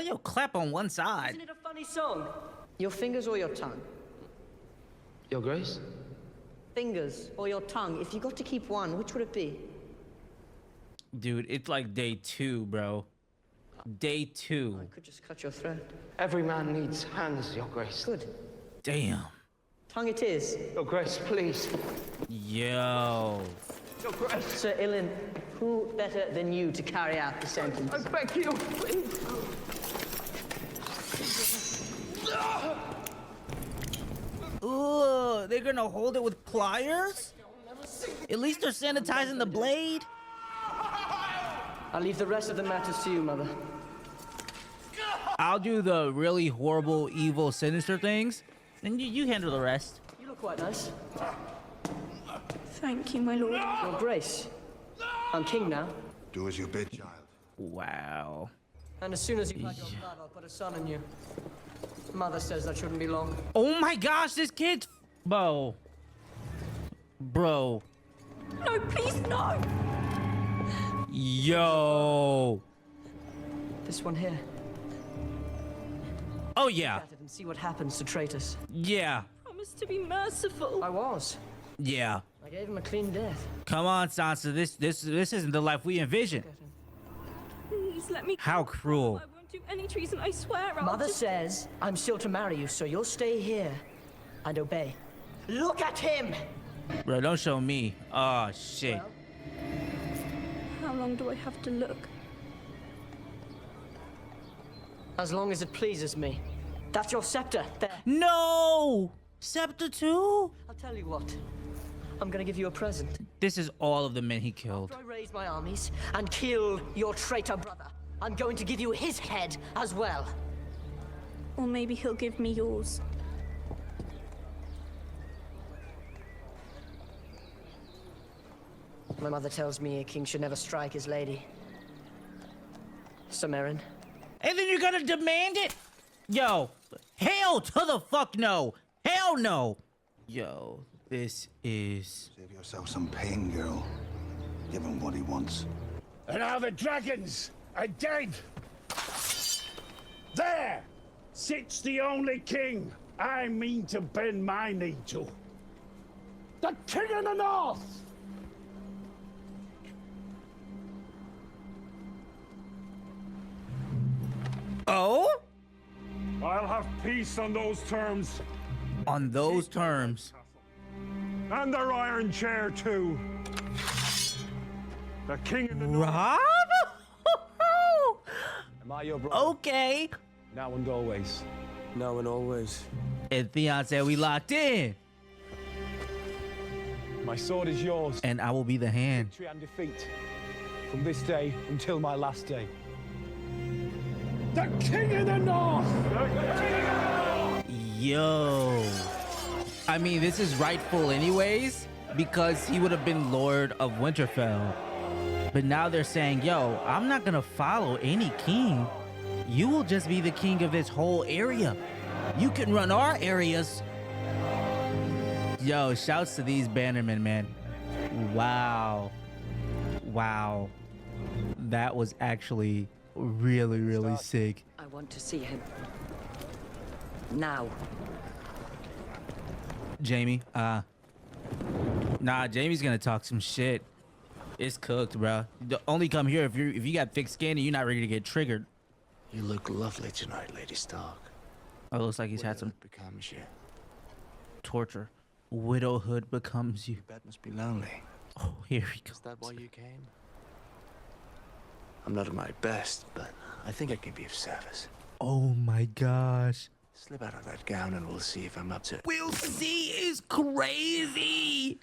you clap on one side? Isn't it a funny song? Your fingers or your tongue? Your Grace? Fingers or your tongue. If you got to keep one, which would it be? Dude, it's like day 2, bro. Day 2. I could just cut your throat. Every man needs hands, Your Grace. Good. Damn. Tongue it is. Your Grace, please. Yo. Your Grace. Sir Ilyn, who better than you to carry out the sentence? I beg you, please. Ugh, they're gonna hold it with pliers? At least they're sanitizing the blade. I'll leave the rest of the matters to you, Mother. I'll do the really horrible, evil, sinister things, and you handle the rest. You look quite nice. Thank you, my lord. Your Grace, I'm king now. Do as you bid, child. Wow. And as soon as you've had your blood, I'll put a son in you. Mother says that shouldn't be long. Oh my gosh, this kid's... Bro. No, please, no! Yo. This one here. Oh, yeah. Look at it and see what happens to traitors. Yeah. Promise to be merciful. I was. Yeah. I gave him a clean death. Come on, Sansa. This isn't the life we envisioned. Please let me. How cruel. I won't do any treason, I swear. Mother says I'm still to marry you, so you'll stay here and obey. Look at him! Bro, don't show me. Oh, shit. Well, how long do I have to look? As long as it pleases me. That's your scepter. There. No! Scepter too? I'll tell you what. I'm gonna give you a present. This is all of the men he killed. After I raise my armies and kill your traitor brother, I'm going to give you his head as well. Or maybe he'll give me yours. My mother tells me a king should never strike his lady. Samarin. And then you're gonna demand it? Yo, hell to the fuck no. Hell no. Yo, this is... Save yourself some pain, girl. Give him what he wants. And now the dragons are dead. There sits the only king I mean to bend my knee to. The King of the North! Oh? I'll have peace on those terms. On those terms. And their iron chair, too. The King of the Rob? Am I your brother? Okay. Now and always. Now and always. And Theon said we locked in. My sword is yours. And I will be the hand. Victory and defeat. From this day until my last day. The King of the North! Yo. I mean, this is rightful anyways, because he would have been Lord of Winterfell. But now they're saying, yo, I'm not gonna follow any king. You will just be the king of this whole area. You can run our areas. Yo, shouts to these bannermen, man. Wow. Wow. That was actually really, really sick. I want to see him. Now. Jamie, nah, Jamie's gonna talk some shit. It's cooked, bro. Only come here if you got thick skin and you're not ready to get triggered. You look lovely tonight, Lady Stark. Oh, it looks like he's had some becomes you. torture. Widowhood becomes you. That must be lonely. Oh, here he goes. Is that why you came? I'm not at my best, but I think I can be of service. Oh my gosh. Slip out of that gown and we'll see if I'm up to it. We'll see is crazy.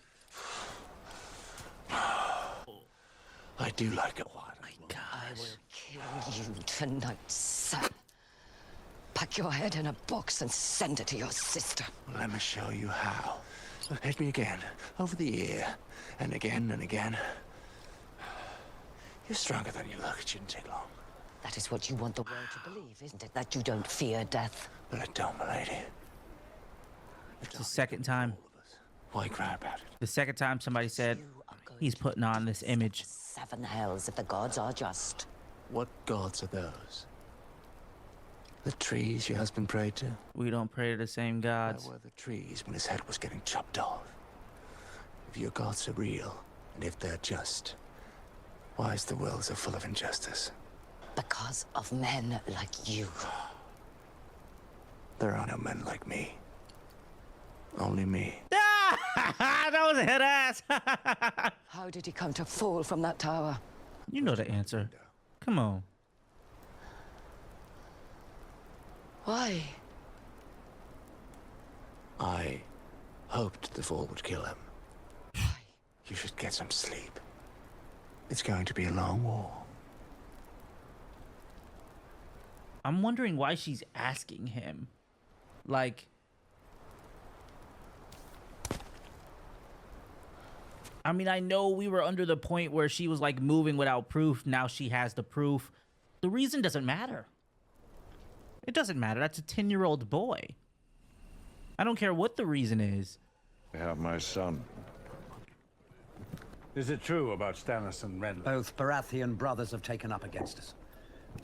I do like it. Oh my gosh. I will kill you tonight, son. Pack your head in a box and send it to your sister. Let me show you how. Hit me again, over the ear, and again and again. You're stronger than you look. It shouldn't take long. That is what you want the world to believe, isn't it? That you don't fear death. But I don't, milady. It's the second time. Why cry about it? The second time somebody said he's putting on this image. 7 hells if the gods are just. What gods are those? The trees your husband prayed to? We don't pray to the same gods. Where were the trees when his head was getting chopped off? If your gods are real, and if they're just, why is the world so full of injustice? Because of men like you. There are no men like me. Only me. That was a head ass. How did he come to fall from that tower? You know the answer. Come on. Why? I hoped the fall would kill him. You should get some sleep. It's going to be a long war. I'm wondering why she's asking him. Like, I mean, I know we were under the point where she was like moving without proof. Now she has the proof. The reason doesn't matter. It doesn't matter. That's a 10-year-old boy. I don't care what the reason is. I have my son. Is it true about Stannis and Renly? Both Baratheon brothers have taken up against us.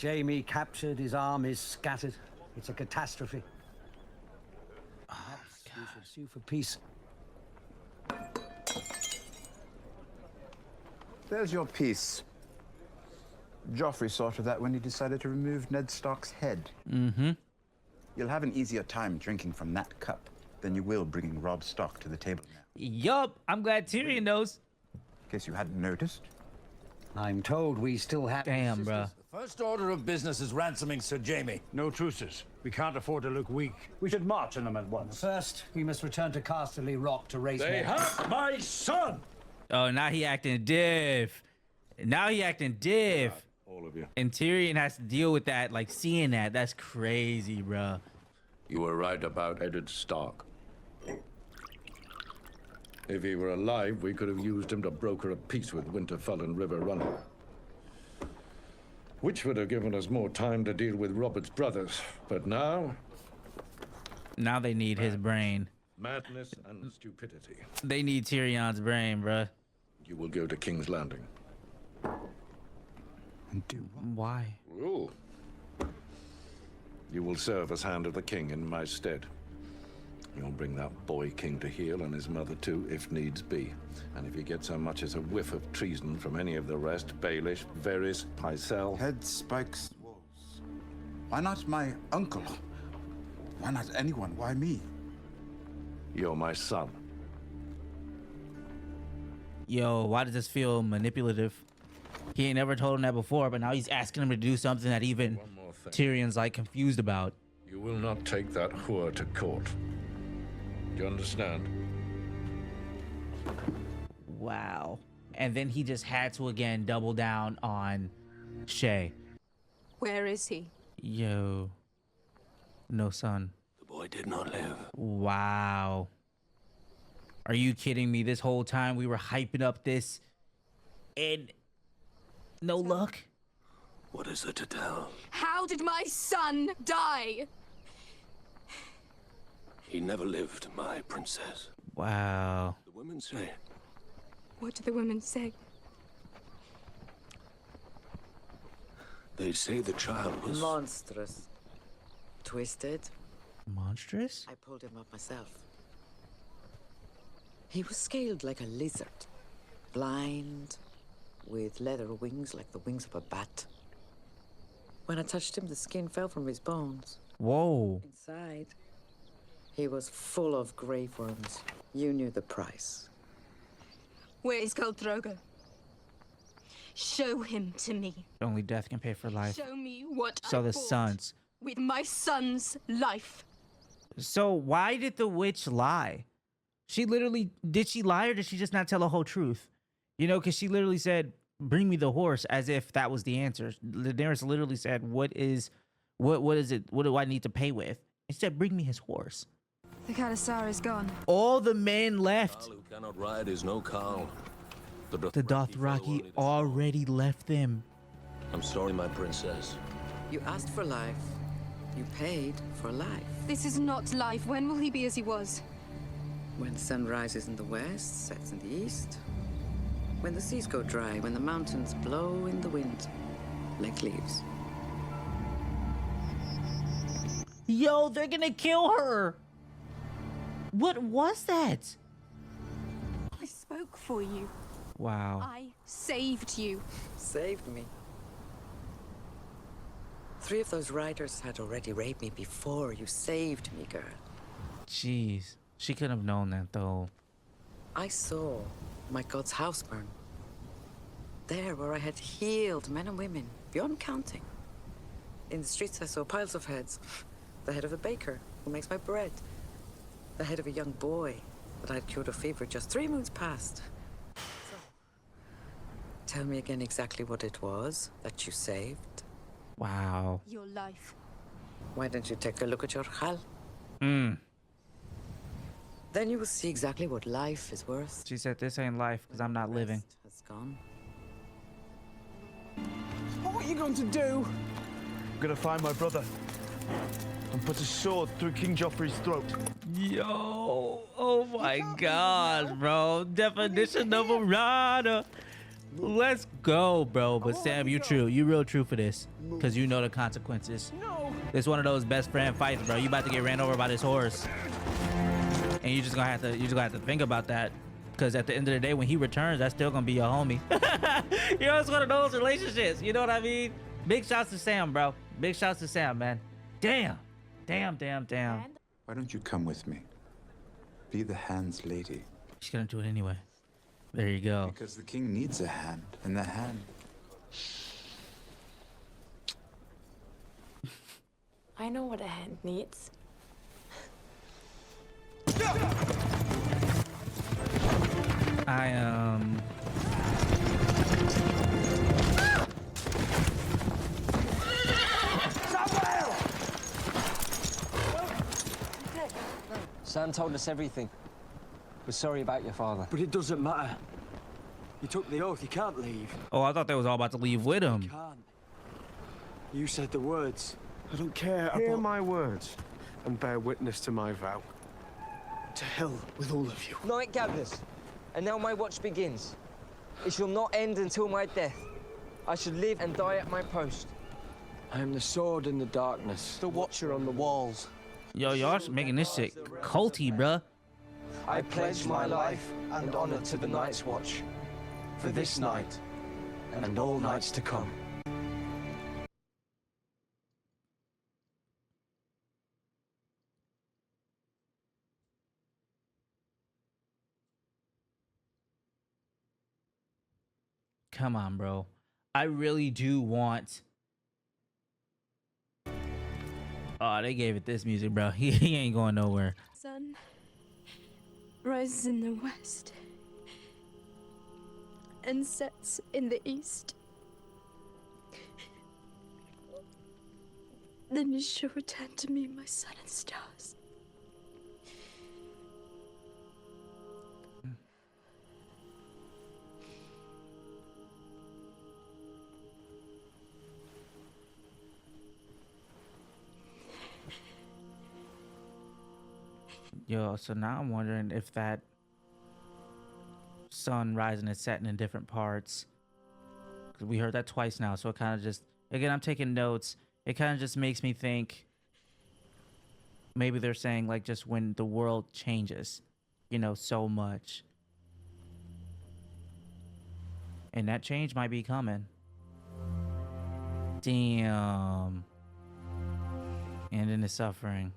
Jaime captured, his army is scattered. It's a catastrophe. Perhaps we should sue for peace. There's your piece. Joffrey saw to that when he decided to remove Ned Stark's head. Mm-hmm. You'll have an easier time drinking from that cup than you will bringing Robb Stark to the table now. Yup, I'm glad Tyrion knows. In case you hadn't noticed. I'm told we still have... Damn, bruh. The first order of business is ransoming Sir Jaime. No truces. We can't afford to look weak. We should march on them at once. First, we must return to Casterly Rock to raise... They have my son! Oh, now he acting diff. Now he acting diff. All of you. And Tyrion has to deal with that, like seeing that. That's crazy, bruh. You were right about Eddard Stark. If he were alive, we could have used him to broker a peace with Winterfell and River Run. Which would have given us more time to deal with Robert's brothers. But now... Now they need his brain. Madness and stupidity. They need Tyrion's brain, bruh. You will go to King's Landing. And do what? Why? Oh. You will serve as Hand of the King in my stead. You'll bring that boy king to heel and his mother too, if needs be. And if you get so much as a whiff of treason from any of the rest, Baelish, Varys, Pycelle... Head spikes walls. Why not my uncle? Why not anyone? Why me? You're my son. Yo, why does this feel manipulative? He ain't never told him that before, but now he's asking him to do something that even Tyrion's like confused about. You will not take that whore to court. Do you understand? Wow. And then he just had to again double down on Shay. Where is he? Yo. No son. The boy did not live. Wow. Are you kidding me? This whole time we were hyping up this and no luck? What is there to tell? How did my son die? He never lived, my princess. Wow. The women say. What do the women say? They say the child was... Monstrous. Twisted. Monstrous? I pulled him up myself. He was scaled like a lizard. Blind, with leather wings like the wings of a bat. When I touched him, the skin fell from his bones. Whoa. Inside, he was full of grave worms. You knew the price. Where is Khal Drogo? Show him to me. Only death can pay for life. Show me what So I the bought sons. with my son's life. So why did the witch lie? She literally, did she lie or did she just not tell the whole truth? You know, because she literally said, bring me the horse, as if that was the answer. Daenerys literally said, what is it? What do I need to pay with? Instead, bring me his horse. The Khalisar is gone. All the men left. Who cannot ride is no Khal. The Dothraki already left them. I'm sorry, my princess. You asked for life. You paid for life. This is not life. When will he be as he was? When the sun rises in the west, sets in the east. When the seas go dry, when the mountains blow in the wind like leaves. Yo, they're gonna kill her. What was that? I spoke for you. Wow. I saved you. Saved me. 3 of those riders had already raped me before you saved me, girl. Jeez. She could have known that though. I saw my god's house burn. There where I had healed men and women, beyond counting. In the streets I saw piles of heads. The head of a baker who makes my bread. The head of a young boy that I had cured of fever just 3 moons past. So, tell me again exactly what it was that you saved. Wow. Your life. Why don't you take a look at your hal? Mm. Then you will see exactly what life is worth. She said this ain't life because I'm not living. Has gone. What are you going to do? I'm gonna find my brother and put a sword through King Joffrey's throat. Yo, oh my God, bro. Definition of a rider. Let's go, bro. But Sam, you true. You real true for this. Because you know the consequences. It's one of those best friend fights, bro. You about to get ran over by this horse. And you just gonna have to think about that. Because at the end of the day, when he returns, that's still gonna be your homie. You know, it's one of those relationships. You know what I mean? Big shouts to Sam, bro. Big shouts to Sam, man. Damn. Damn. Why don't you come with me? Be the hand's lady. She's gonna do it anyway. There you go. Because the king needs a hand, and the hand. I know what a hand needs. Sam told us everything. We're sorry about your father. But it doesn't matter. You took the oath, you can't leave. Oh, I thought they was all about to leave with him. You can't. You said the words. I don't care about... Hear my words and bear witness to my vow. To hell with all of you. Night gathers, and now my watch begins. It shall not end until my death. I shall live and die at my post. I am the sword in the darkness, the watcher on the walls. Yo, y'all making this shit culty, bruh. I pledge my life and honor to the Night's Watch, for this night and all nights to come. Come on, bro. I really do want... Oh, they gave it this music, bro. He ain't going nowhere. Sun rises in the west and sets in the east. Then you shall return to me, my sun and stars. Yo, so now I'm wondering if that sun rising and setting in different parts. Because we heard that twice now, so it kind of just... Again, I'm taking notes. It kind of just makes me think... Maybe they're saying, like, just when the world changes, you know, so much. And that change might be coming. Damn. And in the suffering.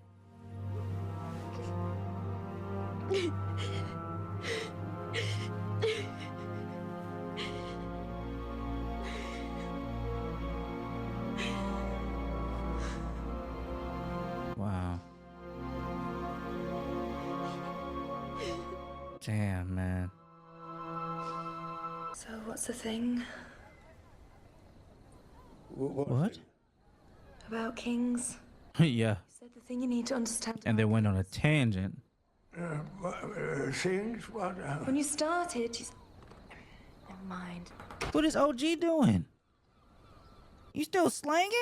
Wow. Damn, man. So what's the thing? What? About kings? Yeah. You said the thing you need to understand. And they went on a tangent. Things? What? When you started, you... Never mind. What is OG doing? You still slanging?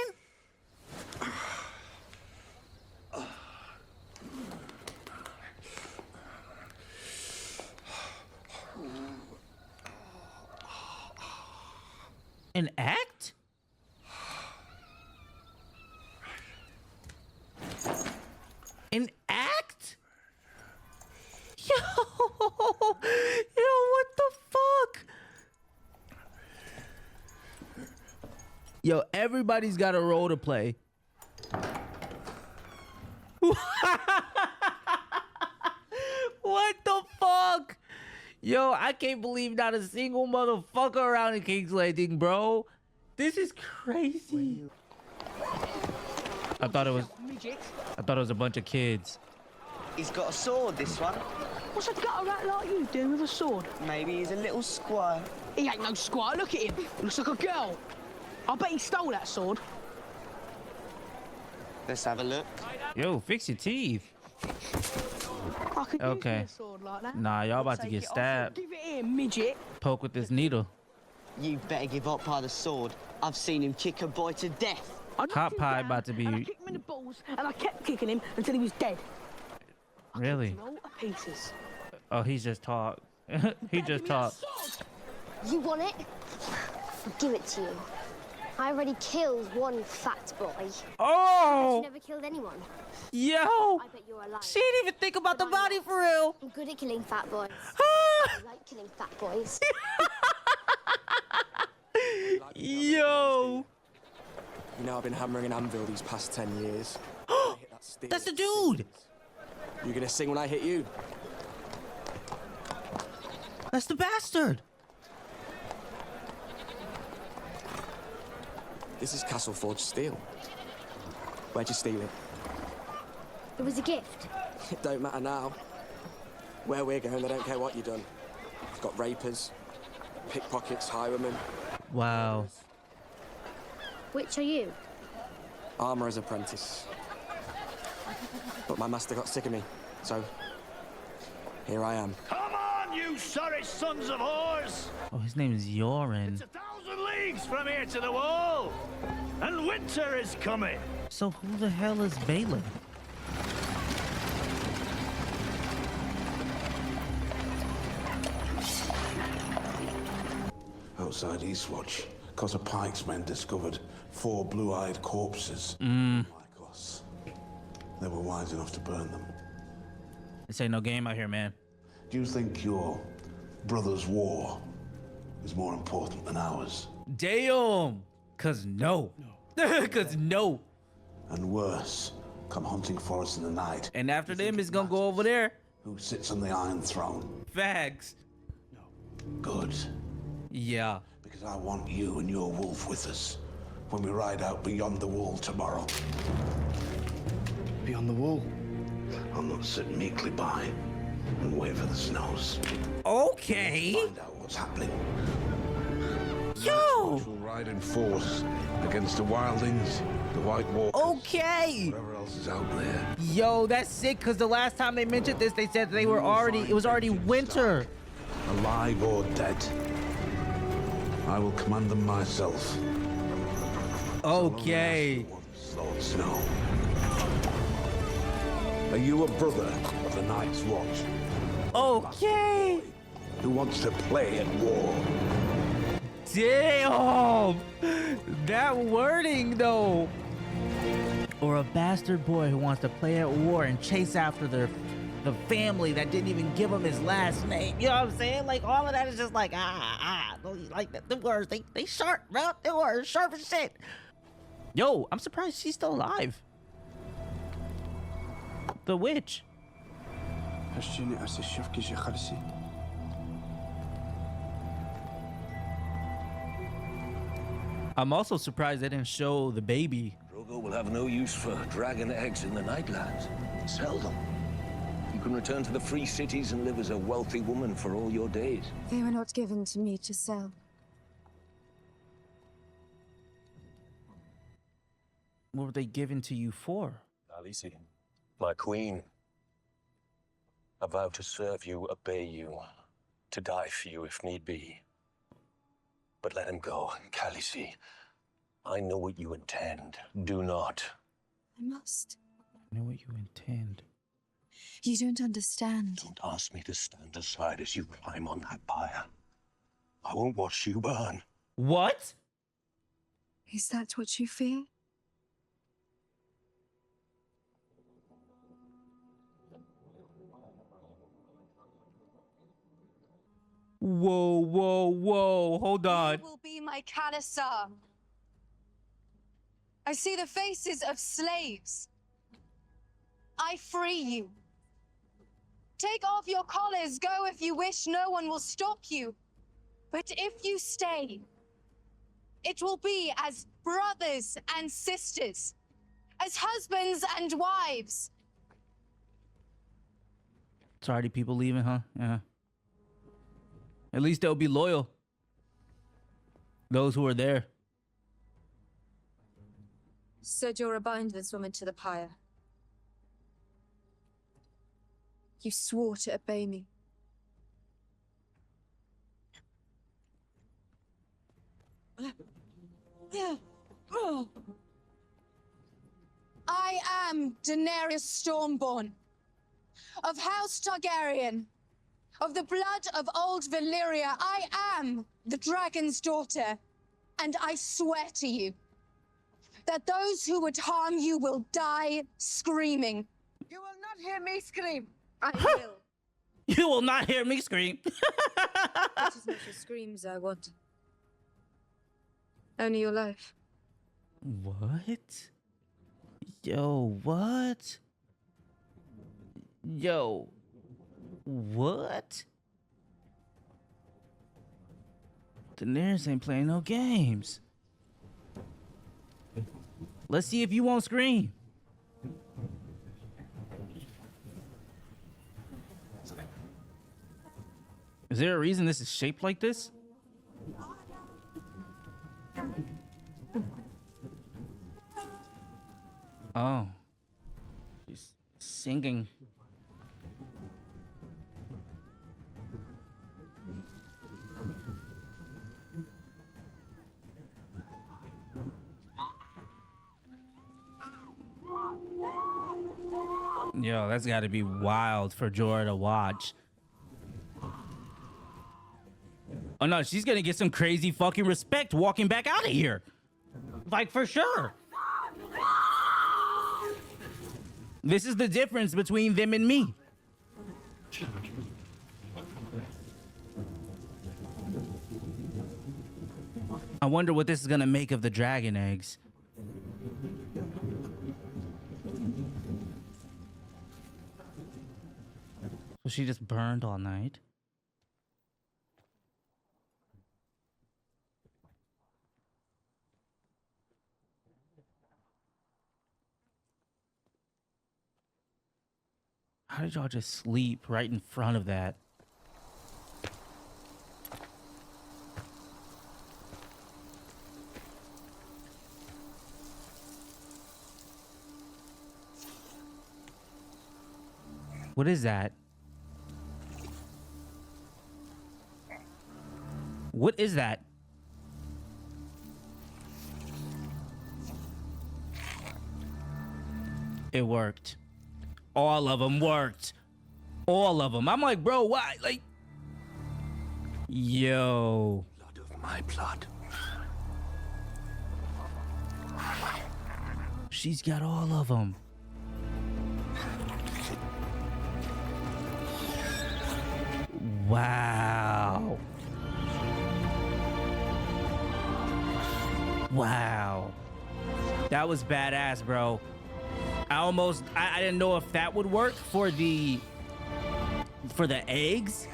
An act? An act? Yo, what the fuck? Yo, everybody's got a role to play. What the fuck? Yo, I can't believe not a single motherfucker around in King's Landing, bro. This is crazy. I thought it was a bunch of kids. He's got a sword, this one. What's a gutter rat like you doing with a sword? Maybe he's a little squire. He ain't no squire. Look at him. Looks like a girl. I bet he stole that sword. Let's have a look. Yo, fix your teeth. I could Okay. use a sword like that. Nah, y'all about to get stabbed. Give it here, midget. Poke with this needle. You better give up by the sword. I've seen him kick a boy to death. Hot pie about to I be kicked him in the balls, and I kept kicking him until he was dead. really. All to pieces. Oh, he's just talk. He just talked. You want it? I'll give it to you. I already killed one fat boy. Oh! But you never killed anyone. Yo! I bet you're alive. She didn't even think about the body for real. I'm good at killing fat boys. I like killing fat boys. Yo! You know, I've been hammering an anvil these past 10 years. That's the dude! You gonna sing when I hit you? That's the bastard! This is Castle Forge steel. Where'd you steal it? It was a gift. It don't matter now. Where we're going, they don't care what you've done. They've got rapers, pickpockets, highwaymen. Wow. Which are you? Armourer's apprentice. But my master got sick of me, so here I am. Come on, you sorry sons of whores! Oh, his name is Yoren. 1,000 leagues from here to the wall, and winter is coming. So who the hell is Balin? Outside Eastwatch, cause of Pike's men discovered 4 blue-eyed corpses. Mm. Like us. They were wise enough to burn them. This ain't no game out here, man. Do you think your brother's war is more important than ours? Damn! Cause no. Cause no. And worse, come hunting for us in the night. And after them, it's gonna go over there. Who sits on the Iron Throne? Fags. Good. Yeah. Because I want you and your wolf with us when we ride out beyond the wall tomorrow. Beyond the wall? I'll not sit meekly by and wait for the snows. Okay. Find out what's happening. Yo! We'll ride in force against the wildlings, the White Walkers. Okay. Whatever else is out there. Yo, that's sick, because the last time they mentioned this, they said they were it was already winter. Alive or dead. I will command them myself. Okay. Lord Snow. Are you a brother of the Night's Watch? Okay. Who wants to play at war? Damn! That wording, though. Or a bastard boy who wants to play at war and chase after the family that didn't even give him his last name. You know what I'm saying? Like, all of that is just like, like that. The words, they sharp, bro. They were sharp as shit. Yo, I'm surprised she's still alive. The witch. I'm also surprised they didn't show the baby. Drogo will have no use for dragon eggs in the Nightlands. Sell them. You can return to the free cities and live as a wealthy woman for all your days. They were not given to me to sell. What were they given to you for? Khaleesi, my queen. I vow to serve you, obey you, to die for you if need be. But let him go, Khaleesi. I know what you intend. Do not. I must. I know what you intend. You don't understand. Don't ask me to stand aside as you climb on that pyre. I won't watch you burn. What? Is that what you fear? Whoa, whoa, whoa. Hold on. You will be my cannister. I see the faces of slaves. I free you. Take off your collars, go if you wish, no one will stop you. But if you stay, it will be as brothers and sisters, as husbands and wives. It's already people leaving, huh? Yeah. At least they'll be loyal. Those who are there. So you'll bind this woman to the pyre. You swore to obey me. I am Daenerys Stormborn, of House Targaryen, of the blood of old Valyria. I am the dragon's daughter, and I swear to you that those who would harm you will die screaming. You will not hear me scream. I will. You will not hear me scream. Not as much as screams I want. Only your life. What? Yo, what? Yo, what? Daenerys ain't playing no games. Let's see if you won't scream. Is there a reason this is shaped like this? Oh. She's singing. Yo, that's gotta be wild for Jorah to watch. Oh no, she's gonna get some crazy fucking respect walking back out of here. Like, for sure. This is the difference between them and me. I wonder what this is gonna make of the dragon eggs. So she just burned all night. How did y'all just sleep right in front of that? What is that? What is that? It worked. All of them worked. All of them. I'm like, bro, why? Like, yo. Blood of my blood. She's got all of them. Wow. Wow. That was badass, bro. I didn't know if that would work for the eggs,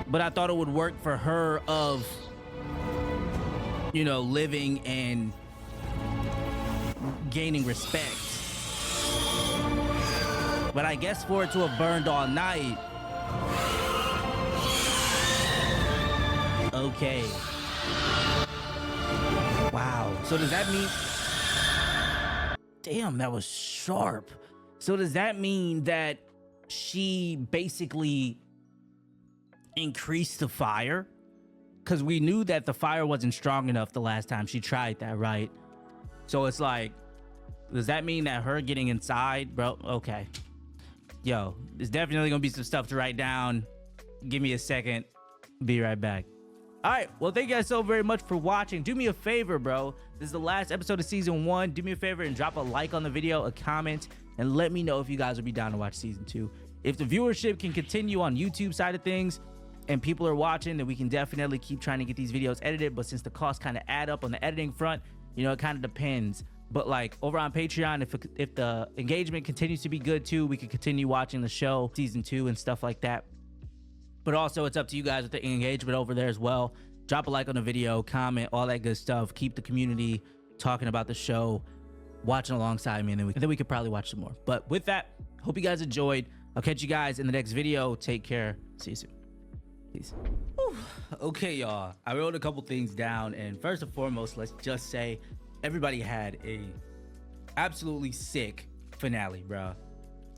but I thought it would work for her of, you know, living and gaining respect. But I guess for it to have burned all night. Okay. Wow. So does that mean... Damn, that was sharp. So does that mean that she basically increased the fire? Because we knew that the fire wasn't strong enough the last time she tried that, right? So it's like, does that mean that her getting inside, bro? Okay. Yo, there's definitely gonna be some stuff to write down. Give me a second. Be right back. All right, well, thank you guys so very much for watching. Do me a favor, bro. This is the last episode of season 1. Do me a favor and drop a like on the video, a comment, and let me know if you guys would be down to watch season 2. If the viewership can continue on YouTube side of things and people are watching, then we can definitely keep trying to get these videos edited. But since the costs kind of add up on the editing front, you know, it kind of depends But like over on Patreon, if the engagement continues to be good too, we could continue watching the show season 2 and stuff like that. But also it's up to you guys with the engagement over there as well. Drop a like on the video, comment, all that good stuff. Keep the community talking about the show, watching alongside me, and then we could probably watch some more. But with that, hope you guys enjoyed. I'll catch you guys in the next video. Take care. See you soon. Peace. Whew. Okay, y'all. I wrote a couple things down, and first and foremost, let's just say everybody had a absolutely sick finale, bro.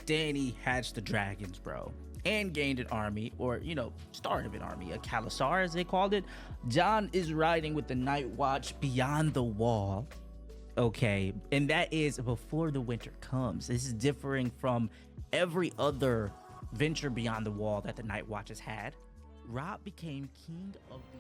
Dany hatched the dragons, bro, and gained an army, or, you know, started an army, a Khalasar as they called it. Jon is riding with the Night Watch beyond the wall. Okay, and that is before the winter comes. This is differing from every other venture beyond the wall that the Night Watch has had. Robb became king of the